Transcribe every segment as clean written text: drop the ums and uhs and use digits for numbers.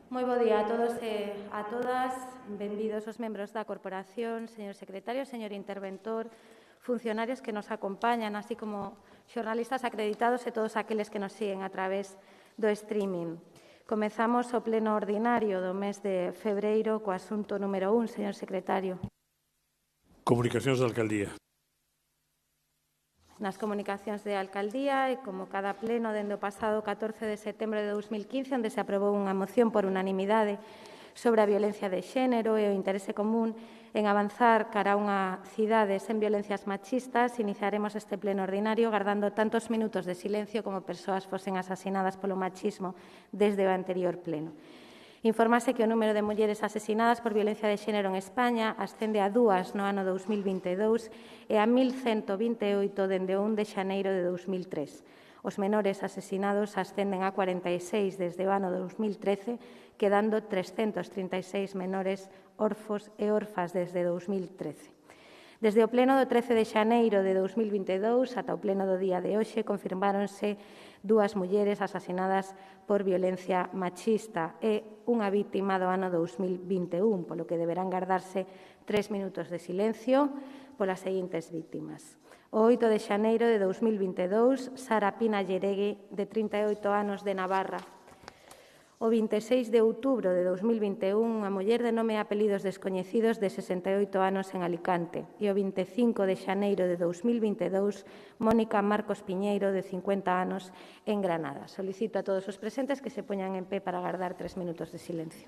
Moi bo día a todos e a todas. Benvidos os membros da corporación, señor secretario, señor interventor, funcionarios que nos acompañan, así como xornalistas acreditados e todos aqueles que nos siguen a través do streaming. Comezamos o pleno ordinario do mes de febreiro co asunto número 1, señor secretario. Comunicacións da Alcaldía. Nas comunicacións de Alcaldía e como cada pleno dende o pasado 14 de setembro de 2015, onde se aprobou unha moción por unanimidade sobre a violencia de xénero e o interese común en avanzar cara a unha cidade sen violencias machistas, iniciaremos este pleno ordinario gardando tantos minutos de silencio como persoas fosen asasinadas polo machismo desde o anterior pleno. Infórmase que o número de mulleres asesinadas por violencia de xénero en España ascende a 2 no ano 2022 e a 1.128 dende o 1 de xaneiro de 2003. Os menores asesinados ascenden a 46 desde o ano 2013, quedando 336 menores orfos e orfas desde 2013. Desde o pleno do 13 de xaneiro de 2022 ata o pleno do día de hoxe confirmáronse 2 mulleres asasinadas por violencia machista e unha víctima do ano 2021, polo que deberán gardarse 3 minutos de silencio polas seguintes víctimas. O 8 de xaneiro de 2022, Sara Pina Lleregui, de 38 anos, de Navarra. O 26 de outubro de 2021, unha muller de nome e apelidos descoñecidos de 68 anos en Alicante. E o 25 de xaneiro de 2022, Mónica Marcos Piñeiro, de 50 anos, en Granada. Solicito a todos os presentes que se poñan en pé para agardar 3 minutos de silencio.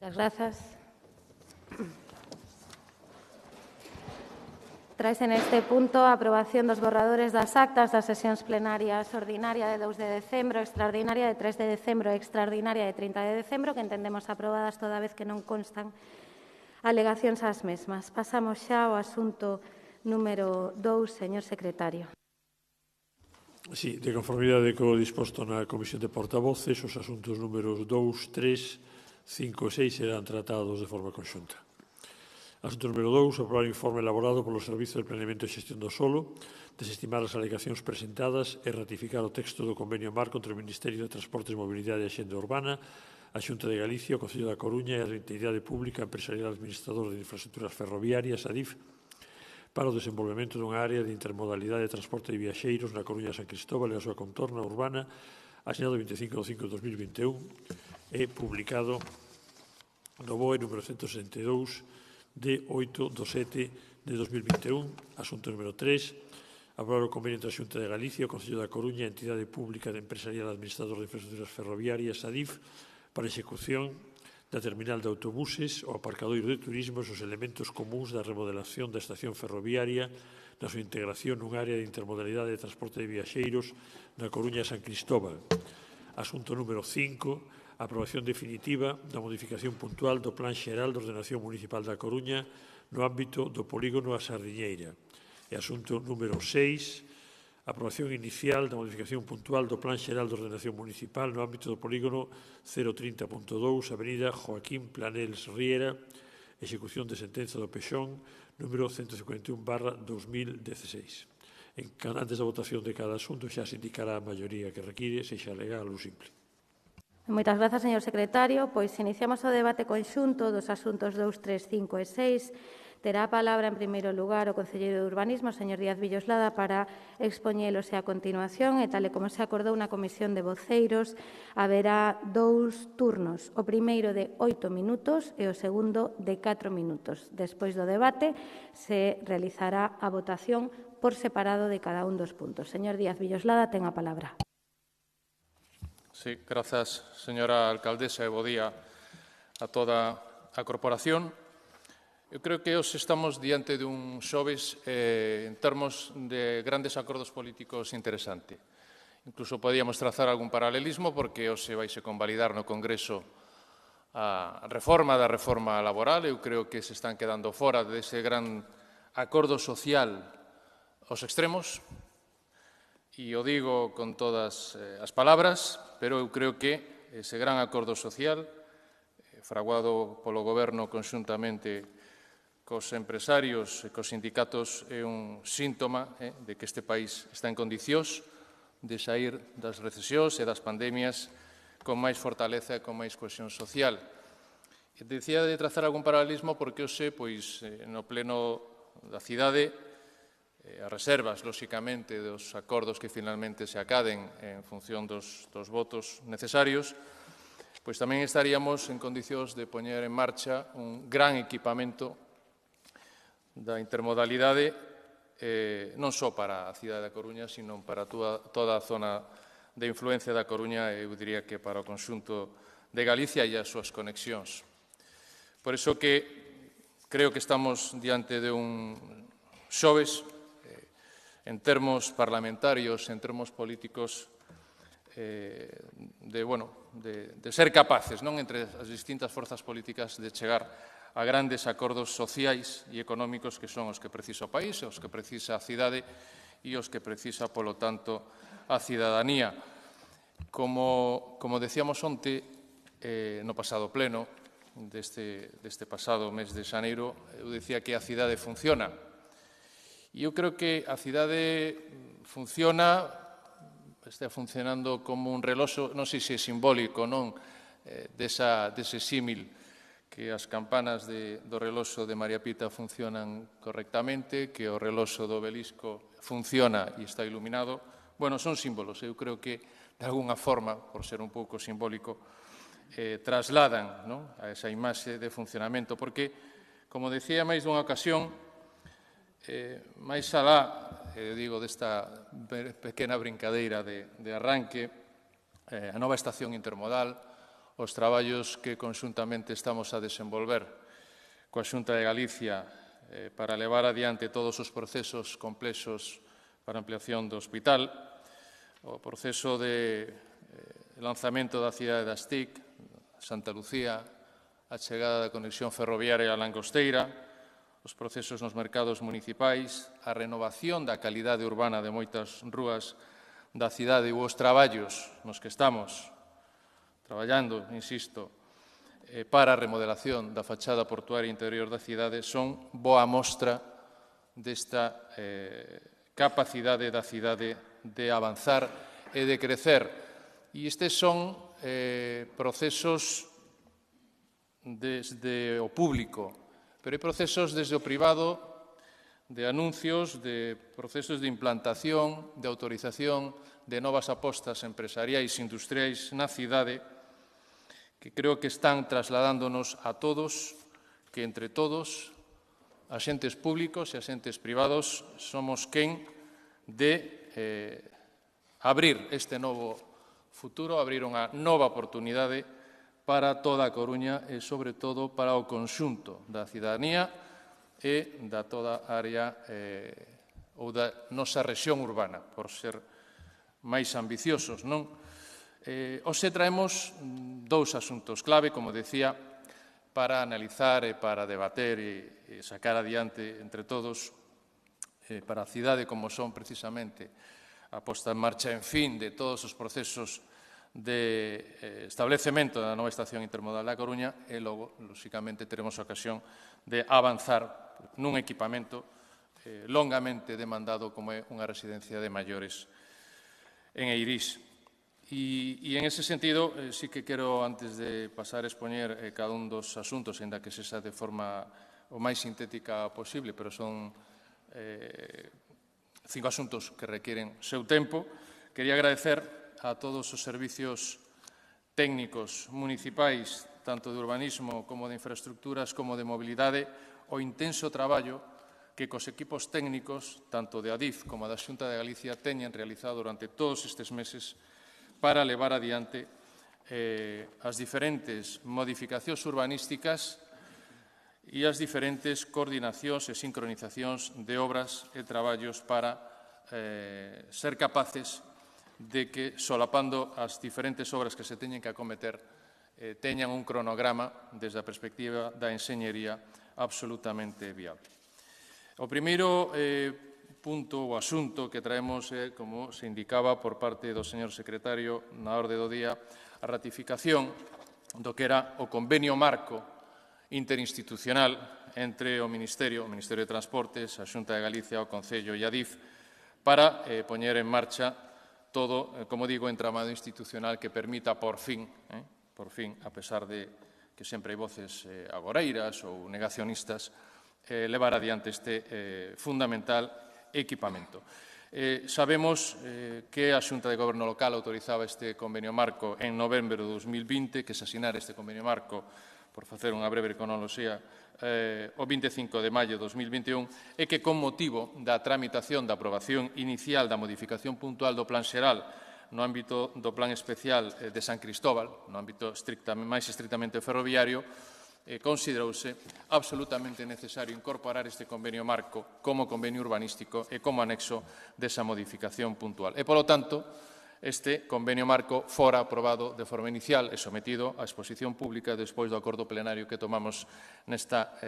Muchas gracias. Traes en este punto a aprobación dos borradores das actas das sesións plenarias ordinaria de 2 de decembro, extraordinaria de 3 de decembro e extraordinaria de 30 de decembro, que entendemos aprobadas toda vez que non constan alegacións ás mesmas. Pasamos xa ao asunto número 2, señor secretario. Sí, de conformidade co disposto na Comisión de Portavoces, os asuntos números 2, 3, 5 e 6 serán tratados de forma conxunta. Asunto número 2, aprobar o informe elaborado polo Servizo de Planeamento e Xestión do Solo, desestimar as alegacións presentadas e ratificar o texto do convenio marco entre o Ministerio de Transportes, Mobilidade e Axenda Urbana, a Xunta de Galicia, o Concello da Coruña e a Entidade Pública Empresarial Administrador de Infraestructuras Ferroviarias, ADIF, para o desenvolvemento dunha área de intermodalidade de transporte de viaxeiros na Coruña de San Cristóbal e a súa contorna urbana, asinado 25 de 5 de 2021 e publicado no BOE número 162 de 8 de 7 de 2021. Asunto número 3, aprobar o convenio entre a Xunta de Galicia, o Concello da Coruña e a Entidade Pública de Empresarial Administrador de Infraestructuras Ferroviarias, ADIF, para a execución da terminal de autobuses, o aparcadoiro de turismo e os elementos comuns da remodelación da estación ferroviaria na súa integración nun área de intermodalidade de transporte de viaxeiros na Coruña de San Cristóbal. Asunto número 5, aprobación definitiva da modificación puntual do Plan Xeral de Ordenación Municipal da Coruña no ámbito do polígono A Sardiñeira. E asunto número 6, aprobación inicial da modificación puntual do Plan Xeral de Ordenación Municipal no ámbito do polígono 030.2, Avenida Joaquín Planels Riera, execución de sentenza do Pexón, número 151/2016. Antes da votación de cada asunto xa se indicará a maioría que require, sexa legal ou simple. Moitas grazas, señor secretario. Pois iniciamos o debate conxunto dos asuntos 2, 3, 5 e 6. Terá a palabra, en primeiro lugar, o concelleiro de Urbanismo, señor Díaz Villoslada, para expoñelos e a continuación, e tal e como se acordou na comisión de voceiros, haberá 2 turnos, o primeiro de 8 minutos e o segundo de 4 minutos. Despois do debate, se realizará a votación por separado de cada un dos puntos. Señor Díaz Villoslada, ten a palabra. Sí, grazas, señora alcaldesa, e bo día a toda a corporación. Eu creo que hoxe estamos diante dun xoves en termos de grandes acordos políticos interesante. Incluso podíamos trazar algún paralelismo porque hoxe vaise convalidar no Congreso a reforma da reforma laboral. Eu creo que se están quedando fora dese gran acordo social aos extremos, e o digo con todas as palabras, pero eu creo que ese gran acordo social, fraguado polo Goberno conxuntamente cos empresarios e cos sindicatos, é un síntoma de que este país está en condicións de saír das recesións e das pandemias con máis fortaleza e con máis cohesión social. E decía de trazar algún paralelismo porque hoxe, pois, no pleno da cidade, as reservas, lóxicamente, dos acordos que finalmente se acaden en función dos votos necesarios, pois tamén estaríamos en condicións de poñer en marcha un gran equipamento da intermodalidade non só para a cidade da Coruña, sino para toda a zona de influencia da Coruña e eu diría que para o conxunto de Galicia e as súas conexións. Por iso que creo que estamos diante de un xoves en termos parlamentarios, en termos políticos, de ser capaces, non entre as distintas forzas políticas, de chegar a grandes acordos sociais e económicos que son os que precisa o país, os que precisa a cidade e os que precisa, polo tanto, a cidadanía. Como decíamos onte, no pasado pleno deste pasado mes de xaneiro, eu dicía que a cidade funciona. E eu creo que a cidade funciona, está funcionando como un reloxo, non sei se é simbólico, non, dese símil, que as campanas do reloxo de María Pita funcionan correctamente, que o reloxo do Obelisco funciona e está iluminado. Bueno, son símbolos. Eu creo que, de alguna forma, por ser un pouco simbólico, trasladan a esa imaxe de funcionamento. Porque, como decía máis dunha ocasión, máis alá, digo, desta pequena brincadeira de arranque, a nova estación intermodal, os traballos que conxuntamente estamos a desenvolver coa Xunta de Galicia para levar adiante todos os procesos complexos para a ampliación do hospital, o proceso de lanzamento da cidade das TIC, Santa Lucía, a chegada da conexión ferroviaria a Langosteira, os procesos nos mercados municipais, a renovación da calidade urbana de moitas rúas da cidade e os traballos nos que estamos traballando, insisto, para a remodelación da fachada portuaria interior da cidade son boa mostra desta capacidade da cidade de avanzar e de crecer. E estes son procesos desde o público, pero hai procesos desde o privado de anuncios, de procesos de implantación, de autorización de novas apostas empresariais e industriais na cidade que creo que están trasladándonos a todos que entre todos, axentes públicos e axentes privados, somos quen de abrir este novo futuro, abrir unha nova oportunidade para toda a Coruña e, sobre todo, para o conxunto da cidadanía e da toda a área ou da nosa rexión urbana, por ser máis ambiciosos, non? Hoxe traemos dous asuntos clave, como decía, para analizar e para debater e sacar adiante entre todos para a cidade, como son precisamente a posta en marcha, en fin, de todos os procesos de establecemento da nova estación intermodal da Coruña e logo, lóxicamente, teremos a ocasión de avanzar nun equipamento longamente demandado como é unha residencia de maiores en Eirís. E en ese sentido, sí que quero, antes de pasar a expoñer cada un dos asuntos, ainda que sexa de forma o máis sintética posible, pero son 5 asuntos que requieren seu tempo, quería agradecer a todos os servicios técnicos municipais, tanto de urbanismo como de infraestructuras, como de mobilidade, o intenso traballo que cos equipos técnicos, tanto de Adif como da Xunta de Galicia, teñen realizado durante todos estes meses para levar adiante as diferentes modificacións urbanísticas e as diferentes coordinacións e sincronizacións de obras e traballos para ser capaces de que, solapando as diferentes obras que se teñen que acometer, teñan un cronograma desde a perspectiva da enxeñería absolutamente viable. O primeiro punto ou asunto que traemos é, como se indicaba por parte do señor secretario na orde do día, a ratificación do que era o convenio marco interinstitucional entre o Ministerio de Transportes, a Xunta de Galicia, o Concello e a Adif para poñer en marcha todo, como digo, entramado institucional que permita por fin, a pesar de que sempre hai voces agoreiras ou negacionistas, levar adiante este fundamental equipamento. Sabemos que a Xunta de Goberno Local autorizaba este convenio marco en novembro de 2020, que se asinara este convenio marco, por facer unha breve cronoloxía, o 25 de maio de 2021, e que con motivo da tramitación da aprobación inicial da modificación puntual do Plan Xeral no ámbito do Plan Especial de San Cristóbal, no ámbito máis estrictamente ferroviario, considerouse absolutamente necesario incorporar este convenio marco como convenio urbanístico e como anexo desa modificación puntual. E, polo tanto, este convenio marco fora aprobado de forma inicial e sometido á exposición pública despois do acordo plenario que tomamos nesta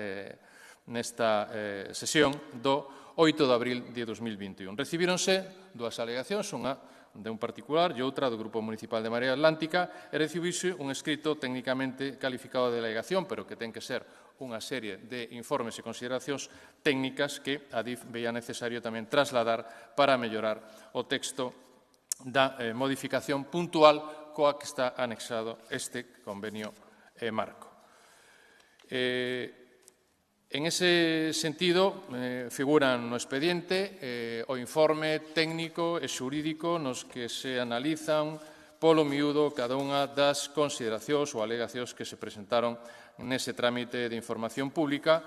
sesión do 8 de abril de 2021. Recibíronse dúas alegacións, unha de un particular e outra do Grupo Municipal de Marea Atlántica, e recibiuse un escrito técnicamente calificado de alegación, pero que ten que ser unha serie de informes e consideracións técnicas que a DIF veía necesario tamén trasladar para mellorar o texto da modificación puntual coa que está anexado este convenio marco. En ese sentido, figuran no expediente o informe técnico e xurídico nos que se analizan polo miúdo cada unha das consideracións ou alegacións que se presentaron nese trámite de información pública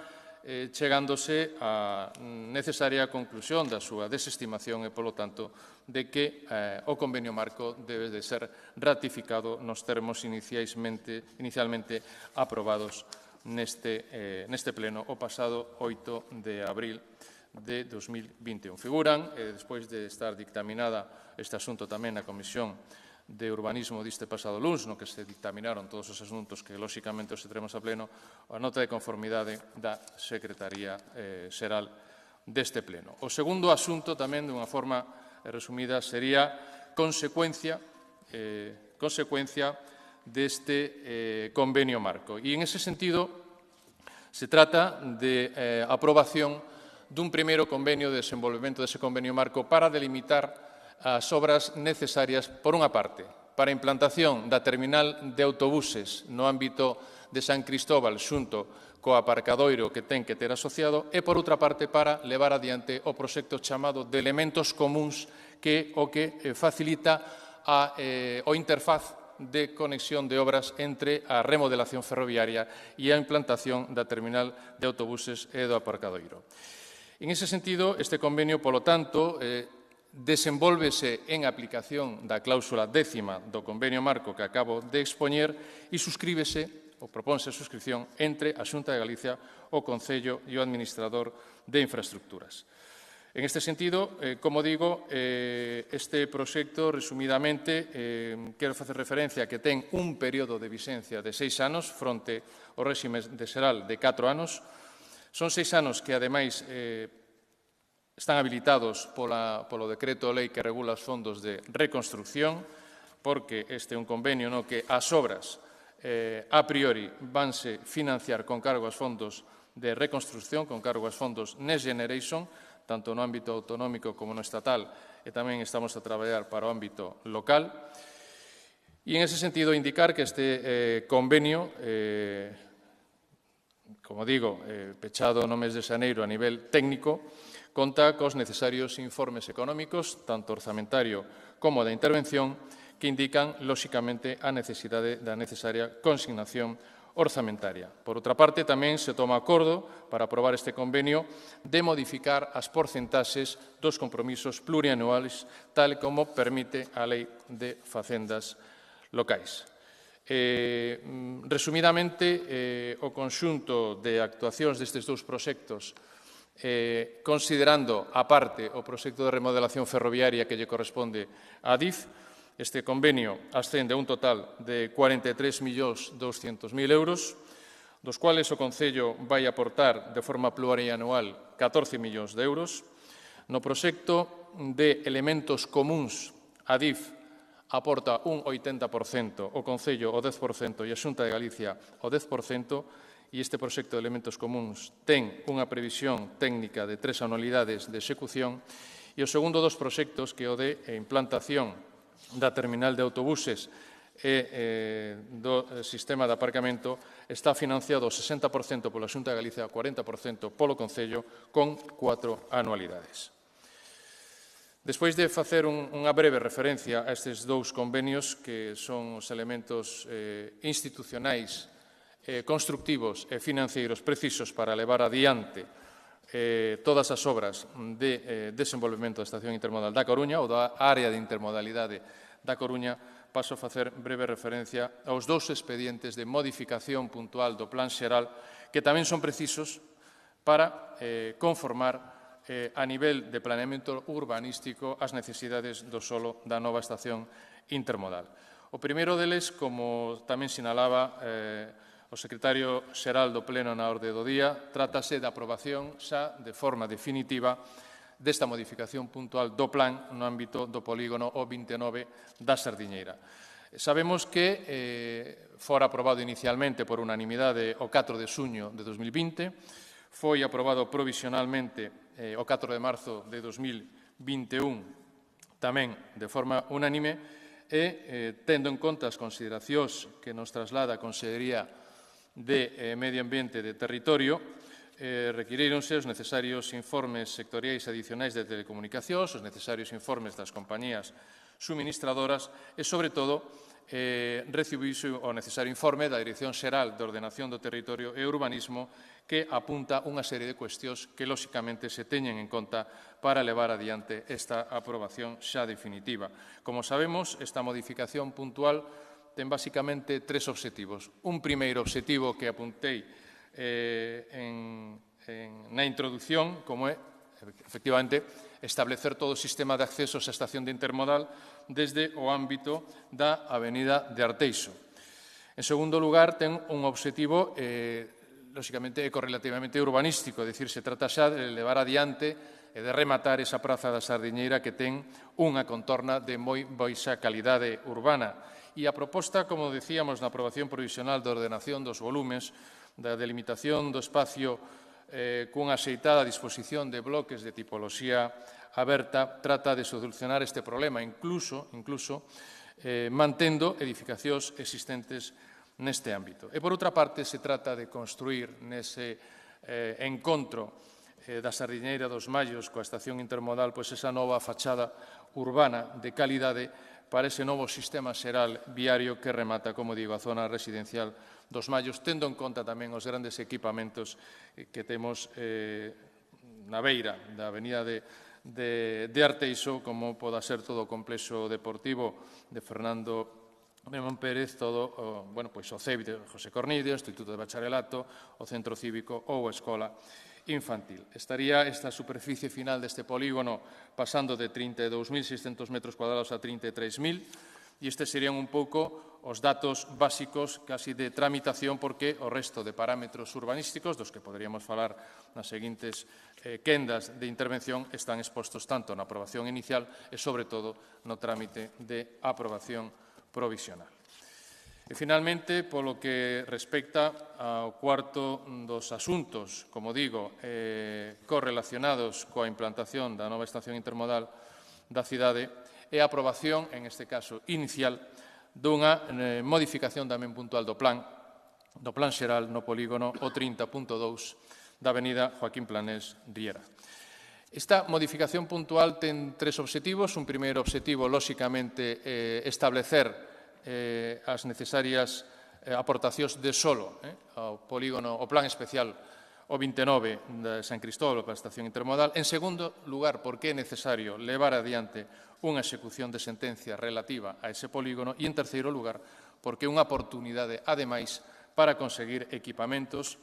chegándose á necesaria conclusión da súa desestimación e, polo tanto, de que o convenio marco debe de ser ratificado nos termos inicialmente aprobados neste pleno o pasado 8 de abril de 2021. Figuran, despois de estar dictaminada este asunto tamén na Comisión de Urbanismo deste pasado luns, no que se dictaminaron todos os asuntos que, lóxicamente, os teremos a pleno, a nota de conformidade da Secretaría Xeral deste pleno. O segundo asunto, tamén, dunha forma resumida, sería consecuencia deste convenio marco. E, en ese sentido, se trata de aprobación dun primeiro convenio de desenvolvemento dese convenio marco para delimitar as obras necesarias, por unha parte, para a implantación da terminal de autobuses no ámbito de San Cristóbal xunto co aparcadoiro que ten que ter asociado e, por outra parte, para levar adiante o proxecto chamado de elementos comuns que facilita o interfaz de conexión de obras entre a remodelación ferroviaria e a implantación da terminal de autobuses e do aparcadoiro. En ese sentido, este convenio, polo tanto, desenvólvese en aplicación da cláusula 10ª do convenio marco que acabo de expoñer e suscríbese ou propónse a suscripción entre a Xunta de Galicia, o Concello e o Administrador de Infraestructuras. En este sentido, como digo, este proxecto, resumidamente, quero facer referencia a que ten un período de vixencia de 6 anos fronte ao réxime de xeral de 4 anos. Son 6 anos que, ademais, están habilitados polo decreto-lei que regula os fondos de reconstrucción, porque este é un convenio no que as obras a priori vanse financiar con cargo aos fondos de reconstrucción, con cargo aos fondos Next Generation, tanto no ámbito autonómico como no estatal, e tamén estamos a traballar para o ámbito local. E, en ese sentido, indicar que este convenio, como digo, pechado no mes de xaneiro a nivel técnico, conta cos necesarios informes económicos, tanto orzamentario como da intervención, que indican, lóxicamente, a necesidade da necesaria consignación orzamentaria. Por outra parte, tamén se toma acordo para aprobar este convenio de modificar as porcentaxes dos compromisos plurianuais, tal como permite a Lei de Facendas locais. Resumidamente, o conxunto de actuacións destes dous proxectos, considerando aparte o proxecto de remodelación ferroviaria que lle corresponde á DIF, este convenio ascende a un total de 43.200.000 euros, dos cuales o Concello vai aportar de forma plurianual 14 millóns de euros. No proxecto de elementos comuns, a DIF aporta un 80%, o Concello o 10% e a Xunta de Galicia o 10%, e este proxecto de elementos comuns ten unha previsión técnica de 3 anualidades de execución, e o segundo dos proxectos, que é o de implantación da terminal de autobuses e do sistema de aparcamento, está financiado o 60% pola Xunta de Galicia, o 40% polo Concello, con 4 anualidades. Despois de facer unha breve referencia a estes dous convenios, que son os elementos institucionais, constructivos e financeiros precisos para levar adiante todas as obras de desenvolvemento da Estación Intermodal da Coruña ou da área de intermodalidade da Coruña, paso a facer breve referencia aos dous expedientes de modificación puntual do Plan Xeral que tamén son precisos para conformar a nivel de planeamento urbanístico as necesidades do solo da nova estación intermodal. O primeiro deles, como tamén sinalaba o secretario xeral do Pleno na orde do día, trátase da aprobación xa de forma definitiva desta modificación puntual do plan no ámbito do polígono O29 da Sardiñeira. Sabemos que fora aprobado inicialmente por unanimidade o 4 de xuño de 2020, foi aprobado provisionalmente o 4 de marzo de 2021 tamén de forma unánime e, tendo en conta as consideracións que nos traslada a Consellería de Medio Ambiente e de Territorio, requiríronse os necesarios informes sectoriais adicionais de telecomunicacións, os necesarios informes das compañías suministradoras e, sobre todo, recibiuse o necesario informe da Dirección Xeral de Ordenación do Territorio e Urbanismo que apunta unha serie de cuestións que, lóxicamente, se teñen en conta para levar adiante esta aprobación xa definitiva. Como sabemos, esta modificación puntual ten basicamente tres obxectivos. Un primeiro obxectivo que apuntei na introdución, como é, efectivamente, establecer todo o sistema de accesos á estación de intermodal desde o ámbito da Avenida de Arteixo. En segundo lugar, ten un obxectivo lóxicamente, ecorrelativamente urbanístico, é dicir, se trata xa de levar adiante e de rematar esa praza da Sardiñeira que ten unha contorna de moi baixa calidade urbana. E a proposta, como decíamos, na aprobación provisional de ordenación dos volumes, da delimitación do espacio cunha axeitada disposición de bloques de tipoloxía aberta, trata de solucionar este problema, incluso mantendo edificacións existentes neste ámbito. E, por outra parte, se trata de construir nese encontro da Sardiñeira dos Mallos coa estación intermodal pois esa nova fachada urbana de calidade para ese novo sistema xeral viario que remata, como digo, a zona residencial dos Mallos, tendo en conta tamén os grandes equipamentos que temos na beira da avenida de Arteixo, como poda ser todo o complexo deportivo de Fernando Memón Pérez, todo o CEBI de José Cornide, o Instituto de Bacharelato, o Centro Cívico ou a Escola Infantil. Estaría esta superficie final deste polígono pasando de 32.600 metros cuadrados a 33.000 e estes serían un pouco os datos básicos casi de tramitación porque o resto de parámetros urbanísticos dos que poderíamos falar nas seguintes quendas de intervención están expostos tanto na aprobación inicial e, sobre todo, no trámite de aprobación provisional. E, finalmente, polo que respecta ao cuarto dos asuntos, como digo, correlacionados coa implantación da nova estación intermodal da cidade, é a aprobación, en este caso inicial, dunha modificación tamén puntual do plan xeral no polígono o 30.2 da avenida Joaquín Planés Riera. Esta modificación puntual ten tres obxectivos. Un primeiro obxectivo, lóxicamente, establecer as necesarias aportacións de solo ao polígono, ao plan especial o 29 de San Cristóbal para a estación intermodal. En segundo lugar, porque é necesario levar adiante unha execución de sentencia relativa a ese polígono. E, en terceiro lugar, porque é unha oportunidade, ademais, para conseguir equipamentos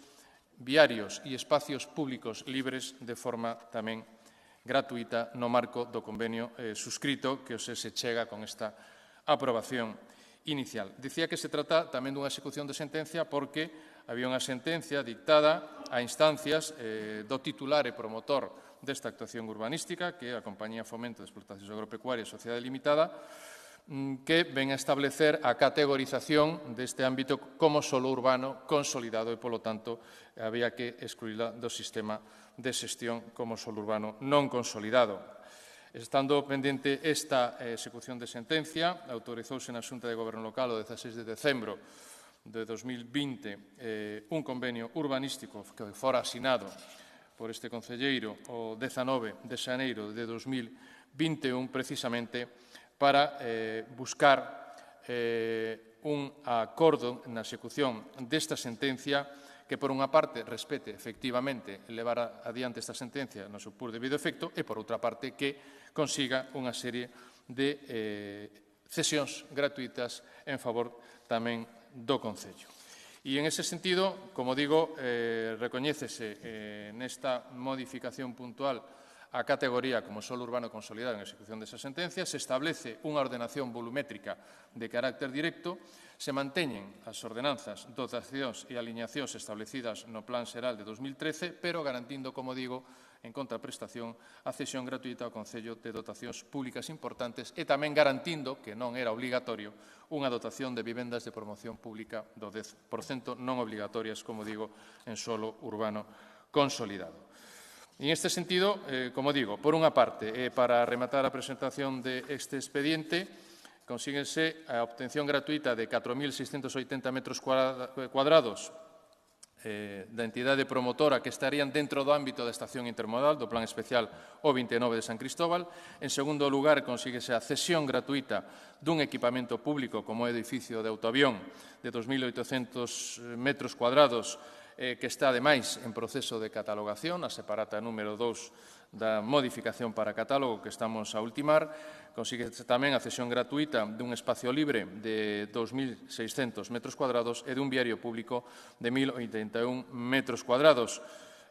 viarios e espacios públicos libres de forma tamén gratuita no marco do convenio suscrito que se chega con esta aprobación inicial. Dicía que se trata tamén dunha execución de sentencia porque había unha sentencia dictada a instancias do titular e promotor desta actuación urbanística, que é a Compañía Fomento de Explotacións Agropecuarias Sociedade Limitada, que ven a establecer a categorización deste ámbito como solo urbano consolidado e, polo tanto, había que excluíla do sistema de xestión como solo urbano non consolidado. Estando pendente esta execución de sentencia, autorizouse na Xunta de Goberno Local o 16 de decembro de 2020 un convenio urbanístico que fora asinado por este concelleiro o 19 de xaneiro de 2021 precisamente para buscar un acordo na execución desta sentencia que, por unha parte, respete efectivamente levar adiante esta sentencia no seu pur debido efecto e, por outra parte, que consiga unha serie de cesións gratuitas en favor tamén do Concello. E, en ese sentido, como digo, recoñécese nesta modificación puntual a categoría como solo urbano consolidado en execución desa sentencia, se establece unha ordenación volumétrica de carácter directo, se manteñen as ordenanzas, dotacións e aliñacións establecidas no Plan Xeral de 2013, pero garantindo, como digo, en contraprestación a cesión gratuita ao Concello de dotacións públicas importantes e tamén garantindo, que non era obligatorio, unha dotación de vivendas de promoción pública do 10% non obligatorias, como digo, en solo urbano consolidado. En este sentido, como digo, por unha parte, para rematar a presentación deste expediente, consíguense a obtención gratuita de 4.680 metros cuadrados da entidade promotora que estarían dentro do ámbito da estación intermodal do Plan Especial O29 de San Cristóbal. En segundo lugar, consíguese a cesión gratuita dun equipamento público como é o edificio de autoavión de 2.800 metros cuadrados que está, ademais, en proceso de catalogación, a separata número 2 da modificación para catálogo que estamos a ultimar. Consíguese tamén a cesión gratuita dun espacio libre de 2.600 metros cuadrados e dun viario público de 1.081 metros cuadrados.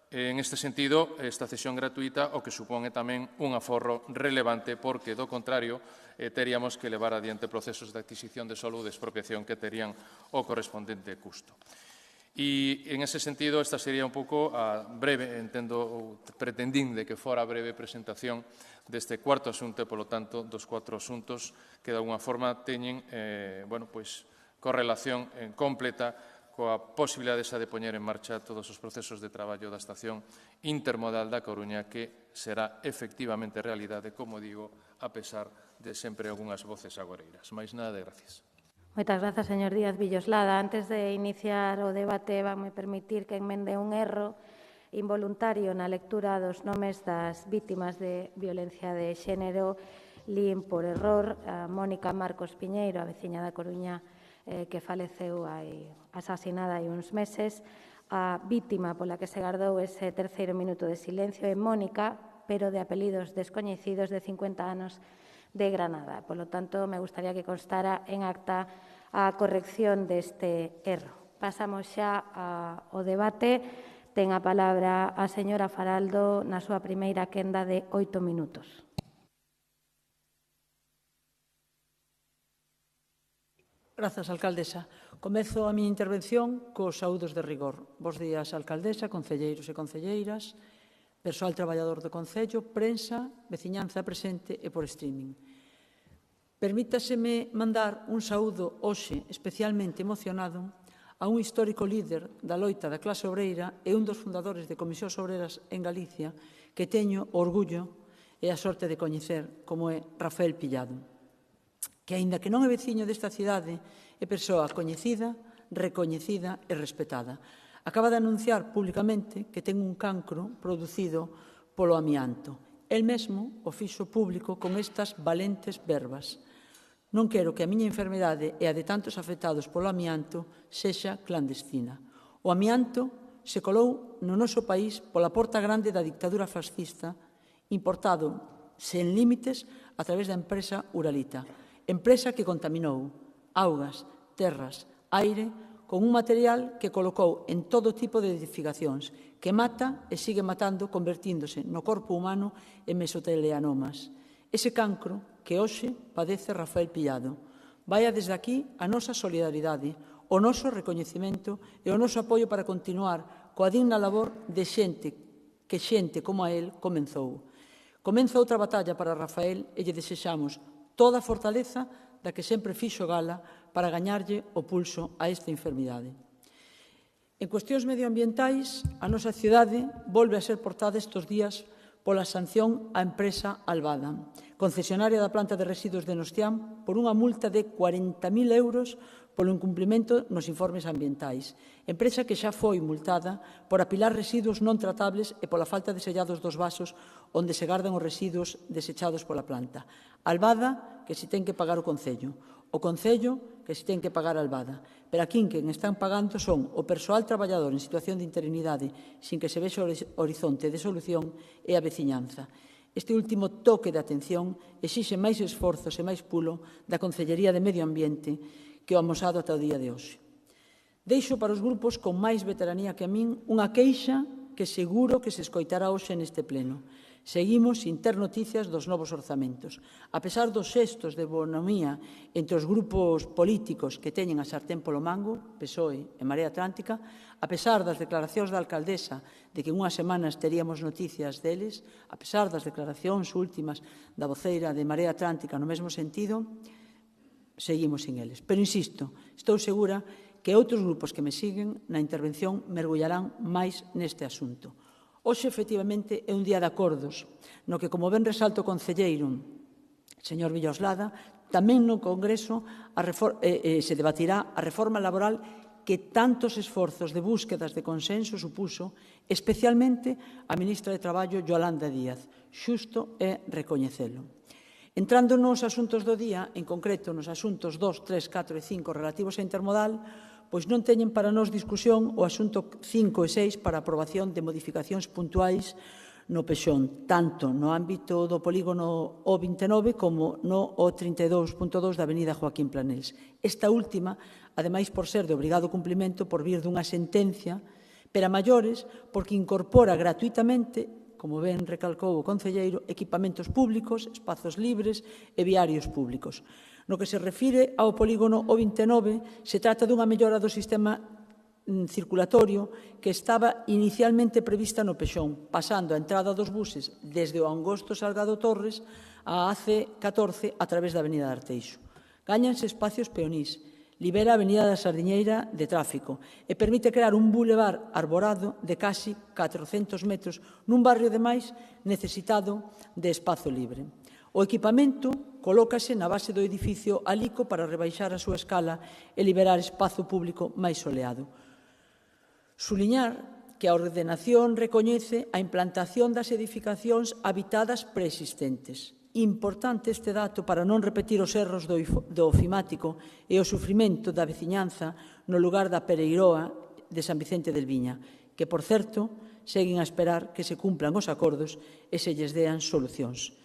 En este sentido, esta cesión gratuita o que supón tamén un aforro relevante porque, do contrario, teríamos que levar adiante procesos de adquisición de solo de expropiación que terían o correspondente custo. E, en ese sentido, esta sería un pouco a breve, entendo, pretendín de que fora a breve presentación deste cuarto asunto e, polo tanto, dos 4 asuntos que, de alguna forma, teñen correlación completa coa posibilidade esa de poñer en marcha todos os procesos de traballo da estación intermodal da Coruña que será efectivamente realidade, como digo, a pesar de sempre algunhas voces agoreiras. Mais nada, gracias. Moitas grazas, señor Díaz Villoslada. Antes de iniciar o debate, vanme permitir que enmende un erro involuntario na lectura dos nomes das vítimas de violencia de xénero. Lín por error a Mónica Marcos Piñeiro, a veciña da Coruña, que faleceu asasinada hai uns meses. A vítima pola que se gardou ese terceiro minuto de silencio é Mónica, pero de apelidos descoñecidos, de 50 anos, de Granada. Por lo tanto, me gustaría que constara en acta a corrección deste erro. Pasamos xa ao debate. Ten a palabra a señora Faraldo na súa primeira quenda de 8 minutos. Grazas, alcaldesa. Comezo a miña intervención cos saúdos de rigor. Bos días, alcaldesa, concelleiros e concelleiras, persoal traballador do Concello, prensa, veciñanza presente e por streaming. Permítaseme mandar un saúdo hoxe especialmente emocionado a un histórico líder da loita da clase obreira e un dos fundadores de Comisións Obreras en Galicia que teño orgullo e a sorte de coñecer, como é Rafael Pillado, que, aínda que non é veciño desta cidade, é persoa coñecida, recoñecida e respetada. Acaba de anunciar públicamente que ten un cancro producido polo amianto. El mesmo o fixo público con estas valentes verbas: non quero que a miña enfermedade e a de tantos afectados polo amianto sexa clandestina. O amianto se colou no noso país pola porta grande da dictadura fascista, importado sen límites a través da empresa Uralita, empresa que contaminou augas, terras, aire, con un material que colocou en todo tipo de edificacións, que mata e sigue matando, convertíndose no corpo humano en mesotelianomas. Ese cancro que hoxe padece Rafael Pillado. Vaia desde aquí a nosa solidaridade, o noso recoñecemento e o noso apoio para continuar coa digna labor de xente que xente como a él comenzou. Comeza outra batalla para Rafael e lle desexamos toda a fortaleza da que sempre fixo gala para gañarlle o pulso a esta enfermidade. En cuestións medioambientais, a nosa cidade volve a ser portada estes días pola sanción á empresa Albada, concesionaria da planta de residuos de Nostián, por unha multa de 40.000 euros polo incumprimento nos informes ambientais. Empresa que xa foi multada por apilar residuos non tratables e pola falta de sellados dos vasos onde se gardan os residuos desechados pola planta. Albada, que se ten que pagar o Concello. O Concello, que se ten que pagar a Albada. Pero aquí quen están pagando son o persoal traballador en situación de interinidade sin que se vexa o horizonte de solución e a veciñanza. Este último toque de atención exixe máis esforzos e máis pulo da Concellería de Medio Ambiente que o amosado ata o día de hoxe. Deixo para os grupos con máis veteranía que a min unha queixa que seguro que se escoitará hoxe neste pleno. Seguimos sin ter noticias dos novos orzamentos. A pesar dos xestos de bonomía entre os grupos políticos que teñen a sartén polo mango, PSOE e Marea Atlántica, a pesar das declaracións da alcaldesa de que en unhas semanas teríamos noticias deles, a pesar das declaracións últimas da voceira de Marea Atlántica no mesmo sentido, seguimos sin eles. Pero, insisto, estou segura que outros grupos que me siguen na intervención mergullarán máis neste asunto. Hoxe, efectivamente, é un día de acordos, no que, como ben resalto o concelleiro, señor Villoslada, tamén no Congreso se debatirá a reforma laboral que tantos esforzos de búsquedas de consenso supuso, especialmente a ministra de Traballo, Yolanda Díaz. Xusto é recoñecelo. Entrando nos asuntos do día, en concreto nos asuntos 2, 3, 4 e 5 relativos a intermodal, pois non teñen para nós discusión o asunto 5 e 6 para aprobación de modificacións puntuais no Pexón, tanto no ámbito do polígono O29 como no O32.2 da avenida Joaquín Planels. Esta última, ademais por ser de obrigado cumprimento por vir dunha sentencia, pero a maiores porque incorpora gratuitamente, como ben recalcou o concelleiro, equipamentos públicos, espazos libres e viarios públicos. No que se refire ao polígono O29, se trata dunha mellora do sistema circulatorio que estaba inicialmente prevista no Pexón, pasando a entrada dos buses desde o Angosto Salgado Torres a AC14 a través da avenida de Arteixo. Gáñanse espacios peonís, libera a avenida da Sardiñeira de tráfico e permite crear un bulevar arborado de casi 400 metros nun barrio demais necesitado de espazo libre. O equipamento colócase na base do edificio Alico para rebaixar a súa escala e liberar espazo público máis soleado. Suliñar que a ordenación recoñece a implantación das edificacións habitadas preexistentes. Importante este dato para non repetir os erros do ofimático e o sufrimento da veciñanza no lugar da Pereiroa de San Vicente del Viña, que, por certo, seguen a esperar que se cumplan os acordos e se lles dean solucións.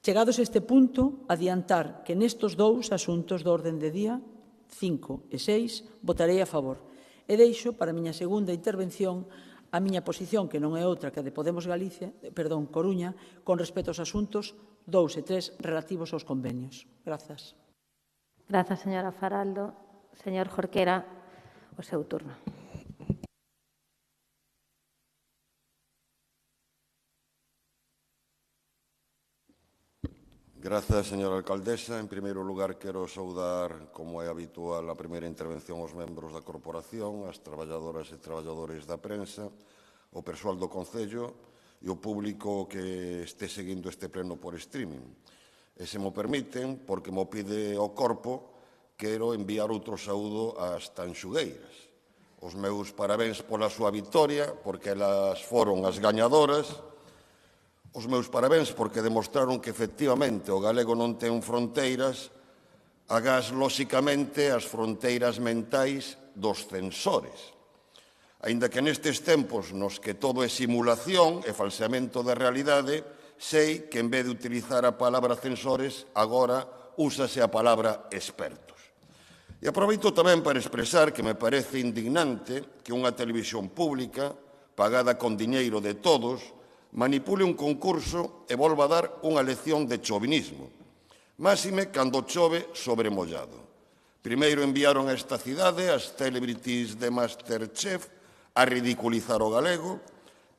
Chegados a este punto, adiantar que nestos dous asuntos do orden de día, 5 e 6, votarei a favor. E deixo para a miña segunda intervención a miña posición, que non é outra que a de Podemos Coruña, con respecto aos asuntos 2 e 3 relativos aos convenios. Grazas. Grazas, señora Faraldo. Señor Jorquera, o seu turno. Grazas, señora alcaldesa. En primeiro lugar, quero saudar, como é habitual, a primeira intervención aos membros da corporación, as traballadoras e traballadores da prensa, o persoal do Concello e o público que este seguindo este pleno por streaming. E se mo permiten, porque mo pide o corpo, quero enviar outro saúdo ás tanxugueiras. Os meus parabéns pola súa vitoria, porque elas foron as gañadoras. Os meus parabéns porque demostraron que, efectivamente, o galego non ten fronteiras, agás, lóxicamente, as fronteiras mentais dos censores. Aínda que nestes tempos nos que todo é simulación e falseamento da realidade, sei que, en vez de utilizar a palabra censores, agora úsase a palabra expertos. E aproveito tamén para expresar que me parece indignante que unha televisión pública, pagada con diñeiro de todos, manipule un concurso e volva a dar unha lección de chauvinismo. Máxime cando chove sobre mollado. Primeiro enviaron a esta cidade as celebrities de Masterchef a ridiculizar o galego,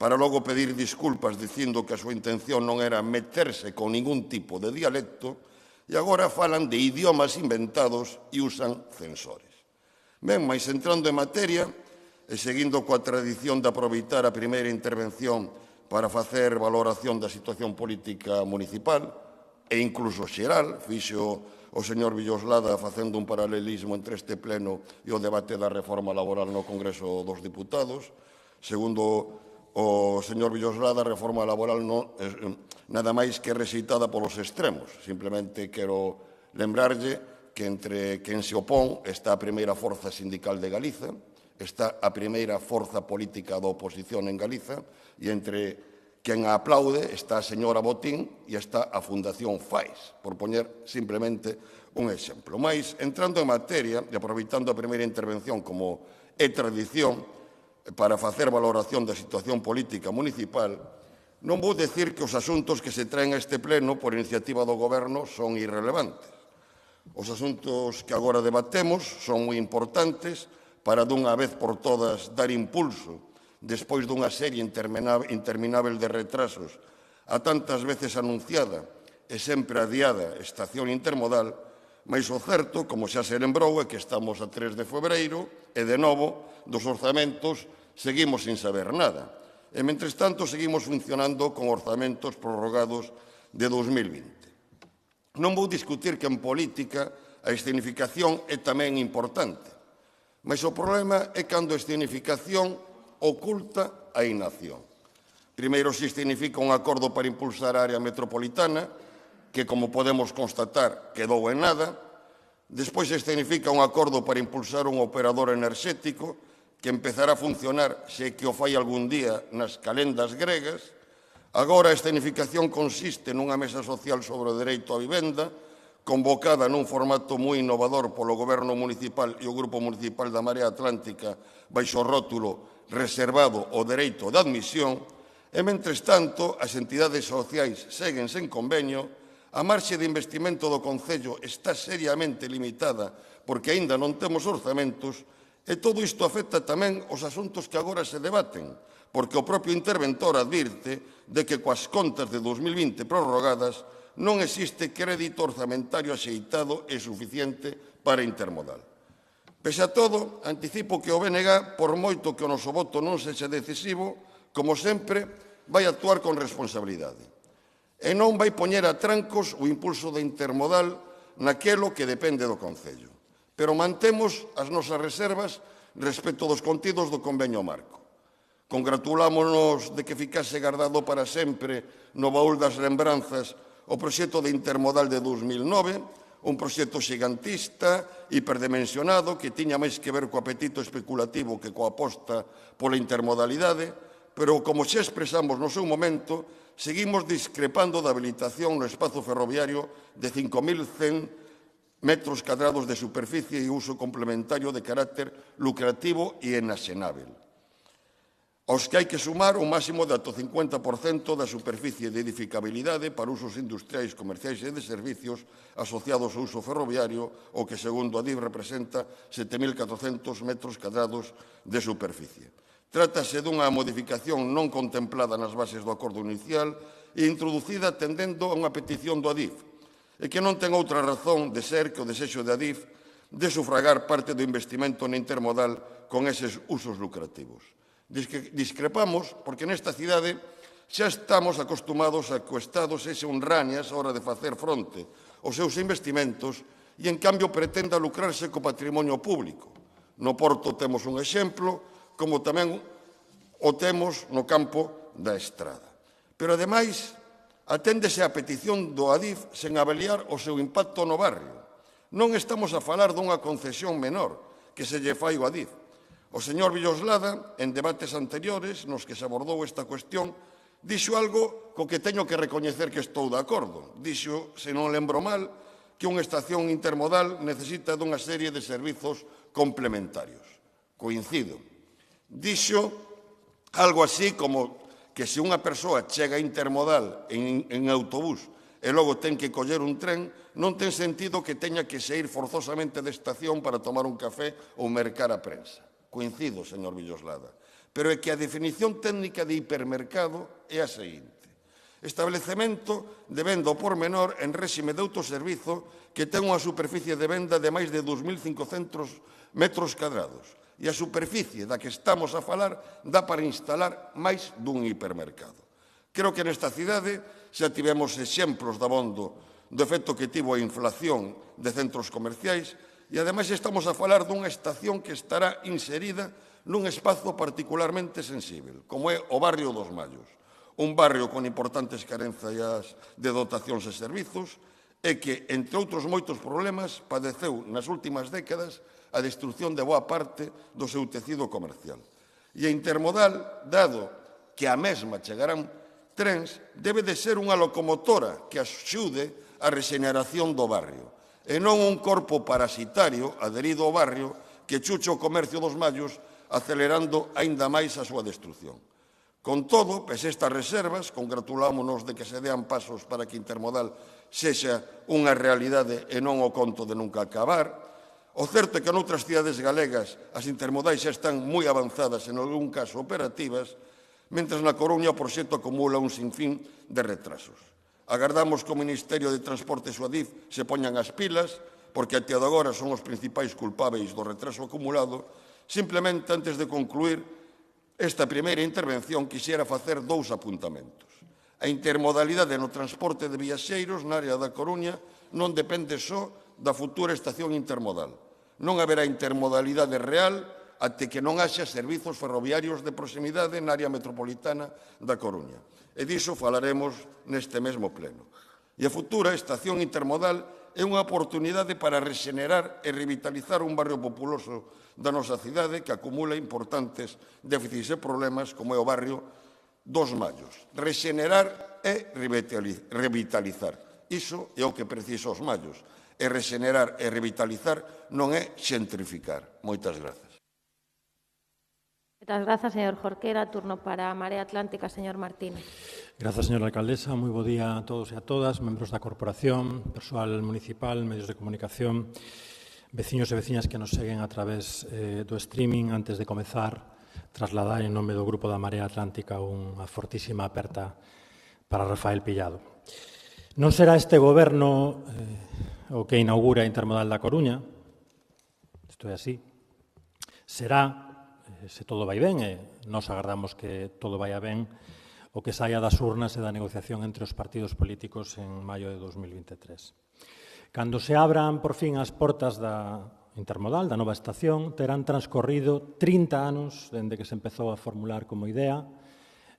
para logo pedir disculpas dicindo que a súa intención non era meterse con ningún tipo de dialecto, e agora falan de idiomas inventados e usan censores. Ben, mais entrando en materia, e seguindo coa tradición de aproveitar a primeira intervención para facer valoración da situación política municipal e incluso xeral, fixo o señor Villoslada facendo un paralelismo entre este pleno e o debate da reforma laboral no Congreso dos Diputados. Segundo o señor Villoslada, a reforma laboral nada máis que rexeitada polos extremos. Simplemente quero lembrarlle que entre quen se opón está a primeira forza sindical de Galiza, está a primeira forza política da oposición en Galiza, e entre quen a aplaude está a señora Botín e está a Fundación FAIS, por poñer simplemente un exemplo. Mais, entrando en materia, e aproveitando a primeira intervención como é tradición para facer valoración da situación política municipal, non vou decir que os asuntos que se traen a este pleno por iniciativa do Goberno son irrelevantes. Os asuntos que agora debatemos son moi importantes para dunha vez por todas dar impulso, despois dunha serie interminável de retrasos, a tantas veces anunciada e sempre adiada estación intermodal, mais o certo, como xa se lembrou, é que estamos a 3 de febreiro e, de novo, dos orzamentos seguimos sin saber nada. E, mentres tanto, seguimos funcionando con orzamentos prorrogados de 2020. Non vou discutir que en política a escenificación é tamén importante, Mas o problema é cando a escenificación oculta a inacción. Primeiro se escenifica un acordo para impulsar a área metropolitana, que, como podemos constatar, quedou en nada. Despois se escenifica un acordo para impulsar un operador enerxético que empezará a funcionar, se que o fai algún día, nas calendas gregas. Agora a escenificación consiste nunha mesa social sobre o dereito á vivenda, convocada nun formato moi innovador polo Goberno Municipal e o Grupo Municipal da Marea Atlántica baixo o rótulo reservado ao dereito de admisión, e, mentres tanto, as entidades sociais seguen sen convenio, a marxe de investimento do Concello está seriamente limitada porque aínda non temos orzamentos, e todo isto afecta tamén os asuntos que agora se debaten, porque o propio interventor advirte de que coas contas de 2020 prorrogadas non existe crédito orzamentario axeitado e suficiente para Intermodal. Pese a todo, anticipo que o BNG, por moito que o noso voto non sexa decisivo, como sempre, vai actuar con responsabilidade. E non vai poñer a trancos o impulso de Intermodal naquelo que depende do Concello. Pero mantemos as nosas reservas respecto dos contidos do convenio marco. Congratulámonos de que ficase guardado para sempre no baúl das lembranzas o proxecto de Intermodal de 2009, un proxecto xigantista, hiperdimensionado, que tiña máis que ver co apetito especulativo que coa aposta pola intermodalidade, pero, como xa expresamos no seu momento, seguimos discrepando da habilitación no espazo ferroviario de 5.100 metros cadrados de superficie e uso complementario de carácter lucrativo e enaxenável, aos que hai que sumar un máximo de ata o 50% da superficie de edificabilidade para usos industriais, comerciais e de servicios asociados ao uso ferroviario, o que, segundo a DIF, representa 7.400 metros cadrados de superficie. Trátase dunha modificación non contemplada nas bases do acordo inicial e introducida atendendo a unha petición do ADIF, e que non ten outra razón de ser que o desexo de ADIF de sufragar parte do investimento na Intermodal con eses usos lucrativos. Discrepamos porque nesta cidade xa estamos acostumados a que o Estado sexa un rañas a hora de facer fronte aos seus investimentos e, en cambio, pretenda lucrarse co patrimonio público. No Porto temos un exemplo, como tamén o temos no campo da estrada. Pero, ademais, aténdese a petición do ADIF sen avaliar o seu impacto no barrio. Non estamos a falar dunha concesión menor que se lle fai o ADIF. O señor Villoslada, en debates anteriores nos que se abordou esta cuestión, dixo algo co que teño que recoñecer que estou de acordo. Dixo, se non lembro mal, que unha estación intermodal necesita dunha serie de servizos complementarios. Coincido. Dixo algo así como que se unha persoa chega intermodal en autobús e logo ten que coller un tren, non ten sentido que teña que saír forzosamente de estación para tomar un café ou mercar a prensa. Coincido, señor Villoslada, pero é que a definición técnica de hipermercado é a seguinte: establecemento de venda ao por menor en réxime de autoservizo que ten unha superficie de venda de máis de 2.500 metros cadrados e a superficie da que estamos a falar dá para instalar máis dun hipermercado. Creo que nesta cidade xa tivemos exemplos dabondo do efecto que tivo a inflación de centros comerciais. E, ademais, estamos a falar dunha estación que estará inserida nun espazo particularmente sensível, como é o barrio dos Mallos, un barrio con importantes carencias de dotacións e servizos e que, entre outros moitos problemas, padeceu nas últimas décadas a destrucción de boa parte do seu tecido comercial. E a Intermodal, dado que a mesma chegarán trens, debe de ser unha locomotora que axude a rexeneración do barrio, e non un corpo parasitario adherido ao barrio que chucha o comercio dos Mallos, acelerando aínda máis a súa destrucción. Con todo, pese estas reservas, congratulámonos de que se dean pasos para que Intermodal sexa unha realidade e non o conto de nunca acabar. O certo é que noutras cidades galegas as intermodais xa están moi avanzadas, en algún caso operativas, mentres na Coruña o proxecto acumula un sinfín de retrasos. Agardamos que o Ministerio de Transportes e o ADIF se poñan as pilas, porque até agora son os principais culpáveis do retraso acumulado. Simplemente, antes de concluir esta primeira intervención, quixera facer dous apuntamentos. A intermodalidade no transporte de viaxeiros na área da Coruña non depende só da futura estación intermodal. Non haberá intermodalidade real até que non haxa servizos ferroviarios de proximidade na área metropolitana da Coruña. E diso falaremos neste mesmo pleno. E a futura estación intermodal é unha oportunidade para rexenerar e revitalizar un barrio populoso da nosa cidade que acumula importantes déficits e problemas como é o barrio dos Mallos. Rexenerar e revitalizar. Iso é o que precisa os Mallos. E rexenerar e revitalizar non é xentrificar. Moitas grazas. Moitas grazas, señor Jorquera. Turno para a Marea Atlántica, señor Martínez. Grazas, señora alcaldesa. Moi bo día a todos e a todas, membros da corporación, persoal municipal, medios de comunicación, veciños e veciñas que nos seguen a través do streaming. Antes de comezar, trasladar en nome do Grupo da Marea Atlántica unha fortísima aperta para Rafael Pillado. Non será este goberno o que inaugura a Intermodal da Coruña, isto é así. Será, se todo vai ben, e nós agardamos que todo vaya ben, o que saia das urnas e da negociación entre os partidos políticos en maio de 2023. Cando se abran, por fin, as portas da Intermodal, da nova estación, terán transcorrido 30 anos dende que se empezou a formular como idea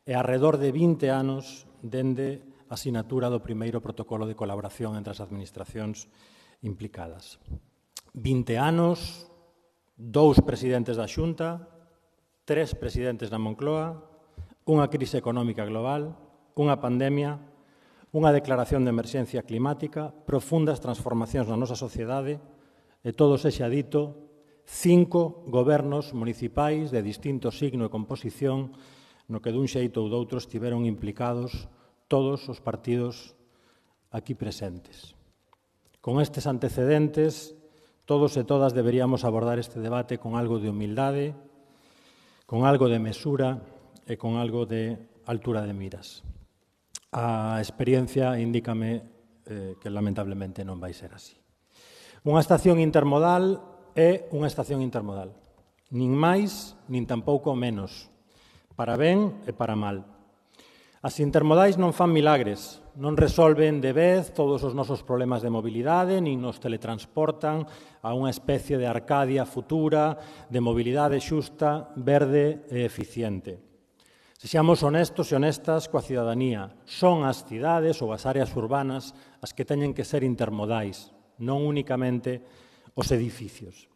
e alrededor de 20 anos dende a sinatura do primeiro protocolo de colaboración entre as administracións implicadas. 20 anos, 2 presidentes da Xunta, 3 presidentes da Moncloa, unha crise económica global, unha pandemia, unha declaración de emerxencia climática, profundas transformacións na nosa sociedade e, todo sexa dito, 5 gobernos municipais de distinto signo e composición no que dun xeito ou doutro estiveron implicados todos os partidos aquí presentes. Con estes antecedentes, todos e todas deberíamos abordar este debate con algo de humildade, con algo de mesura e con algo de altura de miras. A experiencia indícame que lamentablemente non vai ser así. Unha estación intermodal é unha estación intermodal. Nin máis, nin tampouco menos. Para ben e para mal. As intermodais non fan milagres, non resolven de vez todos os nosos problemas de mobilidade, nin nos teletransportan a unha especie de Arcadia futura, de mobilidade xusta, verde e eficiente. Se xamos honestos e honestas coa cidadanía, son as cidades ou as áreas urbanas as que teñen que ser intermodais, non únicamente os edificios.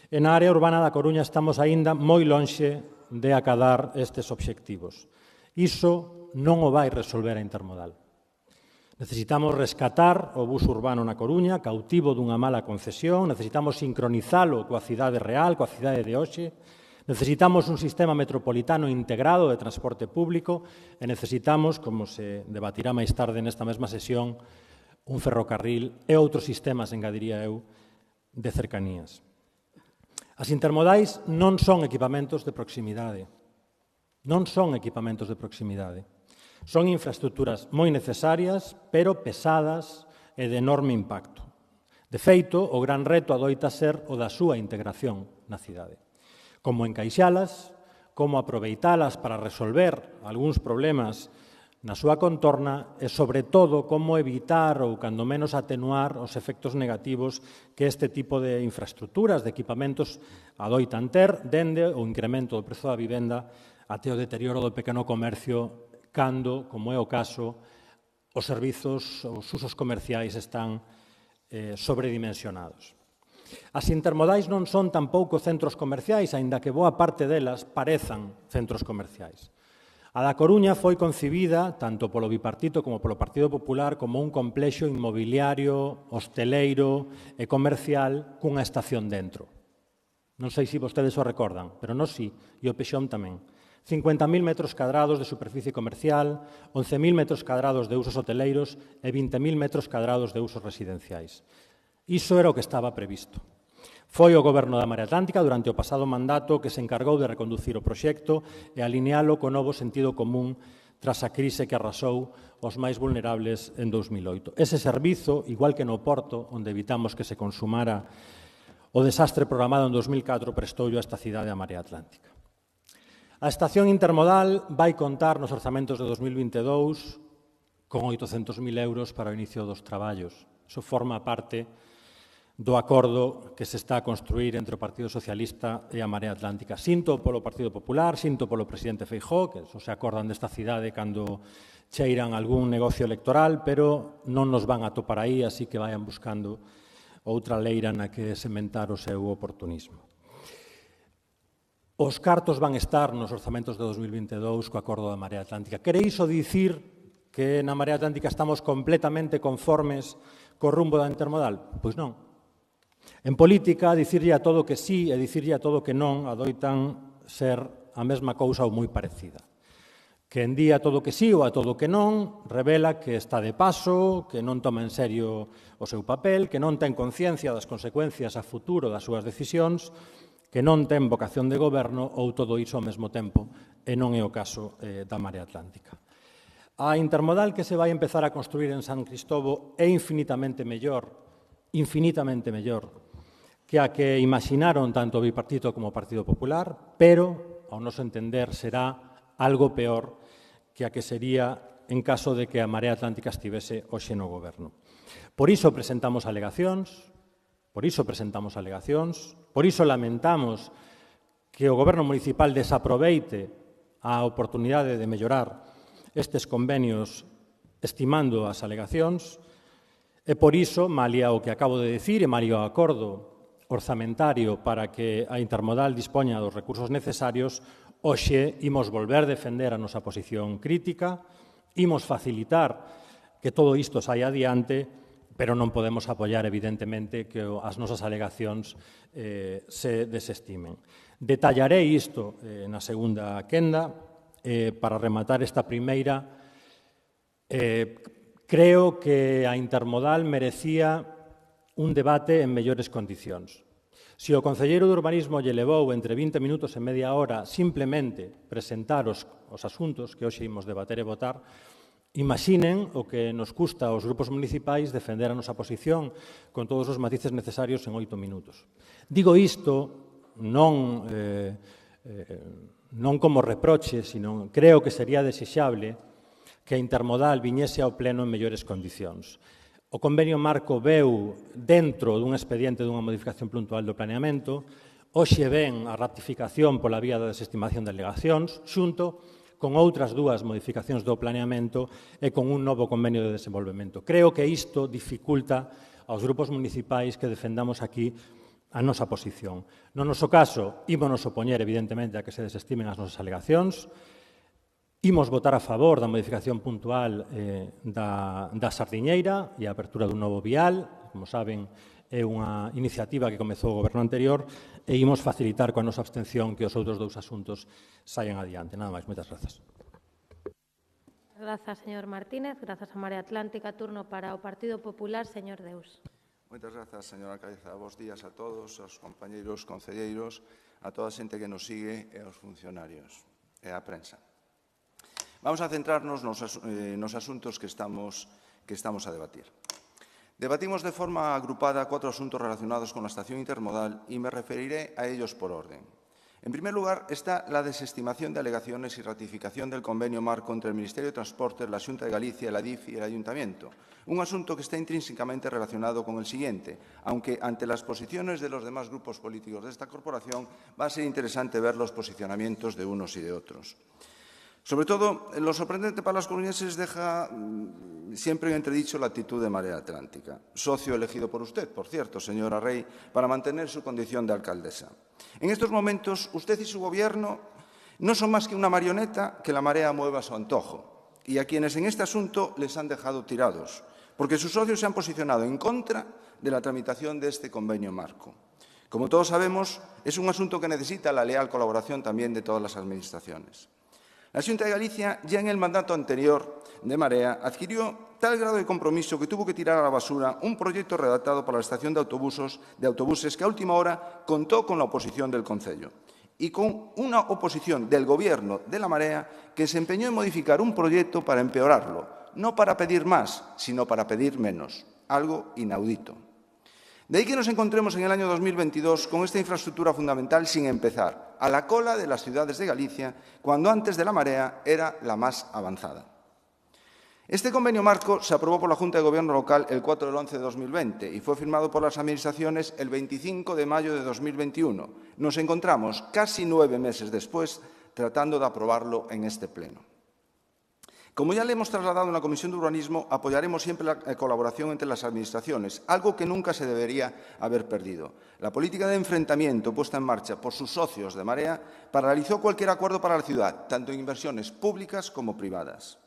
E na área urbana da Coruña estamos aínda moi lonxe de acadar estes obxectivos. Iso non o vai resolver a Intermodal. Necesitamos rescatar o bus urbano na Coruña, cautivo dunha mala concesión, necesitamos sincronizalo coa cidade real, coa cidade de hoxe, necesitamos un sistema metropolitano integrado de transporte público e necesitamos, como se debatirá máis tarde nesta mesma sesión, un ferrocarril e outros sistemas, engadiría eu, de cercanías. As intermodais non son equipamentos de proximidade. Non son equipamentos de proximidade. Son infraestructuras moi necesarias, pero pesadas e de enorme impacto. De feito, o gran reto adoita ser o da súa integración na cidade. Como encaixalas, como aproveitalas para resolver algúns problemas na súa contorna e, sobre todo, como evitar ou, cando menos, atenuar os efectos negativos que este tipo de infraestructuras, de equipamentos, adoitan ter, dende o incremento do prezo da vivenda até o deterioro do pequeno comercio cando, como é o caso, os servizos, os usos comerciais están sobredimensionados. As intermodais non son tampouco centros comerciais, aínda que boa parte delas parezan centros comerciais. A da Coruña foi concibida, tanto polo Bipartito como polo Partido Popular, como un complexo inmobiliario, hosteleiro e comercial cunha estación dentro. Non sei se vostedes o recordan, pero nós sí, e o Pexón tamén. 50.000 metros cadrados de superficie comercial, 11.000 metros cadrados de usos hoteleiros e 20.000 metros cadrados de usos residenciais. Iso era o que estaba previsto. Foi o Goberno da Marea Atlántica durante o pasado mandato que se encargou de reconducir o proxecto e alinealo co novo sentido común tras a crise que arrasou os máis vulnerables en 2008. Ese servizo, igual que no Porto, onde evitamos que se consumara o desastre programado en 2004, prestoulle a esta cidade a Marea Atlántica. A estación intermodal vai contar nos orzamentos de 2022 con 800.000 euros para o inicio dos traballos. Iso forma parte do acordo que se está a construir entre o Partido Socialista e a Marea Atlántica. Sinto polo Partido Popular, sinto polo presidente Feijóo, que só se acordan desta cidade cando cheiran algún negocio electoral, pero non nos van a topar aí, así que vayan buscando outra leira na que sementar o seu oportunismo. Os cartos van estar nos orzamentos de 2022 co acordo da Marea Atlántica. Quere iso dicir que na Marea Atlántica estamos completamente conformes co rumbo da intermodal? Pois non. En política, dicirlle a todo que sí e dicirlle a todo que non adoitan ser a mesma cousa ou moi parecida. Que en día todo que sí ou a todo que non revela que está de paso, que non toma en serio o seu papel, que non ten conciencia das consecuencias a futuro das súas decisións, que non ten vocación de goberno ou todo iso ao mesmo tempo, e non é o caso da Marea Atlántica. A intermodal que se vai empezar a construir en San Cristobo é infinitamente mellor que a que imaginaron tanto o Bipartito como o Partido Popular, pero, ao noso entender, será algo peor que a que sería en caso de que a Marea Atlántica estivese hoxe no goberno. Por iso presentamos alegacións, por iso lamentamos que o goberno municipal desaproveite a oportunidade de mellorar estes convenios estimando as alegacións. E por iso, malia o que acabo de dicir e malia o acordo orzamentario para que a intermodal dispoña dos recursos necesarios, hoxe imos volver a defender a nosa posición crítica, imos facilitar que todo isto saia adiante, pero non podemos apoiar, evidentemente, que as nosas alegacións se desestimen. Detallarei isto na segunda quenda. Para rematar esta primeira, creo que a intermodal merecía un debate en mellores condicións. Se o concelleiro de urbanismo lle levou entre 20 minutos e media hora simplemente presentar os asuntos que hoxe imos debater e votar, imaginen o que nos custa aos grupos municipais defender a nosa posición con todos os matices necesarios en 8 minutos. Digo isto non como reproche, sino creo que sería desexable que a intermodal viñese ao pleno en mellores condicións. O convenio marco veu dentro dun expediente dunha modificación puntual do planeamento, hoxe ven a ratificación pola vía da desestimación de alegacións, xunto con outras dúas modificacións do planeamento e con un novo convenio de desenvolvemento. Creo que isto dificulta aos grupos municipais que defendamos aquí a nosa posición. No noso caso, ímonos opoñer, evidentemente, a que se desestimen as nosas alegacións. Imos votar a favor da modificación puntual da Sardiñeira e a apertura dun novo vial. Como saben, é unha iniciativa que comezou o goberno anterior e imos facilitar coa nosa abstención que os outros dous asuntos saian adiante. Nada máis, moitas grazas. Grazas, señor Martínez. Grazas a Marea Atlántica. Turno para o Partido Popular, señor Deus. Moitas grazas, señora Cabeza. Bos días a todos, aos compañeiros, concelleiros, a toda a xente que nos sigue e aos funcionarios e a prensa. Vamos a centrarnos nos asuntos que estamos a debatir. Debatimos de forma agrupada 4 asuntos relacionados con la estación intermodal y me referiré a ellos por orden. En primer lugar está la desestimación de alegaciones y ratificación del convenio marco entre el Ministerio de Transportes, la Xunta de Galicia, la DIF y el Ayuntamiento. Un asunto que está intrínsecamente relacionado con el siguiente, aunque ante las posiciones de los demás grupos políticos de esta corporación va a ser interesante ver los posicionamientos de unos y de otros. Sobre todo, lo sorprendente para los coruñeses deja siempre en entredicho la actitud de Marea Atlántica, socio elegido por usted, por cierto, señora Rey, para mantener su condición de alcaldesa. En estos momentos, usted y su gobierno no son más que una marioneta que la marea mueve a su antojo, y a quienes en este asunto les han dejado tirados, porque sus socios se han posicionado en contra de la tramitación de este convenio marco. Como todos sabemos, es un asunto que necesita la leal colaboración también de todas las administraciones. La Xunta de Galicia, ya en el mandato anterior de Marea, adquirió tal grado de compromiso que tuvo que tirar a la basura un proyecto redactado para la estación de autobuses que a última hora contó con la oposición del Concello y con una oposición del Gobierno de la Marea que se empeñó en modificar un proyecto para empeorarlo, no para pedir más, sino para pedir menos, algo inaudito. De ahí que nos encontremos en el año 2022 con esta infraestructura fundamental sin empezar, a la cola de las ciudades de Galicia, cuando antes de la Marea era la más avanzada. Este convenio marco se aprobó por la Junta de Gobierno local el 4 del 11 de 2020 y fue firmado por las administraciones el 25 de mayo de 2021. Nos encontramos casi 9 meses después tratando de aprobarlo en este Pleno. Como ya le hemos trasladado en la Comisión de Urbanismo, apoyaremos siempre la colaboración entre las administraciones, algo que nunca se debería haber perdido. La política de enfrentamiento puesta en marcha por sus socios de Marea paralizó cualquier acuerdo para la ciudad, tanto en inversiones públicas como privadas.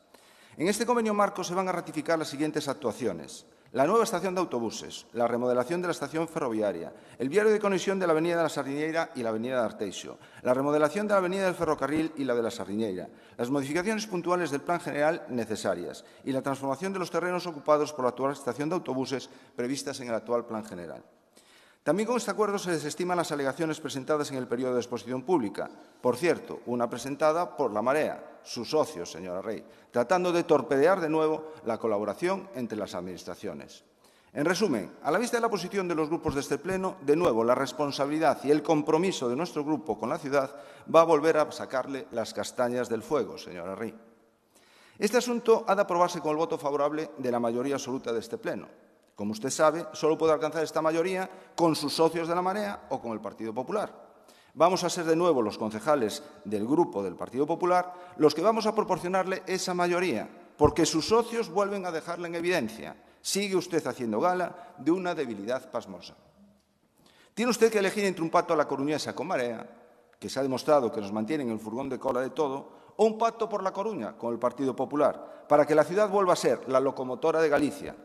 En este convenio marco se van a ratificar las siguientes actuaciones: la nueva estación de autobuses, la remodelación de la estación ferroviaria, el viario de conexión de la avenida de la Sardiñeira y la avenida de Arteixo, la remodelación de la avenida del Ferrocarril y la de la Sardiñeira, las modificaciones puntuales del plan general necesarias y la transformación de los terrenos ocupados por la actual estación de autobuses previstas en el actual plan general. También con este acuerdo se desestiman las alegaciones presentadas en el periodo de exposición pública. Por cierto, una presentada por la Marea, sus socios, señora Rey, tratando de torpedear de nuevo la colaboración entre las administraciones. En resumen, a la vista de la posición de los grupos de este Pleno, de nuevo la responsabilidad y el compromiso de nuestro grupo con la ciudad va a volver a sacarle las castañas del fuego, señora Rey. Este asunto ha de aprobarse con el voto favorable de la mayoría absoluta de este Pleno. Como usted sabe, solo puede alcanzar esta mayoría con sus socios de la Marea o con el Partido Popular. Vamos a ser de nuevo los concejales del Grupo del Partido Popular los que vamos a proporcionarle esa mayoría, porque sus socios vuelven a dejarla en evidencia. Sigue usted haciendo gala de una debilidad pasmosa. Tiene usted que elegir entre un pacto a la coruñesa con Marea, que se ha demostrado que nos mantiene en el furgón de cola de todo, o un pacto por La Coruña con el Partido Popular, para que la ciudad vuelva a ser la locomotora de Galicia.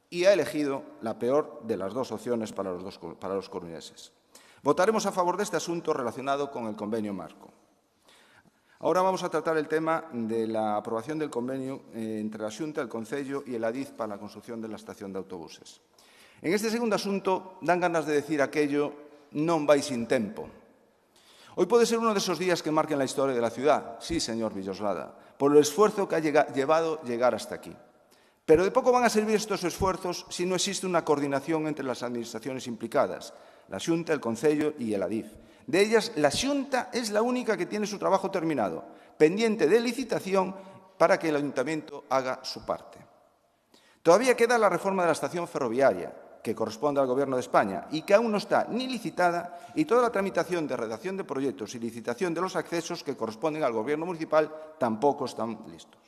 Y ha elegido la peor de las dos opciones para los coruñeses. Votaremos a favor de este asunto relacionado con el convenio marco. Ahora vamos a tratar el tema de la aprobación del convenio entre la Xunta, el Concello y el Adif para la construcción de la estación de autobuses. En este segundo asunto dan ganas de decir aquello non vai sin tempo. Hoy puede ser uno de esos días que marquen la historia de la ciudad, sí, señor Villoslada, por el esfuerzo que ha llevado llegar hasta aquí. Pero de poco van a servir estos esfuerzos si no existe una coordinación entre las administraciones implicadas, la Xunta, el Concello y el Adif. De ellas, la Xunta es la única que tiene su trabajo terminado, pendiente de licitación para que el Ayuntamiento haga su parte. Todavía queda la reforma de la estación ferroviaria, que corresponde al Gobierno de España y que aún no está ni licitada, y toda la tramitación de redacción de proyectos y licitación de los accesos que corresponden al Gobierno municipal tampoco están listos.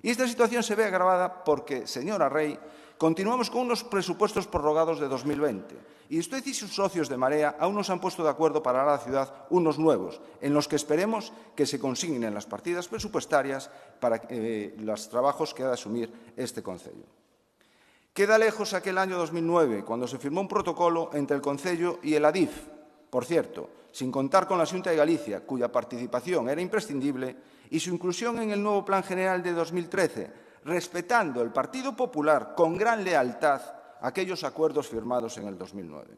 Y esta situación se ve agravada porque, señora Rey, continuamos con unos presupuestos prorrogados de 2020 y usted y sus socios de Marea aún no se han puesto de acuerdo para dar a la ciudad unos nuevos, en los que esperemos que se consignen las partidas presupuestarias para los trabajos que ha de asumir este Concello. Queda lejos aquel año 2009, cuando se firmó un protocolo entre el Concello y el Adif, por cierto, sin contar con la Xunta de Galicia, cuya participación era imprescindible, y su inclusión en el nuevo Plan General de 2013, respetando el Partido Popular con gran lealtad aquellos acuerdos firmados en el 2009.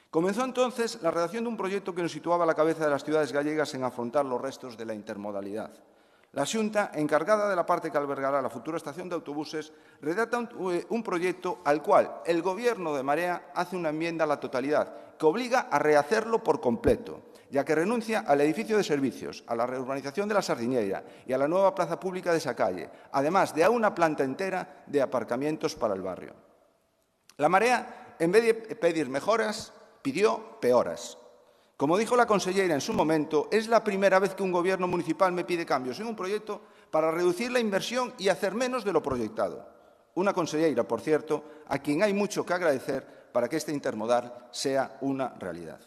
Comenzó entonces la redacción de un proyecto que nos situaba a la cabeza de las ciudades gallegas en afrontar los restos de la intermodalidad. La Xunta, encargada de la parte que albergará la futura estación de autobuses, redacta un proyecto al cual el Gobierno de Marea hace una enmienda a la totalidad, que obliga a rehacerlo por completo, ya que renuncia al edificio de servicios, a la reurbanización de la Sardiñeira y a la nueva plaza pública de esa calle, además de a una planta entera de aparcamientos para el barrio. La Marea, en vez de pedir mejoras, pidió peoras. Como dijo la consellera en su momento, es la primera vez que un gobierno municipal me pide cambios en un proyecto para reducir la inversión y hacer menos de lo proyectado. Una consellera, por cierto, a quien hay mucho que agradecer para que este intermodal sea una realidad.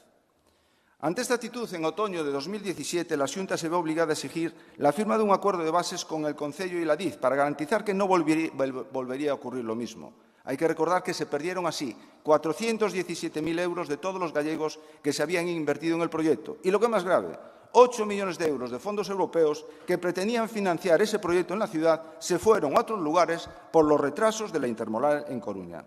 Ante esta actitud, en otoño de 2017, la Xunta se ve obligada a exigir la firma de un acuerdo de bases con el Concello y la Adif para garantizar que no volvería a ocurrir lo mismo. Hay que recordar que se perdieron así 417.000 euros de todos los gallegos que se habían invertido en el proyecto. Y lo que es más grave, 8 millones de euros de fondos europeos que pretendían financiar ese proyecto en la ciudad se fueron a otros lugares por los retrasos de la intermodal en Coruña.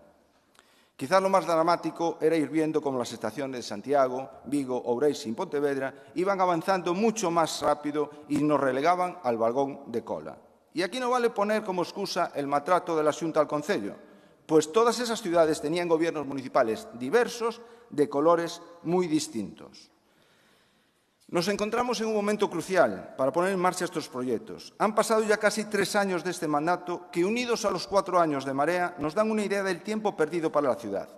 Quizás lo más dramático era ir viendo cómo las estaciones de Santiago, Vigo, Ourense y Pontevedra iban avanzando mucho más rápido y nos relegaban al vagón de cola. Y aquí no vale poner como excusa el maltrato de la Xunta al Concello, pues todas esas ciudades tenían gobiernos municipales diversos, de colores muy distintos. Nos encontramos en un momento crucial para poner en marcha estos proyectos. Han pasado ya casi 3 años de este mandato que, unidos a los 4 años de Marea, nos dan una idea del tiempo perdido para la ciudad.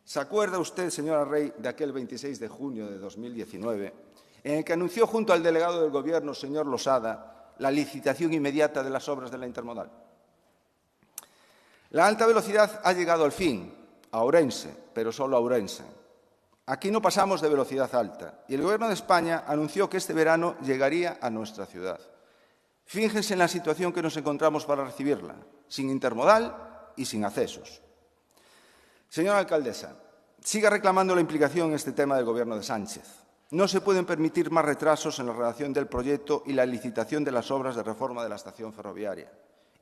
¿Se acuerda usted, señora Rey, de aquel 26 de junio de 2019, en el que anunció junto al delegado del Gobierno, señor Losada, la licitación inmediata de las obras de la intermodal? La alta velocidad ha llegado al fin, a Ourense, pero solo a Ourense. Aquí no pasamos de velocidad alta y el Gobierno de España anunció que este verano llegaría a nuestra ciudad. Fíjense en la situación que nos encontramos para recibirla, sin intermodal y sin accesos. Señora alcaldesa, siga reclamando la implicación en este tema del Gobierno de Sánchez. No se pueden permitir más retrasos en la redacción del proyecto y la licitación de las obras de reforma de la estación ferroviaria.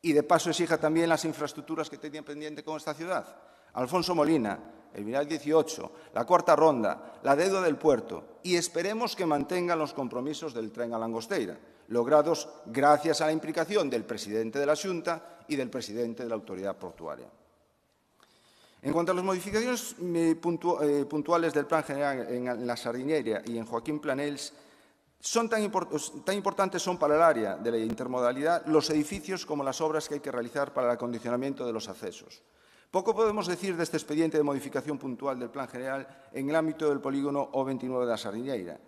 Y de paso exija también las infraestructuras que tenía pendiente con esta ciudad. Alfonso Molina, el Vial 18, la cuarta ronda, la deuda del puerto y esperemos que mantengan los compromisos del tren a Langosteira, logrados gracias a la implicación del presidente de la Xunta y del presidente de la Autoridad Portuaria. En cuanto a las modificaciones puntuales del Plan General en la Sardiñeira y en Joaquín Planells, tan importantes son para el área de la intermodalidad los edificios como las obras que hay que realizar para el acondicionamiento de los accesos. Poco podemos decir de este expediente de modificación puntual del Plan General en el ámbito del polígono O29 de la Sardiñeira.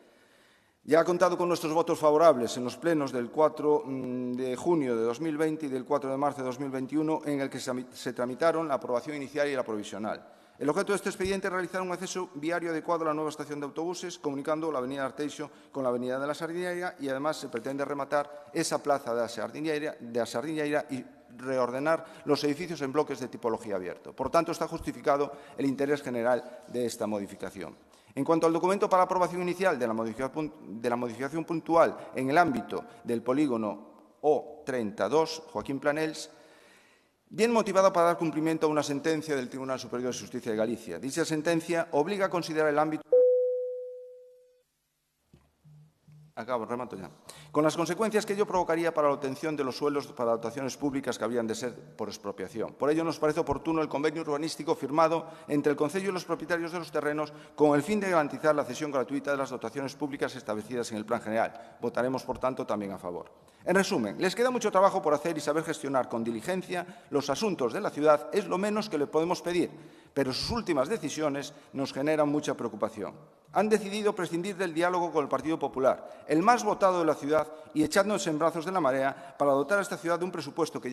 Ya ha contado con nuestros votos favorables en los plenos del 4 de junio de 2020 y del 4 de marzo de 2021, en el que se tramitaron la aprobación inicial y la provisional. El objeto de este expediente es realizar un acceso viario adecuado a la nueva estación de autobuses, comunicando la avenida Arteixo con la avenida de la Sardiñeira, y además se pretende rematar esa plaza de la Sardiñeira y reordenar los edificios en bloques de tipología abierta. Por tanto, está justificado el interés general de esta modificación. En cuanto al documento para aprobación inicial de la modificación puntual en el ámbito del polígono O32, Joaquín Planells, bien motivado para dar cumplimiento a una sentencia del Tribunal Superior de Justicia de Galicia. Dicha sentencia obliga a considerar el ámbito... Remato ya. Con las consecuencias que ello provocaría para la obtención de los suelos para dotaciones públicas que habrían de ser por expropiación. Por ello, nos parece oportuno el convenio urbanístico firmado entre el Concello y los propietarios de los terrenos con el fin de garantizar la cesión gratuita de las dotaciones públicas establecidas en el Plan General. Votaremos, por tanto, también a favor. En resumen, les queda mucho trabajo por hacer y saber gestionar con diligencia los asuntos de la ciudad es lo menos que le podemos pedir, pero sus últimas decisiones nos generan mucha preocupación. Han decidido prescindir del diálogo con el Partido Popular, el más votado de la ciudad, y echándose en brazos de la Marea para dotar a esta ciudad de un presupuesto que...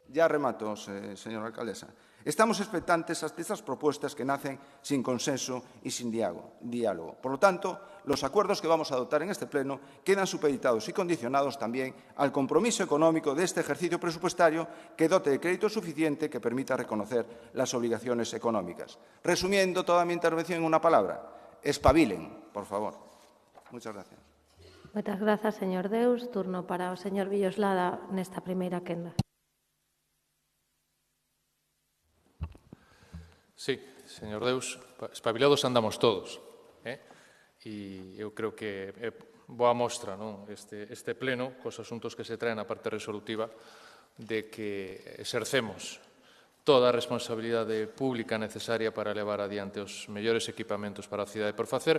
Ya remato, señora alcaldesa. Estamos expectantes ante estas propuestas que nacen sin consenso y sin diálogo. Por lo tanto, los acuerdos que vamos a adoptar en este Pleno quedan supeditados y condicionados también al compromiso económico de este ejercicio presupuestario que dote de crédito suficiente que permita reconocer las obligaciones económicas. Resumiendo toda mi intervención en una palabra, espabilen, por favor. Muchas gracias. Moitas grazas, señor Deus. Turno para o señor Villoslada nesta primeira quenda. Sí, señor Deus, espabilados andamos todos. E eu creo que é boa mostra, non? Este pleno, cos asuntos que se traen na parte resolutiva, de que exercemos toda a responsabilidade pública necesaria para levar adiante os mellores equipamentos para a cidade. Por facer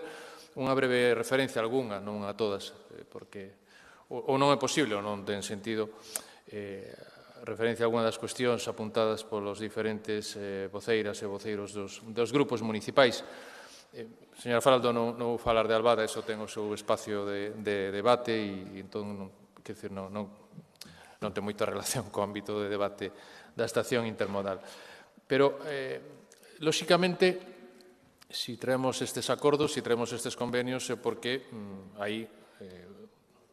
unha breve referencia algunha, non a todas, porque ou non é posible ou non ten sentido referencia a algunha das cuestións apuntadas polos diferentes voceiras e voceiros dos grupos municipais. Señora Faraldo, non vou falar de Albada, eso ten o seu espacio de debate e entón, non ten moita relación co ámbito de debate da estación intermodal. Pero, lóxicamente, si traemos estes acordos, si traemos estes convenios, é porque hai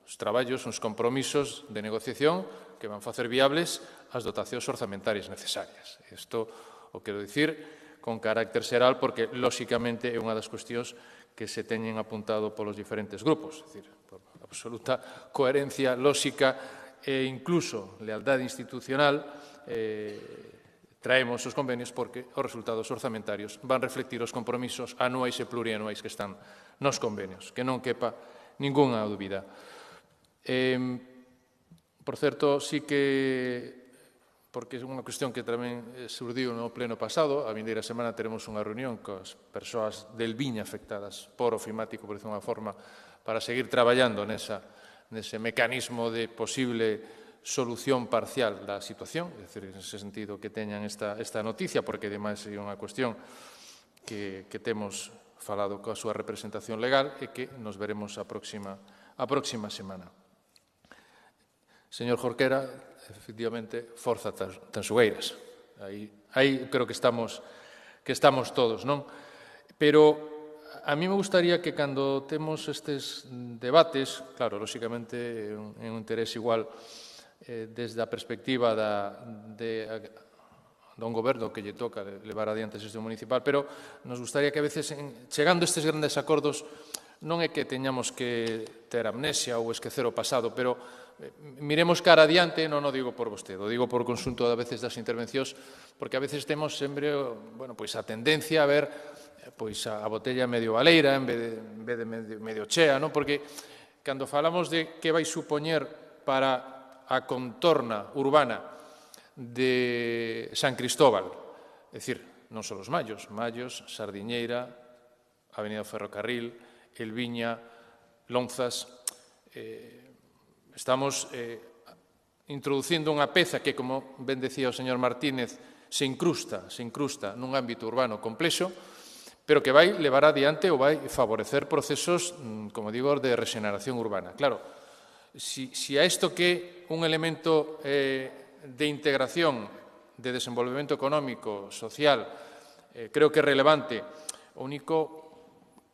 os traballos, uns compromisos de negociación que van facer viables as dotacións orzamentarias necesarias. Isto o quero dicir con carácter xeral porque, lóxicamente, é unha das cuestións que se teñen apuntado polos diferentes grupos. É dicir, por absoluta coherencia lóxica e incluso lealdade institucional traemos os convenios porque os resultados orzamentarios van reflectir os compromisos anuais e plurianuais que están nos convenios, que non quepa ningunha dúbida. Por certo, sí que porque é unha cuestión que tamén surdiu no pleno pasado. A vindeira semana teremos unha reunión coas persoas del Viña afectadas por ofimático, por decir unha forma, para seguir traballando nese mecanismo de posible solución parcial da situación, é dicir, en ese sentido que teñan esta noticia, porque ademais é unha cuestión que temos falado coa súa representación legal e que nos veremos a próxima semana. Señor Jorquera, efectivamente, forza Tansugueiras. Aí creo que estamos todos, non? Pero a mí me gustaría que cando temos estes debates, claro, lóxicamente é un interés igual desde a perspectiva dun goberno que lle toca levar adiante a xestión municipal, pero nos gustaría que a veces, chegando a estes grandes acordos, non é que teñamos que ter amnesia ou esquecer o pasado, pero miremos cara adiante, non o digo por vostede, o digo por conxunto a veces das intervencións, porque a veces temos sempre, bueno, pois a tendencia a ver pois a botella medio baleira en vez de medio chea, non? Porque cando falamos de que vai supoñer para a contorna urbana de San Cristóbal, é dicir, non só os Mallos, Sardiñeira, Avenida Ferrocarril, Elviña, Lonzas, estamos introducindo unha peza que, como ben decía o señor Martínez, se incrusta nun ámbito urbano complexo, pero que vai levar adiante ou vai favorecer procesos, como digo, de rexeneración urbana. Claro, si a isto que un elemento de integración, de desenvolvemento económico, social, creo que é relevante, o único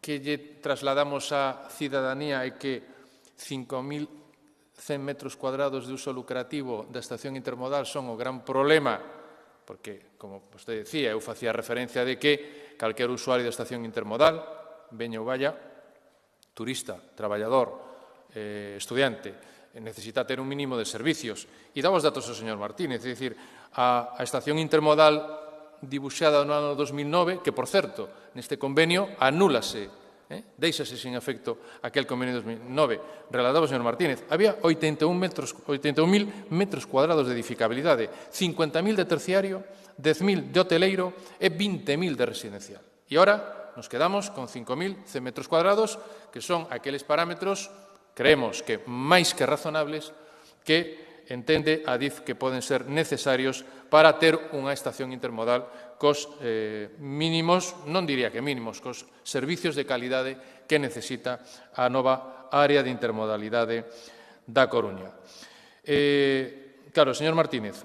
que lle trasladamos á cidadanía é que 5.100 metros cuadrados de uso lucrativo da estación intermodal son o gran problema, porque, como vostede decía, eu facía referencia de que calquer usuario da estación intermodal, veña ou vaya, turista, traballador, estudiante, necesita ter un mínimo de servicios. E daba os datos ao señor Martínez, é dicir, a estación intermodal dibuixada no ano 2009, que, por certo, neste convenio anúlase, deixase sin efecto aquel convenio de 2009, relataba o señor Martínez, había 81.000 metros cuadrados de edificabilidade, 50.000 de terciario, 10.000 de hoteleiro e 20.000 de residencial. E agora nos quedamos con 5.100 metros cuadrados, que son aqueles parámetros, creemos que máis que razonables, que entende a DIF que poden ser necesarios para ter unha estación intermodal cos mínimos, non diría que mínimos, cos servicios de calidade que necesita a nova área de intermodalidade da Coruña. Claro, señor Martínez,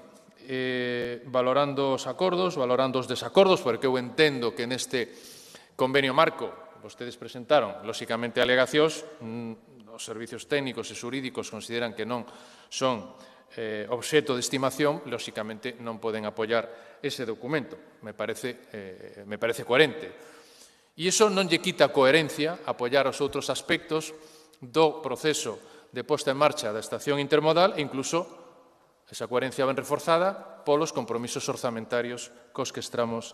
valorando os acordos, valorando os desacordos, porque eu entendo que neste convenio marco vostedes presentaron, lóxicamente, alegacións, os servicios técnicos e xurídicos consideran que non son obxecto de estimación, lóxicamente non poden apoiar ese documento. Me parece coherente. E iso non lle quita coherencia apoiar os outros aspectos do proceso de posta en marcha da estación intermodal e incluso esa coherencia ben reforzada polos compromisos orzamentarios cos que estamos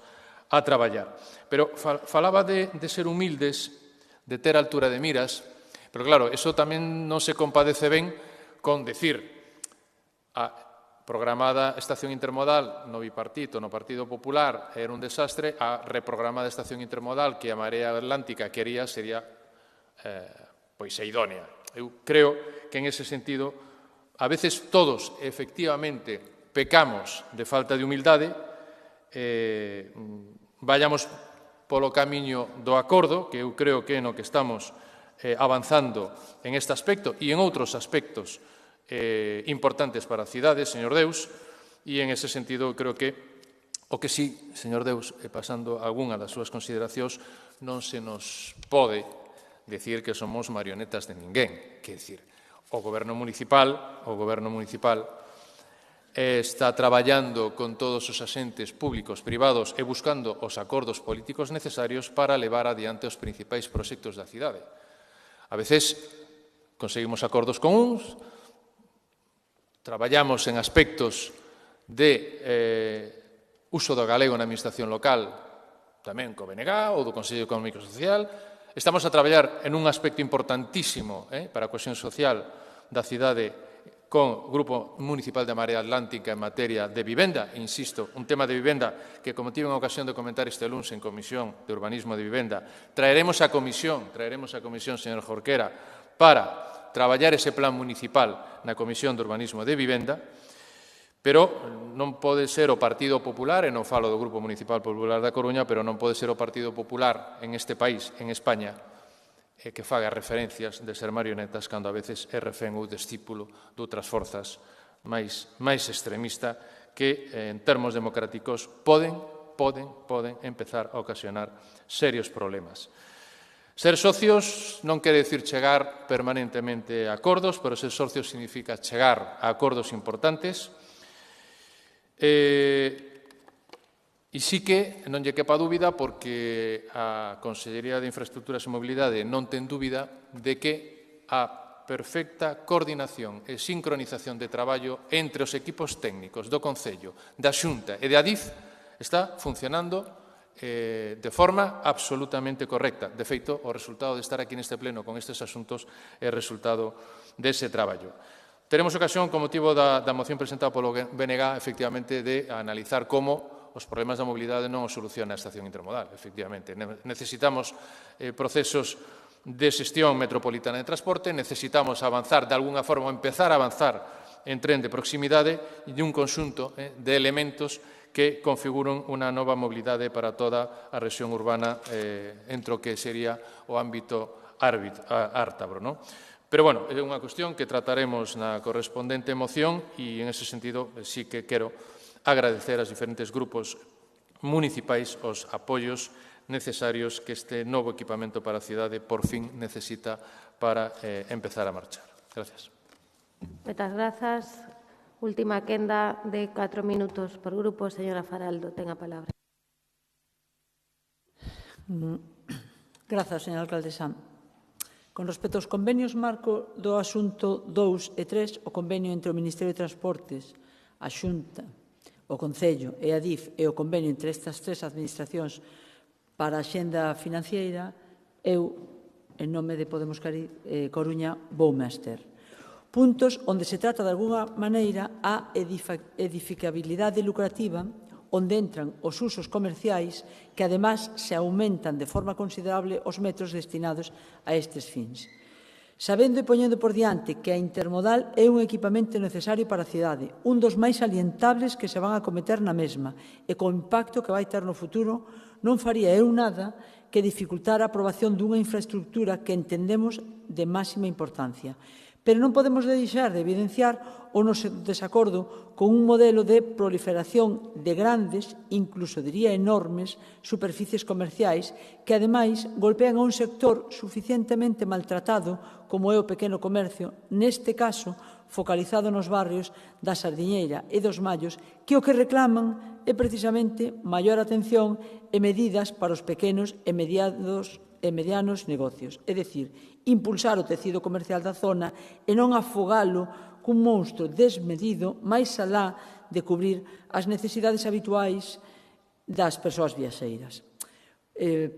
a traballar. Pero falaba de ser humildes, de ter altura de miras, pero claro, eso tamén non se compadece ben con decir a programada estación intermodal no bipartito, no Partido Popular, era un desastre, a reprogramada estación intermodal que a Marea Atlántica quería sería pois idónea. Eu creo que en ese sentido a veces todos efectivamente pecamos de falta de humildade, vayamos polo camiño do acordo, que eu creo que é no que estamos avanzando en este aspecto e en outros aspectos importantes para a cidade, señor Deus, e en ese sentido creo que o que sí, señor Deus, pasando algunha das súas consideracións, non se nos pode decir que somos marionetas de ninguén, que decir, o goberno municipal está traballando con todos os axentes públicos, privados e buscando os acordos políticos necesarios para levar adiante os principais proxectos da cidade. A veces conseguimos acordos con uns, traballamos en aspectos de uso do galego na administración local, tamén co BNG ou do Consello Económico e Social. Estamos a traballar en un aspecto importantísimo para a cohesión social da cidade con o Grupo Municipal da Marea Atlántica en materia de vivenda, insisto, un tema de vivenda que, como tive a ocasión de comentar este lunes en Comisión de Urbanismo de Vivenda, traeremos a comisión, señor Jorquera, para traballar ese plan municipal na Comisión de Urbanismo de Vivenda, pero non pode ser o Partido Popular, e non falo do Grupo Municipal Popular da Coruña, pero non pode ser o Partido Popular en este país, en España, que faga referencias de ser marionetas cando a veces é refén ou discípulo de outras forzas máis extremista que, en termos democráticos, poden empezar a ocasionar serios problemas. Ser socios non quere dicir chegar permanentemente a acordos, pero ser socios significa chegar a acordos importantes. E sí que non lle quepa dúbida, porque a Consellería de Infraestructuras e Mobilidade non ten dúbida de que a perfecta coordinación e sincronización de traballo entre os equipos técnicos do Concello, da Xunta e de Adif está funcionando de forma absolutamente correcta. De feito, o resultado de estar aquí neste pleno con estes asuntos é resultado dese traballo. Teremos ocasión, con motivo da moción presentada polo BNG, efectivamente, de analizar como os problemas da mobilidade non os soluciona a estación intermodal. Efectivamente, necesitamos procesos de xestión metropolitana de transporte, necesitamos avanzar, de alguna forma, empezar a avanzar en tren de proximidade e un conxunto de elementos que configuran unha nova mobilidade para toda a rexión urbana entre o que sería o ámbito ártabro, non? Pero, bueno, é unha cuestión que trataremos na correspondente moción e, en ese sentido, sí que quero agradecer aos diferentes grupos municipais os apoios necesarios que este novo equipamento para a cidade por fin necesita para empezar a marchar. Gracias. Moitas grazas. Última quenda de 4 minutos por grupo. Señora Faraldo, ten a palabra. Grazas, señora alcaldesa. Con respecto aos convenios marco do asunto 2 e 3, o convenio entre o Ministerio de Transportes, a Xunta, o Concello e a DIF e o convenio entre estas tres administracións para a xenda financiera, eu, en nome de Podemos Coruña, voume abster. Puntos onde se trata, de alguna maneira, a edificabilidade lucrativa, onde entran os usos comerciais que, ademais, se aumentan de forma considerable os metros destinados a estes fins. Sabendo e poñendo por diante que a intermodal é un equipamento necesario para a cidade, un dos máis salientables que se van a cometer na mesma, e co impacto que vai ter no futuro, non faría eu nada que dificultar a aprobación dunha infraestructura que entendemos de máxima importancia. Pero non podemos deixar de evidenciar o noso desacordo con un modelo de proliferación de grandes, incluso diría enormes, superficies comerciais que, ademais, golpean a un sector suficientemente maltratado como é o pequeno comercio, neste caso, focalizado nos barrios da Sardiñeira e dos Mallos, que o que reclaman é precisamente maior atención e medidas para os pequenos e medianos negocios, é dicir, impulsar o tecido comercial da zona e non afogalo cun monstro desmedido máis alá de cubrir as necesidades habituais das persoas viaxeiras.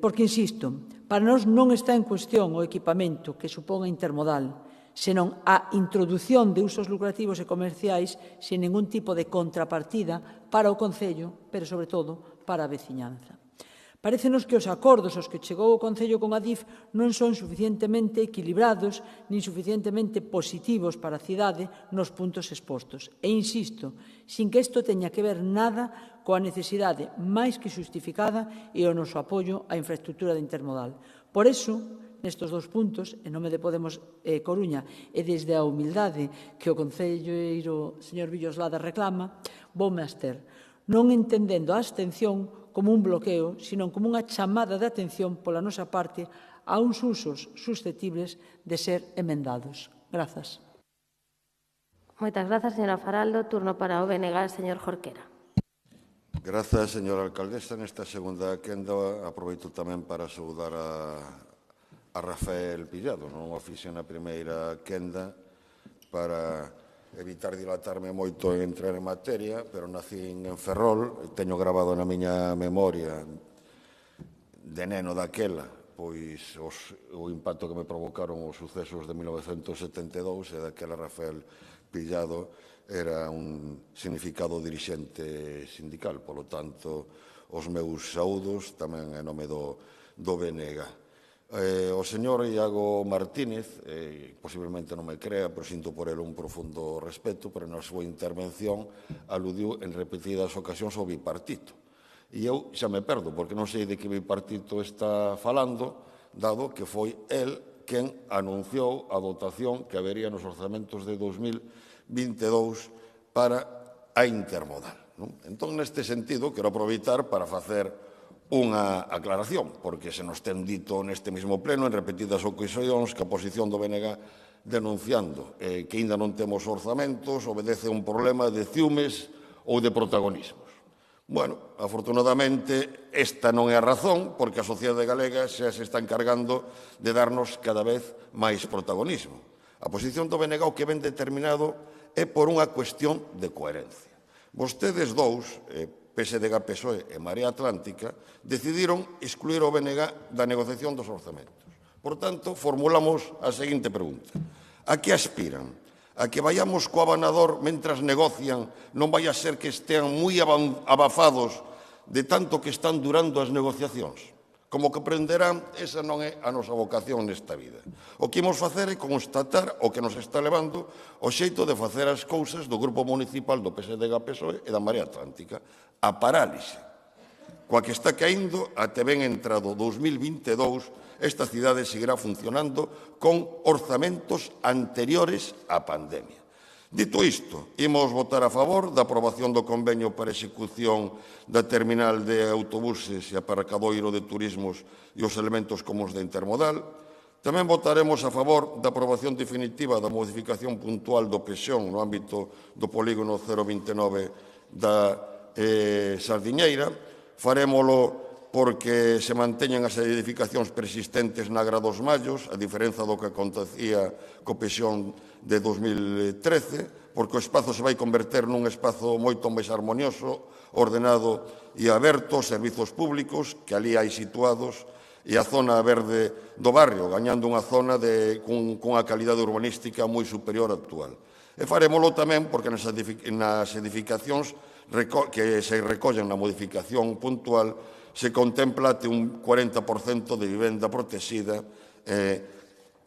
Porque, insisto, para nós non está en cuestión o equipamento que supón a intermodal, senón a introdución de usos lucrativos e comerciais sin ningún tipo de contrapartida para o Concello, pero, sobre todo, para a veciñanza. Parécenos que os acordos aos que chegou o Concello con Adif non son suficientemente equilibrados nin suficientemente positivos para a cidade nos puntos expostos. E insisto, sin que isto teña que ver nada coa necesidade máis que justificada e o noso apoio á infraestructura de intermodal. Por iso, nestes dos puntos, en nome de Podemos Coruña e desde a humildade que o concelleiro señor Villoslada reclama, voume abster, non entendendo a abstención como un bloqueo, sino como unha chamada de atención pola nosa parte a uns usos susceptibles de ser emendados. Grazas. Moitas grazas, señora Faraldo. Turno para o BNG, señor Jorquera. Grazas, señora alcaldesa. Nesta segunda quenda aproveito tamén para saudar a Rafael Pillado. Non o fixen na primeira quenda para evitar dilatarme moito en entrar en materia, pero nacín en Ferrol, e teño grabado na miña memoria de neno daquela, pois o impacto que me provocaron os sucesos de 1972 e daquela Rafael pillado era un significado dirixente sindical. Polo tanto, os meus saúdos tamén en nome do BNG. O señor Iago Martínez, posiblemente non me crea, pero sinto por ele un profundo respeto, pero na súa intervención aludiu en repetidas ocasións ao bipartito. E eu xa me perdo, porque non sei de que bipartito está falando, dado que foi el quen anunciou a dotación que habería nos orzamentos de 2022 para a intermodal. Entón, neste sentido, quero aproveitar para facer unha aclaración, porque se nos ten dito neste mesmo pleno en repetidas ocasións que a posición do BNG denunciando que ainda non temos orzamentos obedece a un problema de ciúmes ou de protagonismos. Bueno, afortunadamente, esta non é a razón, porque a sociedade galega xa se está encargando de darnos cada vez máis protagonismo. A posición do BNG o que ven determinado é por unha cuestión de coherencia. Vostedes dous, PSDG, PSOE e Marea Atlántica, decidiron excluir o BNG da negociación dos orzamentos. Por tanto, formulamos a seguinte pregunta. A que aspiran? A que vayamos co abanador mentras negocian, non vai a ser que estean moi abafados de tanto que están durando as negociacións? Como que aprenderán, esa non é a nosa vocación nesta vida. O que imos facer é constatar o que nos está levando o xeito de facer as cousas do Grupo Municipal do PSDG-PSOE e da Marea Atlántica. A parálise. Coa que está caíndo, até ben entrado 2022, esta cidade seguirá funcionando con orzamentos anteriores á pandemia. Dito isto, imos votar a favor da aprobación do convenio para execución da terminal de autobuses e aparcadoiro de turismos e os elementos comuns de intermodal. Tamén votaremos a favor da aprobación definitiva da modificación puntual do PSON no ámbito do polígono 029 da Sardiñeira. Farémolo porque se manteñen as edificacións persistentes na Gra dos Mallos, a diferenza do que acontecía co PSON de 2013, porque o espazo se vai converter nun espazo moito máis armonioso, ordenado e aberto aos servizos públicos que ali hai situados e a zona verde do barrio, gañando unha zona cunha calidade urbanística moi superior á actual. E farémolo tamén porque nas edificacións que se recollen na modificación puntual se contempla un 40% de vivenda protegida,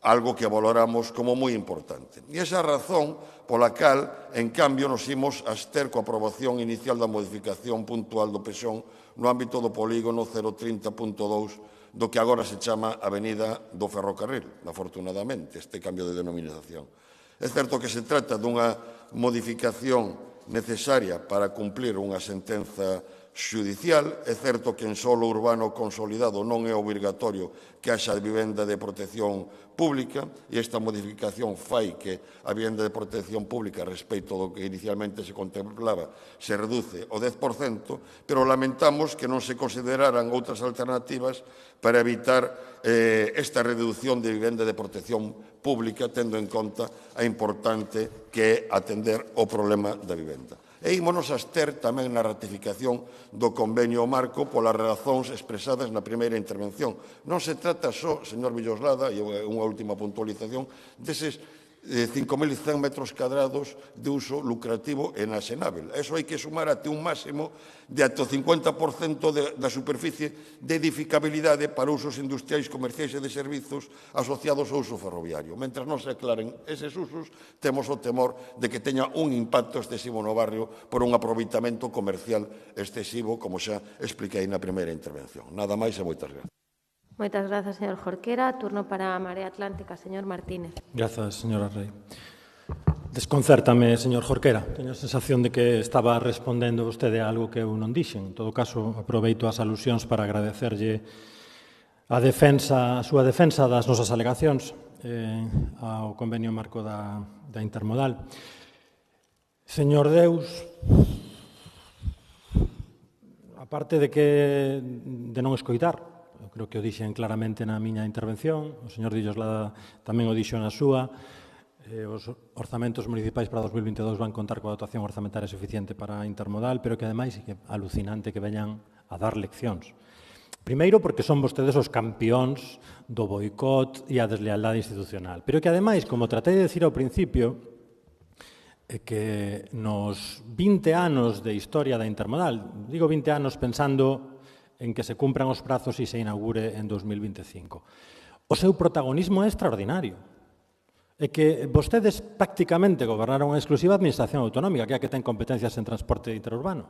algo que valoramos como moi importante. E esa razón pola cal, en cambio, nos imos abster coa aprobación inicial da modificación puntual do PSON no ámbito do polígono 030.2 do que agora se chama Avenida do Ferrocarril, afortunadamente, este cambio de denominación. É certo que se trata dunha modificación necesaria para cumplir unha sentenza xudicial. É certo que en solo urbano consolidado non é obrigatorio que haxa vivenda de protección pública e esta modificación fai que a vivenda de protección pública respecto do que inicialmente se contemplaba se reduce ao 10%, pero lamentamos que non se consideraran outras alternativas para evitar esta reducción de vivenda de protección pública, tendo en conta a importante que é atender o problema da vivenda. E ímonos abster tamén na ratificación do convenio marco polas razóns expresadas na primeira intervención. Non se trata só, señor Villoslada, e unha última puntualización, deses 5.100 metros cadrados de uso lucrativo e inasenável. Eso hai que sumar até un máximo de ata o 50% da superficie de edificabilidade para usos industriais, comerciais e de servizos asociados ao uso ferroviario. Mentre non se aclaren eses usos, temos o temor de que teña un impacto excesivo no barrio por un aproveitamento comercial excesivo, como xa expliquei na primeira intervención. Nada máis e moitas gracias. Moitas grazas, señor Jorquera. Turno para a Marea Atlántica, señor Martínez. Grazas, señora Rei. Desconcértame, señor Jorquera. Teño a sensación de que estaba respondendo vostede a algo que eu non dixen. En todo caso, aproveito as alusións para agradecerlle a súa defensa das nosas alegacións ao convenio marco da intermodal. Señor Deus, aparte de non escoitar, eu creo que o dixen claramente na miña intervención, o señor Villoslada tamén o dixo na súa, os orzamentos municipais para 2022 van contar coa dotación orzamentaria suficiente para a intermodal, pero que ademais é alucinante que veñan a dar leccións. Primeiro, porque son vostedes os campións do boicot e a deslealdade institucional, pero que ademais, como tratei de decir ao principio, que nos 20 anos de historia da Intermodal, digo 20 anos pensando en que se cumpran os prazos e se inaugure en 2025, o seu protagonismo é extraordinario. É que vostedes prácticamente gobernaron a exclusiva administración autonómica, que é a que ten competencias en transporte interurbano.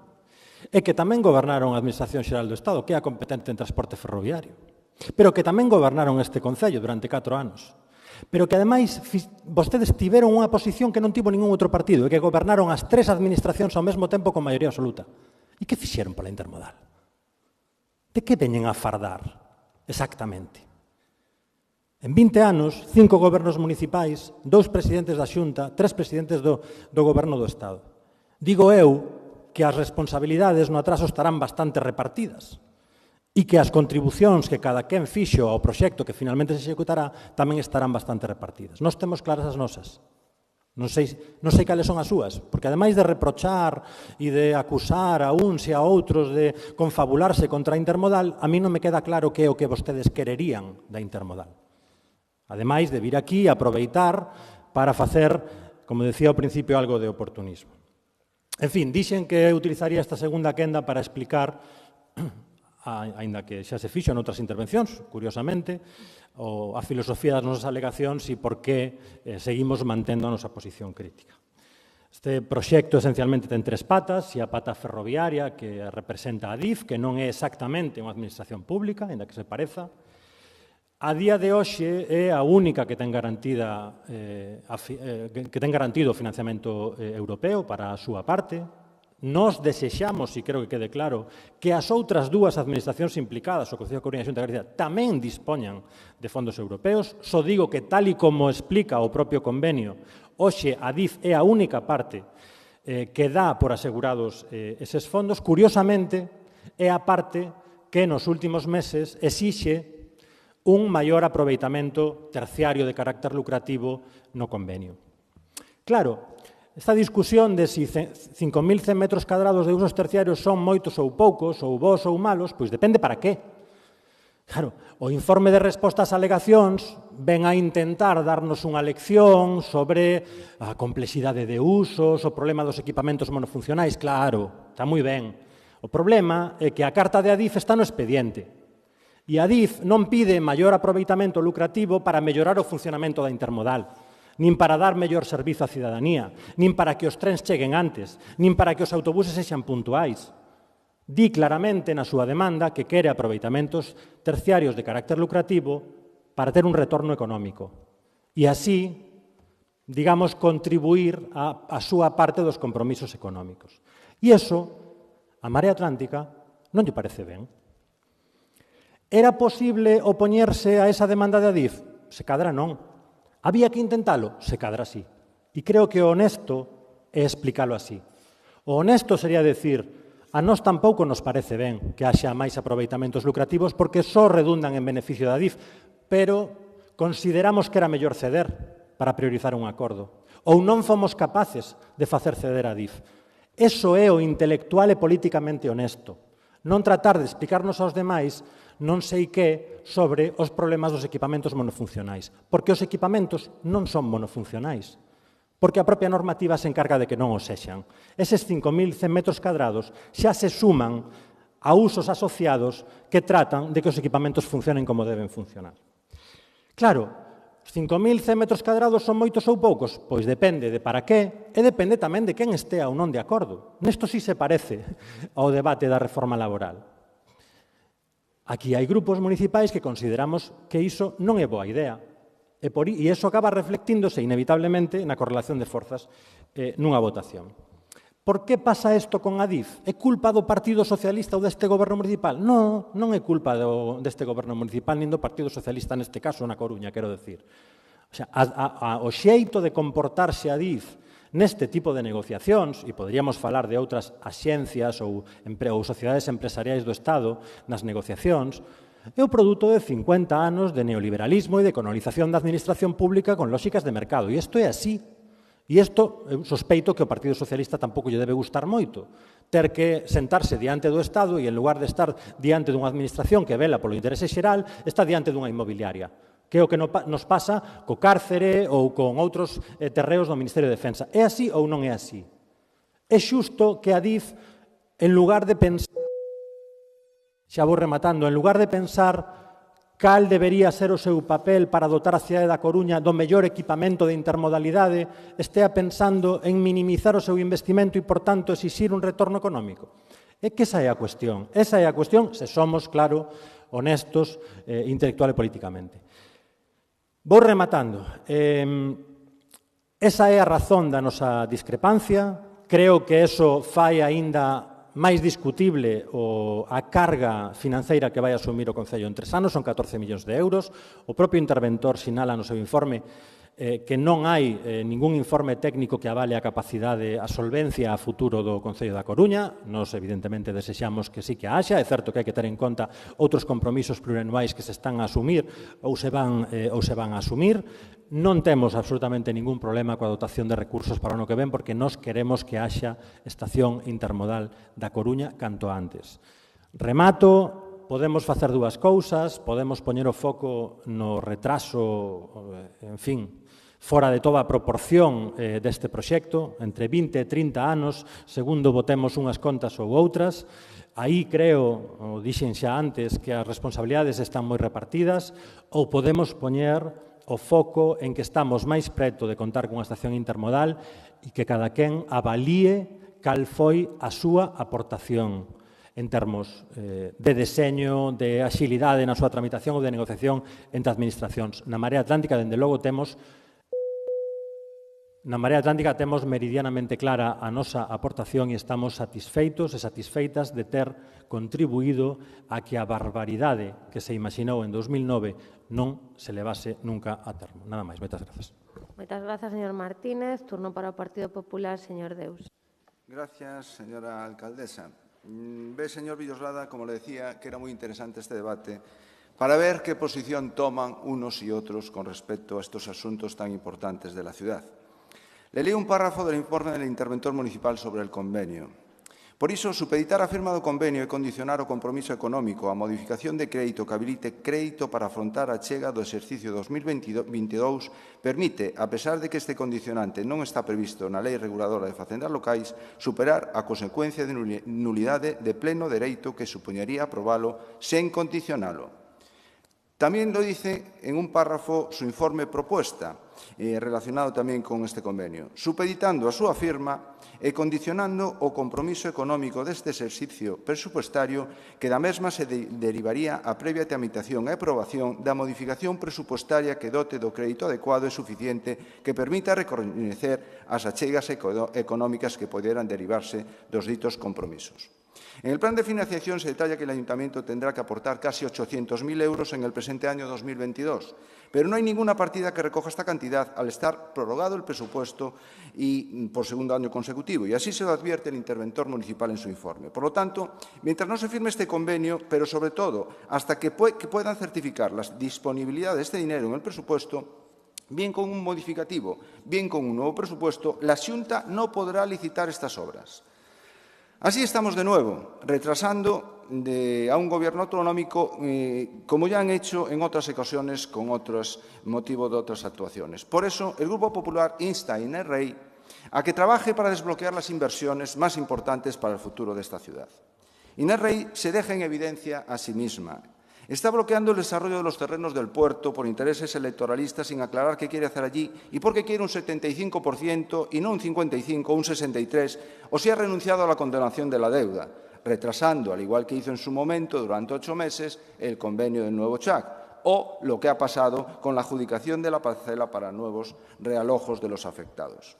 É que tamén gobernaron a Administración Xeral do Estado, que é a competente en transporte ferroviario. Pero que tamén gobernaron este Concello durante 4 anos. Pero que, ademais, vostedes tiveron unha posición que non tivo ningún outro partido, e que gobernaron as 3 administracións ao mesmo tempo con maioría absoluta. E que fixeron pola Intermodal? De que veñen a fardar, exactamente? En 20 anos, 5 gobernos municipais, 2 presidentes da Xunta, 3 presidentes do goberno do Estado. Digo eu que as responsabilidades no atraso estarán bastante repartidas e que as contribucións que cada quen fixo ao proxecto que finalmente se executará tamén estarán bastante repartidas. Nós temos claras as nosas. Non sei cales son as súas, porque ademais de reprochar e de acusar a uns e a outros de confabularse contra a Intermodal, a mí non me queda claro que é o que vostedes quererían da Intermodal. Ademais de vir aquí a aproveitar para facer, como decía ao principio, algo de oportunismo. En fin, dixen que utilizaría esta segunda quenda para explicar, aínda que xa se fixo en outras intervencións, curiosamente, a filosofía das nosas alegacións e por que seguimos mantendo a nosa posición crítica. Este proxecto esencialmente ten 3 patas, e a pata ferroviaria que representa a DIF, que non é exactamente unha administración pública, aínda que se pareza. A día de hoxe é a única que ten garantido o financiamento europeo para a súa parte. Nós desexamos, e creo que quede claro, que as outras 2 administracións implicadas, o Concello da Coruña e a Xunta de Galicia, tamén dispoñan de fondos europeos. Só digo que, tal e como explica o propio convenio, hoxe a DIF é a única parte que dá por asegurados eses fondos. Curiosamente, é a parte que nos últimos meses exixe un maior aproveitamento terciario de carácter lucrativo no convenio. Claro, esta discusión de si 5.100 metros cadrados de usos terciarios son moitos ou poucos, ou bons ou malos, pois depende para qué. Claro, o informe de resposta ás alegacións ven a intentar darnos unha lección sobre a complexidade de usos, o problema dos equipamentos monofuncionais. Claro, está moi ben. O problema é que a carta de Adif está no expediente. E a DIF non pide maior aproveitamento lucrativo para mellorar o funcionamento da Intermodal, nin para dar mellor servizo á cidadanía, nin para que os trens cheguen antes, nin para que os autobuses sexan puntuais. Di claramente na súa demanda que quere aproveitamentos terciarios de carácter lucrativo para ter un retorno económico e así, digamos, contribuir a súa parte dos compromisos económicos. E iso, a Marea Atlántica, non lle parece ben. Era posible opoñerse a esa demanda de Adif? Se cadra non. Había que intentalo? Se cadra sí. E creo que o honesto é explicalo así. O honesto sería decir, a nós tampouco nos parece ben que haxa máis aproveitamentos lucrativos porque só redundan en beneficio da Adif, pero consideramos que era mellor ceder para priorizar un acordo. Ou non fomos capaces de facer ceder a Adif. Eso é o intelectual e políticamente honesto. Non tratar de explicarnos aos demais non sei que sobre os problemas dos equipamentos monofuncionais, porque os equipamentos non son monofuncionais, porque a propia normativa se encarga de que non o sexan. Eses 5.100 metros cadrados xa se suman a usos asociados que tratan de que os equipamentos funcionen como deben funcionar. Claro, os 5.100 metros cadrados son moitos ou poucos? Pois depende de para qué e depende tamén de quen estea ou non de acordo. Nesto sí se parece ao debate da reforma laboral. Aquí hai grupos municipais que consideramos que iso non é boa idea. E iso acaba reflectíndose inevitablemente na correlación de forzas nunha votación. Por que pasa isto con Adif? É culpa do Partido Socialista ou deste goberno municipal? Non, non é culpa deste goberno municipal nin do Partido Socialista neste caso na Coruña, quero decir. O sea, o xeito de comportarse Adif neste tipo de negociacións, e poderíamos falar de outras axencias ou sociedades empresariais do Estado nas negociacións, é o produto de 50 anos de neoliberalismo e de colonización da administración pública con lóxicas de mercado. E isto é así. E isto, eu sospeito que o Partido Socialista tampouco lle debe gustar moito. Ter que sentarse diante do Estado e, en lugar de estar diante dunha administración que vela polo interese xeral, está diante dunha inmobiliaria. que é o que nos pasa co cárcere ou con outros terreos do Ministerio de Defensa. É así ou non é así? É xusto que a DIF, en lugar de pensar, xa vou rematando, en lugar de pensar cal debería ser o seu papel para dotar a cidade da Coruña do mellor equipamento de intermodalidade, estea pensando en minimizar o seu investimento e, por tanto, exixir un retorno económico. É que esa é a cuestión. Esa é a cuestión se somos, claro, honestos intelectual e políticamente. Vou rematando. Esa é a razón da nosa discrepancia. Creo que eso fai aínda máis discutible a carga financeira que vai asumir o Concello en 3 anos, son 14 millóns de euros. O propio interventor sinala no seu informe que non hai ningún informe técnico que avale a capacidade, a solvencia a futuro do Concello da Coruña. Nos, evidentemente, desexamos que sí que haxa. É certo que hai que ter en conta outros compromisos plurianuais que se están a asumir ou se van a asumir. Non temos absolutamente ningún problema coa dotación de recursos para o ano que ven, porque nós queremos que haxa estación intermodal da Coruña canto antes. Remato. Podemos facer dúas cousas, podemos poñer o foco no retraso, en fin, fora de toda a proporción deste proxecto, entre 20 e 30 anos, segundo votemos unhas contas ou outras. Aí creo, o dixen xa antes, que as responsabilidades están moi repartidas, ou podemos poñer o foco en que estamos máis preto de contar cunha estación intermodal e que cada quen avalíe cal foi a súa aportación en termos de deseño, de axilidade na súa tramitación ou de negociación entre administracións. Na Marea Atlántica, dende logo, temos meridianamente clara a nosa aportación e estamos satisfeitos e satisfeitas de ter contribuído a que a barbaridade que se imaginou en 2009 non se levase nunca a termo. Nada máis. Moitas grazas. Moitas grazas, señor Martínez. Turno para o Partido Popular, señor Deus. Gracias, señora alcaldesa. Ve, señor Villoslada, como le decía, que era muy interesante este debate para ver qué posición toman unos y otros con respecto a estos asuntos tan importantes de la ciudad. Le leo un párrafo del informe del interventor municipal sobre el convenio. Por iso, supeditar a firma do convenio e condicionar o compromiso económico a modificación de crédito que habilite crédito para afrontar a chega do exercicio 2022 permite, a pesar de que este condicionante non está previsto na Lei Reguladora de Facendas Locais, superar a consecuencia de nulidade de pleno dereito que supoñería aprobalo sen condicionalo. Tamén lo dice en un párrafo su informe propuesta, relacionado tamén con este convenio, supeditando a súa firma e condicionando o compromiso económico deste exercicio presupuestario que da mesma se derivaría a previa tramitación e aprobación da modificación presupuestaria que dote do crédito adecuado e suficiente que permita recoñecer as achegas económicas que poderan derivarse dos ditos compromisos. En el plan de financiación se detalla que el Ayuntamiento tendrá que aportar casi 800.000 euros en el presente año 2022, pero no hay ninguna partida que recoja esta cantidad al estar prorrogado el presupuesto y por segundo año consecutivo, y así se lo advierte el interventor municipal en su informe. Por lo tanto, mientras no se firme este convenio, pero sobre todo hasta que puedan certificar la disponibilidad de este dinero en el presupuesto, bien con un modificativo, bien con un nuevo presupuesto, la Xunta no podrá licitar estas obras. Así estamos de nuevo, retrasando a un gobierno autonómico, como ya han hecho en otras ocasiones con otros motivos de otras actuaciones. Por eso, el Grupo Popular insta a Inés Rey a que trabaje para desbloquear las inversiones más importantes para el futuro de esta ciudad. Inés Rey se deja en evidencia a sí misma. Está bloqueando el desarrollo de los terrenos del puerto por intereses electoralistas sin aclarar qué quiere hacer allí y por qué quiere un 75% y no un 55% o un 63%, o si ha renunciado a la condonación de la deuda, retrasando, al igual que hizo en su momento durante 8 meses, el convenio del nuevo CHAC, o lo que ha pasado con la adjudicación de la parcela para nuevos realojos de los afectados.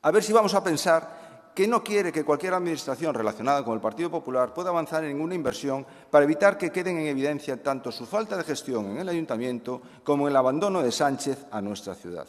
A ver si vamos a pensar que no quiere que cualquier administración relacionada con el Partido Popular pueda avanzar en ninguna inversión para evitar que queden en evidencia tanto su falta de gestión en el Ayuntamiento como el abandono de Sánchez a nuestra ciudad.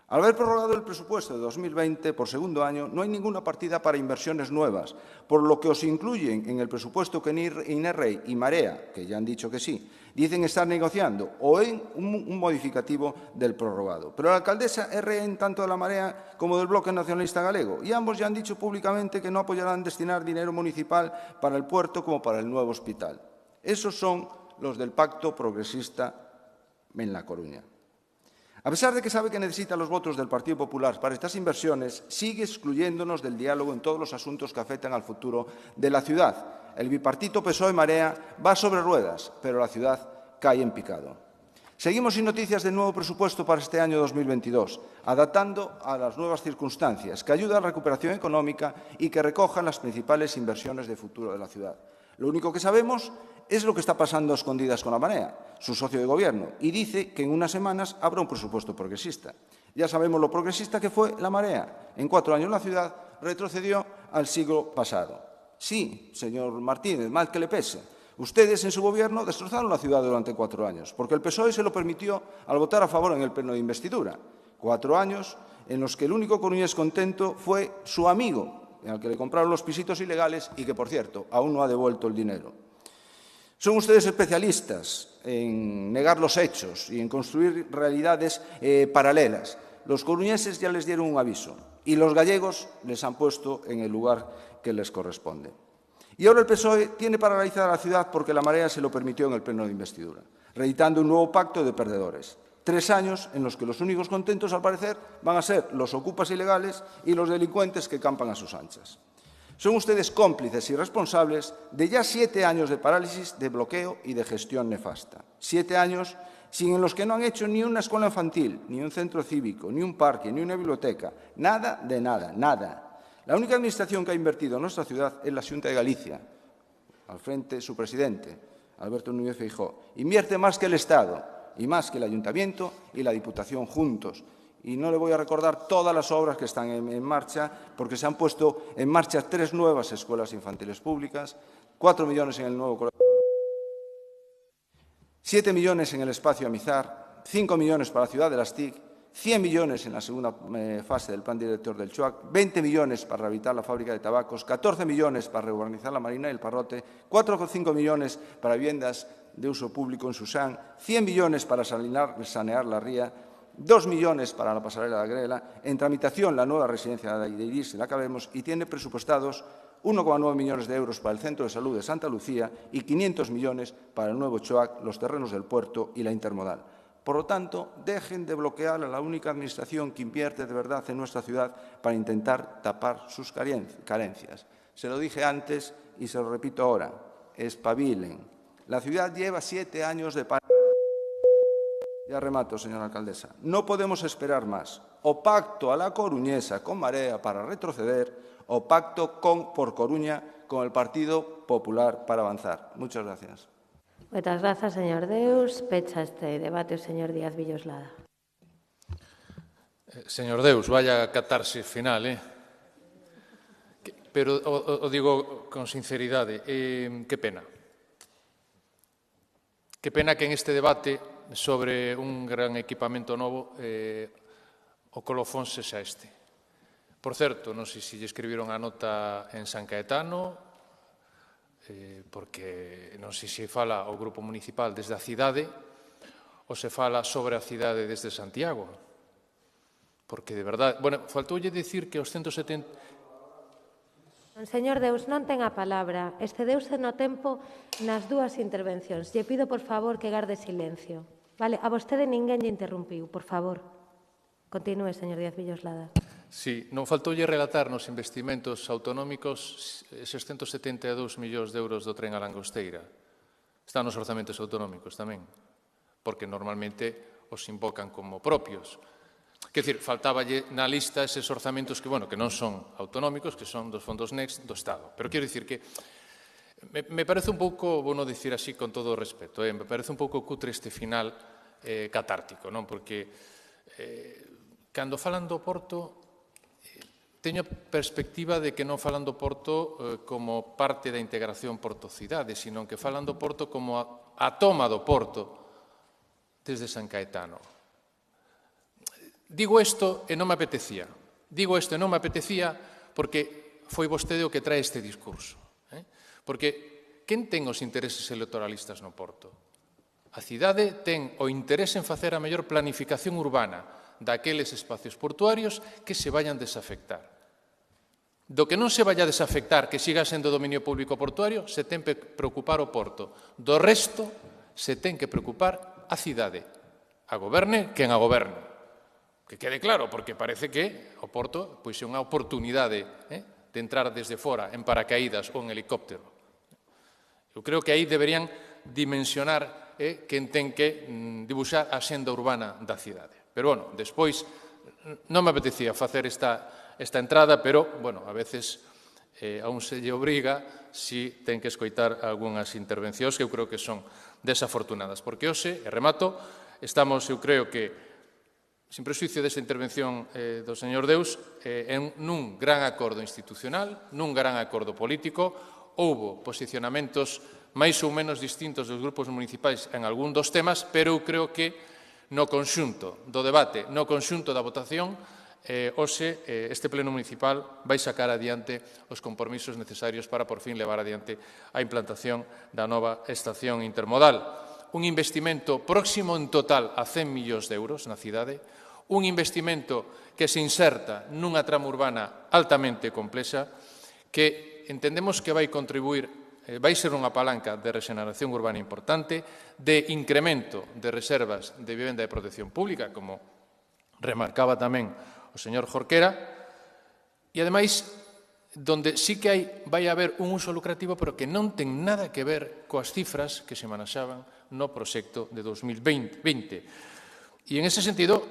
Al haber prorrogado el presupuesto de 2020 por segundo año, no hay ninguna partida para inversiones nuevas, por lo que o se incluyen en el presupuesto que Inés Rey y Marea, que ya han dicho que sí, dicen estar negociando, o en un modificativo del prorrogado. Pero la alcaldesa es rehén tanto de la Marea como del Bloque Nacionalista Galego, y ambos ya han dicho públicamente que no apoyarán destinar dinero municipal para el puerto como para el nuevo hospital. Esos son los del Pacto Progresista en La Coruña. A pesar de que sabe que necesita los votos del Partido Popular para estas inversiones, sigue excluyéndonos del diálogo en todos los asuntos que afectan al futuro de la ciudad. El bipartito PSOE-Marea va sobre ruedas, pero la ciudad cae en picado. Seguimos sin noticias del nuevo presupuesto para este año 2022, adaptando a las nuevas circunstancias, que ayuda a la recuperación económica y que recojan las principales inversiones de futuro de la ciudad. Lo único que sabemos es lo que está pasando a escondidas con la Marea, su socio de gobierno, y dice que en unas semanas habrá un presupuesto progresista. Ya sabemos lo progresista que fue la Marea. En 4 años la ciudad retrocedió al siglo pasado. Sí, señor Martínez, mal que le pese. Ustedes en su gobierno destrozaron la ciudad durante 4 años, porque el PSOE se lo permitió al votar a favor en el pleno de investidura. 4 años en los que el único coruñés contento fue su amigo, al que le compraron los pisitos ilegales y que, por cierto, aún no ha devuelto el dinero. Son ustedes especialistas en negar los hechos y en construir realidades paralelas. Los coruñeses ya les dieron un aviso y los gallegos les han puesto en el lugar que les corresponde. Y ahora el PSOE tiene paralizada la ciudad porque la Marea se lo permitió en el pleno de investidura, reeditando un nuevo pacto de perdedores. 3 años en los que los únicos contentos, al parecer, van a ser los ocupas ilegales y los delincuentes que campan a sus anchas. Son ustedes cómplices y responsables de ya 7 años de parálisis, de bloqueo y de gestión nefasta. 7 años en los que no han hecho ni una escuela infantil, ni un centro cívico, ni un parque, ni una biblioteca. Nada de nada, nada. La única administración que ha invertido en nuestra ciudad es la Xunta de Galicia. Al frente, su presidente, Alberto Núñez Feijóo. Invierte más que el Estado y más que el Ayuntamiento y la Diputación juntos. Y no le voy a recordar todas las obras que están en marcha, porque se han puesto en marcha 3 nuevas escuelas infantiles públicas, 4 millones en el nuevo colegio, 7 millones en el espacio Amizar, 5 millones para la ciudad de las TIC, 100 millones en la segunda fase del plan director del CHUAC, 20 millones para rehabilitar la fábrica de tabacos, 14 millones para reurbanizar la Marina y el Parrote, 4,5 millones para viviendas de uso público en Susán, 100 millones para sanear la ría, 2 millones para la pasarela de Agrela, en tramitación la nueva residencia de Iris, en la que vemos, y tiene presupuestados 1,9 millones de euros para el Centro de Salud de Santa Lucía y 500 millones para el nuevo CHOAC, los terrenos del puerto y la intermodal. Por lo tanto, dejen de bloquear a la única administración que invierte de verdad en nuestra ciudad para intentar tapar sus carencias. Se lo dije antes y se lo repito ahora. Espabilen. La ciudad lleva 7 años de parálisis. Ya remato, señora alcaldesa. No podemos esperar más. O pacto a la coruñesa con Marea para retroceder o pacto por Coruña con el Partido Popular para avanzar. Muchas gracias. Moitas grazas, señor Deus. Pecha este debate o señor Díaz Villoslada. Señor Deus, vaya catarse final, Pero o digo con sinceridade, que pena. Que pena que en este debate sobre un gran equipamento novo o colofón sexa este. Por certo, non sei se lle escribiron a nota en San Caetano, porque non sei se fala o Grupo Municipal desde a cidade ou se fala sobre a cidade desde Santiago. Porque, de verdade, bueno, faltoulle dicir que os 170... Señor Deus, non ten a palabra. Excedeuse no tempo nas 2 intervencións. Lle pido, por favor, que garde silencio. Vale, a vostede ninguén lle interrumpiu, por favor. Continúe, señor Díaz Villoslada. Sí, non faltoulle relatar nos investimentos autonómicos eses 172 millóns de euros do tren a Langosteira. Están nos orzamentos autonómicos tamén, porque normalmente os invocan como propios. Quer dizer, faltáballe na lista eses orzamentos que, bueno, que non son autonómicos, que son dos fondos Next do Estado. Pero quero dicir que me parece un pouco, vou non dicir así con todo o respeto, me parece un pouco cutre este final catártico, non? Porque cando falan do Porto, teño perspectiva de que non falan do Porto como parte da integración Porto-Cidade, sino que falan do Porto como a toma do Porto desde San Caetano. Digo isto e non me apetecía. Digo isto e non me apetecía porque foi vostede o que trae este discurso. Porque quen ten os intereses electoralistas no Porto? A cidade ten o interese en facer a mellor planificación urbana daqueles espacios portuarios que se vayan desafectar. Do que non se vaya a desafectar, que siga sendo dominio público portuario, se ten que preocupar o Porto. Do resto, se ten que preocupar a cidade. A goberne quen a goberne. Que quede claro, porque parece que o Porto pois, é unha oportunidade de entrar desde fora en paracaídas ou en helicóptero. Eu creo que aí deberían dimensionar quen ten que dibuixar a xenda urbana da cidade. Pero, bueno, despois non me apetecía facer esta entrada, pero, bueno, a veces a un se lle obriga si ten que escoitar algunhas intervencións que eu creo que son desafortunadas. Porque hoxe, e remato, estamos, eu creo que, sin prexuicio desta intervención do señor Deus, nun gran acordo institucional, nun gran acordo político. Houbo posicionamentos máis ou menos distintos dos grupos municipais en algún dos temas, pero eu creo que no conxunto do debate, no conxunto da votación, hoxe este pleno municipal vai sacar adiante os compromisos necesarios para por fin levar adiante a implantación da nova estación intermodal. Un investimento próximo en total a 100 millóns de euros na cidade, un investimento que se inserta nunha trama urbana altamente complexa, que entendemos que vai contribuir, vai ser unha palanca de rexeneración urbana importante, de incremento de reservas de vivenda de protección pública, como remarcaba tamén o señor Jorquera, e ademais donde sí que vai haber un uso lucrativo, pero que non ten nada que ver coas cifras que se manaxaban no proxecto de 2020. E en ese sentido,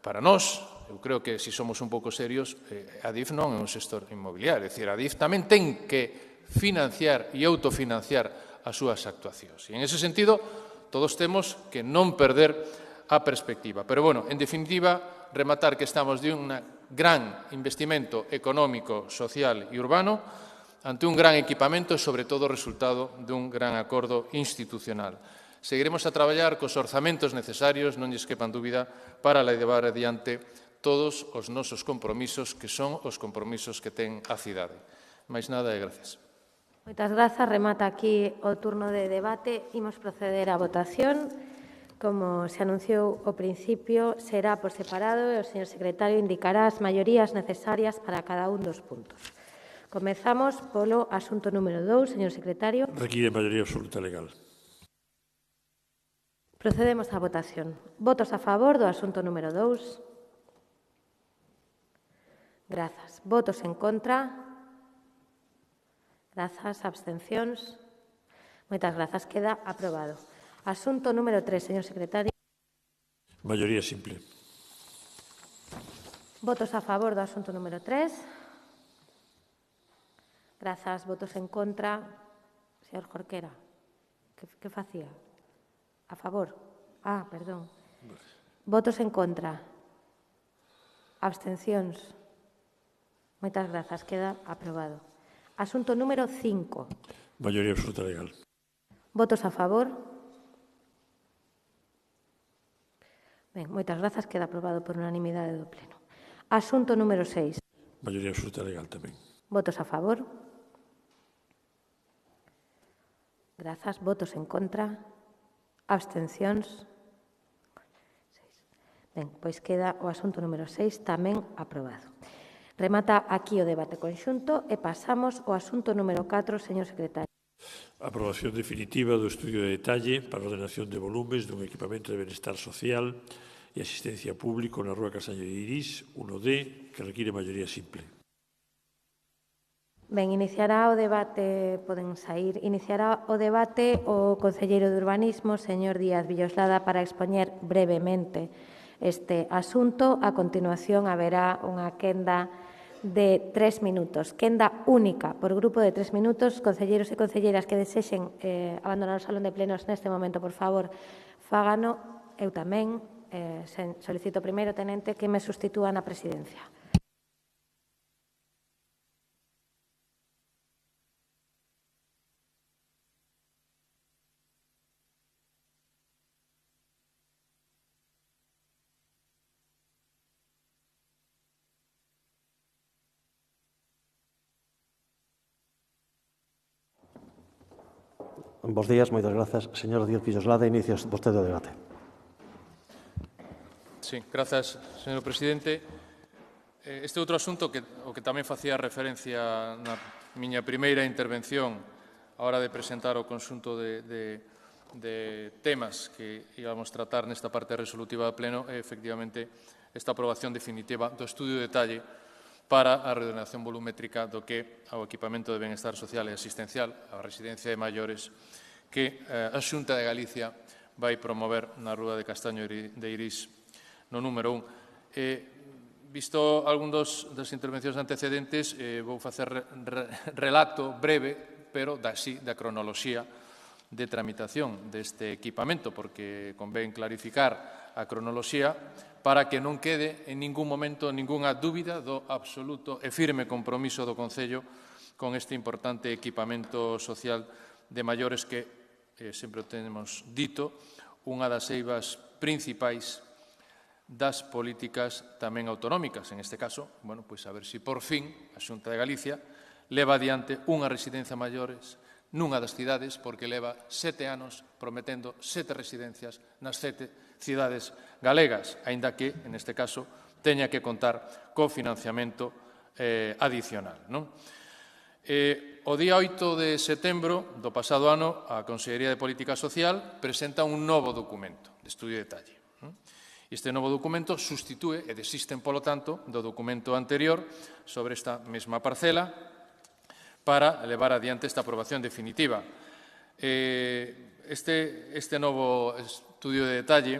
para nós, eu creo que se somos un pouco serios, a DIF non é un sector inmobiliario, é dicir, a DIF tamén ten que financiar e autofinanciar as súas actuacións. E en ese sentido, todos temos que non perder a perspectiva. Pero, bueno, en definitiva, rematar que estamos de un gran investimento económico, social e urbano ante un gran equipamento e, sobre todo, resultado dun gran acordo institucional. Seguiremos a traballar cos orzamentos necesarios, non lles quepan dúbida, para levar adiante todos os nosos compromisos, que son os compromisos que ten a cidade. Máis nada e gracias. Moitas grazas. Remata aquí o turno de debate. Imos proceder á votación. Como se anunciou ao principio, será por separado e o señor secretario indicará as maiorías necesarias para cada un dos puntos. Comezamos polo asunto número 2, señor secretario. Require maioría absoluta legal. Procedemos á votación. Votos a favor do asunto número 2. Grazas. Votos en contra. Grazas. Abstencións. Moitas grazas. Queda aprobado. Asunto número 3, señor secretario. Maioría simple. Votos a favor do asunto número 3. Grazas. Votos en contra. Señor Jorquera, que facía? A favor? Perdón. Votos en contra. Abstencións. Moitas grazas. Queda aprobado. Asunto número 5. Maioría absoluta legal. Votos a favor. Ben, moitas grazas. Queda aprobado por unanimidade do Pleno. Asunto número 6. Maioría absoluta legal tamén. Votos a favor. Grazas. Votos en contra. Abstencións. Ben, pois queda o asunto número 6 tamén aprobado. Remata aquí o debate conxunto e pasamos ao asunto número 4, señor secretario. Aprobación definitiva do estudio de detalle para a ordenación de volumes dun equipamento de benestar social e asistencia público na Rúa Casaño de Irís, 1D, que require maioría simple. Ben, iniciará o debate o concelleiro de Urbanismo, señor Díaz Villoslada, para expoñer brevemente este asunto. A continuación, haberá unha quenda de 3 minutos. Quenda única por grupo de 3 minutos. Concelleiros e concelleiras que desexen abandonar o salón de plenos neste momento, por favor, fágano. Eu tamén solicito primeiro, tenente, que me sustitúa na presidencia. Bos días, moitas grazas. Señor Díaz Villoslada, inicia vostede o debate. Sí, grazas, señor presidente. Este outro asunto o que tamén facía referencia na miña primeira intervención a hora de presentar o conxunto de de temas que íbamos tratar nesta parte resolutiva do Pleno é, efectivamente, esta aprobación definitiva do estudio de detalle para a reordenación volumétrica do que ao equipamento de benestar social e asistencial, a residencia de maiores, que a Xunta de Galicia vai promover na Rúa de Castaño de Irís no número 1. Visto algún das intervencións antecedentes, vou facer relato breve, pero da cronoloxía de tramitación deste equipamento, porque convén clarificar a cronoloxía para que non quede en ningún momento ningunha dúbida do absoluto e firme compromiso do Concello con este importante equipamento social de maiores que, sempre o temos dito, unha das eivas principais das políticas tamén autonómicas. En este caso, pois a ver se por fin a Xunta de Galicia leva adiante unha residencia maiores nunha das cidades, porque leva 7 anos prometendo 7 residencias nas 7 cidades galegas, aínda que, en este caso, teña que contar co financiamento adicional. O día 8 de setembro do pasado ano, a Consellería de Política Social presenta un novo documento de estudio de detalle. Este novo documento sustitúe e desisten, polo tanto, do documento anterior sobre esta mesma parcela para levar adiante esta aprobación definitiva. Este novo estudio de detalle,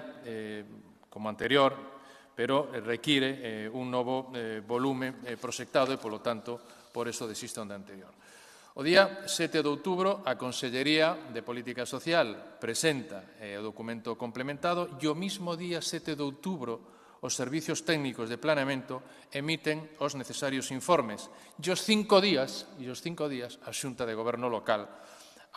como anterior, pero require un novo volume proxectado e, polo tanto, por eso desiste onde anterior. O día 7 de outubro, a Consellería de Política Social presenta o documento complementado e o mismo día 7 de outubro os servicios técnicos de planeamento emiten os necesarios informes. E os 5 días, a Xunta de Goberno local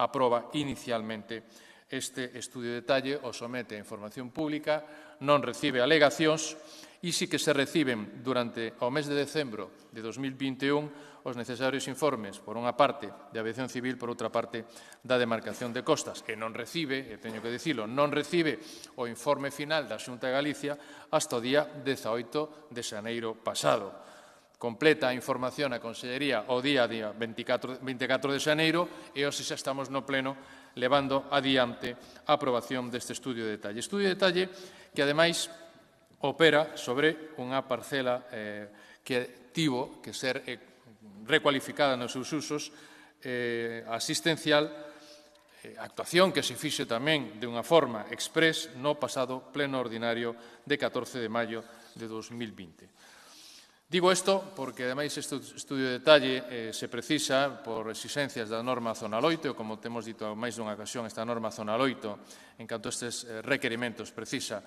aproba inicialmente este estudio de detalle, o somete a información pública, non recibe alegacións e sí que se reciben durante o mes de decembro de 2021 os necesarios informes, por unha parte, de Aviación Civil, por outra parte, da demarcación de costas, que non recibe, e teño que dicilo, non recibe o informe final da Xunta de Galicia hasta o día 18 de xaneiro pasado. Completa a información a Consellería o día 24 de xaneiro e hoxe xa estamos no pleno levando adiante a aprobación deste estudio de detalle. Estudio de detalle que, ademais, opera sobre unha parcela que tivo que ser recualificada nos seus usos, asistencial, actuación que se fixe tamén de unha forma exprés no pasado pleno ordinario de 14 de maio de 2020. Digo isto porque, ademais, este estudio de detalle se precisa por exigencias da norma Zonal 8, e, como temos dito máis dunha ocasión, esta norma Zonal 8, en canto a estes requerimentos, precisa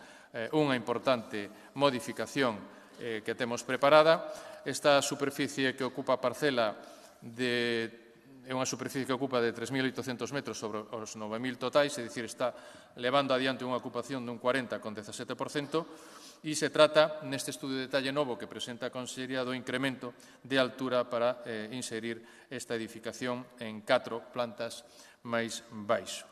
unha importante modificación que temos preparada. Esta superficie que ocupa a parcela é unha superficie que ocupa de 3.800 metros sobre os 9.000 totais, é dicir, está levando adiante unha ocupación dun 40,17%, e se trata, neste estudio de detalle novo que presenta a Consellería, do incremento de altura para inserir esta edificación en 4 plantas máis baixo.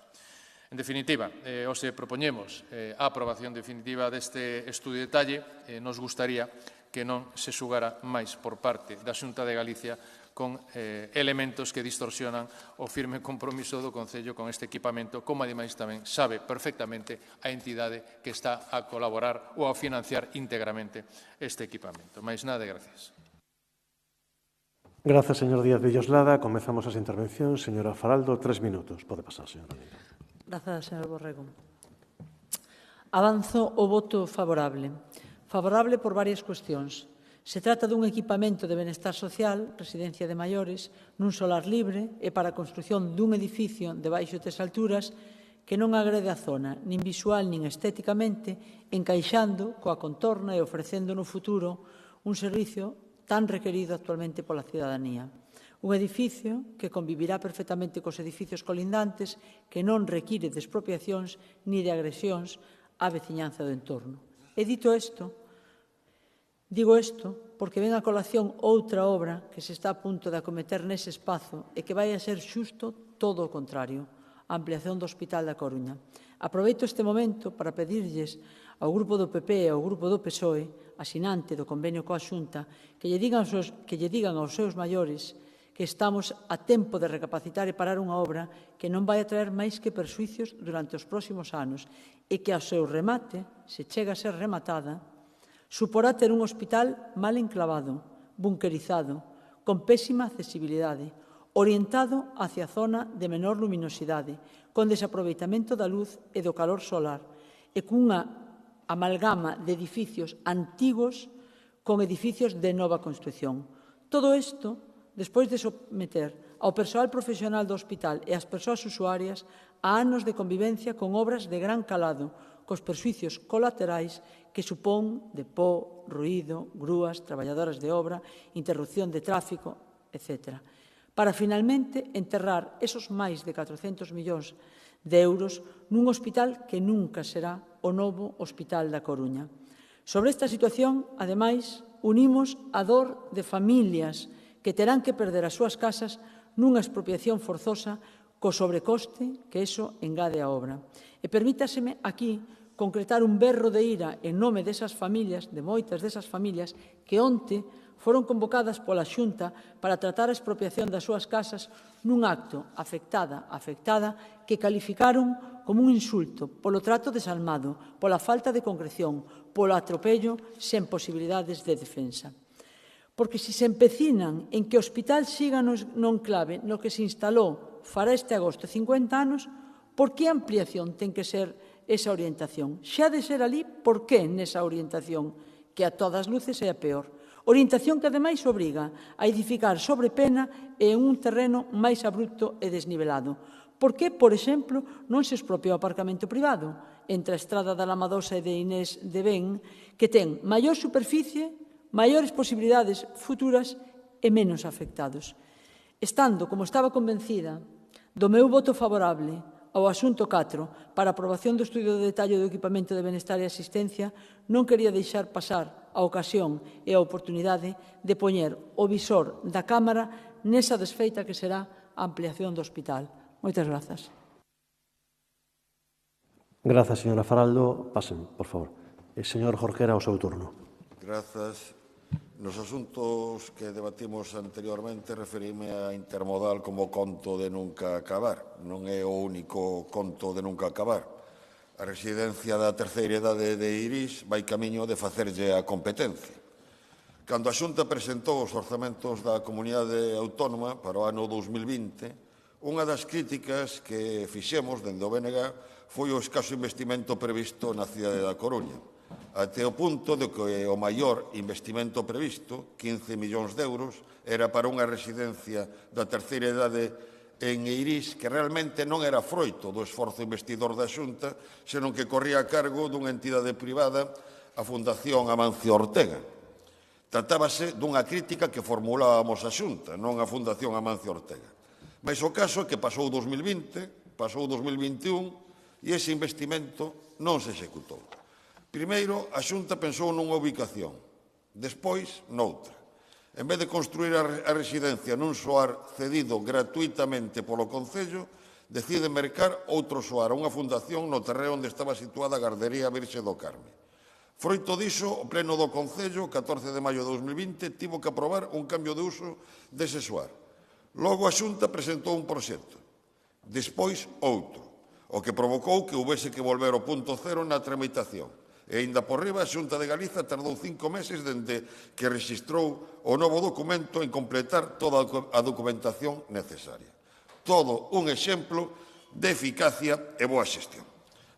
En definitiva, hoxe propoñemos a aprobación definitiva deste estudio de detalle. Nos gustaría que non se xugara máis por parte da Xunta de Galicia con elementos que distorsionan o firme compromiso do Concello con este equipamento, como ademais tamén sabe perfectamente a entidade que está a colaborar ou a financiar íntegramente este equipamento. Máis nada, gracias. Gracias, señor Díaz Villoslada. Comezamos as intervencións. Señora Faraldo, 3 minutos. Pode pasar, señora. Grazas, señor Borrego. Avanzo o voto favorable. Favorable por varias cuestións. Se trata dun equipamento de benestar social, residencia de maiores, nun solar libre e para a construción dun edificio de baixo 3 alturas que non agrede a zona, nin visual nin estéticamente, encaixando coa contorna e ofrecendo no futuro un servicio tan requerido actualmente pola cidadanía. Un edificio que convivirá perfectamente cos edificios colindantes, que non require de expropiacións ni de agresións á veciñanza do entorno. E dito isto, digo isto porque ven a colación outra obra que se está a punto de acometer nese espazo e que vai a ser xusto todo o contrario, a ampliación do Hospital da Coruña. Aproveito este momento para pedirlles ao Grupo do PP e ao Grupo do PSOE, asinante do convenio coa Xunta, que lle digan aos seus maiores que que estamos a tempo de recapacitar e parar unha obra que non vai a traer máis que persuicios durante os próximos anos e que ao seu remate, se chega a ser rematada, suporá ter un hospital mal enclavado, bunkerizado, con pésima accesibilidade, orientado hacia a zona de menor luminosidade, con desaproveitamento da luz e do calor solar e cunha amalgama de edificios antigos con edificios de nova construción. Todo isto, despois de someter ao persoal profesional do hospital e ás persoas usuarias a anos de convivencia con obras de gran calado, cos persuicios colaterais que supón de pó, ruído, grúas, traballadoras de obra, interrupción de tráfico, etc., para finalmente enterrar esos máis de 400 millóns de euros nun hospital que nunca será o novo Hospital da Coruña. Sobre esta situación, ademais, unimos a dor de familias que terán que perder as súas casas nunha expropiación forzosa co sobrecoste que iso engade á obra. E permítaseme aquí concretar un berro de ira en nome desas familias, de moitas desas familias, que onte foron convocadas pola Xunta para tratar a expropiación das súas casas nun acto afectada que calificaron como un insulto polo trato desalmado, pola falta de concreción, polo atropello sen posibilidades de defensa. Porque se se empecinan en que o hospital siga no enclave no que se instalou fará este agosto 50 anos, por que a ampliación ten que ser esa orientación? Xa de ser ali, por que nesa orientación? Que a todas luces é a peor. Orientación que, ademais, obriga a edificar sobre pena e en un terreno máis abrupto e desnivelado. Por que, por exemplo, non se expropia o aparcamento privado entre a Estrada da Lamadosa e de Inés de Ben, que ten maior superficie, maiores posibilidades futuras e menos afectados? Estando, como estaba convencida, do meu voto favorable ao asunto 4 para a aprobación do estudio de detalle do equipamento de benestar e asistencia, non quería deixar pasar a ocasión e a oportunidade de poñer o visor da Cámara nesa desfeita que será a ampliación do hospital. Moitas grazas. Grazas, señora Faraldo. Pasen, por favor. Señor Jorquera, o seu turno. Grazas. Nos asuntos que debatimos anteriormente referime a intermodal como conto de nunca acabar. Non é o único conto de nunca acabar. A residencia da terceira idade de Irís vai camiño de facerlle a competencia. Cando a Xunta presentou os orzamentos da Comunidade Autónoma para o ano 2020, unha das críticas que fixemos dende o BNG foi o escaso investimento previsto na cidade da Coruña, até o punto de que o maior investimento previsto, 15 millóns de euros, era para unha residencia da terceira idade en Eirís, que realmente non era froito do esforzo investidor da Xunta, senón que corría a cargo dunha entidade privada, a Fundación Amancio Ortega. Tratábase dunha crítica que formulábamos a Xunta, non a Fundación Amancio Ortega. Mas o caso é que pasou 2020, pasou 2021, e ese investimento non se executou. Primeiro, a Xunta pensou nunha ubicación, despois noutra. En vez de construir a residencia nun soar cedido gratuitamente polo Concello, decide mercar outro soar a unha fundación no terreo onde estaba situada a Gardería Virxe do Carme. Froito diso, o Pleno do Concello, 14 de maio de 2020, tivo que aprobar un cambio de uso dese soar. Logo a Xunta presentou un proxecto, despois outro, o que provocou que houbese que volver ao punto cero na tramitación. E, aínda por riba, a Xunta de Galiza tardou 5 meses dende que rexistrou o novo documento en completar toda a documentación necesaria. Todo un exemplo de eficacia e boa xestión.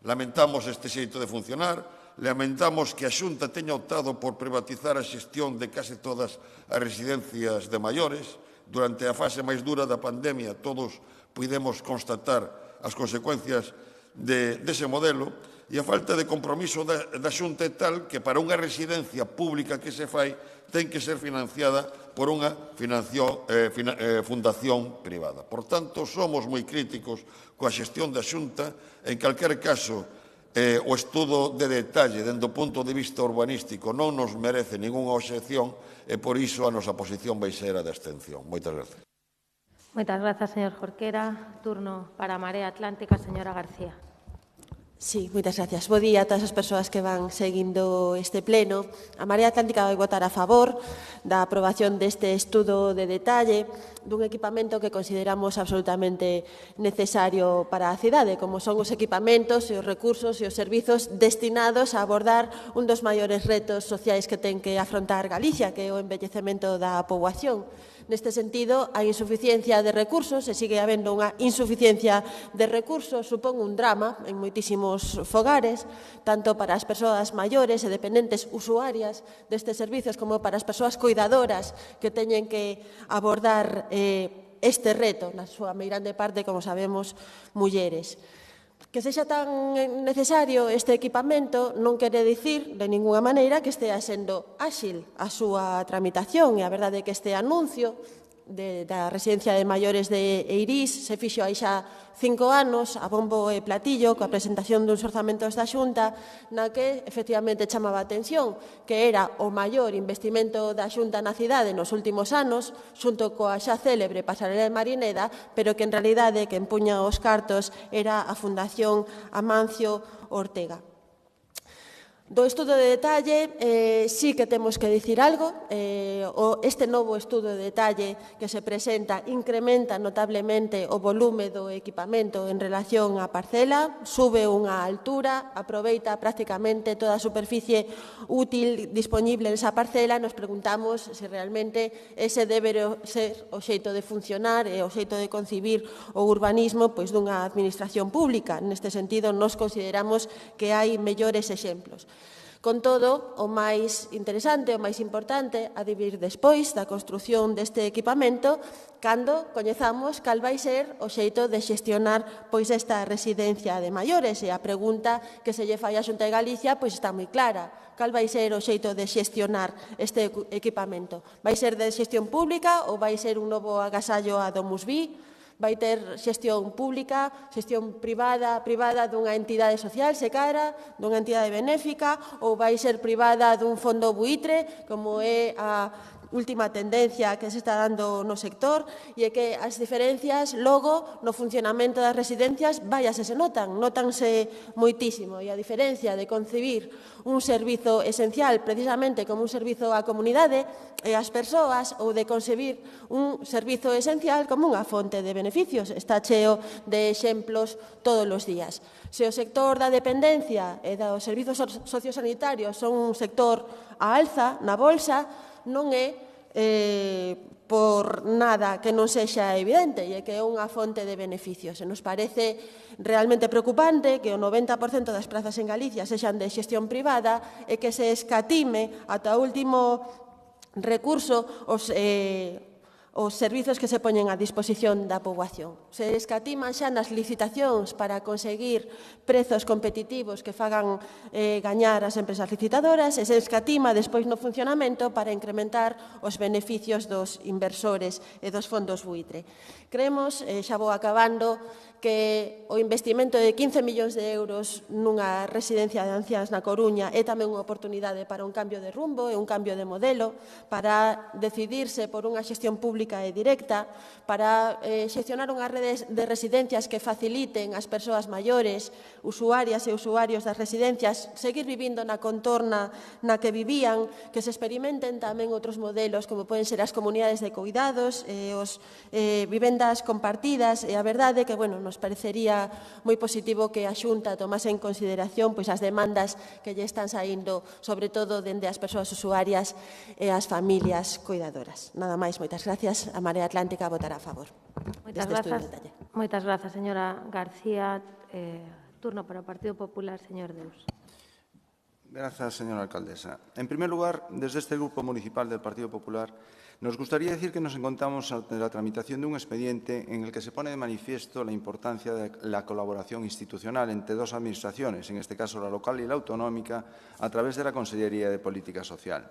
Lamentamos este xeito de funcionar, lamentamos que a Xunta teña optado por privatizar a xestión de case todas as residencias de maiores. Durante a fase máis dura da pandemia, todos pudemos constatar as consecuencias dese modelo, e a falta de compromiso da Xunta é tal que para unha residencia pública que se fai ten que ser financiada por unha fundación privada. Por tanto, somos moi críticos coa xestión da Xunta. En calquer caso, o estudo de detalle dende o punto de vista urbanístico non nos merece ningunha obxección e por iso a nosa posición vai ser a de abstención. Moitas grazas. Moitas grazas, señor Jorquera. Turno para a Marea Atlántica, señora García. Sí, moitas gracias. Bo día a todas as persoas que van seguindo este pleno. A Marea Atlántica vai votar a favor da aprobación deste estudo de detalle dun equipamento que consideramos absolutamente necesario para a cidade, como son os equipamentos e os recursos e os servizos destinados a abordar un dos maiores retos sociais que ten que afrontar Galicia, que é o envellecemento da poboación. Neste sentido, a insuficiencia de recursos, e sigue habendo unha insuficiencia de recursos, supón un drama en moitísimos fogares, tanto para as persoas maiores e dependentes usuarias destes servizos como para as persoas cuidadoras que teñen que abordar este reto, na súa meirande parte, como sabemos, mulleres. Que sexa tan necesario este equipamento non quere dicir de ninguna maneira que estea sendo áxil a súa tramitación, e a verdade é que este anuncio da residencia de maiores de Eirís se fixo aí xa 5 anos a bombo e platillo coa presentación duns orzamentos da Xunta na que efectivamente chamaba a atención que era o maior investimento da Xunta na cidade nos últimos anos xunto coa xa célebre pasarela de Marineda, pero que en realidade que empuña os cartos era a Fundación Amancio Ortega. Do estudo de detalle, sí que temos que dicir algo. Este novo estudo de detalle que se presenta incrementa notablemente o volume do equipamento en relación á parcela, sube unha altura, aproveita prácticamente toda a superficie útil disponible nesa parcela. Nos preguntamos se realmente ese debe ser o xeito de funcionar e o xeito de concibir o urbanismo dunha administración pública. Neste sentido, nos consideramos que hai mellores exemplos. Con todo, o máis interesante, o máis importante, a de vir despois da construción deste equipamento, cando coñezamos cal vai ser o xeito de xestionar esta residencia de maiores. E a pregunta que se lle fai á Xunta de Galicia está moi clara. Cal vai ser o xeito de xestionar este equipamento? Vai ser de xestión pública ou vai ser un novo agasallo a Domus Vi? Vai ter xestión pública, xestión privada dunha entidade social, se cara, dunha entidade benéfica, ou vai ser privada dun fondo buitre, como é a última tendencia que se está dando no sector, e é que as diferencias logo no funcionamento das residencias se notanse moitísimo, e a diferencia de concebir un servizo esencial precisamente como un servizo á comunidade e ás persoas, ou de concebir un servizo esencial como unha fonte de beneficios. Está cheo de exemplos todos os días. Se o sector da dependencia e dos servizos sociosanitarios son un sector á alza na bolsa, non é por nada que non sexa evidente, e que é unha fonte de beneficios. E nos parece realmente preocupante que o 90% das prazas en Galicia sexan de xestión privada e que se escatime ata o último recurso os servizos que se poñen a disposición da poboación. Se escatiman xa nas licitacións para conseguir prezos competitivos que fagan gañar as empresas licitadoras, e se escatima despois no funcionamento para incrementar os beneficios dos inversores e dos fondos buitre. Creemos, xa vou acabando, que o investimento de 15 millóns de euros nunha residencia de anciáns na Coruña é tamén unha oportunidade para un cambio de rumbo e un cambio de modelo, para decidirse por unha xestión pública e directa, para xestionar unha rede de residencias que faciliten ás persoas maiores, usuarias e usuarios das residencias, seguir vivindo na contorna na que vivían, que se experimenten tamén outros modelos como poden ser as comunidades de cuidados e os vivendas compartidas. E a verdade é que, nos parecería moi positivo que a Xunta tomase en consideración as demandas que lle están saindo, sobre todo dende as persoas usuarias e as familias cuidadoras. Nada máis, moitas gracias. A Marea Atlántica votará a favor deste estudo de detalle. Moitas grazas, señora García. Turno para o Partido Popular, señor Deus. Grazas, señora alcaldesa. En primer lugar, desde este Grupo Municipal del Partido Popular, nos gustaría decir que nos encontramos ante la tramitación de un expediente en el que se pone de manifiesto la importancia de la colaboración institucional entre dos administraciones, en este caso la local y la autonómica, a través de la Consellería de Política Social.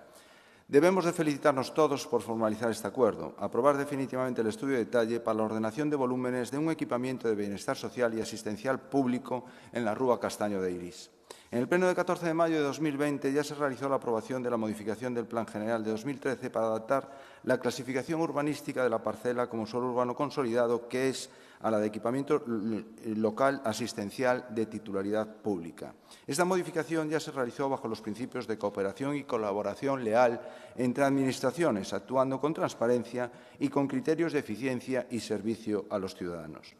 Debemos de felicitarnos todos por formalizar este acuerdo, aprobar definitivamente el estudio de detalle para la ordenación de volúmenes de un equipamiento de bienestar social y asistencial público en la Rúa Castaño de Eirís. En el pleno de 14 de mayo de 2020 ya se realizó la aprobación de la modificación del Plan General de 2013 para adaptar la clasificación urbanística de la parcela como suelo urbano consolidado, que es a la de equipamiento local asistencial de titularidad pública. Esta modificación ya se realizó bajo los principios de cooperación y colaboración leal entre administraciones, actuando con transparencia y con criterios de eficiencia y servicio a los ciudadanos.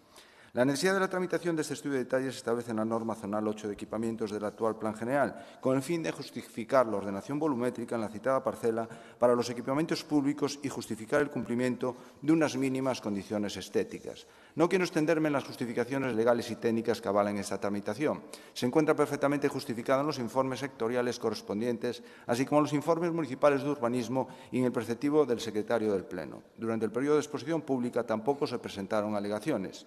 La necesidad de la tramitación de este estudio de detalle se establece en la norma zonal 8 de equipamientos del actual Plan General, con el fin de justificar la ordenación volumétrica en la citada parcela para los equipamientos públicos y justificar el cumplimiento de unas mínimas condiciones estéticas. No quiero extenderme en las justificaciones legales y técnicas que avalan esta tramitación. Se encuentra perfectamente justificada en los informes sectoriales correspondientes, así como en los informes municipales de urbanismo y en el preceptivo del secretario del Pleno. Durante el periodo de exposición pública tampoco se presentaron alegaciones.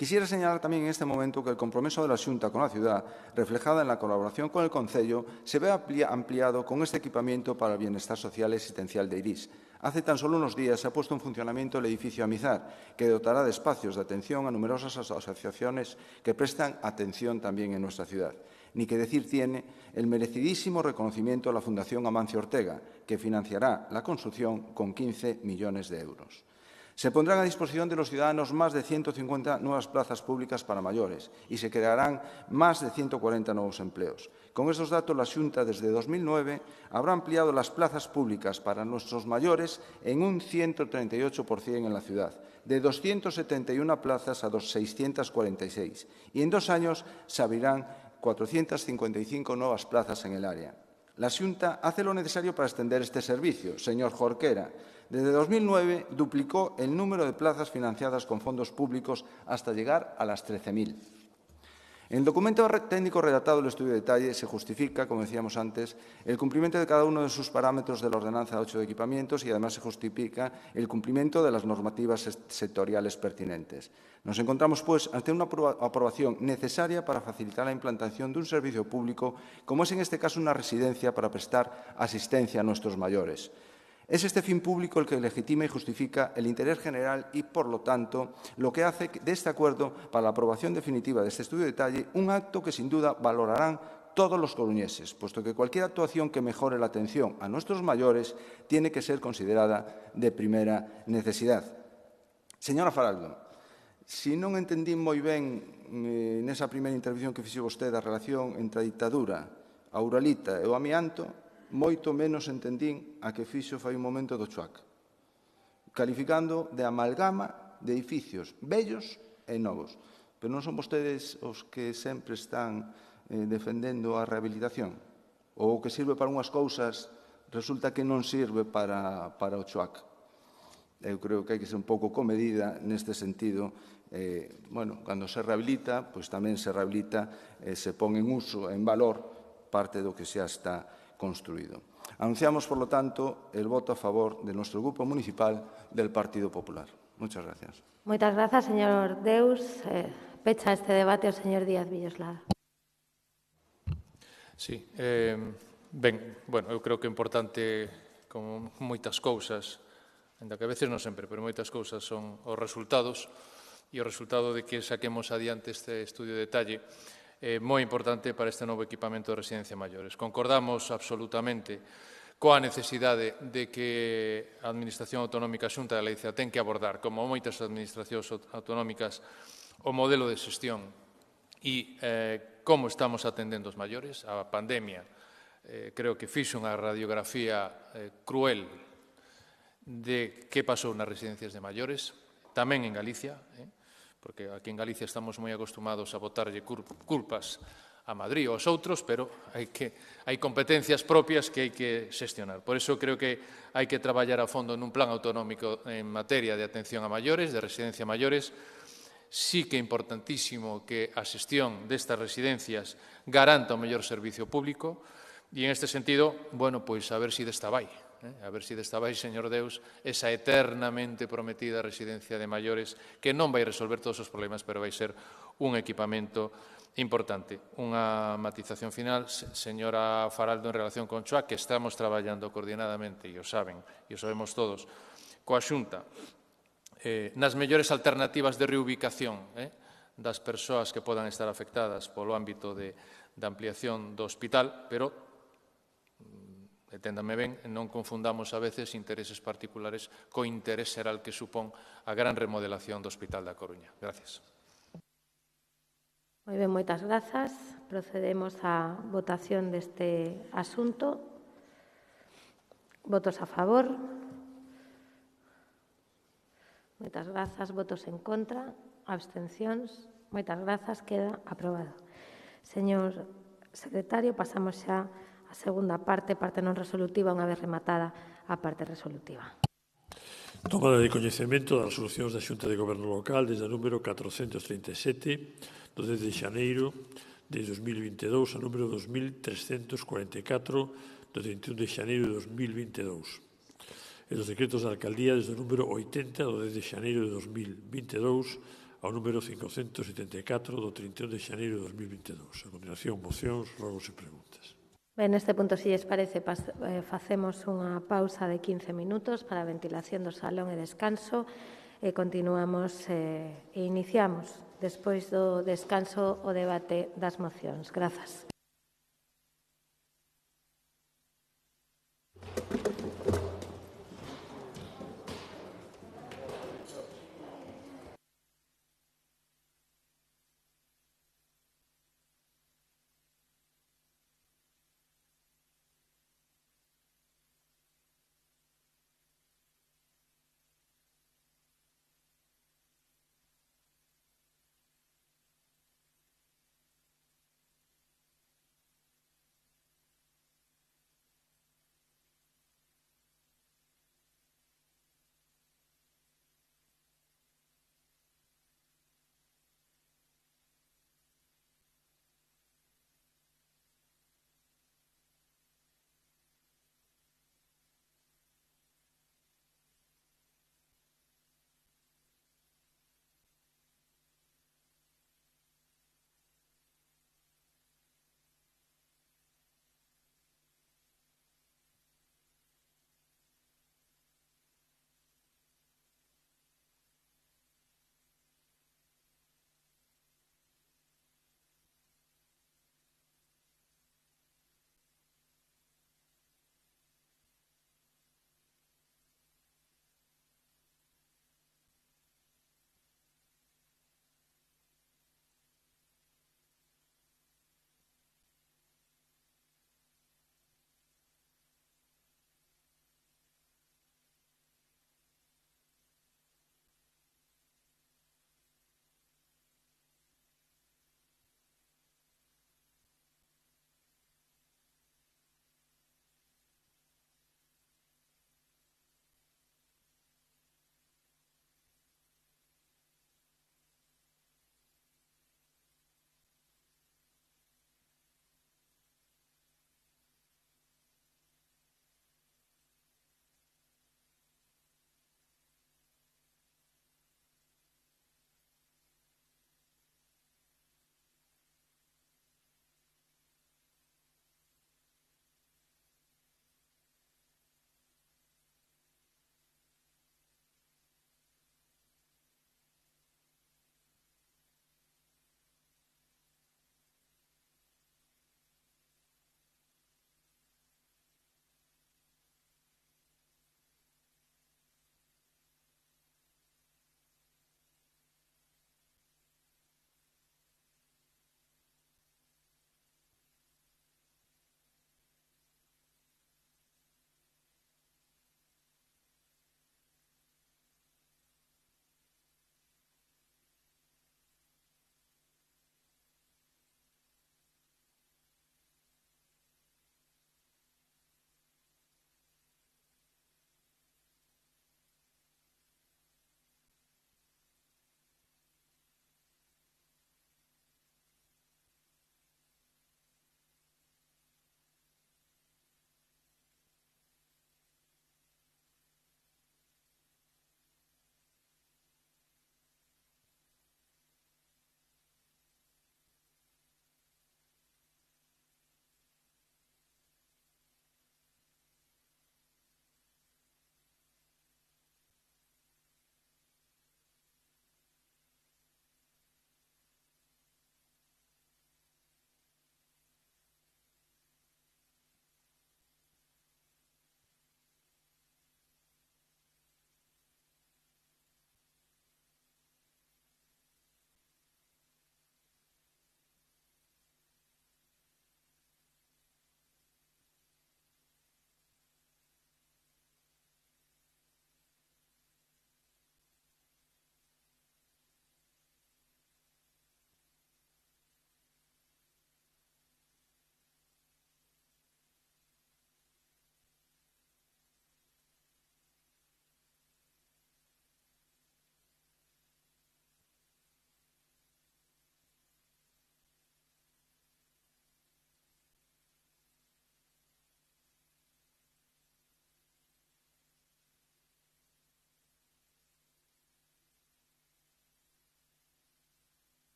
Quisiera señalar también en este momento que el compromiso de la Xunta con la ciudad, reflejada en la colaboración con el Concello, se ve ampliado con este equipamiento para el bienestar social y existencial de Irís. Hace tan solo unos días se ha puesto en funcionamiento el edificio Amizar, que dotará de espacios de atención a numerosas asociaciones que prestan atención también en nuestra ciudad. Ni que decir tiene el merecidísimo reconocimiento a la Fundación Amancio Ortega, que financiará la construcción con 15 millones de euros. Se pondrán a disposición de los ciudadanos más de 150 nuevas plazas públicas para mayores y se crearán más de 140 nuevos empleos. Con estos datos, la Xunta, desde 2009, habrá ampliado las plazas públicas para nuestros mayores en un 138% en la ciudad, de 271 plazas a 646, y en 2 años se abrirán 455 nuevas plazas en el área. La Xunta hace lo necesario para extender este servicio, señor Jorquera. Desde 2009 duplicó el número de plazas financiadas con fondos públicos hasta llegar a las 13.000. En el documento técnico redactado del estudio de detalle se justifica, como decíamos antes, el cumplimiento de cada uno de sus parámetros de la Ordenanza 8 de equipamientos y además se justifica el cumplimiento de las normativas sectoriales pertinentes. Nos encontramos, pues, ante una aprobación necesaria para facilitar la implantación de un servicio público, como es en este caso una residencia para prestar asistencia a nuestros mayores. Es este fin público el que legitima y justifica el interés general y, por lo tanto, lo que hace de este acuerdo para la aprobación definitiva de este estudio de detalle un acto que, sin duda, valorarán todos los coruñeses, puesto que cualquier actuación que mejore la atención a nuestros mayores tiene que ser considerada de primera necesidad. Señora Faraldo, si non entendín moi ben nesa primeira intervención que fixo vostede a relación entre a ditadura, a Uralita e o amianto, moito menos entendín a que fixo fai un momento do Chuac, calificando de amalgama de edificios vellos e novos. Pero non son vostedes os que sempre están defendendo a rehabilitación? Ou o que sirve para unhas cousas resulta que non sirve para o Chuac? Eu creo que hai que ser un pouco comedida neste sentido. Cando se rehabilita, pois tamén se rehabilita, se pon en uso, en valor, parte do que xa está construído. Anunciamos, por lo tanto, el voto a favor de nuestro Grupo Municipal del Partido Popular. Muchas gracias. Moitas grazas, señor Deus. Pecha este debate o señor Díaz Villoslada. Sí, eu creo que é importante, como moitas cousas, ainda que a veces non sempre, pero moitas cousas son os resultados, e o resultado de que saquemos adiante este estudio de detalle moi importante para este novo equipamento de residencia maiores. Concordamos absolutamente coa necesidade de que a Administración Autonómica Xunta de Galicia ten que abordar, como moitas administracións autonómicas, o modelo de xestión e como estamos atendendo os maiores. A pandemia creo que fixo unha radiografía cruel de que pasou nas residencias de maiores, tamén en Galicia, porque aquí en Galicia estamos moi acostumados a botarlle culpas a Madrid ou aos outros, pero hai competencias propias que hai que xestionar. Por iso creo que hai que traballar a fondo nun plan autonómico en materia de atención a maiores, de residencia a maiores. Sí que é importantísimo que a xestión destas residencias garanta o mellor servicio público e, en este sentido, pois a ver se desta vai. A ver se desta vai, señor Deus, esa eternamente prometida residencia de maiores que non vai resolver todos os problemas, pero vai ser un equipamento importante. Unha matización final, señora Faraldo, en relación con Chuac, que estamos traballando coordinadamente, e o saben, e o sabemos todos, coa Xunta, nas mellores alternativas de reubicación das persoas que podan estar afectadas polo ámbito de da ampliación do hospital, pero, enténdame ben, non confundamos a veces intereses particulares co interés xeral que supón a gran remodelación do Hospital da Coruña. Gracias. Moi ben, moitas grazas. Procedemos á votación deste asunto. Votos a favor. Moitas grazas. Votos en contra. Abstencións. Moitas grazas. Queda aprobado. Señor secretario, pasamos xa á segunda parte non resolutiva, unha vez rematada a parte resolutiva. Tomada de coñecemento das resolucións da Xunta de Goberno Local desde o número 437 do 10 de xaneiro de 2022 ao número 2344 do 31 de xaneiro de 2022 e dos decretos da Alcaldía desde o número 80 do 10 de xaneiro de 2022 ao número 574 do 31 de xaneiro de 2022. A continuación, mocións, rogos e preguntas. Ben, neste punto, se lles parece, facemos unha pausa de 15 minutos para a ventilación do salón e descanso e continuamos e iniciamos, despois do descanso, o debate das mocións. Grazas.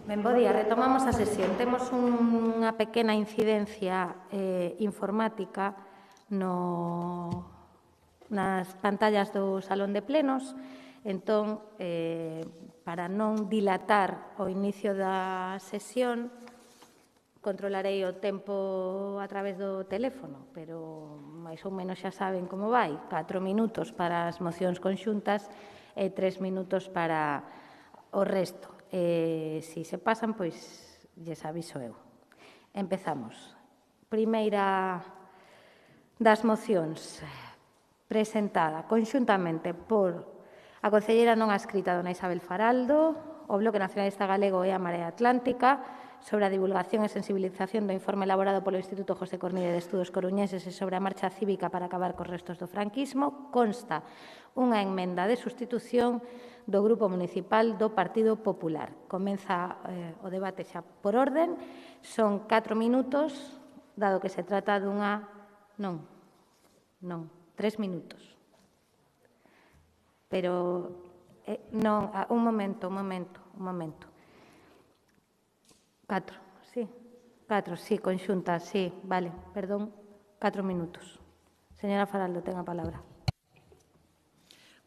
Ben, bo día, retomamos a sesión. Temos unha pequena incidencia informática nas pantallas do salón de plenos. Entón, para non dilatar o inicio da sesión, controlarei o tempo a través do teléfono, pero máis ou menos xa saben como vai. 4 minutos para as mocións conxuntas e 3 minutos para o resto. Se se pasan, pois, lles aviso eu. Empezamos. Primeira das mocións presentada conxuntamente por a concelleira non adscrita dona Isabel Faraldo, o Bloque Nacionalista Galego e a Marea Atlántica, sobre a divulgación e sensibilización do informe elaborado polo Instituto José Cornide de Estudos Coruñeses e sobre a marcha cívica para acabar cos restos do franquismo, consta unha enmenda de sustitución do Grupo Municipal do Partido Popular. Comeza o debate xa por orden. Son 4 minutos, dado que se trata dunha... Non, 3 minutos. Pero, non, un momento. 4, sí, conxunta, sí, vale, perdón, 4 minutos. Señora Faraldo, ten a palabra.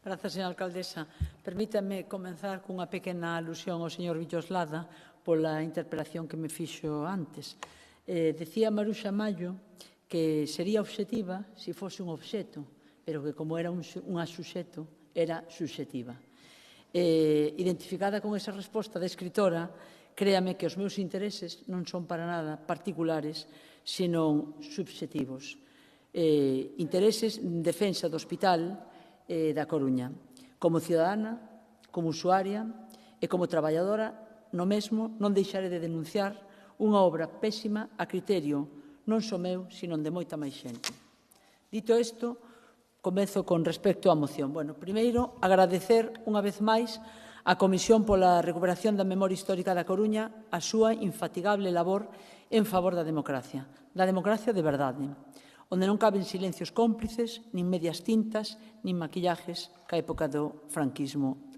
Grazas, señora alcaldesa. Permítame comenzar cunha pequena alusión ao señor Villoslada pola interpelación que me fixo antes. Decía Maruxa Mallo que sería obxectiva se fose un obxeto, pero que como era un suxeto, era subxetiva. Identificada con esa resposta da escritora, créame que os meus intereses non son para nada particulares, senón subxetivos. Intereses en defensa do Hospital da Coruña. Como cidadana, como usuaria e como traballadora, no mesmo non deixaré de denunciar unha obra pésima a criterio non só meu, sino de moita máis xente. Dito isto, comezo con respecto á moción. Bueno, primeiro, agradecer unha vez máis a Comisión pola Recuperación da Memoria Histórica da Coruña a súa infatigable labor en favor da democracia de verdade, onde non caben silencios cómplices, nin medias tintas, nin maquillajes ca época do franquismo,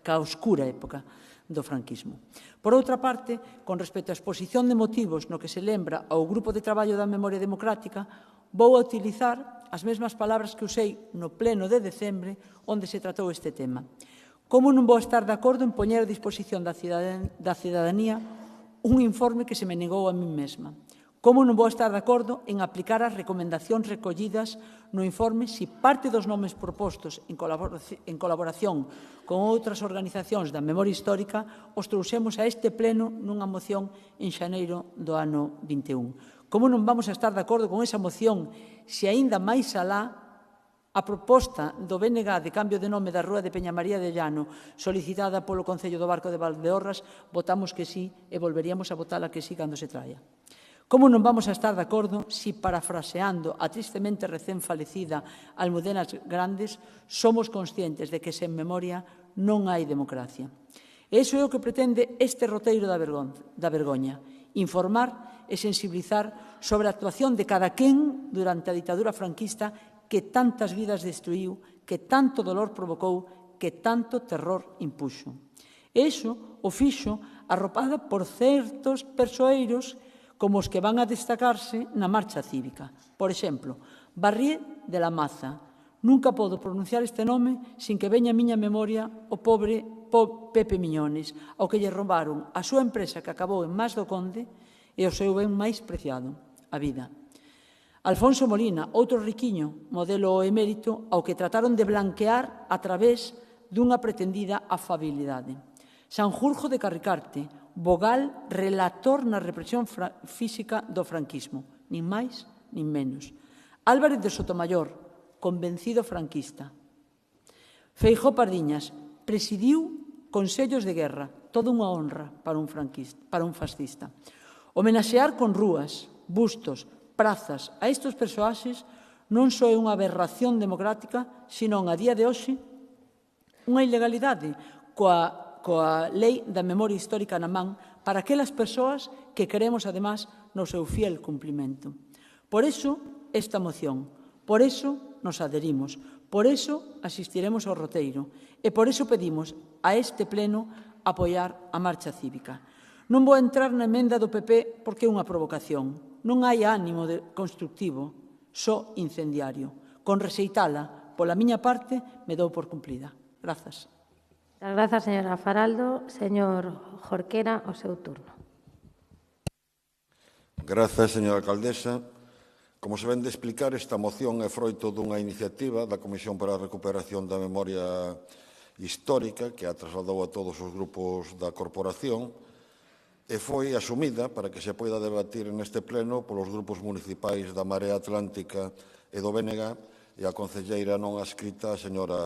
ca oscura época do franquismo. Por outra parte, con respecto á exposición de motivos no que se lembra ao Grupo de Traballo da Memoria Democrática, vou a utilizar as mesmas palabras que usei no pleno de decembre onde se tratou este tema. Como non vou estar de acordo en poñer a disposición da cidadanía un informe que se me negou a mí mesma? Como non vou estar de acordo en aplicar as recomendacións recollidas no informe se parte dos nomes propostos en colaboración con outras organizacións da memoria histórica os trouxemos a este pleno nunha moción en xaneiro do ano 21? Como non vamos a estar de acordo con esa moción se aínda máis alá a proposta do BNG de cambio de nome da Rúa de Peñamaría de Llano solicitada polo Concello do Barco de Valdeorras votamos que sí e volveríamos a votala que sí cando se traia? Como non vamos a estar de acordo si, parafraseando a tristemente recén falecida Almudena Grandes, somos conscientes de que sen memoria non hai democracia? E iso é o que pretende este roteiro da vergoña, informar e sensibilizar sobre a actuación de cada quen durante a ditadura franquista que tantas vidas destruiu, que tanto dolor provocou, que tanto terror impuxo. E iso o fixo arropada por certos persoeiros como os que van a destacarse na marcha cívica. Por exemplo, Barrié de la Maza. Nunca podo pronunciar este nome sin que veña a miña memoria o pobre Pepe Miñones, ao que lle roubaron a súa empresa que acabou en Mas do Conde e o seu ben máis preciado, a vida. Alfonso Molina, outro riquiño, modelo emérito, ao que trataron de blanquear a través dunha pretendida afabilidade. Sanjurjo de Carricarte, vogal relator na represión física do franquismo, nin máis nin menos. Álvarez de Sotomayor, convencido franquista. Feijóo Pardiñas, presidiu consellos de guerra, toda unha honra para un fascista. Homenaxear con rúas, bustos, prazas a estes persoaxes non só é unha aberración democrática, sino a día de hoxe unha ilegalidade coa lei da memoria histórica na man para aquelas persoas que queremos, además, no seu fiel cumplimento. Por iso, esta moción, por iso nos adherimos, por iso asistiremos ao roteiro e por iso pedimos a este pleno apoiar a marcha cívica. Non vou entrar na emenda do PP porque é unha provocación. Non hai ánimo constructivo, só incendiario. Con rexeitala, pola miña parte, me dou por cumplida. Grazas. Grazas, señora Faraldo. Señor Jorquera, o seu turno. Grazas, señora alcaldesa. Como se ven de explicar, esta moción é froito dunha iniciativa da Comisión para a Recuperación da Memoria Histórica que a trasladou a todos os grupos da corporación e foi asumida para que se poida debatir neste pleno polos grupos municipais da Marea Atlántica e do BNG e a concelleira non adscrita, a señora...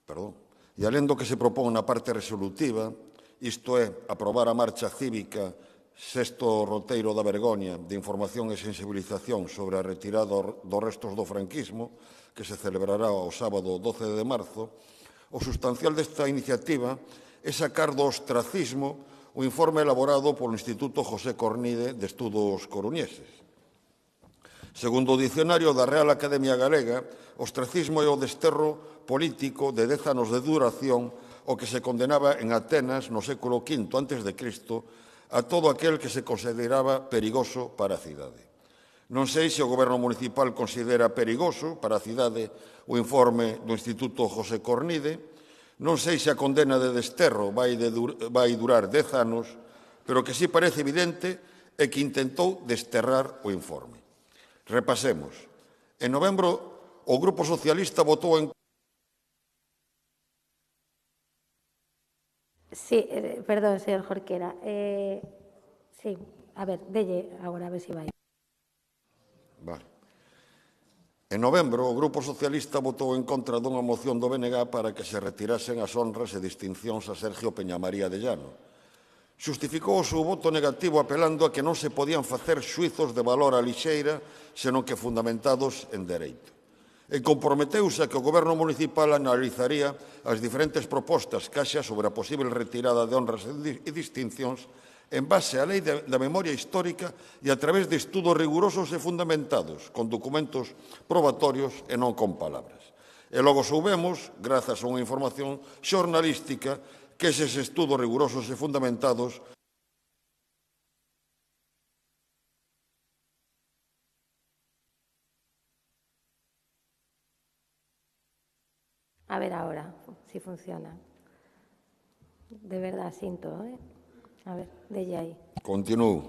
Perdón. E alén do que se propón na parte resolutiva, isto é, aprobar a marcha cívica sexto roteiro da vergoña de información e sensibilización sobre a retirada dos restos do franquismo, que se celebrará o sábado 12 de marzo, o sustancial desta iniciativa é sacar do ostracismo o informe elaborado polo Instituto José Cornide de Estudos Coruñeses. Segundo o dicionario da Real Academia Galega, ostracismo é o desterro político de 10 anos de duración o que se condenaba en Atenas no século V a.C. a todo aquel que se consideraba perigoso para a cidade. Non sei se o Goberno municipal considera perigoso para a cidade o informe do Instituto José Cornide, non sei se a condena de desterro vai durar 10 anos, pero que sí parece evidente é que intentou desterrar o informe. Repasemos. En novembro, o Grupo Socialista votou en... Sí, perdón, señor Jorquera. Sí, a ver, delle agora, a ver se vai. Vale. En novembro, o Grupo Socialista votou en contra dunha moción do BNG para que se retirasen as honras e distincións a Sergio Peñamaría de Llano. Xustificou o seu voto negativo apelando a que non se podían facer xuizos de valor a lixeira, senón que fundamentados en dereito. E comprometeuse a que o Goberno municipal analizaría as diferentes propostas que haxa sobre a posible retirada de honras e distincións en base á lei da memoria histórica e a través de estudos rigurosos e fundamentados, con documentos probatorios e non con palabras. E logo soubemos, grazas a unha información xornalística, que eses estudos rigurosos e fundamentados A ver ahora, si funciona. De verdad, sinto, A ver, delle aí. Continúo.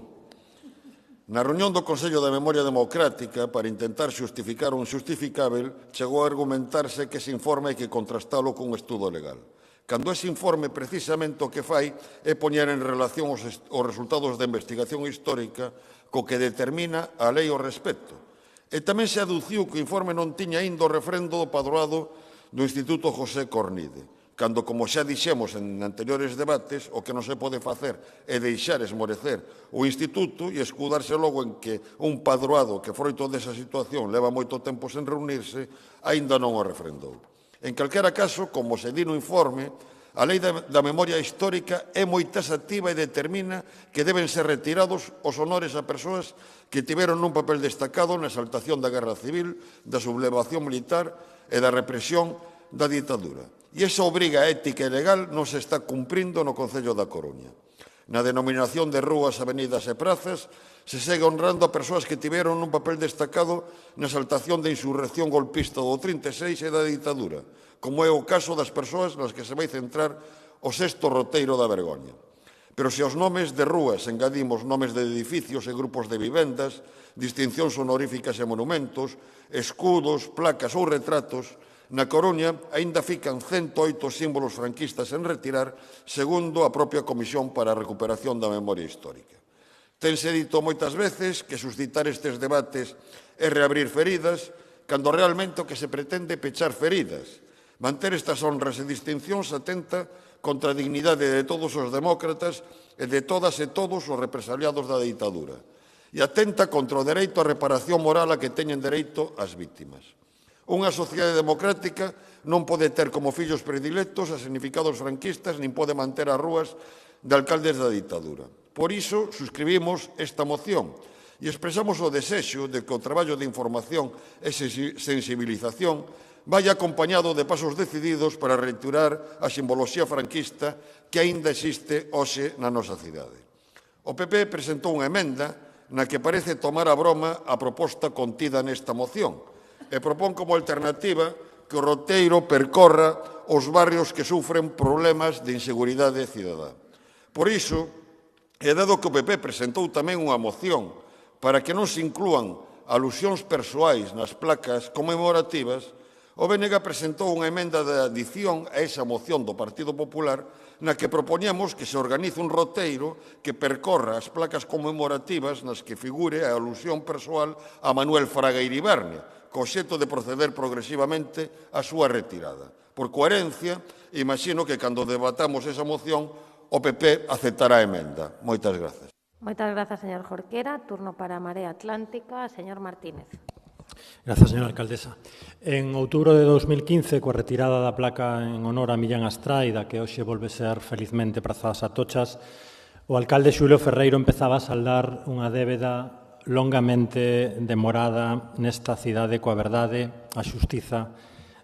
Na reunión do Consello da Memoria Democrática, para intentar xustificar o injustificável, chegou a argumentarse que ese informe hai que contrastalo cun estudo legal. Cando ese informe precisamente o que fai é poñer en relación os resultados da investigación histórica co que determina a lei ao respecto. E tamén se aduciu que o informe non tiña aínda o refrendo do padroado do Instituto José Cornide, cando, como xa dixemos en anteriores debates, o que non se pode facer é deixar esmorecer o Instituto e escudarse logo en que un padroado que froito desa situación leva moito tempo sen reunirse, aínda non o refrendou. En calquera caso, como se di no informe, a lei da memoria histórica é moi taxativa e determina que deben ser retirados os honores a persoas que tiveron un papel destacado na exaltación da Guerra Civil, da sublevación militar e da represión da ditadura. E esa obriga ética e legal non se está cumprindo no Concello da Coruña. Na denominación de rúas, avenidas e prazas, se segue honrando a persoas que tiveron un papel destacado na exaltación da insurrección golpista do 36 e da ditadura, como é o caso das persoas nas que se vai centrar o sexto roteiro da vergoña. Pero se aos nomes de rúas engadimos nomes de edificios e grupos de vivendas, distincións honoríficas e monumentos, escudos, placas ou retratos, na Coruña aínda fican 108 símbolos franquistas en retirar, segundo a propia Comisión para a Recuperación da Memoria Histórica. Tense dito moitas veces que suscitar estes debates é reabrir feridas, cando realmente o que se pretende é pechar feridas. Manter estas honras e distincións atenta contra a dignidade de todos os demócratas e de todas e todos os represaliados da ditadura. E atenta contra o dereito á reparación moral a que teñen dereito as vítimas. Unha sociedade democrática non pode ter como fillos predilectos a significados franquistas nin pode manter as rúas de alcaldes da ditadura. Por iso, suscribimos esta moción e expresamos o desexo de que o traballo de información e sensibilización vai acompañado de pasos decididos para retirar a simboloxía franquista que aínda existe hoxe na nosa cidade. O PP presentou unha emenda na que parece tomar a broma a proposta contida nesta moción e propón como alternativa que o roteiro percorra os barrios que sufren problemas de inseguridade cidadá. Por iso, e dado que o PP presentou tamén unha moción para que non se inclúan alusións persoais nas placas conmemorativas, o BNG presentou unha emenda de adición a esa moción do Partido Popular na que propoñamos que se organice un roteiro que percorra as placas conmemorativas nas que figure a alusión persoal a Manuel Fraga Iribarne, co obxecto de proceder progresivamente á súa retirada. Por coherencia, imagino que cando debatamos esa moción, o PP aceptará a emenda. Moitas grazas. Moitas grazas, señor Jorquera. Turno para a Marea Atlántica, señor Martínez. Grazas, señora alcaldesa. En outubro de 2015, coa retirada da placa en honor a Millán Astraida, que hoxe volve ser felizmente prazada a Tochas, o alcalde Xulio Ferreiro empezaba a saldar unha débeda longamente demorada nesta cidade coa verdade, a xustiza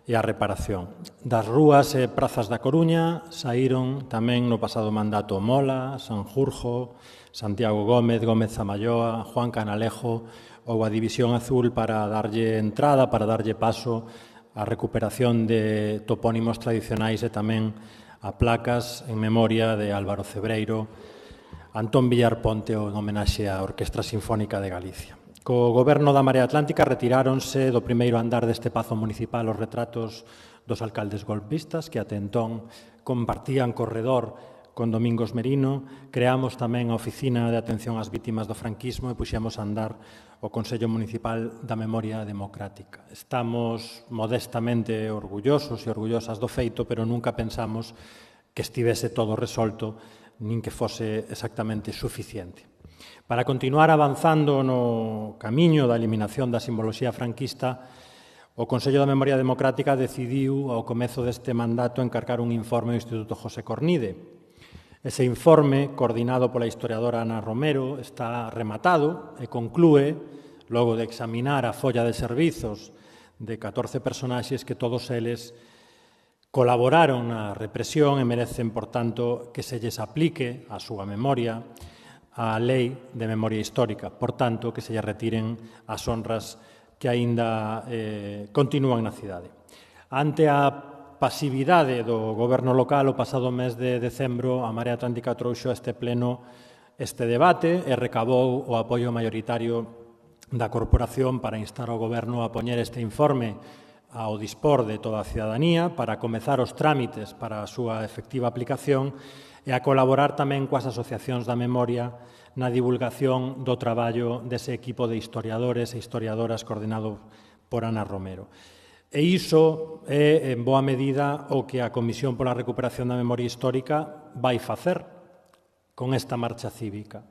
e a reparación. Das rúas e prazas da Coruña saíron tamén no pasado mandato Mola, Sanjurjo, Santiago Gómez, Gómez Zamalloa, Juan Canalejo ou a División Azul para darlle entrada, para darlle paso á recuperación de topónimos tradicionais e tamén a placas en memoria de Álvaro Cebreiro, Antón Villar Ponte ou en homenaxe á Orquestra Sinfónica de Galicia. Co goberno da Marea Atlántica retiráronse do primeiro andar deste pazo municipal os retratos dos alcaldes golpistas que até entón compartían corredor con Domingos Merino. Creamos tamén a Oficina de Atención ás Vítimas do Franquismo e puxemos a andar o Consello Municipal da Memoria Democrática. Estamos modestamente orgullosos e orgullosas do feito, pero nunca pensamos que estivese todo resolto nin que fose exactamente suficiente. Para continuar avanzando no camiño da eliminación da simboloxía franquista, o Consello da Memoria Democrática decidiu ao comezo deste mandato encargar un informe ao Instituto José Cornide. Ese informe, coordinado pola historiadora Ana Romero, está rematado e conclúe, logo de examinar a folla de servizos de 14 personaxes que todos eles colaboraron na represión e merecen, por tanto, que se lles aplique a súa memoria a Lei de Memoria Histórica. Por tanto, que se lles retiren as honras que aínda continúan na cidade. Ante a pasividade do goberno local, o pasado mes de decembro, a Marea Atlántica trouxo a este pleno este debate e recabou o apoio maioritario da corporación para instar ao goberno a poñer este informe ao dispor de toda a cidadanía para comezar os trámites para a súa efectiva aplicación e a colaborar tamén coas asociacións da memoria na divulgación do traballo dese equipo de historiadores e historiadoras coordinado por Ana Romero. E iso é, en boa medida, o que a Comisión pola Recuperación da Memoria Histórica vai facer con esta marcha cívica.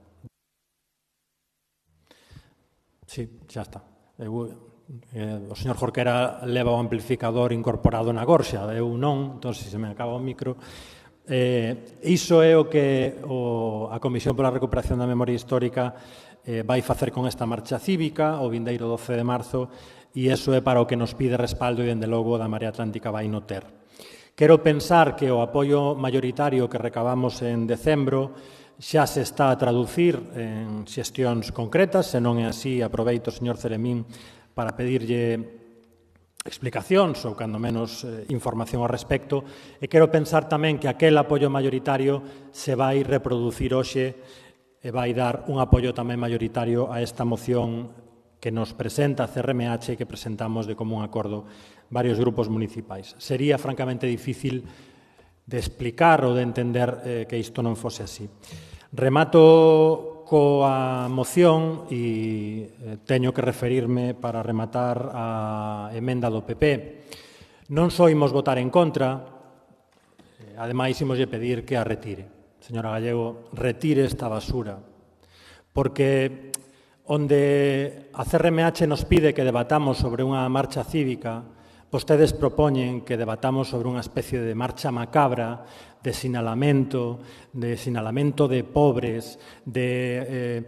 Sí, xa está. O señor Jorquera leva o amplificador incorporado na gorxa, eu non, entón se me acaba o micro. Iso é o que a Comisión pola Recuperación da Memoria Histórica vai facer con esta marcha cívica o vindeiro 12 de marzo, e iso é para o que nos pide respaldo e, dende logo, da Marea Atlántica vai no ter. Quero pensar que o apoio maioritario que recabamos en decembro xa se está a traducir en xestións concretas, se non é así, aproveito, señor Ceremín, para pedirlle explicacións ou, cando menos, información ao respecto, e quero pensar tamén que aquel apoio maioritario se vai reproducir hoxe e vai dar un apoio tamén maioritario a esta moción que nos presenta a CRMH e que presentamos de común acordo varios grupos municipais. Sería francamente difícil de explicar ou de entender que isto non fose así. Remato coa moción e teño que referirme para rematar a emenda do PP. Non só imos votar en contra, ademais imoslle pedir que a retire. Señora Gallego, retire esta basura, porque onde a CRMH nos pide que debatamos sobre unha marcha cívica, vostedes propoñen que debatamos sobre unha especie de marcha macabra, de sinalamento de pobres, de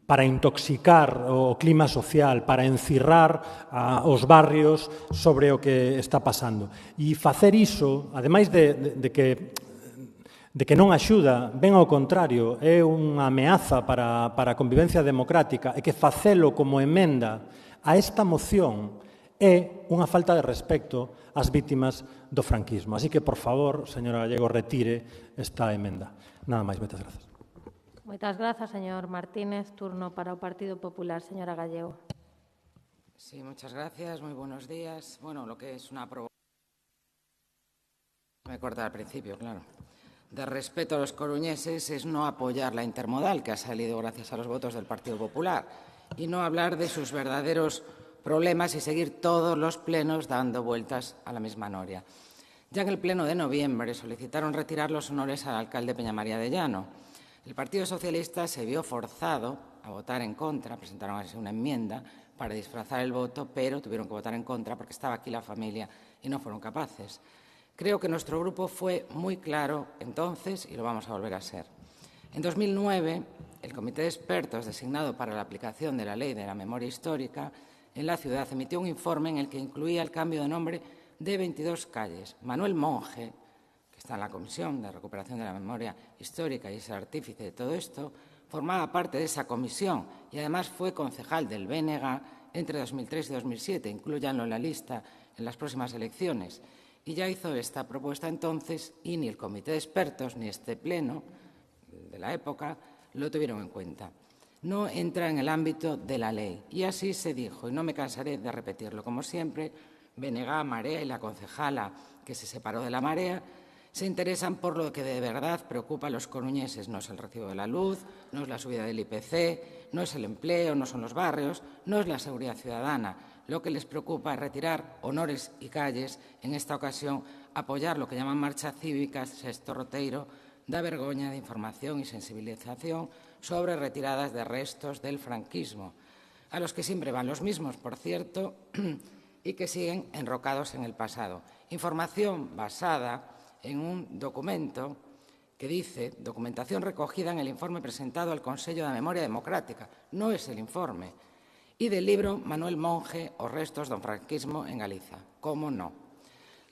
para intoxicar o clima social, para encirrar os barrios sobre o que está pasando. E facer iso, ademais de que non axuda, ben ao contrario, é unha ameaza para a convivencia democrática, e que facelo como emenda a esta moción é unha falta de respecto ás vítimas do franquismo. Así que, por favor, señora Gallego, retire esta emenda. Nada máis, moitas grazas. Moitas grazas, señor Martínez. Turno para o Partido Popular, señora Gallego. Sí, muchas gracias. Muy buenos días. Bueno, lo que es una provocación. Me corta al principio, claro. De respeto a los coruñeses es no apoyar la intermodal, que ha salido gracias a los votos del Partido Popular, y no hablar de sus verdaderos problemas y seguir todos los plenos dando vueltas a la misma noria. Ya en el pleno de noviembre solicitaron retirar los honores al alcalde Peñamaría de Llano. El Partido Socialista se vio forzado a votar en contra, presentaron así una enmienda para disfrazar el voto, pero tuvieron que votar en contra porque estaba aquí la familia y no fueron capaces. Creo que nuestro grupo fue muy claro entonces y lo vamos a volver a ser. En 2009, el Comité de Expertos designado para la aplicación de la Ley de la Memoria Histórica en la ciudad emitió un informe en el que incluía el cambio de nombre de 22 calles. Manuel Monge, que está en la Comisión de Recuperación de la Memoria Histórica y es el artífice de todo esto, formaba parte de esa comisión y además fue concejal del BNG entre 2003 y 2007. Inclúyanlo en la lista en las próximas elecciones. Y ya hizo esta propuesta entonces y ni el Comité de Expertos ni este pleno de la época lo tuvieron en cuenta. No entra en el ámbito de la ley. Y así se dijo, y no me cansaré de repetirlo. Como siempre, BNG, Marea y la concejala que se separó de la Marea se interesan por lo que de verdad preocupa a los coruñeses. No es el recibo de la luz, no es la subida del IPC, no es el empleo, no son los barrios, no es la seguridad ciudadana. Lo que les preocupa es retirar honores y calles, en esta ocasión apoyar lo que llaman marcha cívica, Sexto Roteiro, da vergoña de información y sensibilización sobre retiradas de restos del franquismo, a los que siempre van los mismos, por cierto, y que siguen enrocados en el pasado. Información basada en un documento que dice documentación recogida en el informe presentado al Consello da Memoria Democrática. No es el informe. Y del libro Manuel Monge, Os restos do franquismo en Galiza. ¿Cómo no?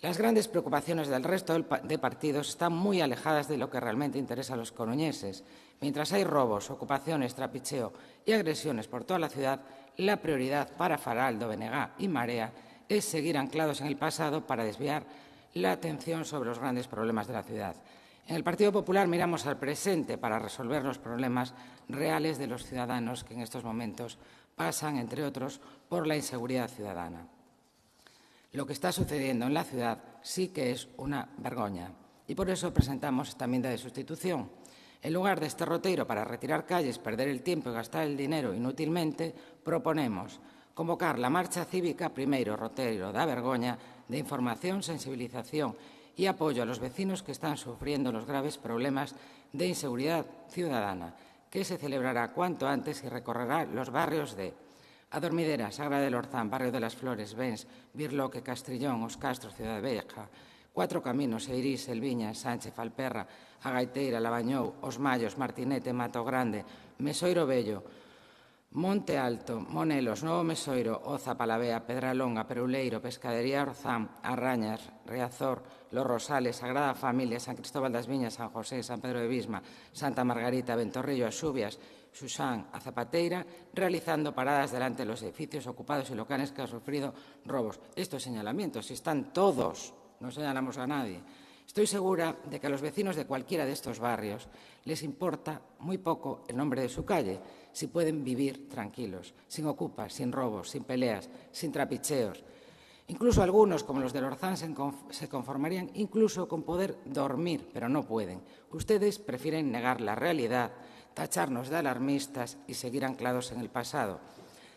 Las grandes preocupaciones del resto de partidos están muy alejadas de lo que realmente interesa a los coruñeses. Mientras hay robos, ocupaciones, trapicheo y agresiones por toda la ciudad, la prioridad para Faraldo, BNG y Marea es seguir anclados en el pasado para desviar la atención sobre los grandes problemas de la ciudad. En el Partido Popular miramos al presente para resolver los problemas reales de los ciudadanos que en estos momentos pasan, entre otros, por la inseguridad ciudadana. Lo que está sucediendo en la ciudad sí que es una vergoña y por eso presentamos esta enmienda de sustitución. En lugar de este roteiro para retirar calles, perder el tiempo y gastar el dinero inútilmente, proponemos convocar la marcha cívica, primeiro roteiro da vergoña, de información, sensibilización y apoyo a los vecinos que están sufriendo los graves problemas de inseguridad ciudadana, que se celebrará cuanto antes y recorrerá los barrios de Adormidera, Sagra del Orzán, Barrio de las Flores, Bens, Birloque, Castrillón, Os Castros, Ciudad Vieja, Cuatro Caminos, Eirís, Elviña, Sánchez, Falperra, Agaiteira, Labañou, Os Mallos, Martinete, Mato Grande, Mesoiro Bello, Monte Alto, Monelos, Novo Mesoiro, Oza, Palavea, Pedralonga, Peruleiro, Pescadería Orzán, Arrañas, Riazor, Los Rosales, Sagrada Familia, San Cristóbal das Viñas, San José, San Pedro de Visma, Santa Margarita, Ventorrillo, Axubias, Xusán, a Zapateira, realizando paradas delante de los edificios ocupados y locales que han sufrido robos. Estos señalamientos, si están todos, no señalamos a nadie. Estoy segura de que a los vecinos de cualquiera de estos barrios les importa muy poco el nombre de su calle, si pueden vivir tranquilos, sin ocupas, sin robos, sin peleas, sin trapicheos. Incluso algunos, como los del Orzán, se conformarían incluso con poder dormir, pero no pueden. Ustedes prefieren negar la realidad, tacharnos de alarmistas y seguir anclados en el pasado.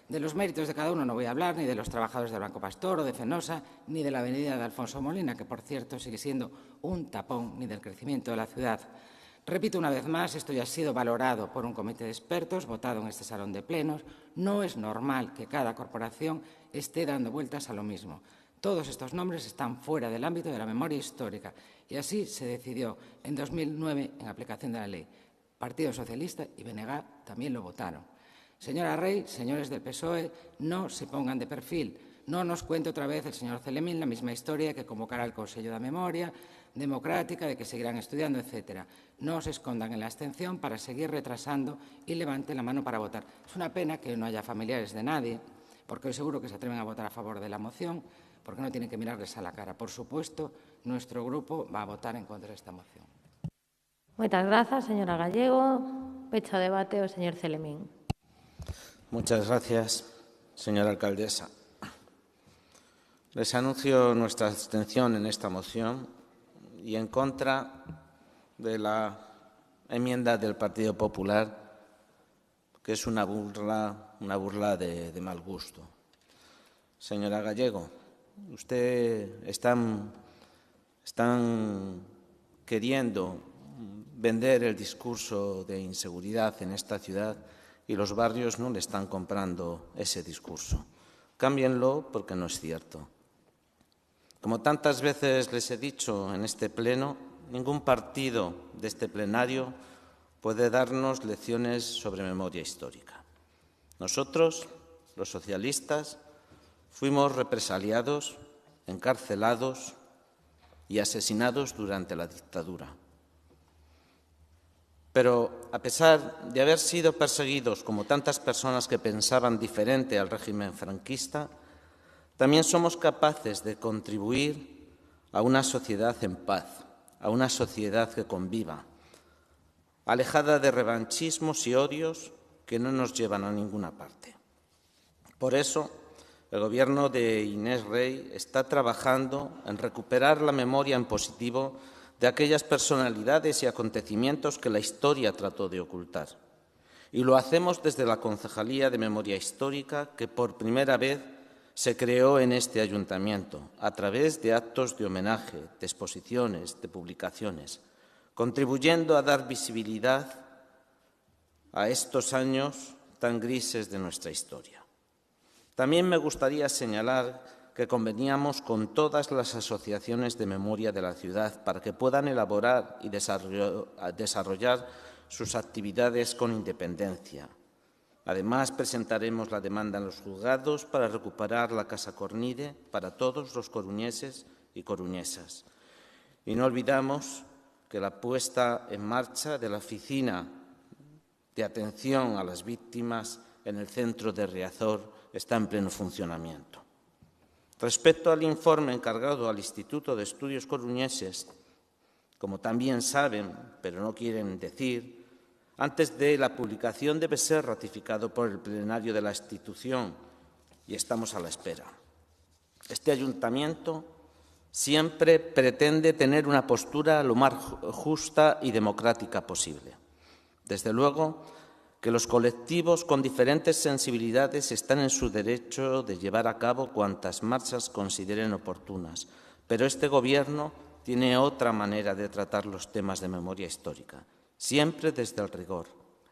De los méritos de cada uno no voy a hablar, ni de los trabajadores del Banco Pastor o de Fenosa, ni de la avenida de Alfonso Molina, que, por cierto, sigue siendo un tapón, ni del crecimiento de la ciudad. Repito una vez más, esto ya ha sido valorado por un comité de expertos, votado en este salón de plenos. No es normal que cada corporación esté dando vueltas a lo mismo. Todos estos nombres están fuera del ámbito de la memoria histórica y así se decidió en 2009 en aplicación de la ley. Partido Socialista y BNG también lo votaron. Señora Rey, señores del PSOE, no se pongan de perfil. No nos cuente otra vez el señor Celemín la misma historia que convocará el Consello da Memoria Democrática, de que seguirán estudiando, etcétera. No se escondan en la abstención para seguir retrasando y levanten la mano para votar. Es una pena que no haya familiares de nadie, porque hoy seguro que se atreven a votar a favor de la moción, porque no tienen que mirarles a la cara. Por supuesto, nuestro grupo va a votar en contra de esta moción. Muchas gracias, señora Gallego. Pecho a debate o señor Celemín. Muchas gracias, señora alcaldesa. Les anuncio nuestra abstención en esta moción y en contra de la enmienda del Partido Popular, que es una burla de mal gusto. Señora Gallego, usted están queriendo vender el discurso de inseguridad en esta ciudad y los barrios no le están comprando ese discurso. Cámbienlo porque no es cierto. Como tantas veces les he dicho en este pleno, ningún partido de este plenario puede darnos lecciones sobre memoria histórica. Nosotros, los socialistas, fuimos represaliados, encarcelados y asesinados durante la dictadura. Pero, a pesar de haber sido perseguidos como tantas personas que pensaban diferente al régimen franquista, también somos capaces de contribuir a una sociedad en paz, a una sociedad que conviva, alejada de revanchismos y odios que no nos llevan a ninguna parte. Por eso, el Gobierno de Inés Rey está trabajando en recuperar la memoria en positivo de aquellas personalidades y acontecimientos que la historia trató de ocultar. Y lo hacemos desde la Concejalía de Memoria Histórica, que por primera vez se creó en este ayuntamiento, a través de actos de homenaje, de exposiciones, de publicaciones, contribuyendo a dar visibilidad a estos años tan grises de nuestra historia. También me gustaría señalar que conveníamos con todas las asociaciones de memoria de la ciudad para que puedan elaborar y desarrollar sus actividades con independencia. Además, presentaremos la demanda en los juzgados para recuperar la Casa Cornide para todos los coruñeses y coruñesas. Y no olvidamos que la puesta en marcha de la Oficina de Atención a las Víctimas en el centro de Riazor está en pleno funcionamiento. Respecto al informe encargado al Instituto de Estudios Coruñeses, como también saben, pero no quieren decir, antes de la publicación debe ser ratificado por el plenario de la institución y estamos a la espera. Este ayuntamiento siempre pretende tener una postura lo más justa y democrática posible. Desde luego que los colectivos con diferentes sensibilidades están en su derecho de llevar a cabo cuantas marchas consideren oportunas, pero este Gobierno tiene otra manera de tratar los temas de memoria histórica, siempre desde el rigor,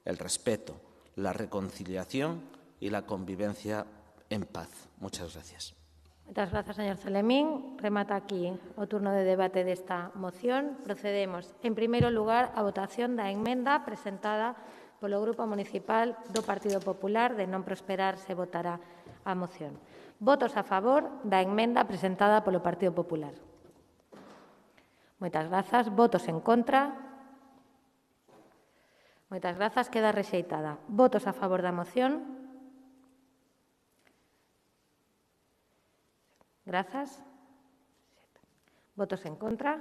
el respeto, la reconciliación y la convivencia en paz. Muchas gracias. Muchas gracias, señor Celemín. Remata aquí o turno de debate desta moción. Procedemos, en primeiro lugar, a votación da emenda presentada polo Grupo Municipal do Partido Popular. De non prosperar, se votará a moción. Votos a favor da emenda presentada polo Partido Popular. Moitas grazas. Votos en contra. Moitas grazas. Queda rexeitada. Votos a favor da moción. Grazas. Votos en contra.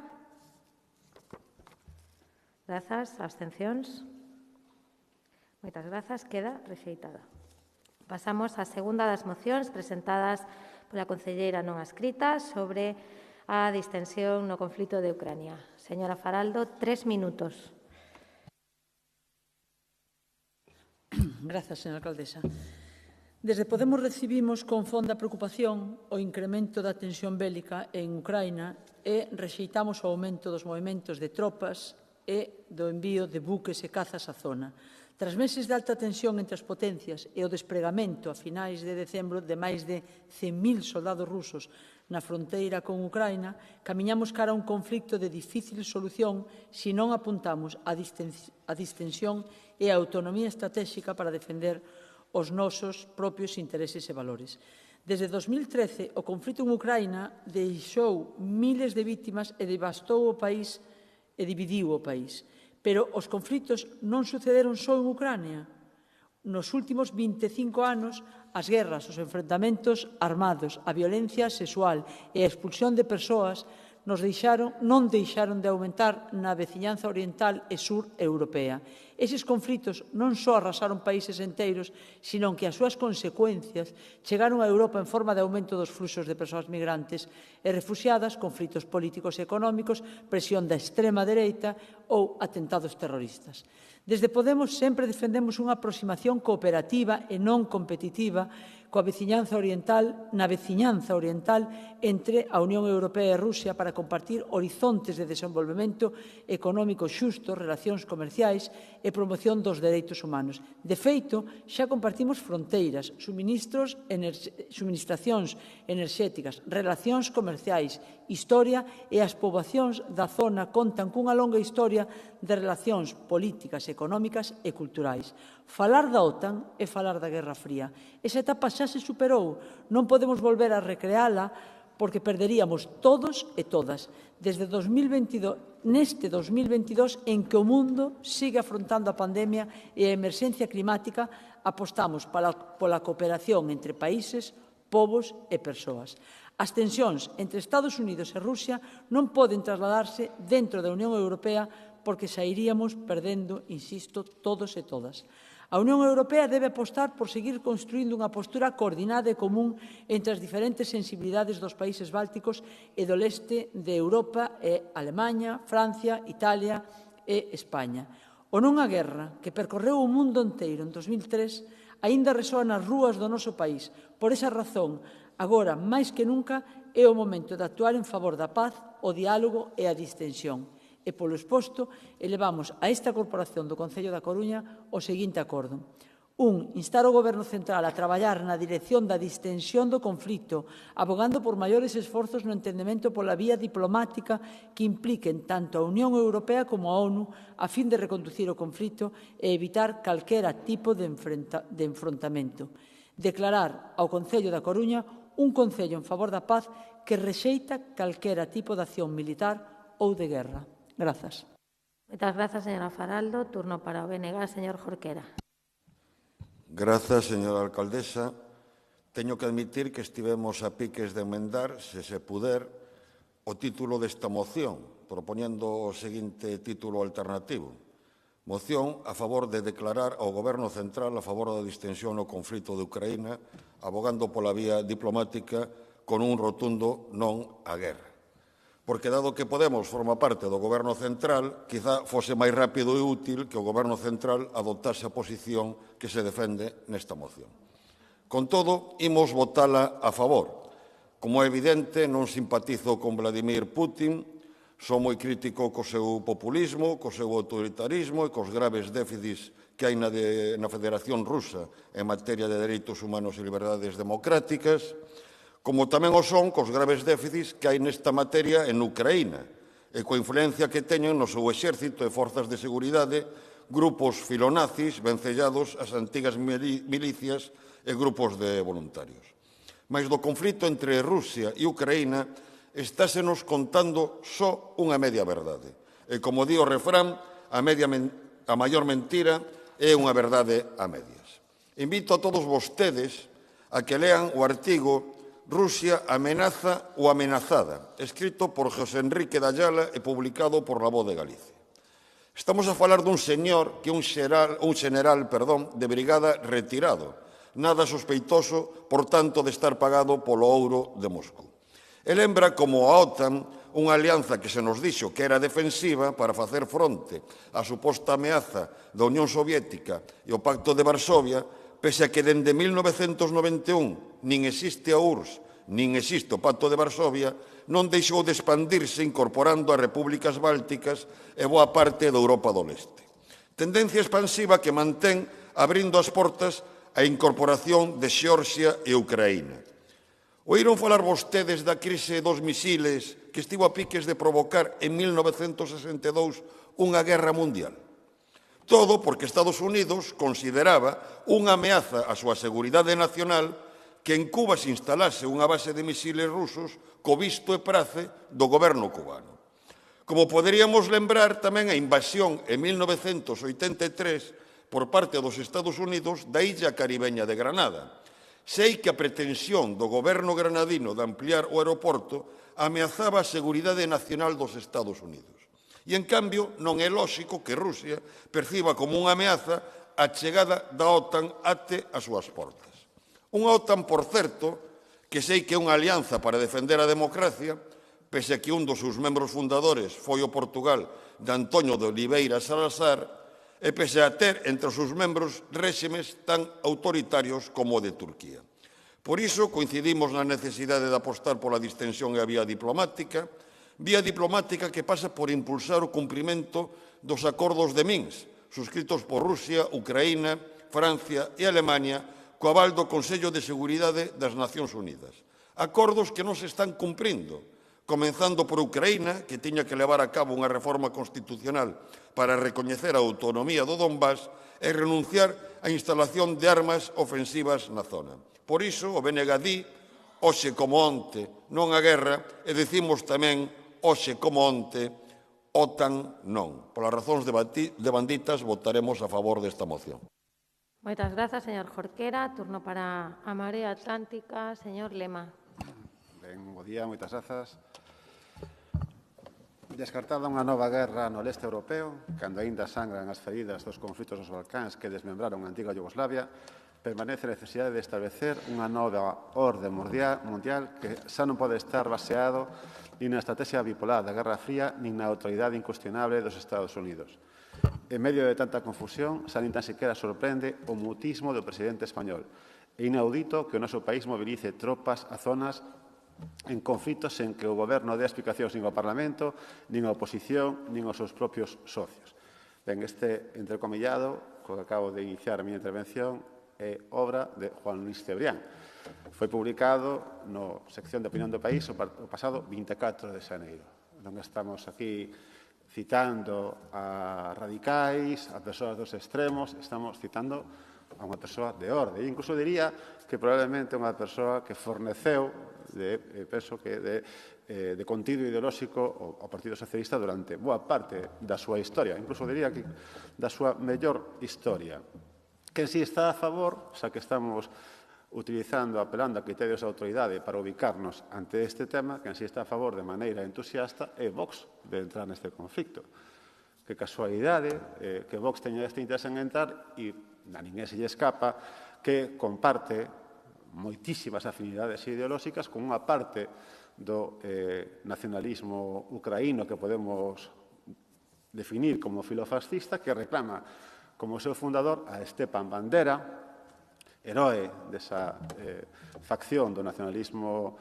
Grazas. Abstencións. Moitas grazas. Queda rexeitada. Pasamos á segunda das mocións presentadas pola concelleira non adscrita sobre a distensión no conflito de Ucrania. Señora Faraldo, 3 minutos. Grazas, señora alcaldesa. Desde Podemos recibimos con fonda preocupación o incremento da tensión bélica en Ucraina e rexeitamos o aumento dos movementos de tropas e do envío de buques e cazas á zona. Tras meses de alta tensión entre as potencias e o despregamento a finais de decembro de máis de 100.000 soldados rusos na fronteira con Ucraina, camiñamos cara a un conflicto de difícil solución se non apuntamos a distensión e a autonomía estratégica para defender os nosos propios intereses e valores. Desde 2013, o conflito en Ucraína deixou miles de vítimas e devastou o país e dividiu o país. Pero os conflitos non sucederon só en Ucrania. Nos últimos 25 anos, as guerras, os enfrentamentos armados, a violencia sexual e a expulsión de persoas non deixaron de aumentar na veciñanza oriental e sur europea. Eses conflitos non só arrasaron países enteiros, sino que as súas consecuencias chegaron a Europa en forma de aumento dos fluxos de persoas migrantes e refuxiadas, conflitos políticos e económicos, presión da extrema dereita ou atentados terroristas. Desde Podemos sempre defendemos unha aproximación cooperativa e non competitiva na veciñanza oriental entre a Unión Europea e Rusia para compartir horizontes de desenvolvemento económico xusto, relacións comerciais e promoción dos dereitos humanos. De feito, xa compartimos fronteiras, suministracións enerxéticas, relacións comerciais, historia e as poboacións da zona contan cunha longa historia de relacións políticas, económicas e culturais. Falar da OTAN é falar da Guerra Fría. Esa etapa xa se superou. Non podemos volver a recreala porque perderíamos todos e todas. Desde neste 2022, en que o mundo sigue afrontando a pandemia e a emerxencia climática, apostamos pola cooperación entre países, povos e persoas. As tensións entre Estados Unidos e Rusia non poden trasladarse dentro da Unión Europea porque sairíamos perdendo, insisto, todos e todas. A Unión Europea debe apostar por seguir construindo unha postura coordinada e común entre as diferentes sensibilidades dos países bálticos e do leste de Europa e Alemanha, Francia, Italia e España. O non a guerra, que percorreu o mundo inteiro en 2003, aínda resoa nas rúas do noso país. Por esa razón, agora, máis que nunca, é o momento de actuar en favor da paz, o diálogo e a distensión. E, polo exposto, elevamos a esta corporación do Concello da Coruña o seguinte acordo. 1. Instar o Goberno Central a traballar na dirección da distensión do conflito, abogando por maiores esforzos no entendemento pola vía diplomática que impliquen tanto a Unión Europea como a ONU a fin de reconducir o conflito e evitar calquera tipo de enfrontamento. Declarar ao Concello da Coruña un Concello en favor da paz que rexeita calquera tipo de acción militar ou de guerra. Grazas. Moitas grazas, señora Faraldo. Turno para o BNG, señor Jorquera. Grazas, señora alcaldesa. Teño que admitir que estivemos a piques de emendar, se puder, o título desta moción, propoñendo o seguinte título alternativo. Moción a favor de declarar ao Goberno Central a favor da distensión no conflito de Ucraína, abogando pola vía diplomática con un rotundo non á guerra. Porque, dado que Podemos forma parte do Goberno Central, quizá fose máis rápido e útil que o Goberno Central adoptase a posición que se defende nesta moción. Con todo, imos votala a favor. Como é evidente, non simpatizo con Vladimir Putin, sou moi crítico co seu populismo, co seu autoritarismo e cos graves déficits que hai na Federación Rusa en materia de dereitos humanos e liberdades democráticas, como tamén o son cos graves déficits que hai nesta materia en Ucraína e coa influencia que teñen no seu exército e forzas de seguridade grupos filonazis vencellados as antigas milicias e grupos de voluntarios. Mais do conflito entre Rusia e Ucraína estásenos contando só unha media verdade. E como di o refrán, a maior mentira é unha verdade a medias. Invito a todos vostedes a que lean o artigo Rusia amenaza ou amenazada, escrito por José Enrique de Ayala e publicado por La Voz de Galicia. Estamos a falar dun señor que é un xeneral de brigada retirado, nada sospeitoso, por tanto, de estar pagado polo ouro de Moscou. E lembra como a OTAN, unha alianza que se nos dixo que era defensiva para facer fronte á suposta ameaza da Unión Soviética e o Pacto de Varsovia, pese a que dende 1991 nin existe a URSS, nin existe o Pacto de Varsovia, non deixou de expandirse incorporando as repúblicas bálticas e boa parte da Europa do Leste. Tendencia expansiva que mantén abrindo as portas á incorporación de Xeorxia e Ucraína. Oíron falar vostedes da crise dos misiles que estivo a piques de provocar en 1962 unha guerra mundial? Todo porque Estados Unidos consideraba unha ameaza á súa seguridade nacional que en Cuba se instalase unha base de misiles rusos co visto e prace do goberno cubano. Como poderíamos lembrar tamén a invasión en 1983 por parte dos Estados Unidos da illa caribeña de Granada. Sei que a pretensión do goberno granadino de ampliar o aeroporto ameazaba a seguridade nacional dos Estados Unidos. E, en cambio, non é lóxico que Rusia perciba como unha ameaza a chegada da OTAN até as súas portas. Unha OTAN, por certo, que sei que é unha alianza para defender a democracia, pese a que un dos seus membros fundadores foi o Portugal de Antonio de Oliveira Salazar, e pese a ter entre os seus membros réximes tan autoritarios como o de Turquía. Por iso, coincidimos na necesidade de apostar pola distensión e a vía diplomática que pasa por impulsar o cumprimento dos acordos de Minsk, suscritos por Rusia, Ucraína, Francia e Alemania, co aval do Consello de Seguridade das Nacións Unidas. Acordos que non se están cumprindo, comenzando por Ucraína, que tiña que levar a cabo unha reforma constitucional para recoñecer a autonomía do Donbass e renunciar á instalación de armas ofensivas na zona. Por iso, o BNG di, hoxe como onte, non a guerra, e decimos tamén, hoxe como onte, OTAN non. Polas razóns devanditas, votaremos a favor desta moción. Moitas grazas, señor Jorquera. Turno para a Marea Atlántica. Señor Lema. Ben, bo día, moitas grazas. Descartada unha nova guerra no leste europeo, cando aínda sangran as feridas dos conflitos dos Balcáns que desmembraron a antiga Yugoslavia, permanece a necesidade de establecer unha nova orde mundial que xa non pode estar baseado nin na estrategia bipolar da Guerra Fría nin na autoridade incuestionable dos Estados Unidos. En medio de tanta confusión, xa nin tan sequera sorprende o mutismo do presidente español. É inaudito que o noso país movilice tropas a zonas en conflitos en que o goberno dé explicacións nin ao Parlamento, nin á oposición, nin aos seus propios socios. Ben, este entrecomillado, co que acabo de iniciar a miña intervención, é obra de Juan Luis Cebrián. Foi publicado no sección de opinión do país o pasado 24 de xaneiro. Non estamos aquí citando a radicais, a persoas dos extremos, estamos citando a unha persoa de orde. E incluso diría que probablemente unha persoa que forneceu penso que de contido ideolóxico ao Partido Socialista durante boa parte da súa historia, incluso diría que da súa mellor historia. Que si está a favor, xa que estamos utilizando, apelando a criterios de autoridade para ubicarnos ante este tema, que si está a favor de maneira entusiasta é Vox de entrar neste conflicto. Que casualidade que Vox teña este interés en entrar e a ninguén se lle escapa que comparte moitísimas afinidades ideolóxicas con unha parte do nacionalismo ucraíno que podemos definir como filofascista que reclama como seu fundador a Stepan Bandera, heroe desa facción do nacionalismo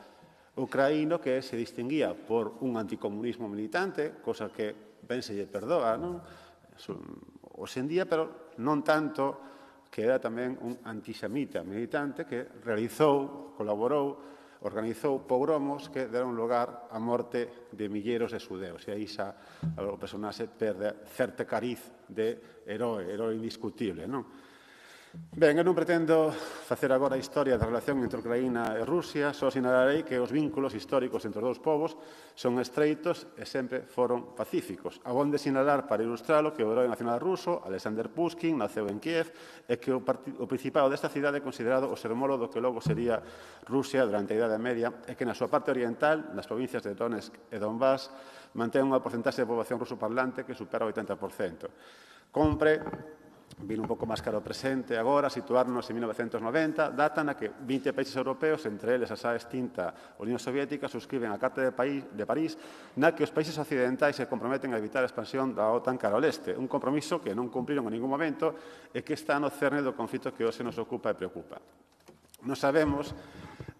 ucraíno que se distinguía por un anticomunismo militante, cosa que ben se lle perdoa, non? Hoxe en día, pero non tanto, que era tamén un antisemita militante que realizou, colaborou, organizou pogromos que deron lugar á morte de milleiros de xudeus. E aí xa o personaxe perde certo cariz de heroe indiscutible, non? Ben, eu non pretendo facer agora a historia da relación entre Ucraína e Rusia, só sinalarei que os vínculos históricos entre os dous povos son estreitos e sempre foron pacíficos. Abonde sinalar para ilustralo que o heroe nacional ruso, Alexander Pushkin, naceu en Kiev e que o principado desta cidade é considerado o sermolo do que logo sería Rusia durante a Idade Media e que na súa parte oriental, nas provincias de Donetsk e Donbass, mantén unha porcentaxe de poboación ruso-parlante que supera o 80%. Compre vir un pouco máis caro presente agora, situarnos en 1990, data na que 20 países europeos, entre eles a xa extinta Unión Soviética, suscriben a Carta de París na que os países occidentais se comprometen a evitar a expansión da OTAN cara ao leste, un compromiso que non cumpriron en ningún momento e que está no cerne do conflito que hoxe nos ocupa e preocupa. Non sabemos,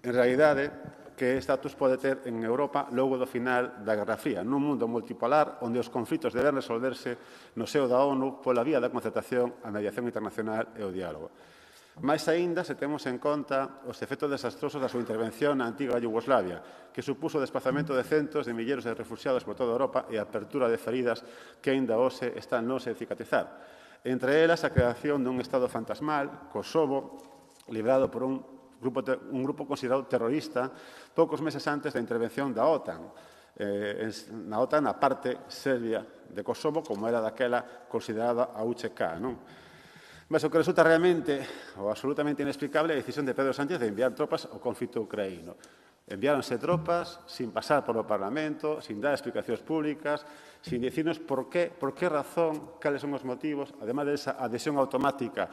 en realidade, que estatus pode ter en Europa logo do final da Guerra Fría, nun mundo multipolar onde os conflitos deben resolverse no seo da ONU pola vía da concertación, a mediación internacional e o diálogo. Mais aínda se temos en conta os efectos desastrosos da súa intervención na antiga Yugoslavia, que supuso o desplazamento de centos de milleiros de refugiados por toda Europa e a apertura de feridas que aínda hoxe están non sen cicatrizar. Entre elas, a creación dun Estado fantasmal, Kosovo, liderado por un grupo considerado terrorista poucos meses antes da intervención da OTAN. Na OTAN, a parte serbia de Kosovo, como era daquela considerada a UCK, non? Mas o que resulta realmente ou absolutamente inexplicable é a decisión de Pedro Sánchez de enviar tropas ao conflito ucraíno. Enviáronse tropas sin pasar polo Parlamento, sin dar explicacións públicas, sin dicirnos por qué razón, cales son os motivos, además desa adhesión automática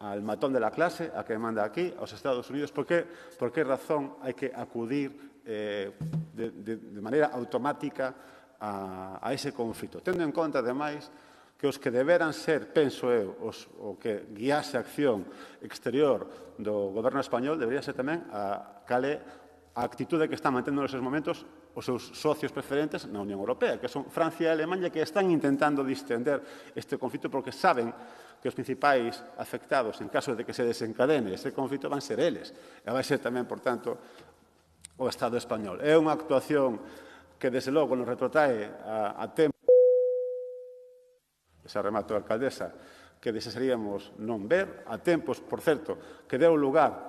al matón de la clase, a que manda aquí, aos Estados Unidos, por qué razón hai que acudir de maneira automática a ese conflito. Tendo en conta, ademais, que os que deberan ser, penso eu, o que guiase a acción exterior do goberno español debería ser tamén a actitude que están mantendo neses momentos os seus socios preferentes na Unión Europea, que son Francia e Alemania, que están intentando distender este conflito porque saben que os principais afectados en caso de que se desencadene ese conflito van ser eles. E vai ser tamén, por tanto, o Estado español. É unha actuación que, desde logo, nos retrotrae a tempo, ese remato da alcaldesa, que desearíamos non ver, a tempos, por certo, que deu lugar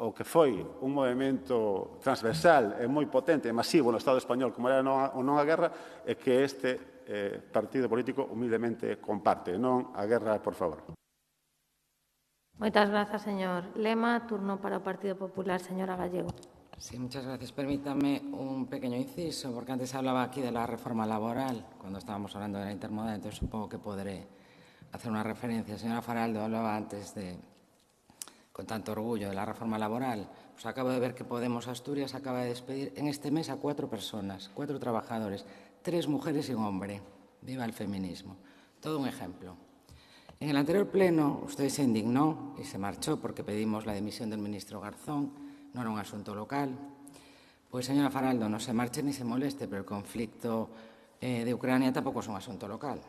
ao que foi un movimento transversal e moi potente e masivo no Estado español como era o non a guerra, e que este partido político humildemente comparte. Non a guerra, por favor. Moitas grazas, señor Lema. Turno para o Partido Popular, señora Gallego. Sí, muchas gracias. Permítame un pequeño inciso, porque antes hablaba aquí de la reforma laboral, cuando estábamos hablando de la intermodal, entonces supongo que podré hacer una referencia. Señora Faraldo hablaba antes con tanto orgullo de la reforma laboral. Pues acabo de ver que Podemos Asturias acaba de despedir en este mes a 4 personas, 4 trabajadores, 3 mujeres y un hombre. Viva el feminismo. Todo un ejemplo. En el anterior pleno usted se indignó y se marchó porque pedimos la dimisión del ministro Garzón. No era un asunto local. Pues, señora Faraldo, no se marche ni se moleste, pero el conflicto de Ucrania tampoco es un asunto local.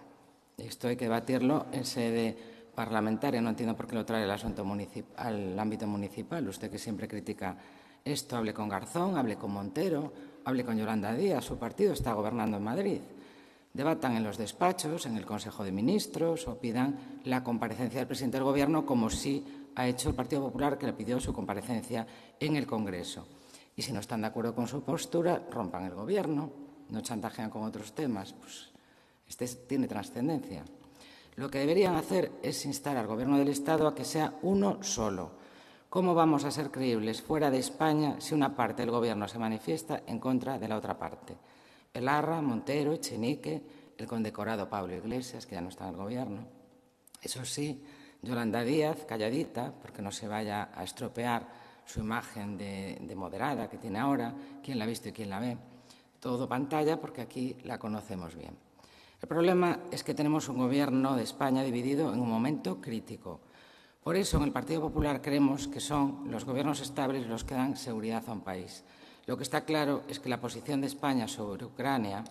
Esto hay que debatirlo en sede parlamentaria. No entiendo por qué lo trae el asunto al ámbito municipal. Usted, que siempre critica esto, hable con Garzón, hable con Montero, hable con Yolanda Díaz. Su partido está gobernando en Madrid. Debatan en los despachos, en el Consejo de Ministros, o pidan la comparecencia del presidente del Gobierno, como sí ha hecho el Partido Popular, que le pidió su comparecencia en el Congreso. Y si no están de acuerdo con su postura, rompan el Gobierno, no chantajean con otros temas. Pues este tiene trascendencia. Lo que deberían hacer es instar al Gobierno del Estado a que sea uno solo. ¿Cómo vamos a ser creíbles fuera de España si una parte del Gobierno se manifiesta en contra de la otra parte? Belarra, Montero, Echenique, el condecorado Pablo Iglesias, que ya no está en el Gobierno. Eso sí, Yolanda Díaz, calladita, porque no se vaya a estropear su imagen de moderada que tiene ahora, quién la ha visto y quién la ve. Todo pantalla, porque aquí la conocemos bien. El problema es que tenemos un Gobierno de España dividido en un momento crítico. Por eso, en el Partido Popular creemos que son los gobiernos estables los que dan seguridad a un país. Lo que está claro es que la posición de España sobre Ucrania,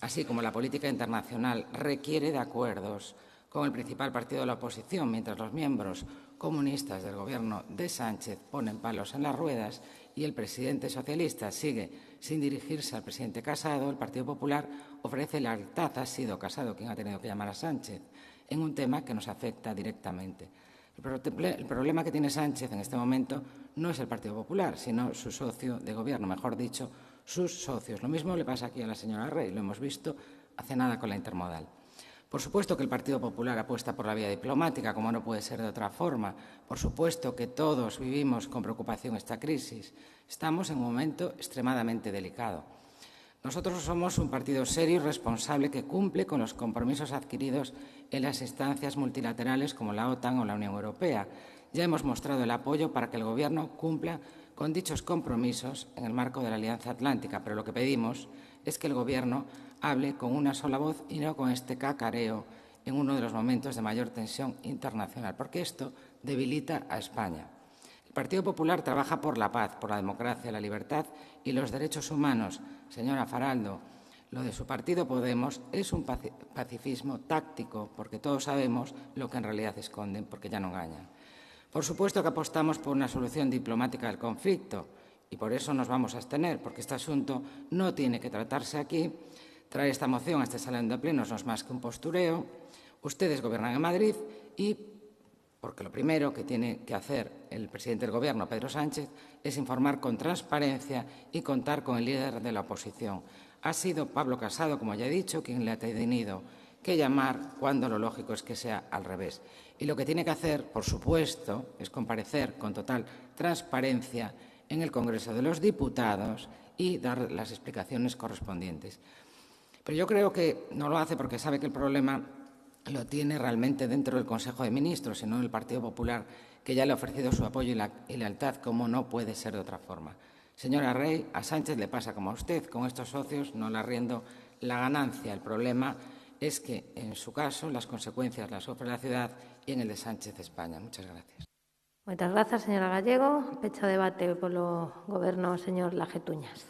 así como la política internacional, requiere de acuerdos con el principal partido de la oposición, mientras los miembros comunistas del Gobierno de Sánchez ponen palos en las ruedas y el presidente socialista sigue sin dirigirse al presidente Casado. El Partido Popular ofrece lealtad. Ha sido Casado quien ha tenido que llamar a Sánchez en un tema que nos afecta directamente. El problema que tiene Sánchez en este momento no es el Partido Popular, sino su socio de Gobierno, mejor dicho, sus socios. Lo mismo le pasa aquí a la señora Rey, lo hemos visto hace nada con la intermodal. Por supuesto que el Partido Popular apuesta por la vía diplomática, como no puede ser de otra forma. Por supuesto que todos vivimos con preocupación esta crisis. Estamos en un momento extremadamente delicado. Nosotros somos un partido serio y responsable que cumple con los compromisos adquiridos en las instancias multilaterales como la OTAN o la Unión Europea. Ya hemos mostrado el apoyo para que el Gobierno cumpla con dichos compromisos en el marco de la Alianza Atlántica, pero lo que pedimos es que el Gobierno hable con una sola voz y no con este cacareo en uno de los momentos de mayor tensión internacional, porque esto debilita a España. El Partido Popular trabaja por la paz, por la democracia, la libertad y los derechos humanos. Señora Faraldo, lo de su partido Podemos es un pacifismo táctico, porque todos sabemos lo que en realidad esconden, porque ya no engañan. Por supuesto que apostamos por una solución diplomática del conflicto y por eso nos vamos a abstener, porque este asunto no tiene que tratarse aquí. Traer esta moción a este salón de plenos no es más que un postureo, Ustedes gobiernan en Madrid y porque lo primero que tiene que hacer el presidente del Gobierno, Pedro Sánchez, es informar con transparencia y contar con el líder de la oposición. Ha sido Pablo Casado, como ya he dicho, quien le ha tenido que llamar cuando lo lógico es que sea al revés. Y lo que tiene que hacer, por supuesto, es comparecer con total transparencia en el Congreso de los Diputados y dar las explicaciones correspondientes. Pero yo creo que no lo hace porque sabe que el problema lo tiene realmente dentro del Consejo de Ministros, sino el Partido Popular, que ya le ha ofrecido su apoyo y lealtad, como no puede ser de otra forma. Señora Rey, a Sánchez le pasa como a usted, con estos socios no le arriendo la ganancia. El problema es que, en su caso, las consecuencias las sufre la ciudad y en el de Sánchez España. Muchas gracias. Moitas grazas, señora Gallego. Pecha o debate polo Goberno, señor Lajetuñas.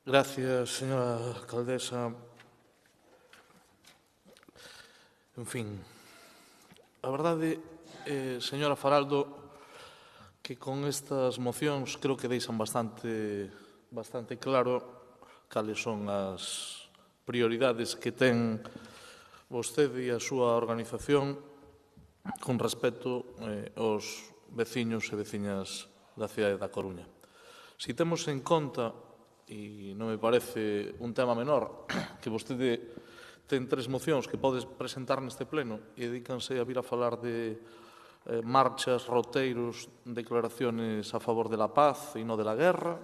Gracias, señora alcaldesa. En fin, a verdade, señora Faraldo, que con estas mocións creo que deixan bastante claro cales son as prioridades que ten vostede e a súa organización con respecto aos veciños e veciñas da cidade da Coruña. Si temos en conta, e non me parece un tema menor, que vostede ten 3 mocións que podes presentar neste pleno e dedícanse a vir a falar de marchas, roteiros, declaraciones a favor de la paz e non de la guerra.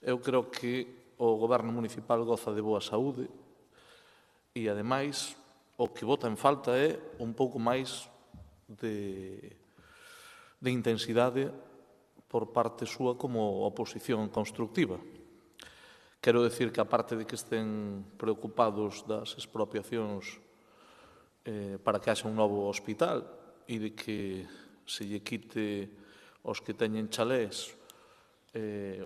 Eu creo que o goberno municipal goza de boa saúde e, ademais, o que bota en falta é un pouco máis de intensidade por parte súa como oposición constructiva. Quero decir que, aparte de que estén preocupados das expropiacións para que haxa un novo hospital e de que se lle quite aos que teñen chalés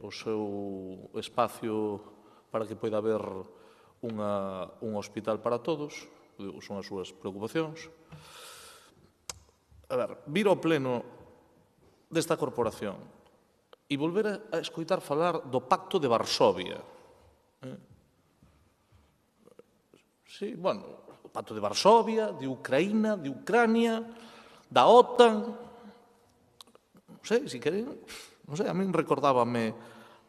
o seu espacio para que poida haber un hospital para todos, son as súas preocupacións. A ver, vir ao pleno desta corporación e volver a escoitar falar do Pacto de Varsovia. Sí, bueno, o Pacto de Varsovia, de Ucraína, de Ucrania, da OTAN. Non sei, se queren, non sei, a min recordábame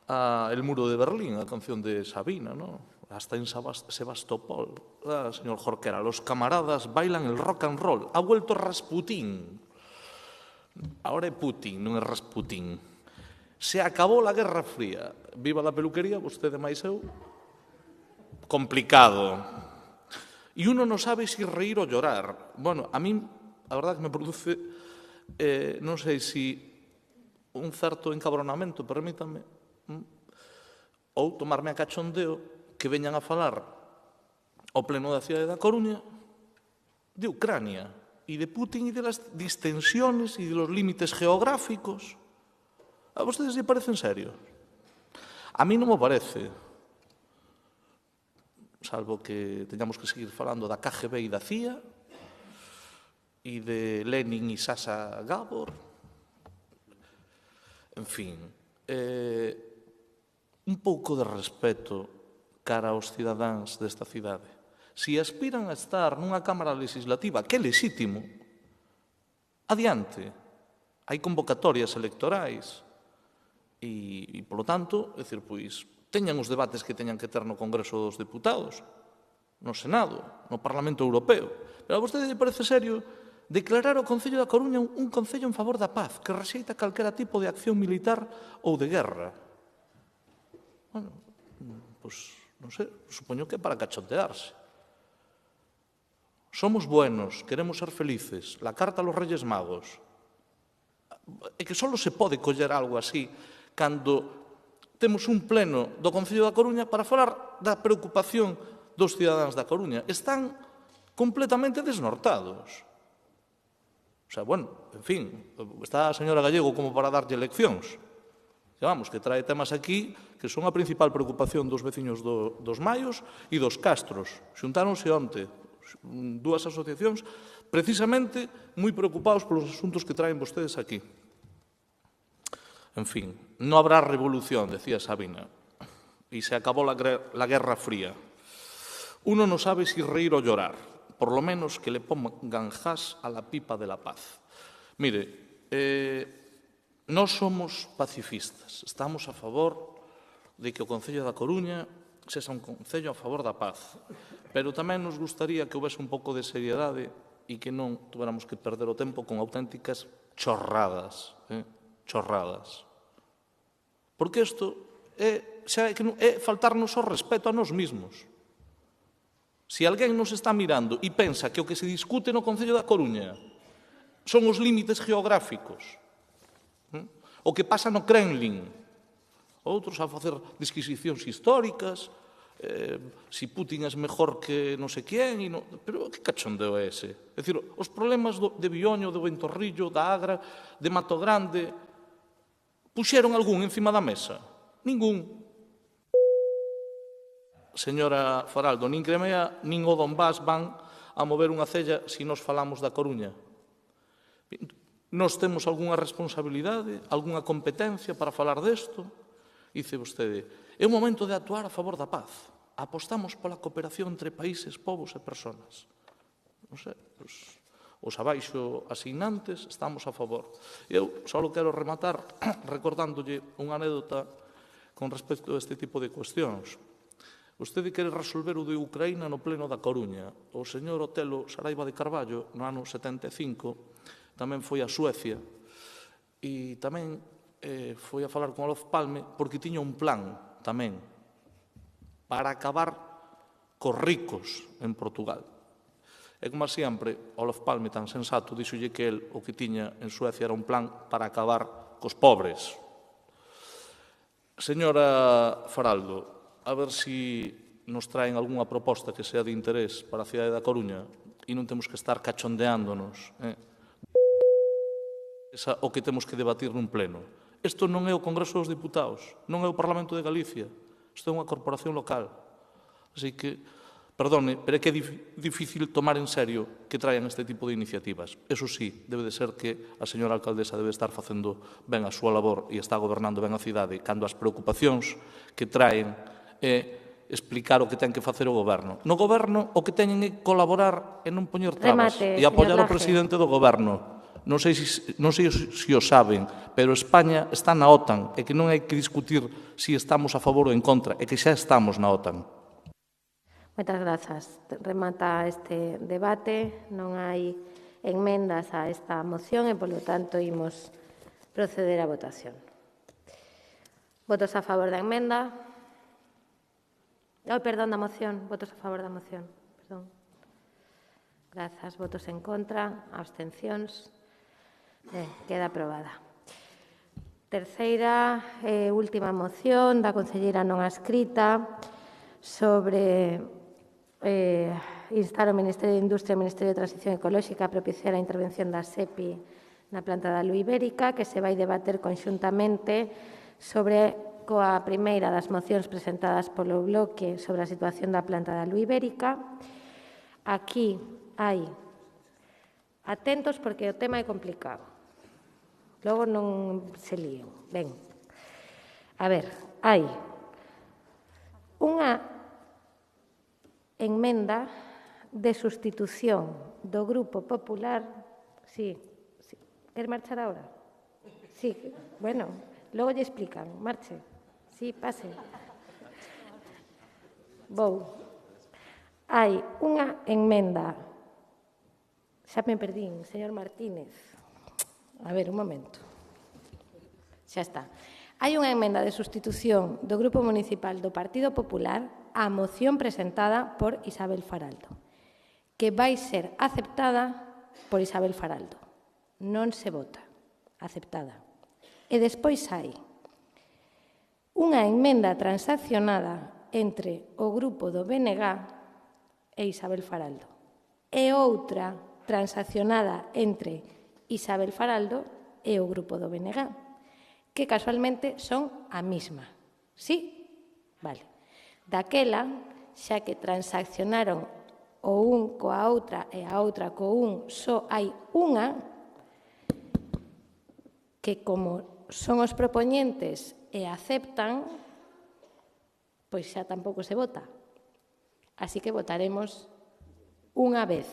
El muro de Berlín, a canción de Sabina, ¿no? Hasta en Sebastopol, señor Jorquera, los camaradas bailan el rock and roll. Ha vuelto Rasputín. Ahora é Putin, non é Rasputín. Se acabou la Guerra Fría. Viva la peluquería, vostede máis eu. Complicado. E uno non sabe se reír ou llorar. Bueno, a min, a verdade que me produce, non sei se un certo encabronamento, permítame, ou tomarme a cachondeo que veñan a falar ao pleno da cidade da Coruña de Ucrania e de Putin e de las distensiones e de los límites geográficos. A vostedes lle parecen serios? A mí non me parece, salvo que teñamos que seguir falando da KGB e da CIA e de Lenin e Sasha Gabor. En fin, un pouco de respeto cara aos cidadáns desta cidade. Se aspiran a estar nunha Cámara Legislativa, que é lexítimo, adiante. Hai convocatorias electorais. E, polo tanto, é dicir, pois, teñan os debates que teñan que ter no Congreso dos Deputados, no Senado, no Parlamento Europeo. Pero a vostede lle parece serio declarar o Concello da Coruña un concello en favor da paz, que rexeita calquera tipo de acción militar ou de guerra. Bueno, pois, non sei, supoño que é para cachontearse. Somos buenos, queremos ser felices. La carta a los Reyes Magos. É que só se pode coller algo así cando temos un pleno do Concello da Coruña para falar da preocupación dos cidadáns da Coruña. Están completamente desnortados. O sea, bueno, en fin, está a señora Gallego como para darlle leccións. Vamos, que trae temas aquí que son a principal preocupación dos veciños dos Maios e dos Castros. Xuntáronse onte dúas asociacións precisamente moi preocupados polos asuntos que traen vostedes aquí. En fin, no habrá revolución, decía Sabina, y se acabó la Guerra Fría. uno no sabe si reír o llorar, por lo menos que le pongan gas a la pipa de la paz. Mire, nós somos pacifistas, estamos a favor de que o Concello da Coruña sexa un concello a favor da paz, pero tamén nos gustaría que houvese un pouco de seriedade e que non tuéramos que perder o tempo con auténticas chorradas, chorradas. Porque isto é faltarnos ao respeto a nós mesmos. Se alguén nos está mirando e pensa que o que se discute no Concello da Coruña son os límites geográficos, o que pasa no Kremlin, outros a facer disquisicións históricas, si Putin é mellor que non sei quen, pero que cachondeo é ese? É dicir, os problemas de Bioño, de Ventorrillo, da Agra, de Mato Grande, puxeron algún encima da mesa? Ningún. Señora Faraldo, nin Crimea nin o Donbass van a mover unha cella se nos falamos da Coruña. Nos temos algunha responsabilidade, algunha competencia para falar desto? Dice vostede, é o momento de actuar a favor da paz. Apostamos pola cooperación entre países, povos e persoas. Non sei, os abaixo asignantes estamos a favor. Eu só quero rematar recordándolle unha anécdota con respecto a este tipo de cuestións. Vostede quere resolver o de Ucraína no pleno da Coruña. O señor Otelo Saraiva de Carballo, no ano 75, tamén foi a Suecia e tamén foi a falar con Olof Palme porque tiña un plan tamén para acabar cos ricos en Portugal. E como sempre, Olof Palme tan sensato díxolle que el o que tiña en Suecia era un plan para acabar cos pobres. Señora Faraldo, a ver si nos traen algunha proposta que sea de interés para a cidade da Coruña e non temos que estar cachondeándonos o que temos que debatir nun pleno. Isto non é o Congreso dos Diputados, non é o Parlamento de Galicia, isto é unha corporación local. Así que, perdone, pero é que é difícil tomar en serio que traian este tipo de iniciativas. Eso sí, debe de ser que a señora alcaldesa debe estar facendo ben a súa labor e está gobernando ben a cidade cando as preocupacións que traen é explicar o que ten que facer o goberno. No goberno o que teñen é colaborar e non poñer trabas e apoiar o presidente do goberno. Non sei se o saben, pero España está na OTAN e que non hai que discutir se estamos a favor ou en contra, e que xa estamos na OTAN. Moitas grazas. Remata este debate. Non hai enmendas a esta moción e, polo tanto, imos proceder á votación. Votos a favor da emenda. Perdón, da moción. Votos a favor da moción. Perdón. Grazas. Votos en contra. Abstencións. Queda aprobada. Terceira e última moción da conselleira non adscrita sobre instar o Ministerio de Industria e o Ministerio de Transición Ecolóxica a propiciar a intervención da SEPI na planta da Luz Ibérica, que se vai debater conxuntamente sobre coa primeira das mocións presentadas polo bloque sobre a situación da planta da Luz Ibérica. Aquí hai, atentos porque o tema é complicado. Logo non se lío. Ben, a ver, hai unha enmenda de sustitución do Grupo Popular. Sí. Quer marchar agora? Sí, bueno, logo lle explican. Marche. Sí, pase. Vou. Hai unha enmenda. Xa me perdín, señor Martínez. A ver, un momento. Xa está. Hai unha emenda de sustitución do Grupo Municipal do Partido Popular á moción presentada por Isabel Faraldo, que vai ser aceptada por Isabel Faraldo. Non se vota. Aceptada. E despois hai unha emenda transaccionada entre o Grupo do BNG e Isabel Faraldo e outra transaccionada entre Isabel Faraldo e o Grupo do BNG, que casualmente son a mesma. Sí? Vale. Daquela, xa que transaccionaron o un coa outra e a outra co un, só hai unha, que como son os propoñentes e aceptan, pois xa tampouco se vota. Así que votaremos unha vez.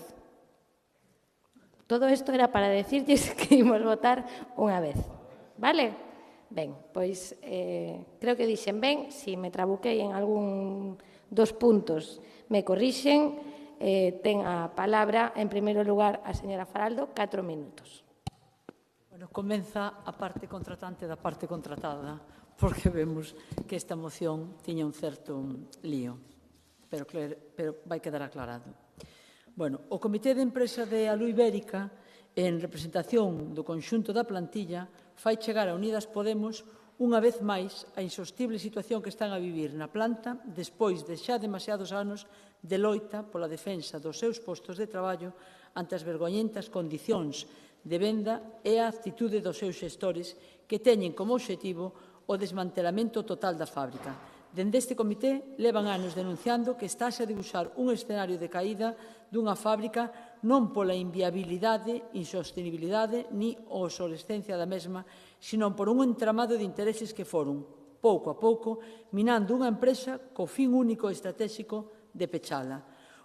Todo isto era para decirles que ímos votar unha vez. Vale? Ben, pois creo que dixen ben. Se me trabuquei en algún dos puntos, me corrixen. Ten a palabra, en primeiro lugar, a señora Faraldo, 4 minutos. Bueno, comeza a parte contratante da parte contratada, porque vemos que esta moción tiña un certo lío, pero vai quedar aclarado. Bueno, o Comité de Empresa de Alu Ibérica, en representación do conxunto da plantilla, fai chegar a Unidas Podemos unha vez máis a insostible situación que están a vivir na planta despois de xa demasiados anos de loita pola defensa dos seus postos de traballo ante as vergoñentas condicións de venda e a actitude dos seus xestores que teñen como obxectivo o desmantelamento total da fábrica. Dende este comité levan anos denunciando que estáse a dibuixar un escenario de caída dunha fábrica non pola inviabilidade, insostenibilidade ni obsolescencia da mesma, sino por un entramado de intereses que foron, pouco a pouco, minando unha empresa co fin único e estratégico de pechala.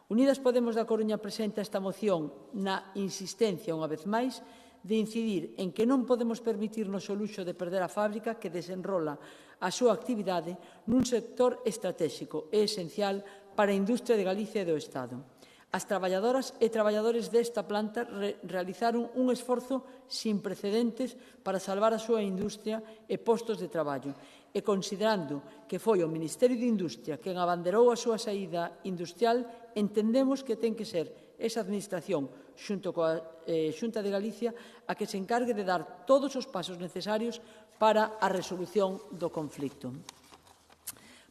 Unidas Podemos da Coruña presenta esta moción na insistencia, unha vez máis, de incidir en que non podemos permitirnos o luxo de perder a fábrica que desenrola a súa actividade nun sector estratégico e esencial para a industria de Galicia e do Estado. As traballadoras e traballadores desta planta realizaron un esforzo sin precedentes para salvar a súa industria e postos de traballo, e considerando que foi o Ministerio de Industria quen abanderou a súa saída industrial, entendemos que ten que ser esa Administración, xunto coa Xunta de Galicia, a que se encargue de dar todos os pasos necesarios para a resolución do conflito.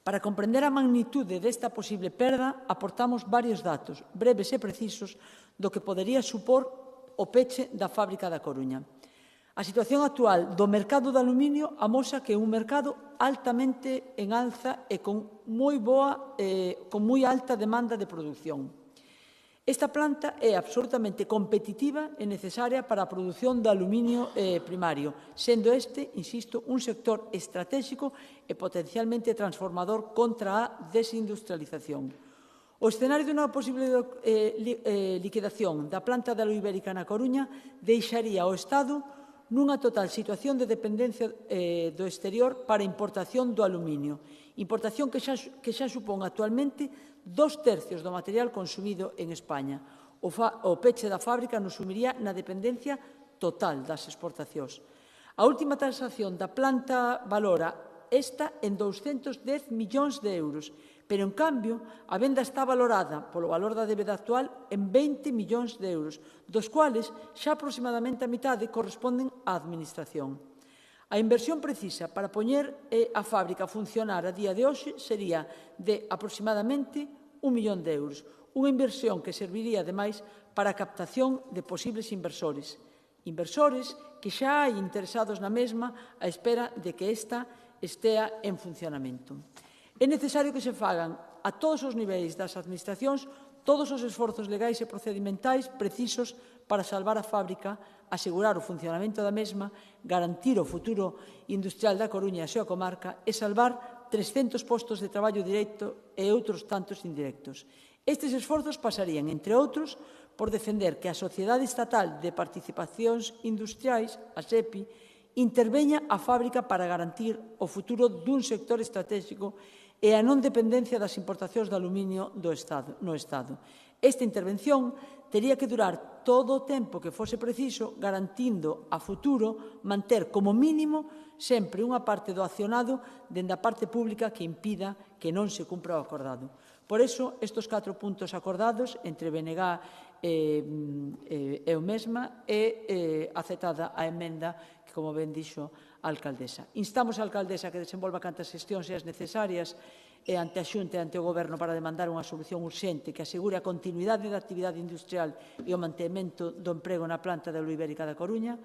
Para comprender a magnitude desta posible perda, aportamos varios datos, breves e precisos, do que podería supor o peche da fábrica da Coruña. A situación actual do mercado do aluminio amosa que é un mercado altamente en alza e con moi alta demanda de produción. Esta planta é absolutamente competitiva e necesaria para a produción de aluminio primario, sendo este, insisto, un sector estratégico e potencialmente transformador contra a desindustrialización. O escenario dunha posible liquidación da planta de Alu Ibérica na Coruña deixaría o Estado nunha total situación de dependencia do exterior para a importación do aluminio, importación que xa supón actualmente 2/3 do material consumido en España. O peche da fábrica nos sumiría na dependencia total das exportacións. A última tasación da planta valora esta en 210 millóns de euros, pero, en cambio, a venda está valorada polo valor da débeda actual en 20 millóns de euros, dos cuales xa aproximadamente a mitade corresponden á Administración. A inversión precisa para poñer a fábrica a funcionar a día de hoxe sería de aproximadamente 1 millón de euros, unha inversión que serviría, ademais, para a captación de posibles inversores que xa hai interesados na mesma á espera de que esta estea en funcionamento. É necesario que se fagan a todos os niveis das administracións todos os esforzos legais e procedimentais precisos para salvar a fábrica, asegurar o funcionamento da mesma, garantir o futuro industrial da Coruña e a súa comarca e salvar 300 postos de traballo directo e outros tantos indirectos. Estes esforzos pasarían, entre outros, por defender que a Sociedade Estatal de Participacións Industriais, a SEPI, interveña a fábrica para garantir o futuro dun sector estratégico e a non dependencia das importacións de aluminio no Estado. Esta intervención tería que durar todo o tempo que fose preciso, garantindo a futuro manter como mínimo sempre unha parte do accionado dende a parte pública que impida que non se cumpra o acordado. Por iso, estes 4 puntos acordados entre BNG e eu mesma é aceptada a emenda que, como ben dixo a alcaldesa. Instamos a alcaldesa que desenvolva cantas xestións seas necesarias ante a Xunta e ante o Goberno para demandar unha solución urxente que asegure a continuidade da actividade industrial e o mantemento do emprego na planta de Alu Ibérica da Coruña.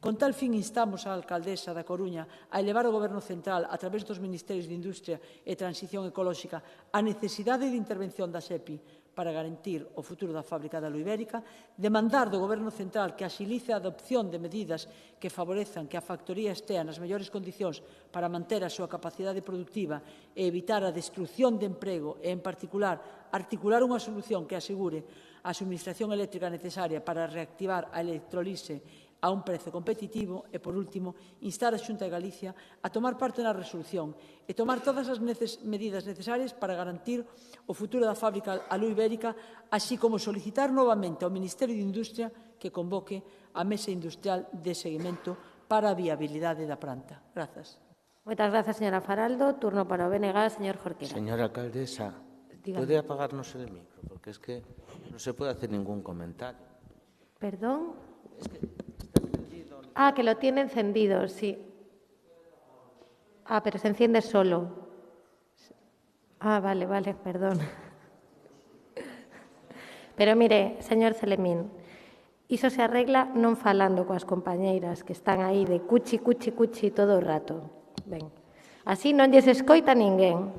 Con tal fin, instamos a alcaldesa da Coruña a elevar ao Goberno Central, a través dos Ministerios de Industria e Transición Ecolóxica, a necesidade de intervención da SEPI para garantir o futuro da fábrica da Ibérica, demandar do Goberno central que axilice a adopción de medidas que favorezan que a factoría estea nas mellores condicións para manter a súa capacidade productiva e evitar a destrucción de emprego e, en particular, articular unha solución que asegure a suministración eléctrica necesaria para reactivar a electrolise a un prezo competitivo e, por último, instar a Xunta de Galicia a tomar parte na resolución e tomar todas as medidas necesarias para garantir o futuro da fábrica Alú Ibérica, así como solicitar novamente ao Ministerio de Industria que convoque a Mesa Industrial de Seguimento para a viabilidade da planta. Grazas. Moitas grazas, señora Faraldo. Turno para o BNG, señor Jorquera. Señora alcaldesa, ¿puede apagarnos el micro? Porque es que no se puede hacer ningún comentario. ¿Perdón? Es que que lo tiene encendido, sí. Pero se enciende solo. Vale, perdón. Pero mire, señor Celemín, iso se arregla non falando coas compañeiras que están aí de cuchi todo o rato. Ben, así non lles escoita ninguén.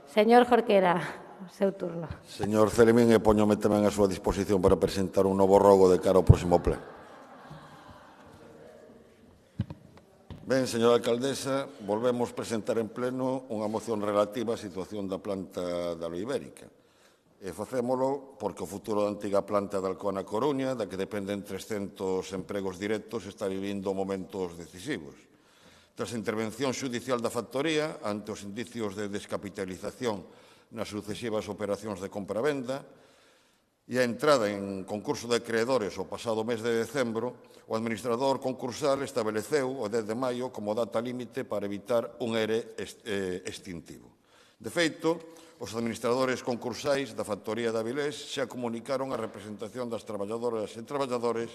Señor Jorquera, seu turno. Señor Celemín, poñome tamén a súa disposición para presentar un novo rogo de cara ao próximo pleno. Ben, señora alcaldesa, volvemos presentar en pleno unha moción relativa á situación da planta da Alú Ibérica. E facémolo porque o futuro da antiga planta de Alcoa na Coruña, da que dependen 300 empregos directos, está vivindo momentos decisivos. Tras a intervención xudicial da factoría, ante os indicios de descapitalización nas sucesivas operacións de compra-venda, e a entrada en concurso de acreedores o pasado mes de decembro, o administrador concursal estableceu o 10 de maio como data límite para evitar un ERE extintivo. De feito, os administradores concursais da factoría de Avilés xa comunicaron a representación das traballadoras e traballadores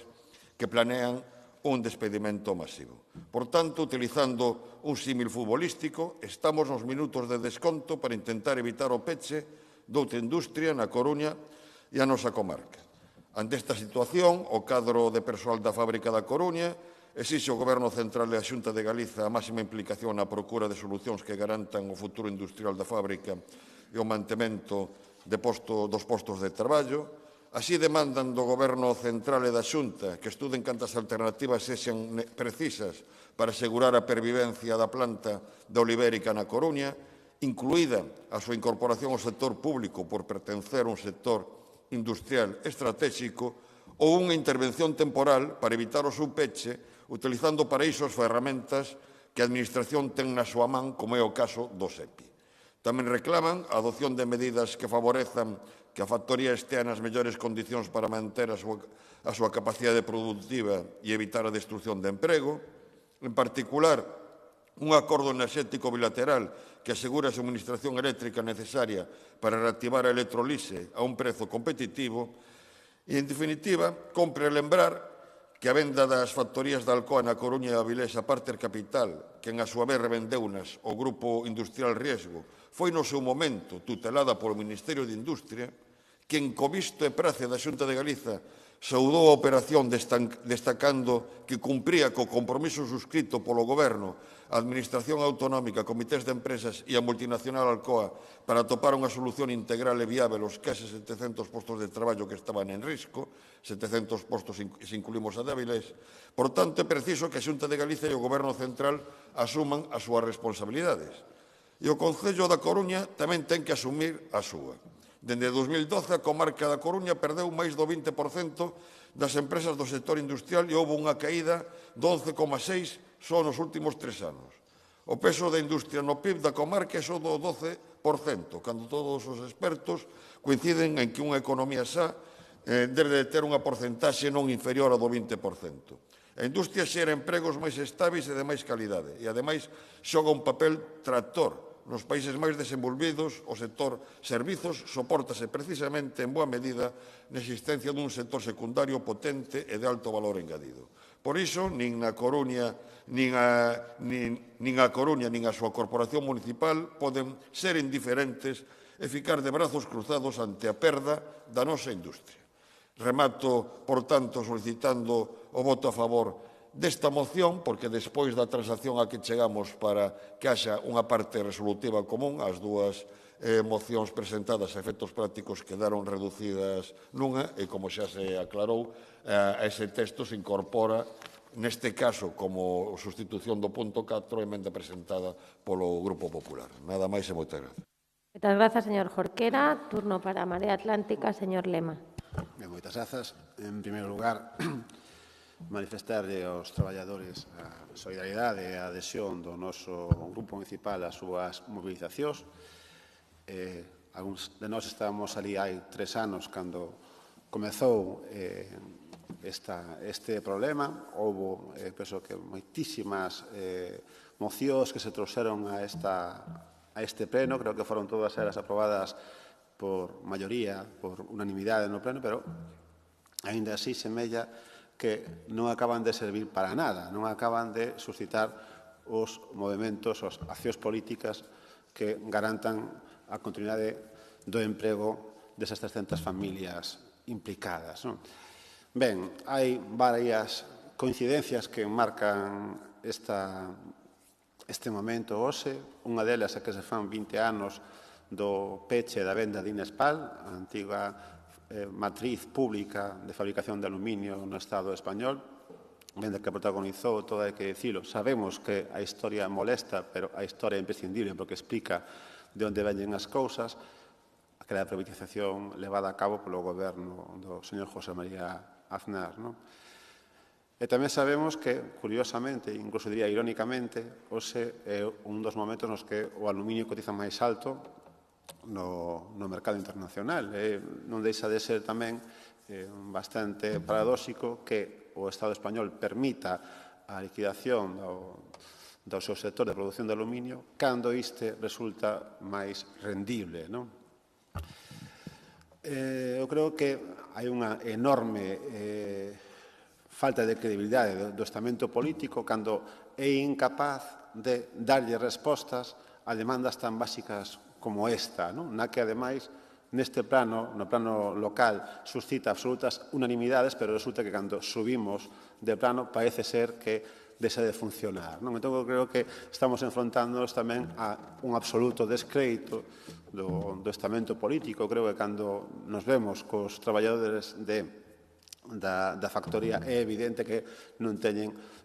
que planean un despedimento masivo. Por tanto, utilizando un símil futbolístico, estamos nos minutos de desconto para intentar evitar o peche doutra industria na Coruña e a nosa comarca. Ante esta situación, o cadro de persoal da fábrica da Coruña exixe ao Goberno Central e a Xunta de Galiza a máxima implicación na procura de solucións que garantan o futuro industrial da fábrica e o mantemento dos postos de traballo. Así demandan do Goberno Central e da Xunta que estuden cantas alternativas sexan precisas para asegurar a pervivencia da planta da Olivérica na Coruña, incluída a súa incorporación ao sector público por pertencer a un sector industrial estratégico ou unha intervención temporal para evitar o seu peche utilizando para iso as ferramentas que a Administración ten na súa man, como é o caso do SEPI. Tamén reclaman a adopción de medidas que favorezan que a factoría estea nas mellores condicións para manter a súa capacidade productiva e evitar a destrucción de emprego. En particular, un acordo enerxético bilateral que asegure a suministración eléctrica necesaria para reactivar a electrolise a un prezo competitivo e, en definitiva, compre lembrar que a venda das factorías de Alcoa na Coruña e Avilés a Parter Capital, que en a súa vez revendeunas o Grupo Industrial Riesgo, foi no seu momento tutelada polo Ministerio de Industria, que en covisto e prace da Xunta de Galiza saudou a operación destacando que cumpría co compromiso suscrito polo Goberno, a Administración Autonómica, comités de empresas e a multinacional Alcoa para atopar unha solución integral e viável aos case 700 postos de traballo que estaban en risco, 700 postos se incluímos a de Avilés. Por tanto, é preciso que a Xunta de Galicia e o Goberno Central asuman as súas responsabilidades. E o Concello da Coruña tamén ten que asumir a súa. Dende 2012, a comarca da Coruña perdeu máis do 20% das empresas do sector industrial e houve unha caída do 11,6% só nos últimos 3 anos. O peso da industria no PIB da comarca é só do 12%, cando todos os expertos coinciden en que unha economía xa debe de ter unha porcentaxe non inferior ao do 20%. A industria xera empregos máis estáveis e de máis calidade e, ademais, xoga un papel tractor. Nos países máis desenvolvidos, o sector servizos sopórtase precisamente en boa medida na existencia dun sector secundario potente e de alto valor engadido. Por iso, nin a Coruña nin a súa corporación municipal poden ser indiferentes e ficar de brazos cruzados ante a perda da nosa industria. Remato, por tanto, solicitando o voto a favor desta moción, porque despois da transacción a que chegamos para que haxa unha parte resolutiva común, as dúas mocións presentadas a efectos prácticos quedaron reducidas nunha e, como xa se aclarou, ese texto se incorpora, neste caso, como sustitución do punto 4, emenda presentada polo Grupo Popular. Nada máis e moitas gracias. Moitas grazas, señor Jorquera. Turno para a Marea Atlántica, señor Lema. Moitas grazas. En primeiro lugar, manifestarlle aos traballadores a solidariedade e a adhesión do noso grupo municipal ás súas mobilizacións. Alguns de nós estábamos ali hai 3 anos cando comezou este problema. Houbo, penso que, moitísimas mocións que se trouxeron a este pleno. Creo que foron todas elas aprobadas por maioría, por unanimidade no pleno, pero aínda así semella que non acaban de servir para nada, non acaban de suscitar os movementos, as accións políticas que garantan a continuidade do emprego desas 300 familias implicadas. Ben, hai varias coincidencias que marcan este momento hoxe. Unha delas é que se fan 20 anos do peche da venda de Inespal, a antiga matriz pública de fabricación de aluminio no Estado español, venda que protagonizou, todo hai que dicilo. Sabemos que a historia molesta, pero a historia é imprescindible porque explica de onde veñen as cousas. Aquela privatización levada a cabo polo goberno do señor José María Aznar. E tamén sabemos que, curiosamente, incluso diría irónicamente, hoxe é un dos momentos nos que o aluminio cotiza máis alto no mercado internacional. Non deixa de ser tamén bastante paradóxico que o Estado español permita a liquidación do seu sector de produción de aluminio cando este resulta máis rendible. Eu creo que hai unha enorme falta de credibilidade do estamento político cando é incapaz de darlle respostas a demandas tan básicas como esta, na que, ademais, neste plano, no plano local, suscita absolutas unanimidades, pero resulta que cando subimos de plano parece ser que deixa de funcionar. Entón, creo que estamos enfrontándonos tamén a un absoluto descrédito do estamento político. Creo que cando nos vemos cos traballadores da factoría é evidente que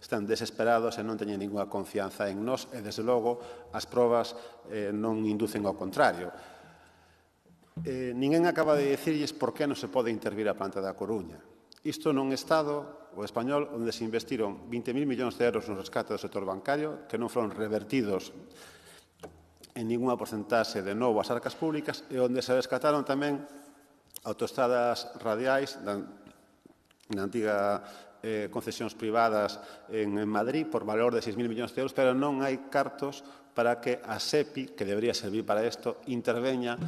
están desesperados e non teñen ninguna confianza en nós e, desde logo, as probas non inducen ao contrario. Ninguén acaba de dicirlles por que non se pode intervir a planta da Coruña. Isto nun Estado, o español, onde se investiron 20.000 millóns de euros no rescate do sector bancario, que non foron revertidos en ninguna porcentaxe de novo ás arcas públicas, e onde se rescataron tamén autoestradas radiais na antiga concesións privadas en Madrid por valor de 6.000 millóns de euros, pero non hai cartos para que a SEPI, que debería servir para isto, interveña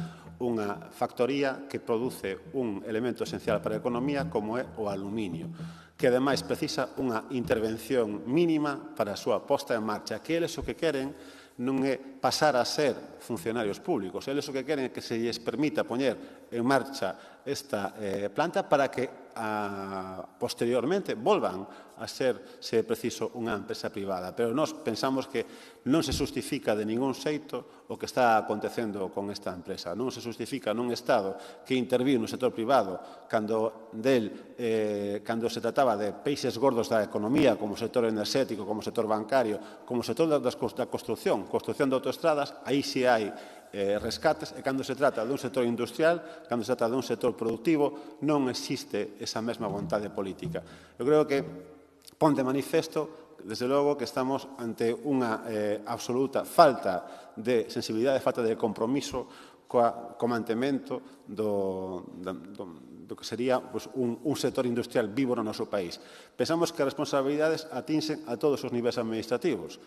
unha factoría que produce un elemento esencial para a economía como é o aluminio, que ademais precisa unha intervención mínima para a súa posta en marcha, que eles o que queren non é pasar a ser funcionarios públicos, eles o que queren é que se lles permita poñer en marcha esta planta para que posteriormente volvan a ser, se é preciso, unha empresa privada. Pero nós pensamos que non se justifica de ningún xeito o que está acontecendo con esta empresa. Non se justifica nun Estado que interviu no sector privado cando se trataba de peixes gordos da economía, como o sector enerxético, como o sector bancario, como o sector da construcción de autoestradas, aí si hai rescates, e cando se trata dun sector industrial, cando se trata dun sector productivo, non existe esa mesma vontade política. Eu creo que pon de manifesto, desde logo, que estamos ante unha absoluta falta de sensibilidade, falta de compromiso co mantemento do que sería un sector industrial vivo no noso país. Pensamos que as responsabilidades atinxen a todos os niveis administrativos.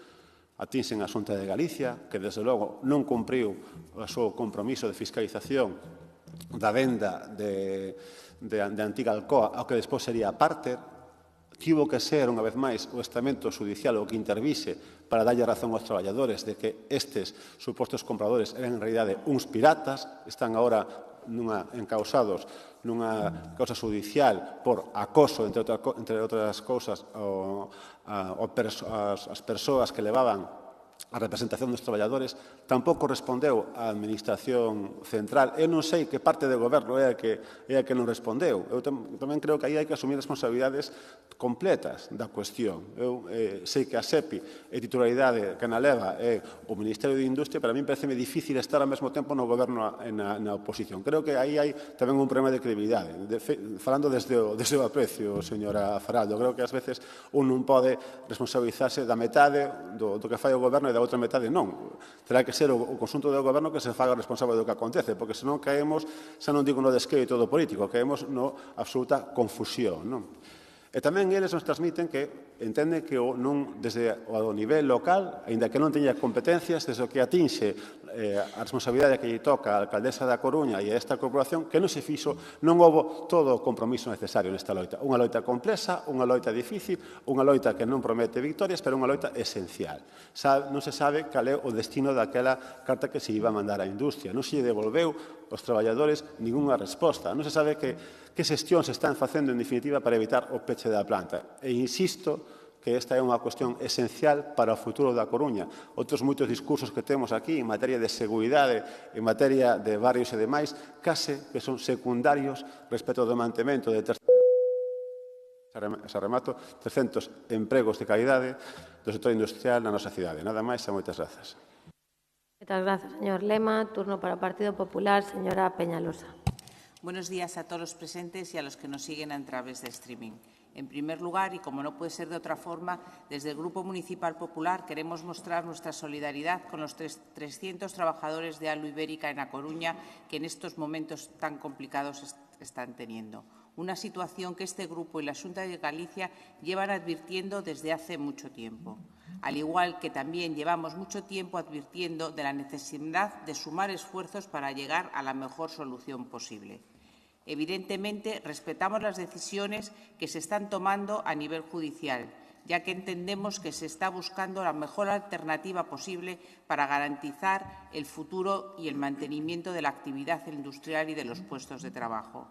Atinxen a Xunta de Galicia, que, desde logo, non cumpriu o seu compromiso de fiscalización da venda de antiga Alcoa, ao que despois sería Parter. Tivo que ser, unha vez máis, o estamento judicial o que intervise para darlle razón aos traballadores de que estes supostos compradores eran, en realidade, uns piratas, están agora encausados nunha causa judicial por acoso, entre outras cousas, as persoas que levaban a representación dos traballadores, tampouco respondeu a Administración Central. Eu non sei que parte do Goberno é a que non respondeu. Eu tamén creo que aí hai que asumir responsabilidades completas da cuestión. Eu sei que a SEPI é titularidade que na leva é o Ministerio de Industria, pero a mí pareceme difícil estar ao mesmo tempo no Goberno e na oposición. Creo que aí hai tamén un problema de credibilidade. Falando desde o aprecio, señora Faraldo, creo que ás veces un non pode responsabilizarse da metade do que fai o Goberno e da outra metade non. Terá que ser o conxunto do Goberno que se faga responsable do que acontece, porque senón caemos, xa non digo no descrédito do político, caemos no absoluta confusión, non? E tamén eles nos transmiten que entenden que desde o nivel local, aínda que non teña competencias, desde o que atinxe a responsabilidade que lle toca a alcaldesa da Coruña e a esta corporación, que non se fixo, non houbo todo o compromiso necesario nesta loita. Unha loita complexa, unha loita difícil, unha loita que non promete victorias, pero unha loita esencial. Non se sabe cal é o destino daquela carta que se iba a mandar á industria. Non se lle devolveu aos traballadores ningunha resposta. Non se sabe que xestión se están facendo en definitiva para evitar o peche da planta. E insisto que esta é unha cuestión esencial para o futuro da Coruña. Outros moitos discursos que temos aquí en materia de seguridade, en materia de barrios e demais, case que son secundarios respecto do mantemento de 300 empregos de calidade do sector industrial na nosa cidade. Nada máis e moitas grazas. Muchas gracias, señor Lema. Turno para el Partido Popular, señora Peñalosa. Buenos días a todos los presentes y a los que nos siguen a través de streaming. En primer lugar, y como no puede ser de otra forma, desde el Grupo Municipal Popular queremos mostrar nuestra solidaridad con los 300 trabajadores de Alu Ibérica en A Coruña que en estos momentos tan complicados están teniendo. Una situación que este grupo y la Xunta de Galicia llevan advirtiendo desde hace mucho tiempo. Al igual que también llevamos mucho tiempo advirtiendo de la necesidad de sumar esfuerzos para llegar a la mejor solución posible. Evidentemente, respetamos las decisiones que se están tomando a nivel judicial, ya que entendemos que se está buscando la mejor alternativa posible para garantizar el futuro y el mantenimiento de la actividad industrial y de los puestos de trabajo.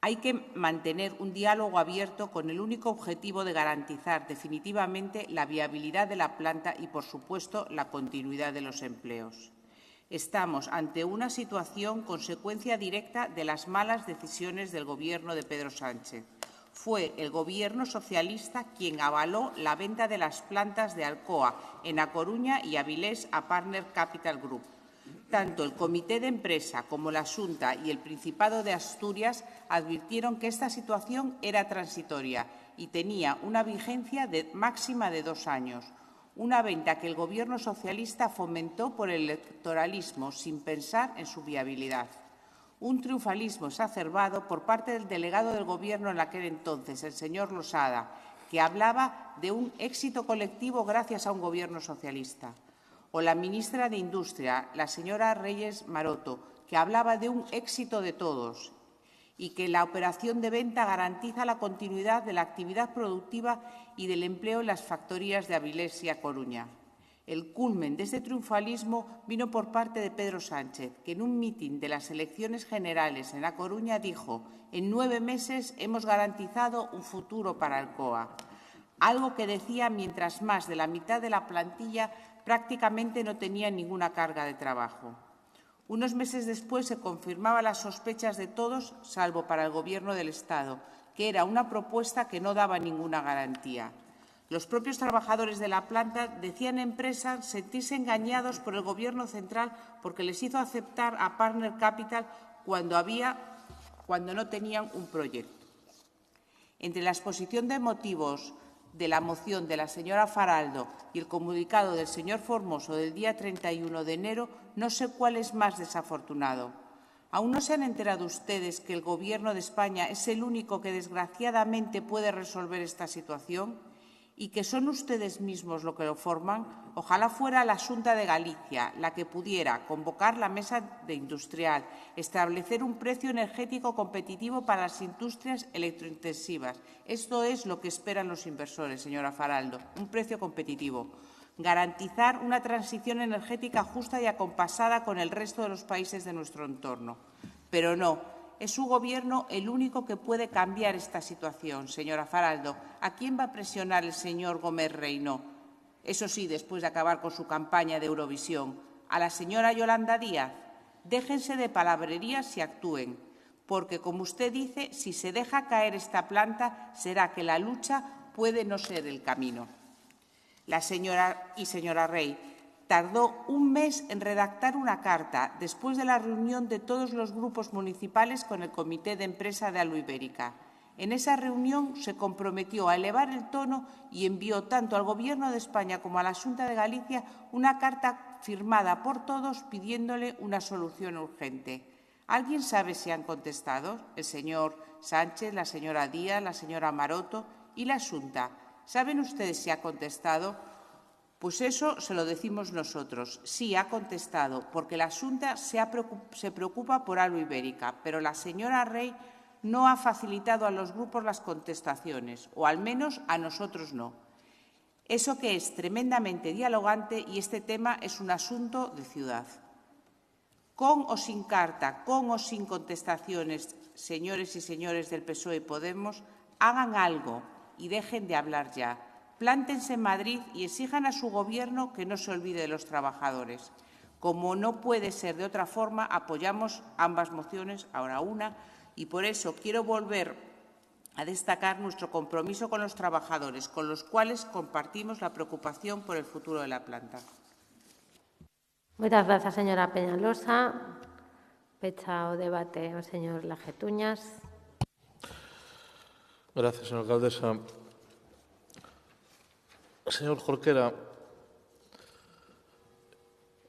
Hay que mantener un diálogo abierto con el único objetivo de garantizar definitivamente la viabilidad de la planta y, por supuesto, la continuidad de los empleos. Estamos ante una situación consecuencia directa de las malas decisiones del Gobierno de Pedro Sánchez. Fue el Gobierno socialista quien avaló la venta de las plantas de Alcoa en A Coruña y Avilés a Partner Capital Group. Tanto el Comité de Empresa como la Xunta y el Principado de Asturias advirtieron que esta situación era transitoria y tenía una vigencia máxima de 2 años. Una venta que el Gobierno socialista fomentó por el electoralismo sin pensar en su viabilidad. Un triunfalismo exacerbado por parte del delegado del Gobierno en aquel entonces, el señor Losada, que hablaba de un éxito colectivo gracias a un Gobierno socialista. O la ministra de Industria, la señora Reyes Maroto, que hablaba de un éxito de todos y que la operación de venta garantiza la continuidad de la actividad productiva y del empleo en las factorías de Avilés y A Coruña. El culmen de este triunfalismo vino por parte de Pedro Sánchez, que en un mitin de las elecciones generales en A Coruña dijo: «En 9 meses hemos garantizado un futuro para Alcoa», algo que decía mientras más de la mitad de la plantilla prácticamente no tenía ninguna carga de trabajo. Unos meses después se confirmaban las sospechas de todos, salvo para el Gobierno del Estado, que era una propuesta que no daba ninguna garantía. Los propios trabajadores de la planta decían en prensa sentirse engañados por el Gobierno central porque les hizo aceptar a Partner Capital cuando no tenían un proyecto. Entre la exposición de motivos de la moción de la señora Faraldo y el comunicado del señor Formoso del día 31 de enero, no sé cuál es más desafortunado. ¿Aún no se han enterado ustedes que el Gobierno de España es el único que desgraciadamente puede resolver esta situación? ¿Y que son ustedes mismos los que lo forman? Ojalá fuera la Xunta de Galicia la que pudiera convocar la mesa de industrial, establecer un precio energético competitivo para las industrias electrointensivas. Esto es lo que esperan los inversores, señora Faraldo, un precio competitivo. Garantizar una transición energética justa y acompasada con el resto de los países de nuestro entorno. Pero no. Es su Gobierno el único que puede cambiar esta situación, señora Faraldo. ¿A quién va a presionar el señor Gómez Reino? Eso sí, después de acabar con su campaña de Eurovisión. A la señora Yolanda Díaz, déjense de palabrerías y actúen, porque, como usted dice, si se deja caer esta planta, será que la lucha puede no ser el camino. La señora Rey tardó un mes en redactar una carta después de la reunión de todos los grupos municipales con el Comité de Empresa de Aluibérica. En esa reunión se comprometió a elevar el tono y envió tanto al Gobierno de España como a la Xunta de Galicia una carta firmada por todos pidiéndole una solución urgente. ¿Alguien sabe si han contestado? El señor Sánchez, la señora Díaz, la señora Maroto y la Xunta. ¿Saben ustedes si ha contestado? Pues eso se lo decimos nosotros. Sí, ha contestado, porque la Xunta se preocupa por Aluibérica, pero la señora Rey no ha facilitado a los grupos las contestaciones, o al menos a nosotros no. Eso que es tremendamente dialogante y este tema es un asunto de ciudad. Con o sin carta, con o sin contestaciones, señores y señores del PSOE y Podemos, hagan algo y dejen de hablar ya. Plántense en Madrid y exijan a su Gobierno que no se olvide de los trabajadores. Como no puede ser de otra forma, apoyamos ambas mociones, ahora una, y por eso quiero volver a destacar nuestro compromiso con los trabajadores, con los cuales compartimos la preocupación por el futuro de la planta. Moitas grazas, señora Peñalosa. Pecha o debate o señor Lajetuñas. Gracias, señora alcaldesa. Señor Jorquera,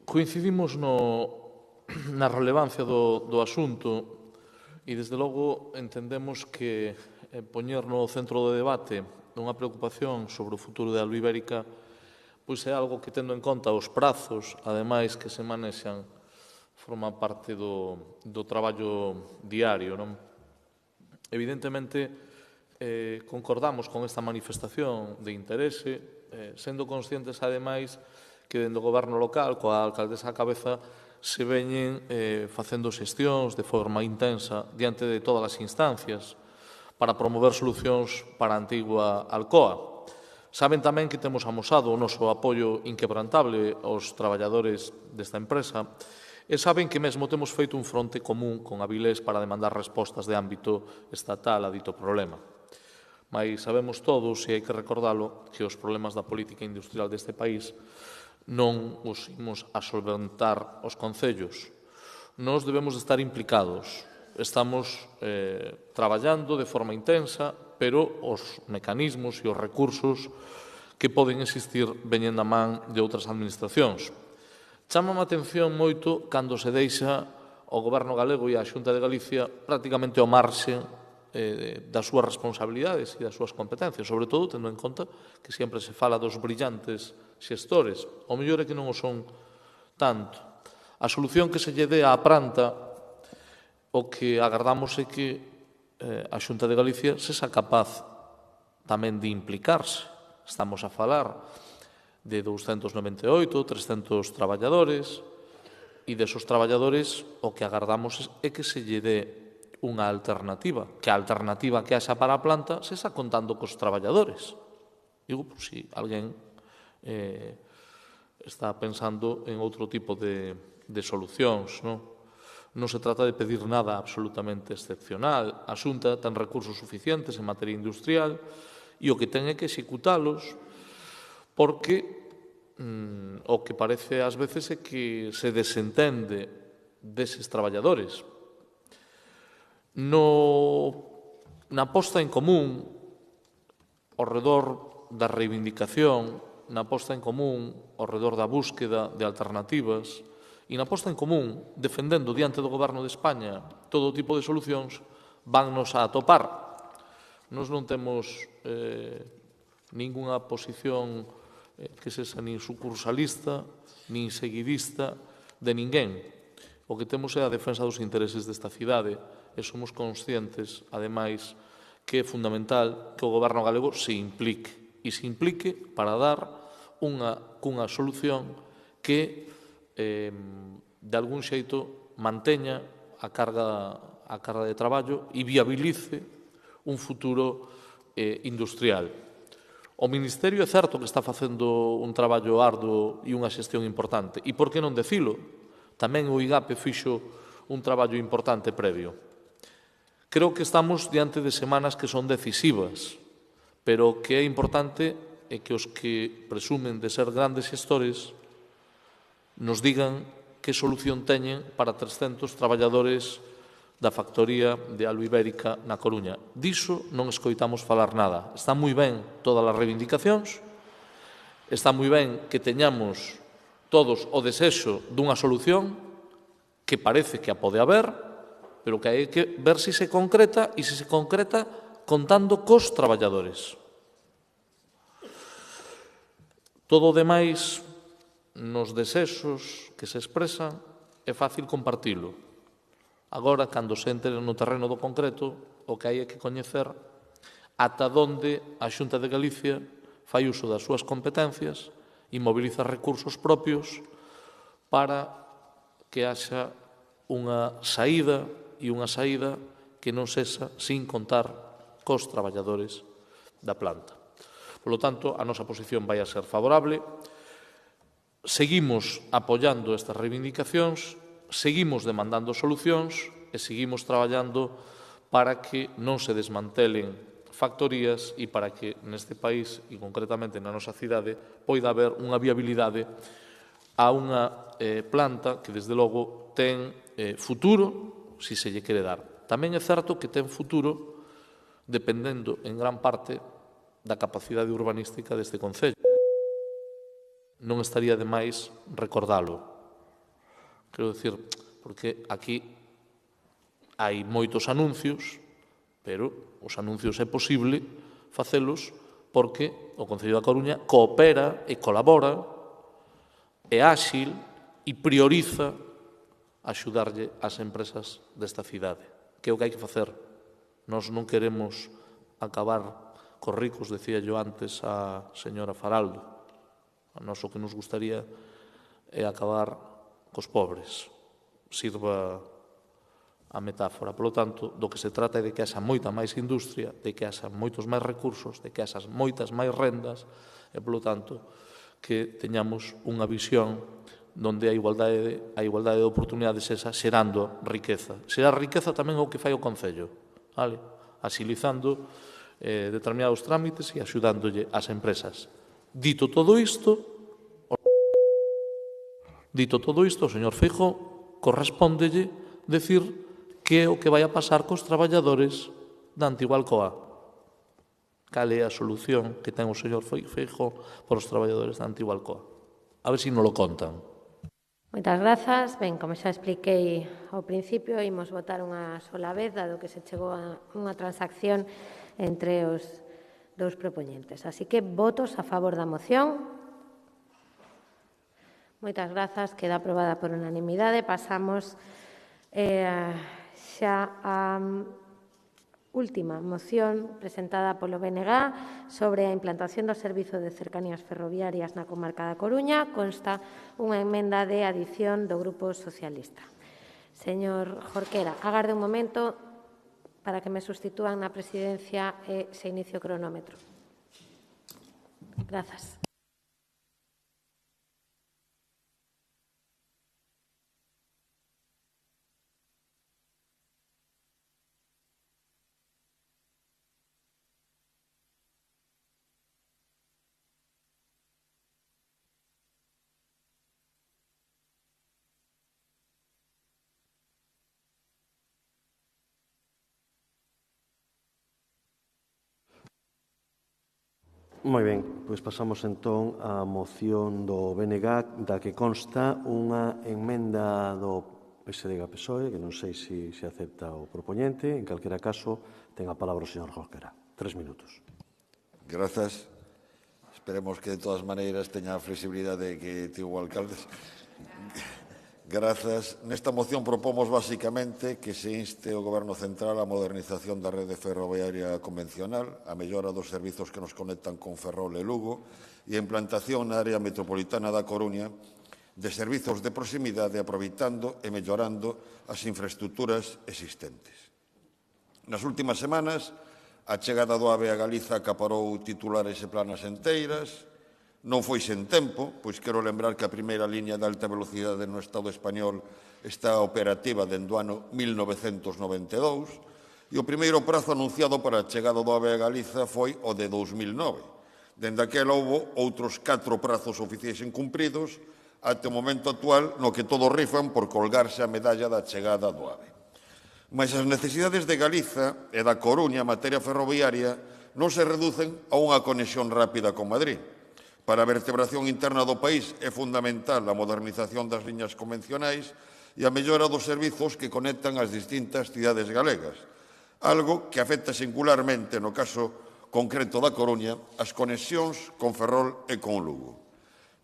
coincidimos na relevancia do asunto e, desde logo, entendemos que poñer no centro do debate unha preocupación sobre o futuro de Aluibérica pois é algo que, tendo en conta os prazos, ademais, que se manexan, forma parte do traballo diario, non? Evidentemente, concordamos con esta manifestación de interese, sendo conscientes, ademais, que dentro do goberno local, coa alcaldesa á cabeza, se veñen facendo xestións de forma intensa diante de todas as instancias para promover solucións para a antigua Alcoa. Saben tamén que temos amosado o noso apoio inquebrantable aos traballadores desta empresa e saben que mesmo temos feito un fronte común con Avilés para demandar respostas de ámbito estatal a dito problema. Mais sabemos todos, e hai que recordalo, que os problemas da política industrial deste país non os imos a solventar os concellos. Nós debemos de estar implicados. Estamos traballando de forma intensa, pero os mecanismos e os recursos que poden existir veñen da man de outras administracións. Chámame a atención moito cando se deixa o Goberno galego e a Xunta de Galicia prácticamente ao marxe das súas responsabilidades e das súas competencias, sobre todo tendo en conta que sempre se fala dos brillantes xestores. O mellor é que non o son tanto. A solución que se lle dé á planta, o que agardamos é que a Xunta de Galicia sexa capaz tamén de implicarse. Estamos a falar de 298, 300 traballadores, e desos traballadores o que agardamos é que se lle dé unha alternativa, que a alternativa que haxa para a planta se está contando cos traballadores. Digo, por si alguén está pensando en outro tipo de solucións, non? Non se trata de pedir nada absolutamente excepcional. A Xunta ten recursos suficientes en materia industrial e o que ten é que executalos, porque o que parece ás veces é que se desentende deses traballadores. Na posta en común, ao redor da reivindicación, na posta en común, ao redor da búsqueda de alternativas e na posta en común, defendendo diante do Goberno de España todo tipo de solucións, vannos a atopar. Nós non temos ningunha posición que sexa nin sucursalista, nin seguidista de ninguén. O que temos é a defensa dos intereses desta cidade e somos conscientes, ademais, que é fundamental que o Goberno galego se implique e se implique para dar cunha solución que de algún xeito manteña a carga de traballo e viabilice un futuro industrial. O Ministerio é certo que está facendo un traballo arduo e unha xestión importante. E por que non decilo? Tamén o IGAPE fixo un traballo importante previo. Creo que estamos diante de semanas que son decisivas, pero o que é importante é que os que presumen de ser grandes xestores nos digan que solución teñen para 300 traballadores da factoría de Alba Ibérica na Coruña. Diso non escoitamos falar nada. Está moi ben todas as reivindicacións, está moi ben que teñamos todos o desexo dunha solución que parece que a pode haber, pero que hai que ver se se concreta e se se concreta contando cos traballadores. Todo o demais nos desexos que se expresan é fácil compartilo. Agora, cando se entre no terreno do concreto, o que hai é que coñecer ata onde a Xunta de Galicia fai uso das súas competencias e mobiliza recursos propios para que haxa unha saída e unha saída que non sexa sin contar cos traballadores da planta. Por lo tanto, a nosa posición vai a ser favorable. Seguimos apoiando estas reivindicacións, seguimos demandando solucións e seguimos traballando para que non se desmantelen factorías e para que neste país, e concretamente na nosa cidade, poida haber unha viabilidade a unha planta que, desde logo, ten futuro, se se lle quere dar. Tamén é certo que ten futuro dependendo, en gran parte, da capacidade urbanística deste concello. Non estaría de máis recordalo. Quero dicir, porque aquí hai moitos anuncios, pero os anuncios é posible facelos porque o Concello da Coruña coopera e colabora, é áxil e prioriza axudarlle ás empresas desta cidade, que é o que hai que facer. Nós non queremos acabar cos ricos, decía yo antes a señora Faraldo. A nós o que nos gustaría é acabar cos pobres, sirva a metáfora. Por lo tanto, do que se trata é de que haxa moita máis industria, de que haxa moitos máis recursos, de que haxa moitas máis rendas, e, por lo tanto, que teñamos unha visión onde a igualdade de oportunidades esa xerando riqueza. Xerar riqueza tamén é o que fai o Concello, vale? Axilizando determinados trámites e axudándolle ás empresas. Dito todo isto, o señor Feijóo correspóndelle decir que é o que vai a pasar cos traballadores da antiga Alcoa. Cal é a solución que ten o señor Feijóo para os traballadores da antiga Alcoa? A ver se non lo contan. Moitas grazas. Ben, como xa expliquei ao principio, imos votar unha sola vez, dado que se chegou a unha transacción entre os dous propoñentes. Así que, votos a favor da moción. Moitas grazas, queda aprobada por unanimidade. Pasamos xa á última moción presentada polo BNG sobre a implantación do servizo de cercanías ferroviarias na comarca da Coruña. Consta unha emenda de adición do Grupo Socialista. Señor Jorquera, agarde un momento para que me sustitúan na presidencia e se inicie o cronómetro. Grazas. Moi ben, pois pasamos entón á moción do BNG, da que consta unha emenda do PSDG-PSOE, que non sei se acepta o propoñente. En calquera caso, ten a palabra o señor Jorquera. 3 minutos. Grazas. Esperemos que, de todas maneiras, teña a flexibilidade que tivo o alcalde. Grazas. Nesta moción propomos basicamente que se inste o Goberno Central a modernización da rede ferroviaria convencional, a mellora dos servizos que nos conectan con Ferrol e Lugo e a implantación na área metropolitana da Coruña de servizos de proximidade aproveitando e mellorando as infraestructuras existentes. Nas últimas semanas, A chegada do AVE a Galiza acaparou titulares e planas enteiras. Non foi sen tempo, pois quero lembrar que a primeira liña de alta velocidade no Estado español está operativa dende o ano 1992 e o primeiro prazo anunciado para a chegada do AVE a Galiza foi o de 2009. Dende aquela houve outros 4 prazos oficiais incumpridos até o momento actual no que todos rifan por colgarse a medalla da chegada do AVE. Mas as necesidades de Galiza e da Coruña en materia ferroviaria non se reducen a unha conexión rápida con Madrid. Para a vertebración interna do país é fundamental a modernización das liñas convencionais e a mellora dos servizos que conectan as distintas cidades galegas, algo que afecta singularmente, no caso concreto da Coruña, as conexións con Ferrol e con Lugo.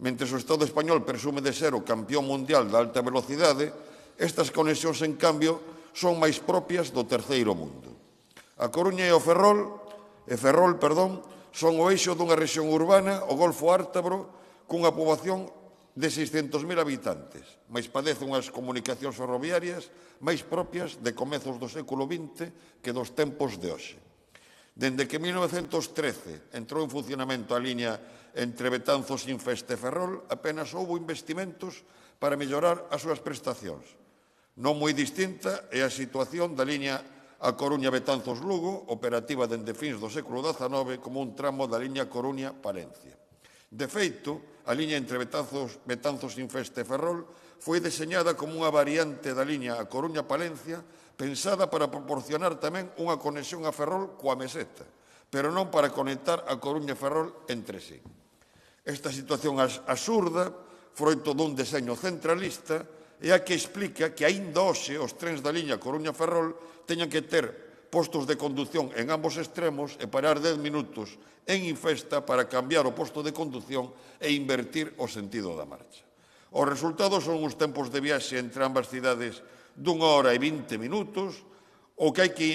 Mentre o Estado español presume de ser o campeón mundial da alta velocidade, estas conexións, en cambio, son máis propias do terceiro mundo. A Coruña e Ferrol, son o eixo dunha rexión urbana, o Golfo Ártabro, cunha poboación de 600.000 habitantes, mais padece unhas comunicacións ferroviarias máis propias de comezos do século XX que dos tempos de hoxe. Dende que en 1913 entrou en funcionamento a liña entre Betanzos, Infeste e Ferrol, apenas houbo investimentos para mellorar as súas prestacións. Non moi distinta é a situación da liña a Coruña-Betanzos-Lugo, operativa dende fins do século XIX como un tramo da liña Coruña-Palencia. De feito, a liña entre Betanzos-Infeste e Ferrol foi deseñada como unha variante da liña a Coruña-Palencia pensada para proporcionar tamén unha conexión a Ferrol coa Meseta, pero non para conectar a Coruña e Ferrol entre sí. Esta situación absurda, froito dun deseño centralista, é a que explica que aínda hoxe os trens da liña Coruña-Ferrol teñan que ter postos de condución en ambos extremos e parar 10 minutos en Infesta para cambiar o posto de condución e invertir o sentido da marcha. Os resultados son uns tempos de viaxe entre ambas cidades d'1 hora e 20 minutos, o que hai que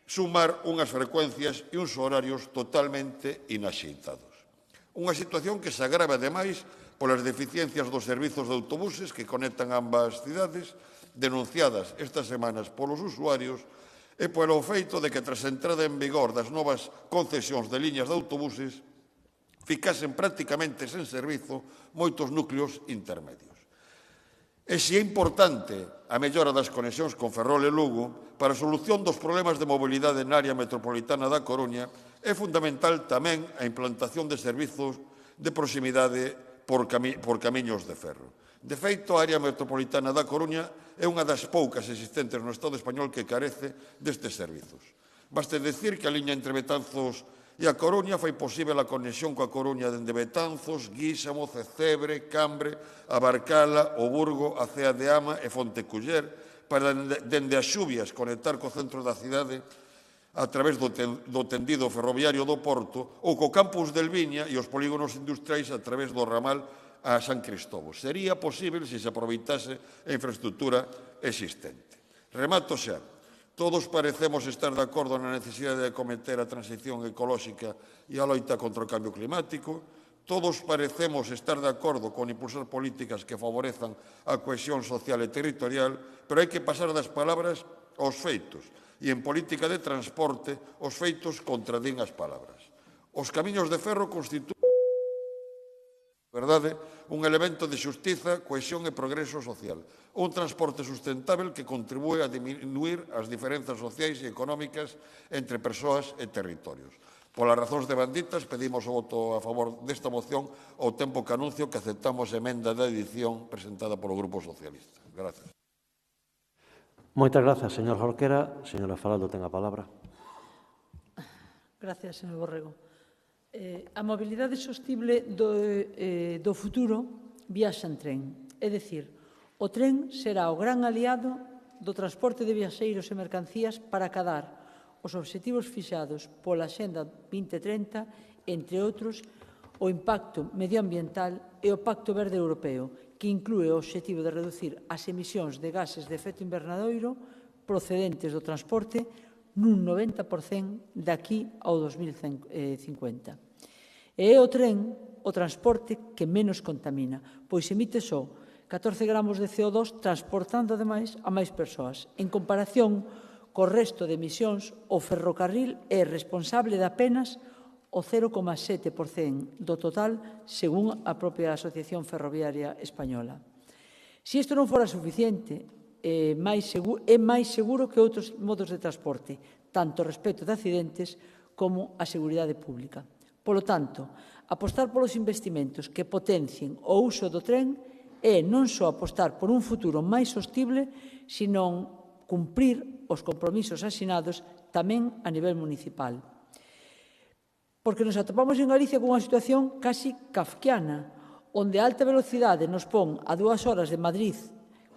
sumar unhas frecuencias e uns horarios totalmente inaxeitados. Unha situación que se agrava, ademais, polas deficiencias dos servizos de autobuses que conectan ambas cidades, denunciadas estas semanas polos usuarios, e polo feito de que, tras a entrada en vigor das novas concesións de liñas de autobuses, ficasen prácticamente sen servizo moitos núcleos intermedios. E se é importante a mellora das conexións con Ferrol e Lugo, para a solución dos problemas de mobilidade na área metropolitana da Coruña, é fundamental tamén a implantación de servizos de proximidade por camiños de ferro. De feito, a área metropolitana da Coruña é unha das poucas existentes no Estado español que carece destes servizos. Baste decir que a liña entre Betanzos e a Coruña fai posible a conexión coa Coruña dende Betanzos, Guísamo, Cecebre, Cambre, Abarcala, O Burgo, a Cea de Ama e Fonteculler, para dende as Xubias conectar co centro da cidade a través do tendido ferroviario do Porto ou co campus del Viña e os polígonos industriais a través do ramal a San Cristóbal. Sería posible se se aproveitase a infraestructura existente. Remato xa. Todos parecemos estar de acordo na necesidade de acometer a transición ecolóxica e a loita contra o cambio climático. Todos parecemos estar de acordo con impulsar políticas que favorezan a cohesión social e territorial, pero hai que pasar das palabras aos feitos. E en política de transporte, os feitos contradín as palabras. Os camiños de ferro constitúen un elemento de xustiza, cohesión e progreso social. Un transporte sustentável que contribúe a diminuir as diferenzas sociais e económicas entre persoas e territorios. Polas razóns devanditas, pedimos o voto a favor desta moción ao tempo que anuncio que aceptamos a emenda de edición presentada polo Grupo Socialista. Gracias. Moitas grazas, señor Jorquera. Señora Faraldo, ten a palabra. Gracias, señor Borrego. A mobilidade sostible do futuro viaxa en tren. É dicir, o tren será o gran aliado do transporte de viaxeiros e mercancías para acadar os obxectivos fixados pola Axenda 2030, entre outros, o impacto medioambiental e o Pacto Verde Europeo, que inclúe o obxectivo de reducir as emisións de gases de efecto invernadoiro procedentes do transporte nun 90% daqui ao 2050. E é o tren o transporte que menos contamina, pois emite só 14 gramos de CO2 transportando, ademais, a máis persoas, en comparación co resto de emisións, o ferrocarril é responsable de apenas o 0,7% do total, según a propia Asociación Ferroviaria Española. Se isto non fora suficiente, é máis seguro que outros modos de transporte, tanto respecto de accidentes como a seguridade pública. Polo tanto, apostar polos investimentos que potencien o uso do tren é non só apostar por un futuro máis sostible, senón cumprir os compromisos asinados tamén a nivel municipal. Porque nos atopamos en Galicia cunha situación casi kafkiana, onde a alta velocidade nos pon a 2 horas de Madrid,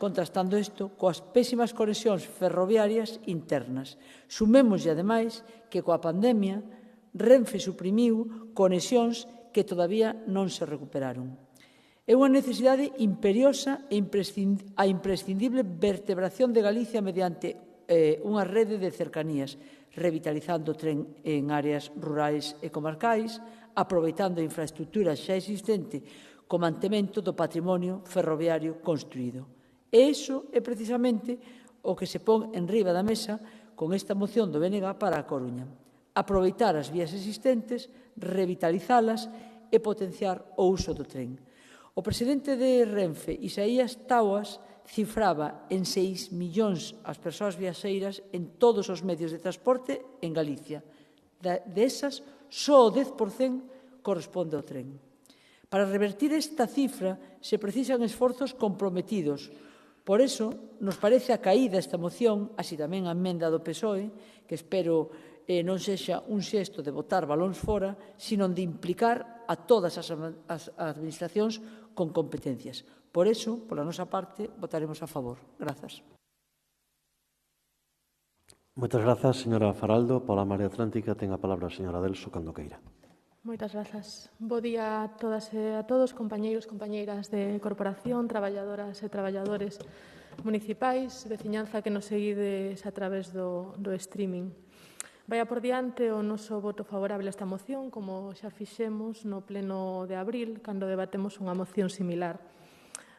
contrastando isto coas pésimas conexións ferroviarias internas. Sumémoslle, ademais, que coa pandemia Renfe suprimiu conexións que todavía non se recuperaron. É unha necesidade imperiosa e a imprescindible vertebración de Galicia mediante unha rede de cercanías, revitalizando o tren en áreas rurais e comarcais, aproveitando a infraestructura xa existente co mantemento do patrimonio ferroviario construído. E iso é precisamente o que se pon en riba da mesa con esta moción do BNG para a Coruña. Aproveitar as vías existentes, revitalizalas e potenciar o uso do tren. O presidente de Renfe, Isaías Tauas, cifraba en 6 millóns as persoas viaxeiras en todos os medios de transporte en Galicia. Desas, só o 10% corresponde ao tren. Para revertir esta cifra se precisan esforzos comprometidos. Por iso, nos parece a caída esta moción, así tamén a emenda do PSOE, que espero non sexa un xesto de botar balóns fora, sino de implicar a todas as administracións con competencias. Por iso, pola nosa parte, votaremos a favor. Grazas. Moitas grazas, señora Faraldo. Pola Marea Atlántica ten a palabra a señora Delso cando queira. Moitas grazas. Bo día a todas e a todos, compañeiros, compañeiras de corporación, traballadoras e traballadores municipais, veciñanza que nos seguides a través do streaming. Vai por diante o noso voto favorable a esta moción, como xa fixemos no pleno de abril, cando debatemos unha moción similar.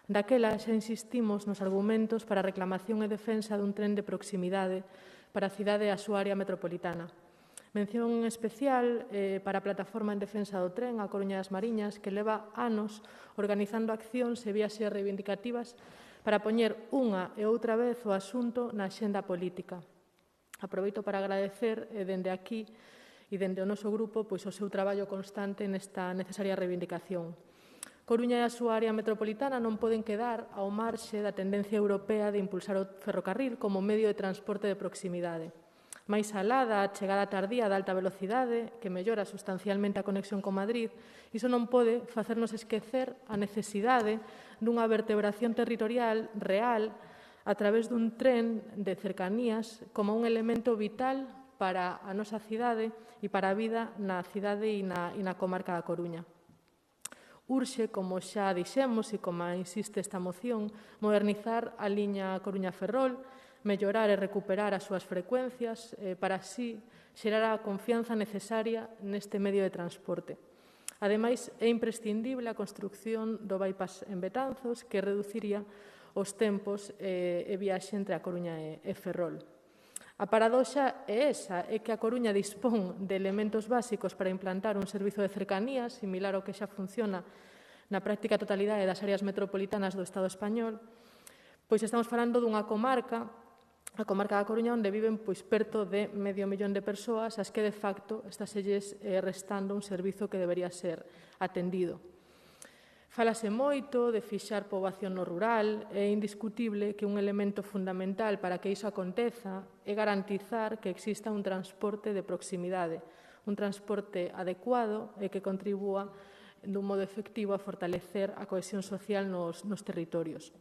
Daquela xa insistimos nos argumentos para a reclamación e defensa dun tren de proximidade para a cidade e a súa área metropolitana. Mención especial para a Plataforma en Defensa do Tren, a Coruña das Mariñas, que leva anos organizando accións e viaxes reivindicativas para poñer unha e outra vez o asunto na axenda política. Aproveito para agradecer dende aquí e dende o noso grupo o seu traballo constante nesta necesaria reivindicación. Coruña e a súa área metropolitana non poden quedar ao marxe da tendencia europea de impulsar o ferrocarril como medio de transporte de proximidade. máis alá da chegada tardía da alta velocidade, que mellora sustancialmente a conexión con Madrid, iso non pode facernos esquecer a necesidade dunha vertebración territorial real a través dun tren de cercanías como un elemento vital para a nosa cidade e para a vida na cidade e na comarca da Coruña. Urxe, como xa dixemos e como insiste esta moción, modernizar a liña Coruña-Ferrol, mellorar e recuperar as súas frecuencias para así xerar a confianza necesaria neste medio de transporte. Ademais, é imprescindible a construción do bypass en Betanzos, que reduciría os tempos e viaxe entre a Coruña e Ferrol. A paradoxa é esa, é que a Coruña dispón de elementos básicos para implantar un servizo de cercanías similar ao que xa funciona na práctica totalidade das áreas metropolitanas do Estado español, pois estamos falando dunha comarca, a comarca da Coruña, onde viven perto de 500.000 de persoas, as que de facto está selles restando un servizo que debería ser atendido. Fálase moito de fixar poboación no rural, é indiscutible que un elemento fundamental para que iso aconteza é garantizar que exista un transporte de proximidade, un transporte adecuado e que contribúa dun modo efectivo a fortalecer a cohesión social nos territorios.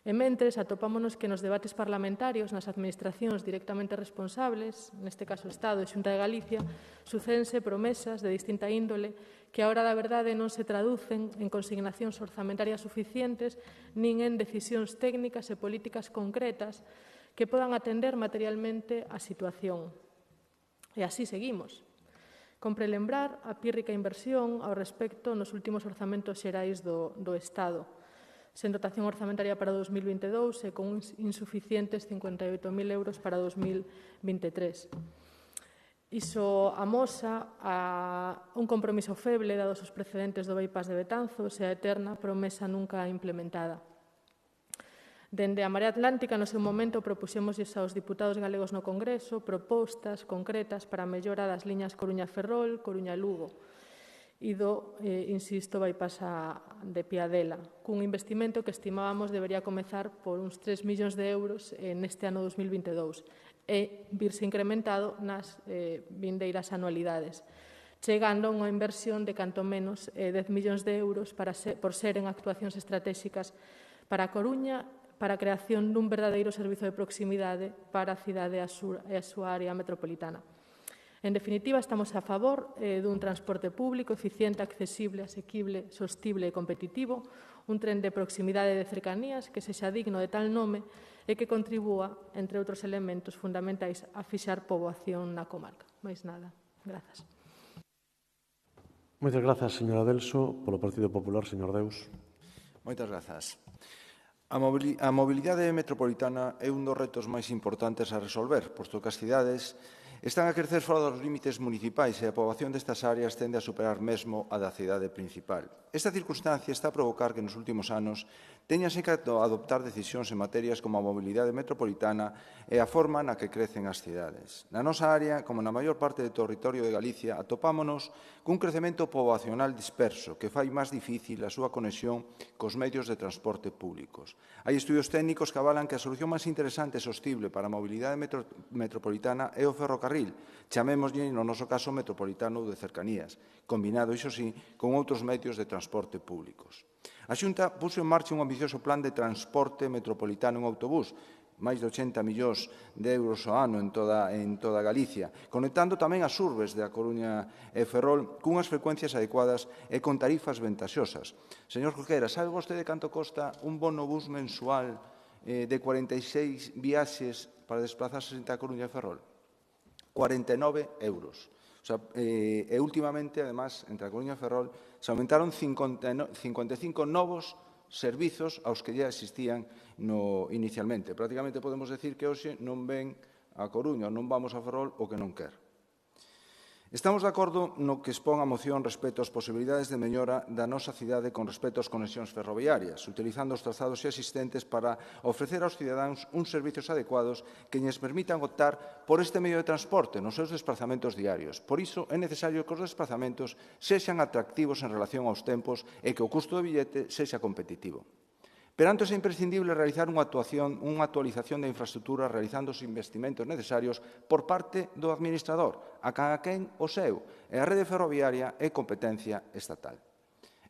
E mentres, atopámonos que nos debates parlamentarios, nas administracións directamente responsables, neste caso o Estado e Xunta de Galicia, sucédense promesas de distinta índole que a hora da verdade non se traducen en consignacións orzamentarias suficientes nin en decisións técnicas e políticas concretas que podan atender materialmente a situación. E así seguimos. Compre lembrar a pírrica inversión ao respecto nos últimos orzamentos xerais do Estado. sen dotación orzamentaria para 2022 e con insuficientes 58.000 euros para 2023. Iso amosa a un compromiso feble dados os precedentes do bypass de Betanzos e a eterna promesa nunca implementada. Dende a Marea Atlántica, no seu momento, propuxémoslles aos diputados galegos no Congreso propostas concretas para a mellora das liñas Coruña-Ferrol, Coruña-Lugo e do, insisto, bypass de Piadela, cun investimento que estimábamos debería comezar por uns 3 millóns de euros neste ano 2022 e virse incrementado nas vindeiras anualidades, chegando a unha inversión de canto menos 10 millóns de euros por ser en actuacións estratégicas para a Coruña, para a creación dun verdadeiro servizo de proximidade para a cidade e a súa área metropolitana. En definitiva, estamos a favor dun transporte público eficiente, accesible, asequible, sostible e competitivo, un tren de proximidade e de cercanías que sexa digno de tal nome e que contribúa, entre outros elementos fundamentais, a fixar poboación na comarca. Mais nada. Grazas. Moitas grazas, señora Delso. Polo Partido Popular, señor Deus. Moitas grazas. A mobilidade metropolitana é un dos retos máis importantes a resolver, posto que as cidades están a crecer fora dos límites municipais e a poboación destas áreas tende a superar mesmo a da cidade principal. Esta circunstancia está a provocar que nos últimos anos teñase que adoptar decisións en materias como a mobilidade metropolitana e a forma na que crecen as cidades. Na nosa área, como na maior parte do territorio de Galicia, atopámonos cun crecemento poboacional disperso que fai máis difícil a súa conexión cos medios de transporte públicos. Hai estudios técnicos que avalan que a solución máis interesante e sostible para a mobilidade metropolitana é o ferrocarril, chamémoslle, no noso caso, metropolitano ou de cercanías, combinado, iso sí, con outros medios de transporte públicos. A Xunta puxo en marcha un ambicioso plan de transporte metropolitano en autobús, máis de 80 millóns de euros ao ano en toda Galicia, conectando tamén as urbes de A Coruña e Ferrol cunhas frecuencias adecuadas e con tarifas ventaxosas. Señor Jorquera, sabe vostede canto costa un bono bus mensual de 46 viaxes para desplazarse entre A Coruña e Ferrol? 49 euros. O sea, e últimamente, además, entre A Coruña e Ferrol, se aumentaron 55 novos servizos aos que ya existían inicialmente. Prácticamente podemos decir que hoxe non ven a Coruña, non vamos a Ferrol o que non quer. Estamos de acordo no que expón a moción respecto ás posibilidades de mellora da nosa cidade con respecto ás conexións ferroviarias, utilizando os trazados existentes para ofrecer aos cidadáns uns servizos adecuados que lles permitan optar por este medio de transporte nos seus desplazamentos diarios. Por iso, é necesario que os desplazamentos sexan atractivos en relación aos tempos e que o custo do billete sexa competitivo. Pero antes é imprescindible realizar unha actualización da infraestructura realizando os investimentos necesarios por parte do administrador, a quen o seu, e a rede ferroviaria é competencia estatal.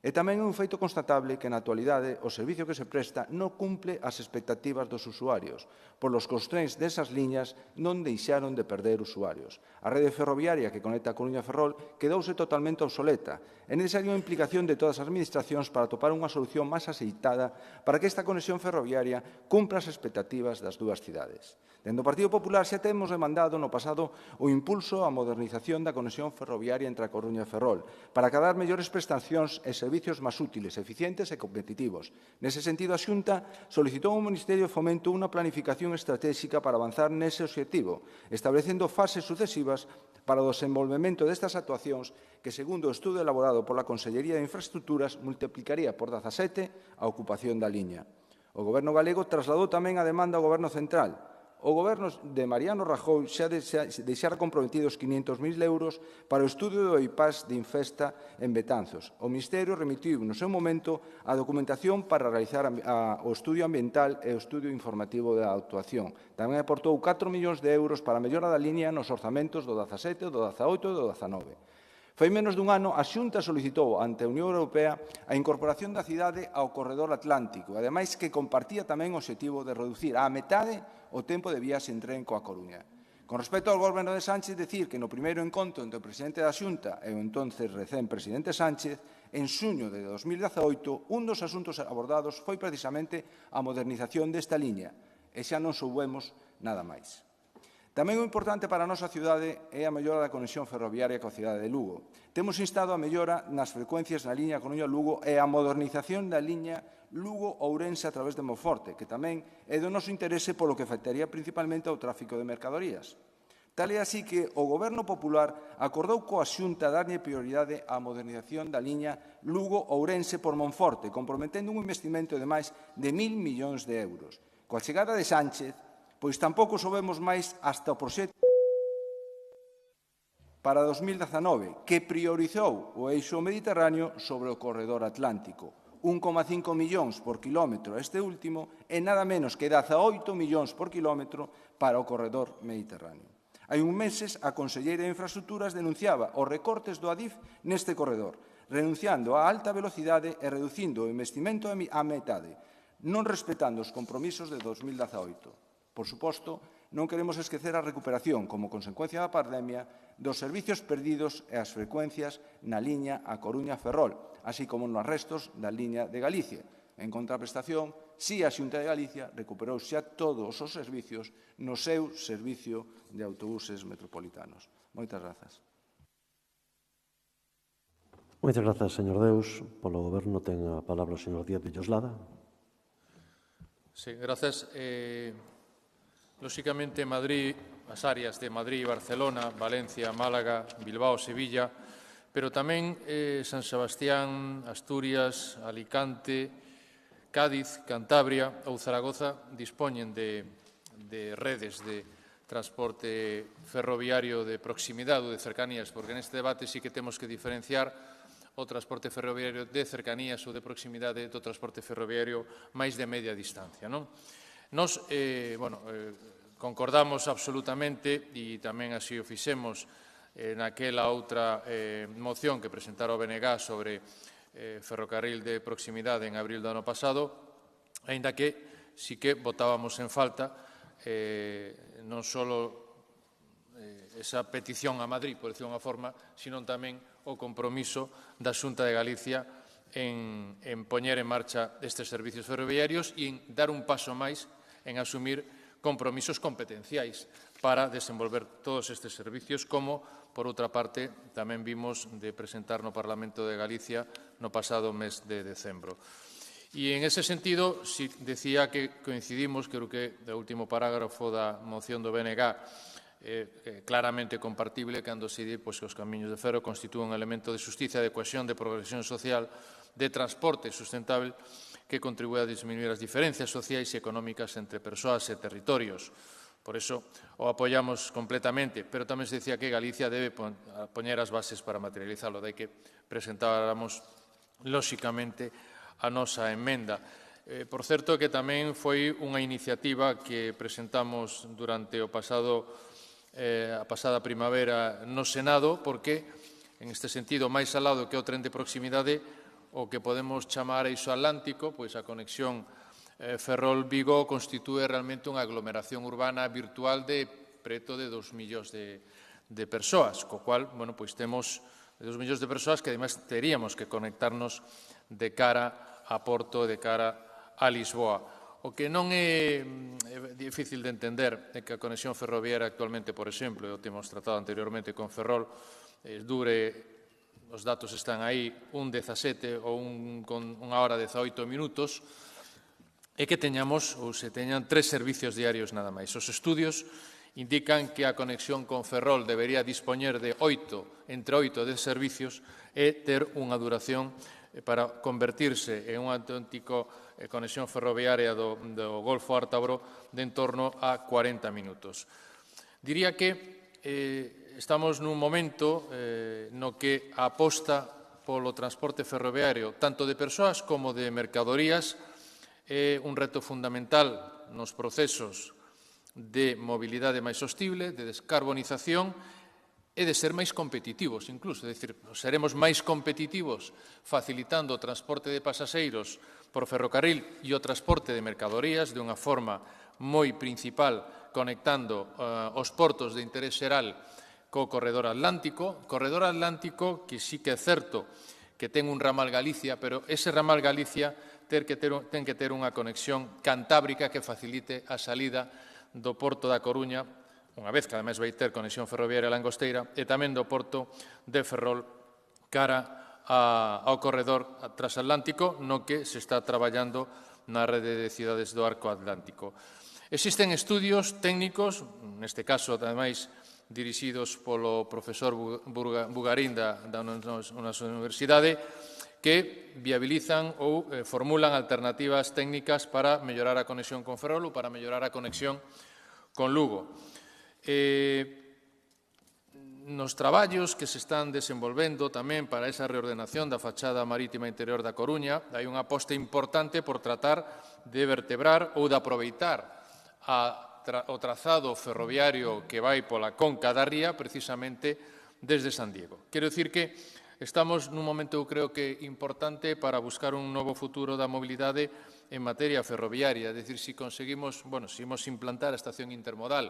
E tamén é un feito constatable que na actualidade o servicio que se presta non cumple as expectativas dos usuarios, polos constraints desas liñas non deixaron de perder usuarios. A rede ferroviaria que conecta a Coruña e Ferrol quedouse totalmente obsoleta. É necesaria unha implicación de todas as administracións para atopar unha solución máis aceitada para que esta conexión ferroviaria cumpra as expectativas das dúas cidades. Dende o Partido Popular xa temos demandado no pasado o impulso á modernización da conexión ferroviaria entre a Coruña e Ferrol para acadar mellores prestacións e servicios máis útiles, eficientes e competitivos. Nese sentido, a Xunta solicitou ao Ministerio de Fomento unha planificación estratégica para avanzar nese obxectivo, establecendo fases sucesivas para o desenvolvemento destas actuacións que, segundo o estudo elaborado pola Consellería de Infraestructuras, multiplicaría por 17 a ocupación da liña. O Goberno galego trasladou tamén a demanda ao Goberno central. O Goberno de Mariano Rajoy xa deixara comprometidos 500.000 euros para o estudio do bypass de Infesta en Betanzos. O Ministerio remitiu no seu momento a documentación para realizar o estudio ambiental e o estudio informativo da actuación. Tamén aportou 4 millóns de euros para a mellora da liña nos orzamentos do 17, do 18 e do 19. Fai menos dun ano, a Xunta solicitou ante a Unión Europea a incorporación da cidade ao corredor atlántico, ademais que compartía tamén o obxectivo de reducir á metade o tempo de viaxe en tren coa Coruña. Con respecto ao Goberno de Sánchez, decir que no primeiro encontro entre o presidente da Xunta e o entonces recén presidente Sánchez, en xuño de 2018, un dos asuntos abordados foi precisamente a modernización desta liña, e xa non soubemos nada máis. Tamén o importante para a nosa cidade é a mellora da conexión ferroviaria coa cidade de Lugo. Temos instado a mellora nas frecuencias na liña Coruña-Lugo e a modernización da liña Lugo-Ourense a través de Monforte, que tamén é do noso interese polo que afectaría principalmente ao tráfico de mercadorías. Tal é así que o Goberno Popular acordou coa Xunta darlle prioridade á modernización da liña Lugo-Ourense por Monforte, comprometendo un investimento de máis de 1.000 millóns de euros. Coa chegada de Sánchez, pois tampouco soubemos máis hasta o proxecto para 2019, que priorizou o eixo mediterráneo sobre o corredor atlántico. 1,5 millóns por quilómetro este último e nada menos que 18 millóns por quilómetro para o corredor mediterráneo. Hai uns meses, a conselleira de Infraestructuras denunciaba os recortes do Adif neste corredor, renunciando á alta velocidade e reducindo o investimento á metade, non respetando os compromisos de 2018. Por suposto, non queremos esquecer a recuperación, como consecuencia da pandemia, dos servicios perdidos e as frecuencias na liña A Coruña-Ferrol, así como nos restos da liña de Galicia. En contraprestación, si a Xunta de Galicia recuperou xa todos os servicios no seu servicio de autobuses metropolitanos. Moitas grazas. Moitas grazas, señor Deus. Polo Goberno ten a palabra o señor Díaz Villoslada. Sí, grazas. Lóxicamente, Madrid, as áreas de Madrid, Barcelona, Valencia, Málaga, Bilbao, Sevilla, pero tamén San Sebastián, Asturias, Alicante, Cádiz, Cantabria ou Zaragoza dispoñen de redes de transporte ferroviario de proximidade ou de cercanías, porque neste debate sí que temos que diferenciar o transporte ferroviario de cercanías ou de proximidade do transporte ferroviario máis de media distancia. Nos concordamos absolutamente, e tamén así o fixemos naquela outra moción que presentara o BNG sobre ferrocarril de proximidade en abril do ano pasado, aínda que sí que votábamos en falta non só esa petición a Madrid, por decir unha forma, sino tamén o compromiso da Xunta de Galicia en poñer en marcha estes servicios ferroviarios e en dar un paso máis en asumir compromisos competenciais para desenvolver todos estes servicios, como, por outra parte, tamén vimos de presentar no Parlamento de Galicia no pasado mes de decembro. E, en ese sentido, si decía que coincidimos, creo que o último parágrafo da moción do BNG claramente compartible cando se di que os camiños de ferro constitúen un elemento de xustiza, de cohesión, de progresión social, de transporte sustentable que contribúe a disminuir as diferencias sociais e económicas entre persoas e territorios. Por eso o apoiamos completamente, pero tamén se decía que Galicia debe poñer as bases para materializarlo, de que presentáramos, lóxicamente, a nosa emenda. Por certo, que tamén foi unha iniciativa que presentamos durante a pasada primavera no Senado, porque, en este sentido, máis al lado que o tren de proximidade, o que podemos chamar eixo atlántico, pois a conexión Ferrol-Vigo constitúe realmente unha aglomeración urbana virtual de preto de 2 millóns de persoas, co cual, pois temos 2 millóns de persoas que, ademais, teríamos que conectarnos de cara a Porto, de cara a Lisboa. O que non é difícil de entender é que a conexión ferroviaria actualmente, por exemplo, e o temos tratado anteriormente con Ferrol, dure, os datos están aí, un 17 ou con unha hora 18 minutos, e que teñamos, ou se teñan, 3 servicios diarios nada máis. Os estudios indican que a conexión con Ferrol debería dispoñer de entre 8 e 10 servicios e ter unha duración para convertirse en un auténtico conexión ferroviaria do Golfo Ártabro de en torno a 40 minutos. Diría que estamos nun momento no que a aposta polo transporte ferroviario, tanto de persoas como de mercadorías, é un reto fundamental nos procesos de mobilidade máis sostible, de descarbonización e de ser máis competitivos, incluso. É dicir, seremos máis competitivos facilitando o transporte de pasaxeiros por ferrocarril e o transporte de mercadorías de unha forma moi principal, conectando os portos de interés xeral co corredor atlántico que sí que é certo que ten un ramal Galicia, pero ese ramal Galicia ten que ter unha conexión cantábrica que facilite a salida do Porto da Coruña unha vez que ademais vai ter conexión ferroviaria a Langosteira, e tamén do porto de Ferrol cara ao corredor transatlántico no que se está traballando na rede de cidades do Arco Atlántico. Existen estudios técnicos, neste caso, ademais, dirixidos polo profesor Bugarín da nosa universidade, que viabilizan ou formulan alternativas técnicas para mellorar a conexión con Ferrol ou para mellorar a conexión con Lugo. Nos traballos que se están desenvolvendo tamén para esa reordenación da fachada marítima interior da Coruña, hai unha aposta importante por tratar de vertebrar ou de aproveitar o trazado ferroviario que vai pola conca da ría precisamente desde San Diego. Quero dicir que estamos nun momento, eu creo que importante para buscar un novo futuro da mobilidade en materia ferroviaria, é dicir, se conseguimos, se imos implantar a estación intermodal,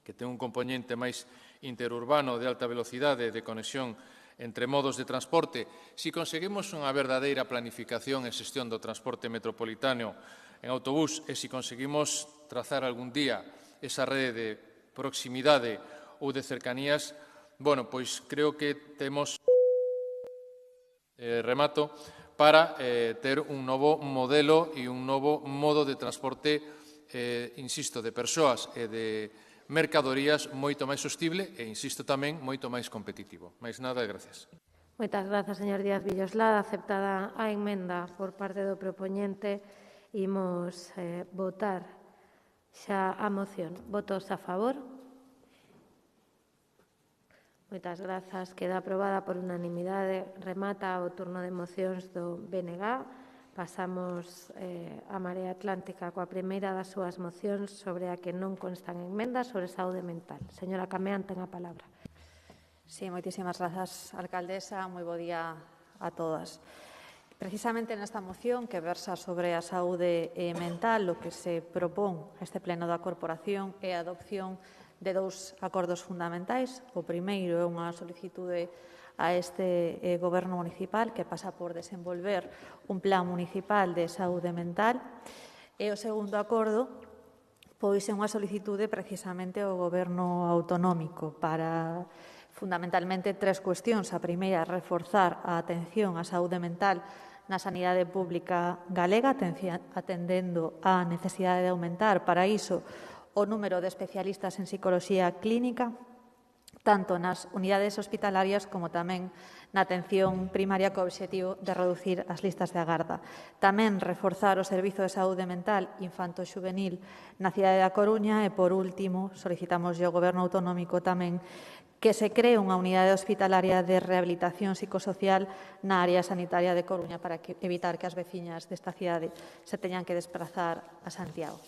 que ten un componente máis interurbano de alta velocidade de conexión entre modos de transporte, se conseguimos unha verdadeira planificación e xestión do transporte metropolitano en autobús e se conseguimos trazar algún día esa rede de proximidade ou de cercanías, pois creo que temos remato para ter un novo modelo e un novo modo de transporte, insisto, de persoas e de mercadorías moito máis sostible e, insisto, tamén moito máis competitivo. Máis nada, gracias. Moitas grazas, señor Díaz Villoslada. Aceptada a emenda por parte do propoñente, imos votar xa a moción. Votos a favor? Moitas grazas. Queda aprobada por unanimidade. Remata o turno de mocións do BNG. Pasamos a Marea Atlántica coa primeira das súas mocións sobre a que non constan emendas sobre saúde mental. Señora Cameán, ten a palabra. Sí, moitísimas grazas, alcaldesa. Moi bo día a todas. Precisamente nesta moción que versa sobre a saúde mental, o que se propón a este pleno da corporación é a adopción de 2 acordos fundamentais. O primeiro é unha solicitude a este Goberno municipal que pasa por desenvolver un plan municipal de saúde mental. E o segundo acordo pois é unha solicitude precisamente ao Goberno autonómico para fundamentalmente 3 cuestións. A primeira, reforzar a atención á saúde mental na sanidade pública galega, atendendo á necesidade de aumentar para iso o número de especialistas en psicoloxía clínica, tanto nas unidades hospitalarias como tamén na atención primaria co obxectivo de reducir as listas de agarda. Tamén reforzar o Servizo de Saúde Mental Infanto-Xuvenil na cidade da Coruña e, por último, solicitamos ao Goberno autonómico tamén que se cree unha unidade hospitalaria de rehabilitación psicosocial na área sanitaria de Coruña para evitar que as veciñas desta cidade se teñan que desplazar a Santiago.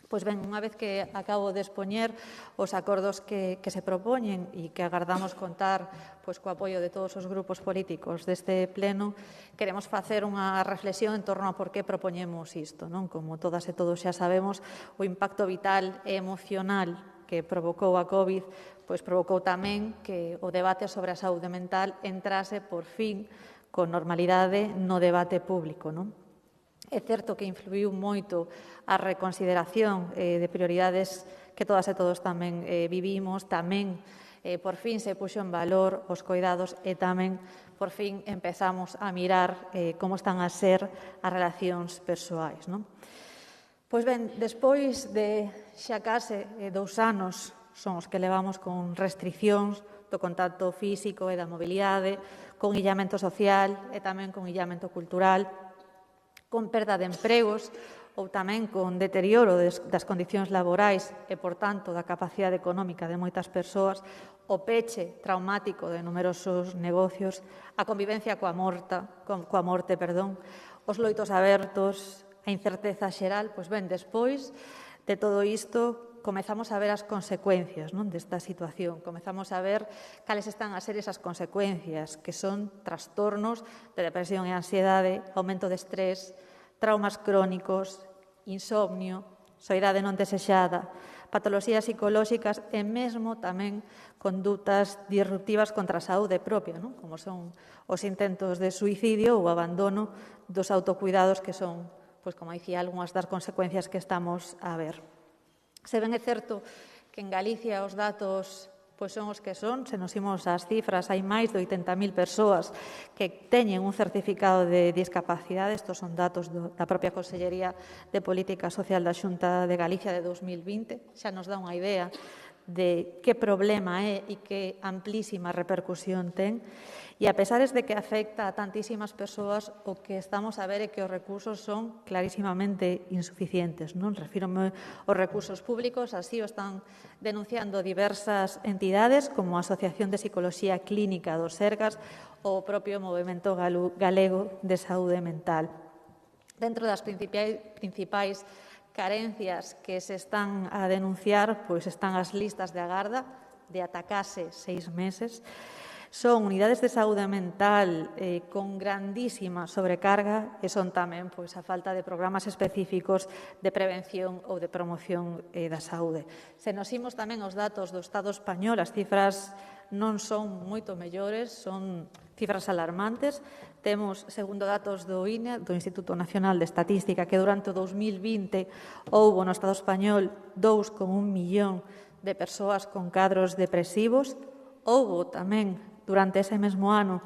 Pois ben, unha vez que acabo de expoñer os acordos que se propoñen e que agardamos contar co apoio de todos os grupos políticos deste pleno, queremos facer unha reflexión en torno a por que propoñemos isto. Como todas e todos xa sabemos, o impacto vital e emocional que provocou a COVID provocou tamén que o debate sobre a saúde mental entrase por fin con normalidade no debate público. É certo que influiu moito a reconsideración de prioridades que todas e todos tamén vivimos, tamén por fin se puxo en valor os coidados e tamén por fin empezamos a mirar como están a ser as relacións persoais. Pois ben, despois de xa case 2 anos son os que levamos con restriccións do contacto físico e da mobilidade, con illamento social e tamén con illamento cultural, con perda de empregos ou tamén con deterioro das condicións laborais e, por tanto, da capacidade económica de moitas persoas, o peche traumático de numerosos negocios, a convivencia coa morte, os loitos abertos, a incerteza xeral. Pois ben, despois de todo isto, comezamos a ver as consecuencias desta situación. Comezamos a ver cales están a ser esas consecuencias, que son trastornos de depresión e ansiedade, aumento de estrés, traumas crónicos, insomnio, soidade non desexada, patoloxías psicolóxicas e mesmo tamén condutas disruptivas contra a saúde propia, como son os intentos de suicidio ou abandono dos autocuidados, que son, como dicía, algunhas das consecuencias que estamos a ver. Se ben é certo que en Galicia os datos pois son os que son. Se nos imos ás cifras, hai máis de 80.000 persoas que teñen un certificado de discapacidade. Estos son datos da propia Consellería de Política Social da Xunta de Galicia de 2020. Xa nos dá unha idea de que problema é e que amplísima repercusión ten. E a pesar de que afecta a tantísimas persoas, o que estamos a ver é que os recursos son clarísimamente insuficientes. Non refírome aos recursos públicos, así o están denunciando diversas entidades como a Asociación de Psicología Clínica do Sergas ou o propio Movemento Galego de Saúde Mental. Dentro das principais carencias que se están a denunciar, pois están as listas de agarda de ata case 6 meses. Son unidades de saúde mental con grandísima sobrecarga e son tamén pois, a falta de programas específicos de prevención ou de promoción da saúde. Se nos imos tamén aos datos do Estado español, as cifras non son moito mellores, son cifras alarmantes. Temos, segundo datos do INE, do Instituto Nacional de Estatística, que durante o 2020 houbo no Estado español 2,1 millón de persoas con cadros depresivos. Houbo tamén durante ese mesmo ano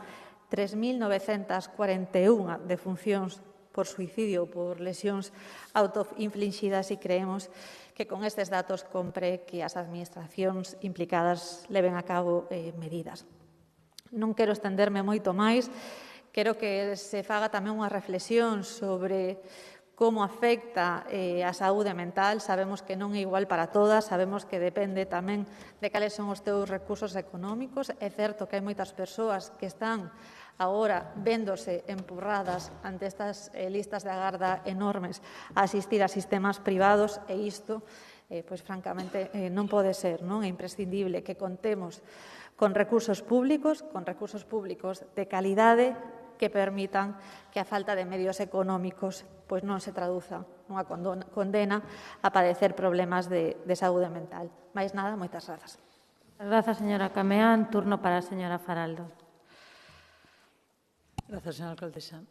3.941 defuncións por suicidio ou por lesións autoinflixidas e creemos que con estes datos compre que as administracións implicadas leven a cabo medidas. Non quero estenderme moito máis, quero que se faga tamén unha reflexión sobre como afecta a saúde mental. Sabemos que non é igual para todas, sabemos que depende tamén de cales son os teus recursos económicos. É certo que hai moitas persoas que están agora véndose empurradas ante estas listas de agarda enormes a asistir a sistemas privados e isto, pois francamente, non pode ser, non? É imprescindible que contemos con recursos públicos de calidade que permitan que a falta de medios económicos pois non se traduza nunha condena a padecer problemas de saúde mental. Mais nada, moitas grazas. Grazas, señora Cameán. Turno para a señora Faraldo. Grazas, señora alcaldesa.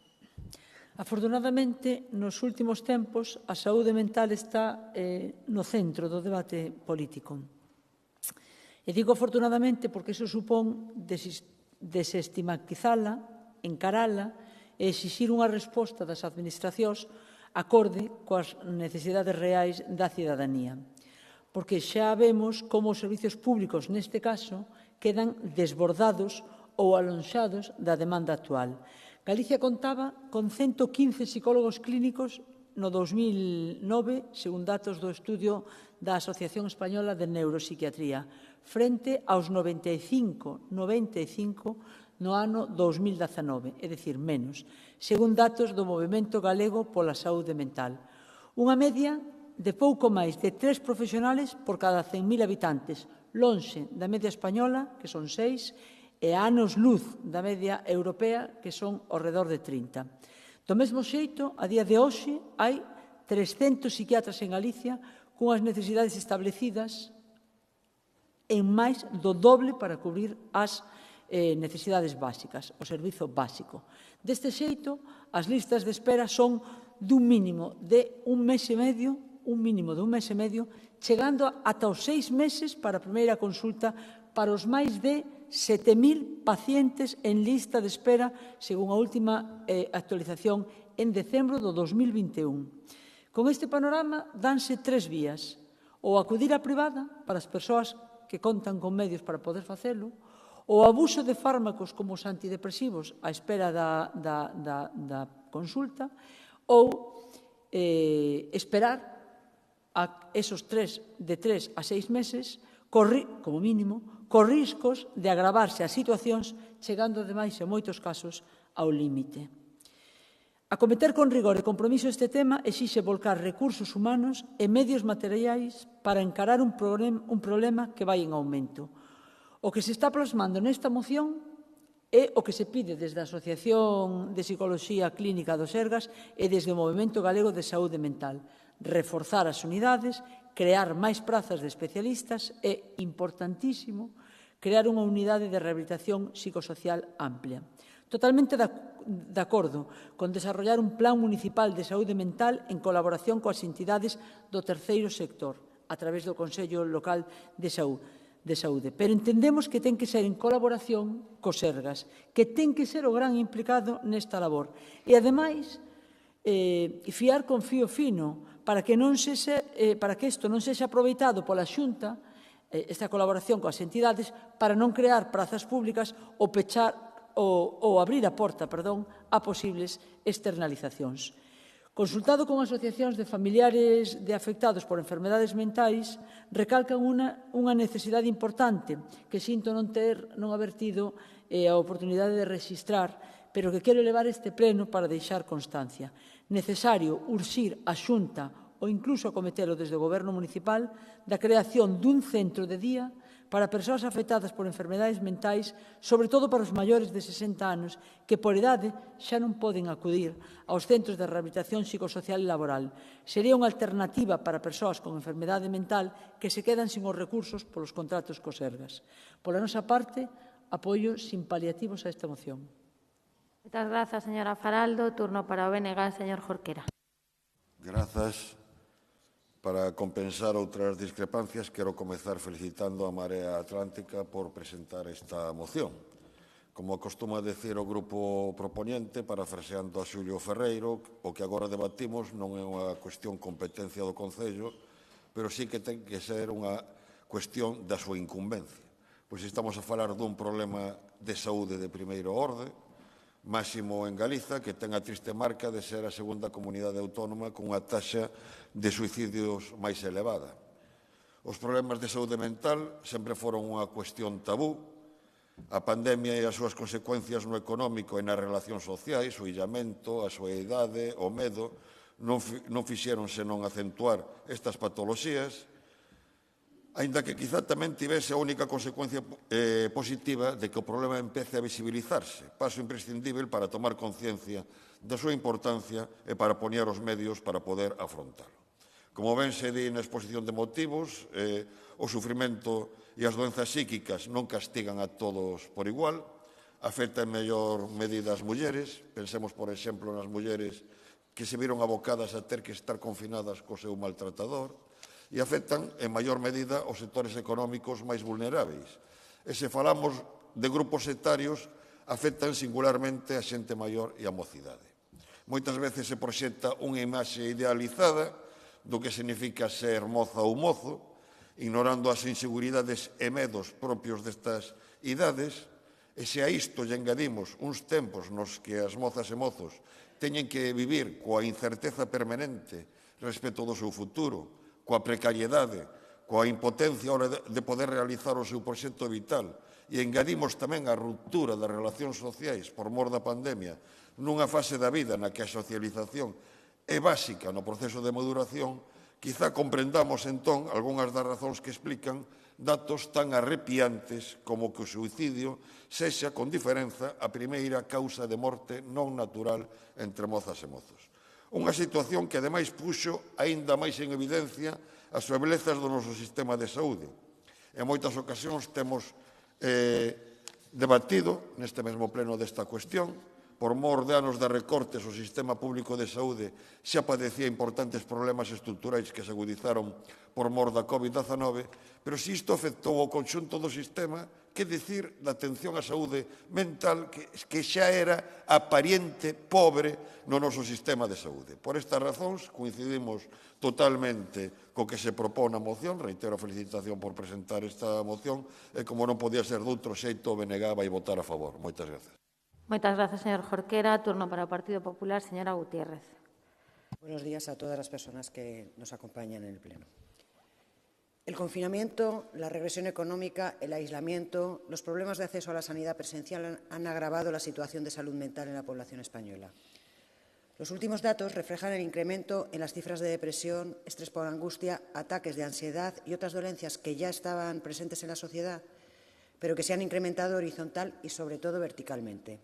Afortunadamente, nos últimos tempos, a saúde mental está no centro do debate político. E digo afortunadamente porque iso supón desestigmatizala, encarala e exixir unha resposta das administracións acorde coas necesidades reais da cidadanía. Porque xa vemos como os servizos públicos, neste caso, quedan desbordados ou alonxados da demanda actual. Galicia contaba con 115 psicólogos clínicos no 2009, según datos do estudio da Asociación Española de Neuropsiquiatría, frente aos 95 no ano 2019, é dicir, menos, según datos do Movemento Galego pola Saúde Mental. Unha media de pouco máis de 3 profesionales por cada 100.000 habitantes, lonxe da media española, que son 6, e a anos luz da media europea, que son ao redor de 30. Do mesmo xeito, a día de hoxe, hai 300 psiquiatras en Galicia cunhas necesidades establecidas en máis do doble para cubrir as necesidades básicas, o servizo básico. Deste xeito, as listas de espera son dun mínimo de un mes e medio, chegando ata os 6 meses para a primeira consulta para os máis de 7.000 pacientes en lista de espera, según a última actualización en decembro do 2021. Con este panorama, danse 3 vías: ou acudir á privada para as persoas que contan con medios para poder facelo, o abuso de fármacos como os antidepresivos á espera da consulta, ou esperar a esos de 3 a 6 meses, como mínimo, co riscos de agravarse as situacións, chegando, ademais, en moitos casos, ao límite. Acometer con rigor e compromiso este tema exixe volcar recursos humanos e medios materiais para encarar un problema que vai en aumento. O que se está plasmando nesta moción é o que se pide desde a Asociación de Psicología Clínica do Sergas e desde o Movemento Galego de Saúde Mental: reforzar as unidades, crear máis prazas de especialistas e, importantísimo, crear unha unidade de rehabilitación psicosocial amplia. Totalmente de acordo con desarrollar un plan municipal de saúde mental en colaboración coas entidades do terceiro sector, a través do Consello Local de Saúde. Pero entendemos que ten que ser en colaboración co Sergas, que ten que ser o gran implicado nesta labor. E, ademais, fiar con fío fino para que isto non sexa aproveitado pola Xunta, esta colaboración coas entidades, para non crear prazas públicas ou abrir a porta a posibles externalizacións. Consultado con asociacións de familiares de afectados por enfermedades mentais, recalcan unha necesidade importante que sinto non haber tido a oportunidade de rexistrar, pero que quero elevar este pleno para deixar constancia. Necesario urxir a Xunta ou incluso acometelo desde o Goberno municipal da creación dun centro de día para persoas afectadas por enfermedades mentais, sobre todo para os maiores de 60 anos, que por idade xa non poden acudir aos centros de rehabilitación psicosocial e laboral. Sería unha alternativa para persoas con enfermedade mental que se quedan sin os recursos polos contratos cos Sergas. Pola nosa parte, apoio sin paliativos a esta moción. Moitas grazas, señora Faraldo. Turno para o BNG, señor Jorquera. Grazas. Para compensar outras discrepancias, quero comezar felicitando a Marea Atlántica por presentar esta moción. Como acostuma decir o grupo propoñente, parafraseando a Xulio Ferreiro, o que agora debatimos non é unha cuestión competencia do Concello, pero sí que ten que ser unha cuestión da súa incumbencia. Pois estamos a falar dun problema de saúde de primeiro orde, máximo en Galiza, que ten a triste marca de ser a segunda comunidade autónoma con unha taxa de suicidios máis elevada. Os problemas de saúde mental sempre foron unha cuestión tabú. A pandemia e as súas consecuencias no económico e nas relacións sociais, o illamento, a soidade, o medo, non fixeron senón acentuar estas patoloxías, aínda que quizá tamén tivese a única consecuencia positiva de que o problema empece a visibilizarse, paso imprescindível para tomar conciencia da súa importancia e para poñer os medios para poder afrontalo. Como ben se di na exposición de motivos, o sufrimento e as doenzas psíquicas non castigan a todos por igual, afecta en mellor medida as mulleres, pensemos, por exemplo, nas mulleres que se viron abocadas a ter que estar confinadas co seu maltratador, e afectan en maior medida os sectores económicos máis vulneráveis. E se falamos de grupos etarios, afectan singularmente a xente maior e a mocidade. Moitas veces se proxecta unha imaxe idealizada do que significa ser moza ou mozo, ignorando as inseguridades e medos propios destas idades, e se a isto lle engadimos uns tempos nos que as mozas e mozos teñen que vivir coa incerteza permanente respecto do seu futuro, coa precariedade, coa impotencia a hora de poder realizar o seu proxecto vital, e engadimos tamén a ruptura das relacións sociais por mor da pandemia nunha fase da vida na que a socialización é básica no proceso de maduración, quizá comprendamos entón algunhas das razóns que explican datos tan arrepiantes como que o suicidio sexa, con diferenza, a primeira causa de morte non natural entre mozas e mozos. Unha situación que, ademais, puxo aínda máis en evidencia as feblezas do noso sistema de saúde. En moitas ocasións temos debatido neste mesmo pleno desta cuestión. Por mor de anos de recortes, o sistema público de saúde xa padecía importantes problemas estruturais que se agudizaron por mor da COVID-19, pero se isto afectou ao conxunto do sistema, que dicir da atención á saúde mental que xa era aparente pobre no noso sistema de saúde. Por estas razóns, coincidimos totalmente co que se propón a moción, reitero a felicitación por presentar esta moción, e como non podía ser doutro xeito, o BNG vai votar a favor. Moitas grazas. Moitas grazas, señor Jorquera. Turno para o Partido Popular, señora Gutiérrez. Buenos días a todas las personas que nos acompañan en el Pleno. El confinamiento, la regresión económica, el aislamiento, los problemas de acceso a la sanidad presencial han agravado la situación de salud mental en la población española. Los últimos datos reflejan el incremento en las cifras de depresión, estrés por angustia, ataques de ansiedad y otras dolencias que ya estaban presentes en la sociedad, pero que se han incrementado horizontal y, sobre todo, verticalmente.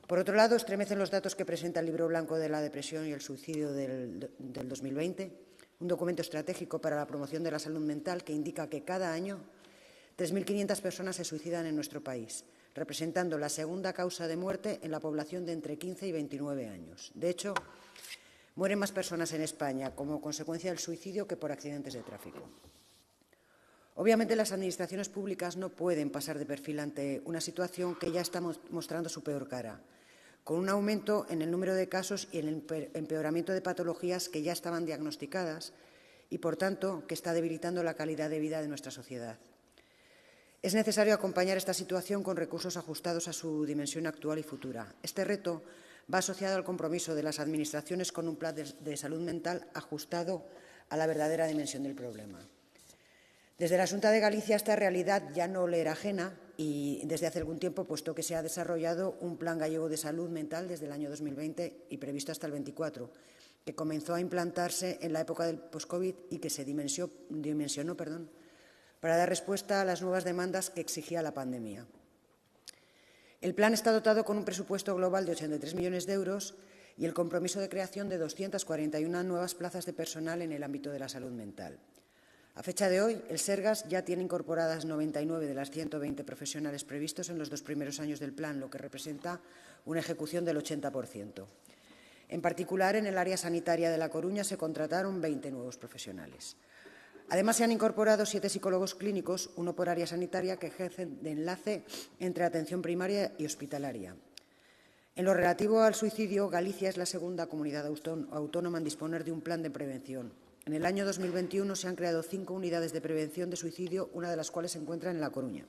Por otro lado, estremecen los datos que presenta el Libro Blanco de la Depresión y el Suicidio del 2020, un documento estratégico para la promoción de la salud mental que indica que cada año 3.500 personas se suicidan en nuestro país, representando la segunda causa de muerte en la población de entre 15 y 29 años. De hecho, Mueren más personas en España como consecuencia del suicidio que por accidentes de tráfico. Obviamente, las administraciones públicas no pueden pasar de perfil ante una situación que ya está mostrando su peor cara, con un aumento en el número de casos y en el empeoramiento de patologías que ya estaban diagnosticadas y, por tanto, que está debilitando la calidad de vida de nuestra sociedad. Es necesario acompañar esta situación con recursos ajustados a su dimensión actual y futura. Este reto va asociado al compromiso de las administraciones con un plan de salud mental ajustado a la verdadera dimensión del problema. Desde la Xunta de Galicia esta realidad ya no le era ajena y desde hace algún tiempo, puesto que se ha desarrollado un Plan Gallego de Salud Mental desde el año 2020 y previsto hasta el 24, que comenzó a implantarse en la época del post-COVID y que se dimensionó para dar respuesta a las nuevas demandas que exigía la pandemia. El plan está dotado con un presupuesto global de 83 millones de euros y el compromiso de creación de 241 nuevas plazas de personal en el ámbito de la salud mental. A fecha de hoy, el Sergas ya tiene incorporadas 99 de las 120 profesionales previstos en los 2 primeros años del plan, lo que representa una ejecución del 80%. En particular, en el área sanitaria de La Coruña se contrataron 20 nuevos profesionales. Además, se han incorporado 7 psicólogos clínicos, uno por área sanitaria, que ejercen de enlace entre atención primaria y hospitalaria. En lo relativo al suicidio, Galicia es la segunda comunidad autónoma en disponer de un plan de prevención. En el año 2021 se han creado 5 unidades de prevención de suicidio, una de las cuales se encuentra en La Coruña.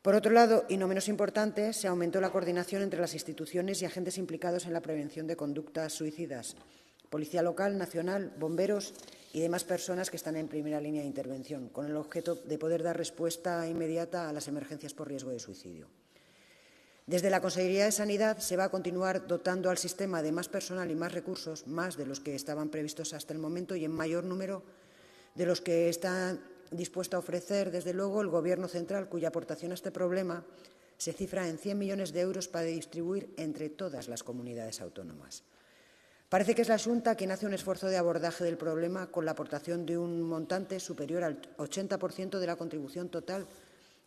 Por otro lado, y no menos importante, se aumentó la coordinación entre las instituciones y agentes implicados en la prevención de conductas suicidas, Policía Local, Nacional, bomberos y demás personas que están en primera línea de intervención, con el objeto de poder dar respuesta inmediata a las emergencias por riesgo de suicidio. Desde la Consellería de Sanidad se va a continuar dotando al sistema de más personal y más recursos, más de los que estaban previstos hasta el momento y en mayor número de los que está dispuesto a ofrecer, desde luego, el Gobierno central, cuya aportación a este problema se cifra en 100 millones de euros para distribuir entre todas las comunidades autónomas. Parece que es la Xunta quien hace un esfuerzo de abordaje del problema con la aportación de un montante superior al 80% de la contribución total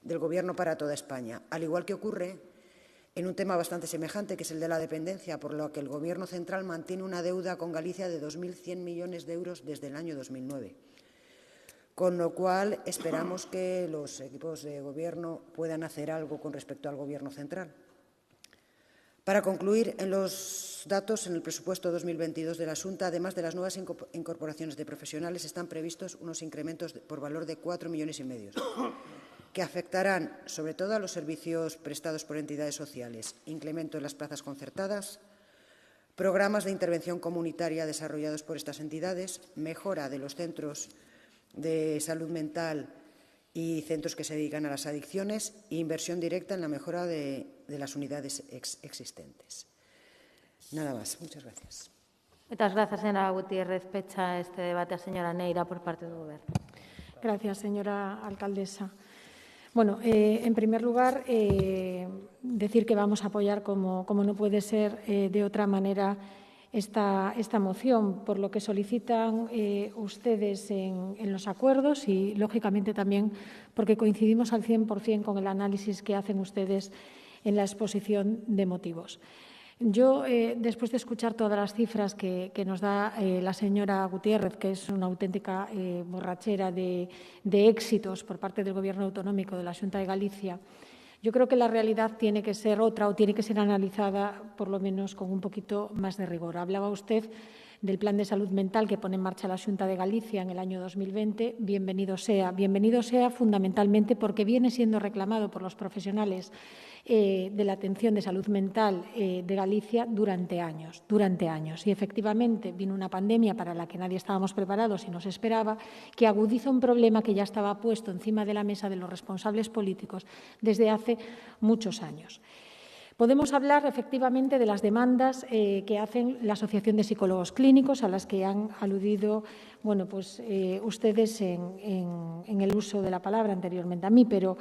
del Gobierno para toda España, al igual que ocurre en un tema bastante semejante, que es el de la dependencia, por lo que el Gobierno central mantiene una deuda con Galicia de 2.100 millones de euros desde el año 2009. Con lo cual, esperamos que los equipos de Gobierno puedan hacer algo con respecto al Gobierno central. Para concluir, en los datos, en el presupuesto 2022 de la Xunta, además de las nuevas incorporaciones de profesionales, están previstos unos incrementos por valor de 4,5 millones, que afectarán sobre todo a los servicios prestados por entidades sociales, incremento en las plazas concertadas, programas de intervención comunitaria desarrollados por estas entidades, mejora de los centros de salud mental y centros que se dedican a las adicciones e inversión directa en la mejora de las unidades existentes. Nada más. Muchas gracias. Muchas gracias, señora Gutiérrez. Pecha este debate a señora Neira por parte del Gobierno. Gracias, señora alcaldesa. Bueno, en primer lugar, decir que vamos a apoyar, como no puede ser de otra manera, esta moción, por lo que solicitan ustedes en los acuerdos y, lógicamente, también porque coincidimos al 100% con el análisis que hacen ustedes en la exposición de motivos. Yo, después de escuchar todas las cifras que nos da la señora Gutiérrez, que es una auténtica borrachera de éxitos por parte del Gobierno autonómico de la Xunta de Galicia, yo creo que la realidad tiene que ser otra o tiene que ser analizada, por lo menos, con un poquito más de rigor. Hablaba usted del plan de salud mental que pone en marcha la Xunta de Galicia en el año 2020. Bienvenido sea fundamentalmente porque viene siendo reclamado por los profesionales de la atención de salud mental de Galicia durante años. Y, efectivamente, vino una pandemia para la que nadie estábamos preparados y no se esperaba, que agudiza un problema que ya estaba puesto encima de la mesa de los responsables políticos desde hace muchos años. Podemos hablar, efectivamente, de las demandas que hacen la Asociación de Psicólogos Clínicos, a las que han aludido ustedes en el uso de la palabra anteriormente a mí, pero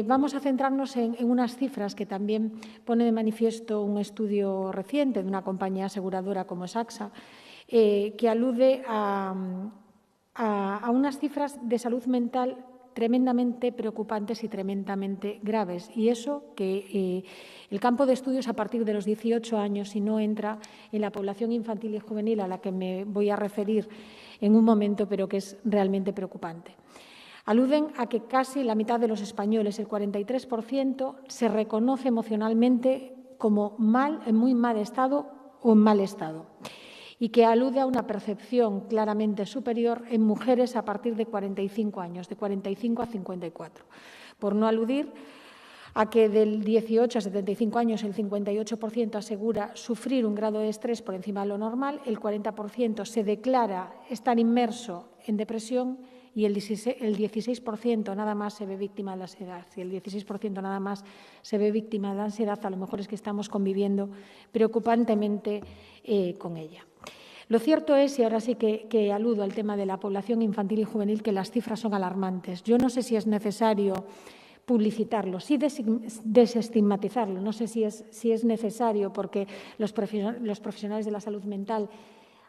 vamos a centrarnos en unas cifras que también pone de manifiesto un estudio reciente de una compañía aseguradora como es AXA, que alude a unas cifras de salud mental tremendamente preocupantes y tremendamente graves. Y eso que el campo de estudios a partir de los 18 años, y no entra en la población infantil y juvenil a la que me voy a referir en un momento, pero que es realmente preocupante. Aluden a que casi la mitad de los españoles, el 43%, se reconoce emocionalmente como en muy mal estado o en mal estado, y que alude a una percepción claramente superior en mujeres a partir de 45 años, de 45 a 54. Por no aludir a que del 18 a 75 años el 58% asegura sufrir un grado de estrés por encima de lo normal, el 40% se declara estar inmerso en depresión y el 16% nada más se ve víctima de la ansiedad. Si el 16% nada más se ve víctima de la ansiedad, a lo mejor es que estamos conviviendo preocupantemente con ella. Lo cierto es, y ahora sí que aludo al tema de la población infantil y juvenil, que las cifras son alarmantes. Yo no sé si es necesario publicitarlo, sí desestigmatizarlo. No sé si es necesario, porque los profesionales de la salud mental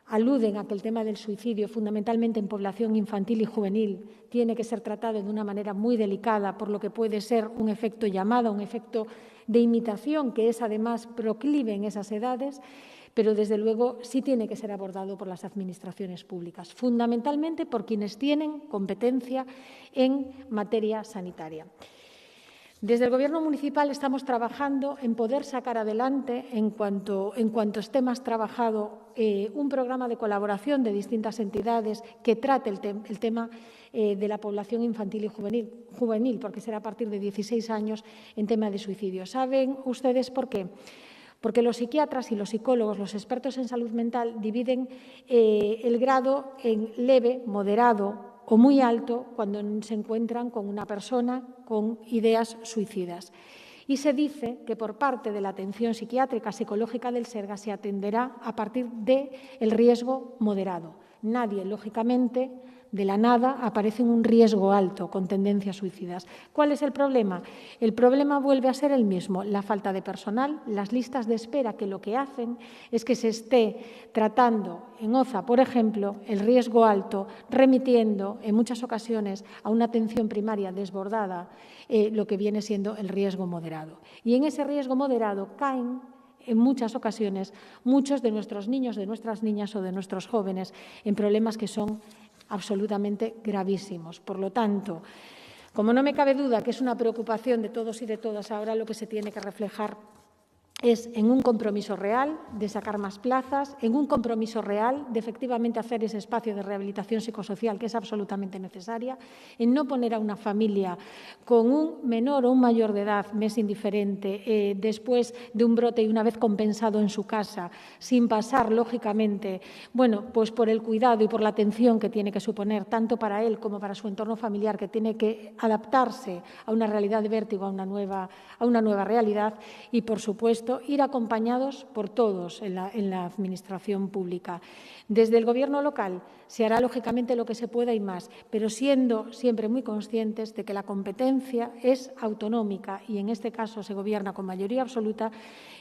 aluden a que el tema del suicidio, fundamentalmente en población infantil y juvenil, tiene que ser tratado de una manera muy delicada, por lo que puede ser un efecto llamada, un efecto de imitación, que es además proclive en esas edades, pero desde luego sí tiene que ser abordado por las administraciones públicas, fundamentalmente por quienes tienen competencia en materia sanitaria. Desde el Gobierno municipal estamos trabajando en poder sacar adelante, en cuanto estemos trabajado, un programa de colaboración de distintas entidades que trate el tema de la población infantil y juvenil, porque será a partir de 16 años en tema de suicidio. ¿Saben ustedes por qué? Porque los psiquiatras y los psicólogos, los expertos en salud mental, dividen el grado en leve, moderado o muy alto cuando se encuentran con una persona con ideas suicidas. Y se dice que por parte de la atención psiquiátrica psicológica del Sergas se atenderá a partir del riesgo moderado. Nadie, lógicamente, de la nada aparece en un riesgo alto con tendencias suicidas. ¿Cuál es el problema? El problema vuelve a ser el mismo, la falta de personal, las listas de espera, que lo que hacen es que se esté tratando en OZA, por ejemplo, el riesgo alto, remitiendo en muchas ocasiones a una atención primaria desbordada lo que viene siendo el riesgo moderado. Y en ese riesgo moderado caen en muchas ocasiones muchos de nuestros niños, de nuestras niñas o de nuestros jóvenes en problemas que son absolutamente gravísimos. Por lo tanto, como no me cabe duda que es una preocupación de todos y de todas, ahora lo que se tiene que reflejar es en un compromiso real de sacar más plazas, en un compromiso real de efectivamente hacer ese espacio de rehabilitación psicosocial que es absolutamente necesaria, en no poner a una familia con un menor o un mayor de edad, me es indiferente, después de un brote y una vez compensado en su casa, sin pasar, lógicamente, pues por el cuidado y por la atención que tiene que suponer, tanto para él como para su entorno familiar, que tiene que adaptarse a una realidad de vértigo, a una nueva realidad, y, por supuesto, ir acompañados por todos en la Administración pública. Desde el Gobierno local se hará, lógicamente, lo que se pueda y más, pero siendo siempre muy conscientes de que la competencia es autonómica y, en este caso, se gobierna con mayoría absoluta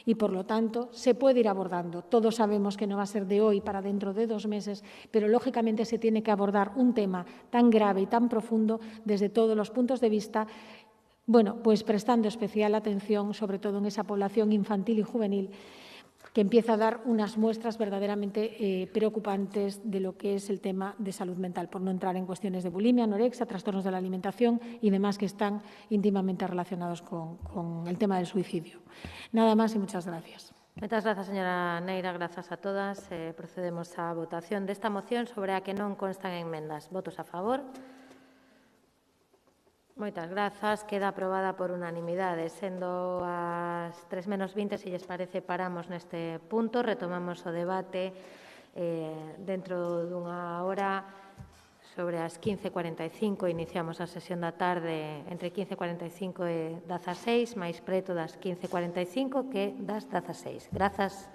y, por lo tanto, se puede ir abordando. Todos sabemos que no va a ser de hoy para dentro de 2 meses, pero, lógicamente, se tiene que abordar un tema tan grave y tan profundo desde todos los puntos de vista, pues prestando especial atención, sobre todo en esa población infantil y juvenil, que empieza a dar unas muestras verdaderamente preocupantes de lo que es el tema de salud mental, por no entrar en cuestiones de bulimia, anorexia, trastornos de la alimentación y demás que están íntimamente relacionados con el tema del suicidio. Nada más y muchas gracias. Moitas grazas, señora Neira, grazas a todas. Procedemos á votación desta moción sobre a que non constan enmendas. Votos a favor. Moitas grazas. Queda aprobada por unanimidade. Sendo as 3:20, se lles parece, paramos neste punto. Retomamos o debate dentro dunha hora sobre as 15:45. Iniciamos a sesión da tarde entre 15:45 e 16, máis preto das 15:45 que das 16. Grazas.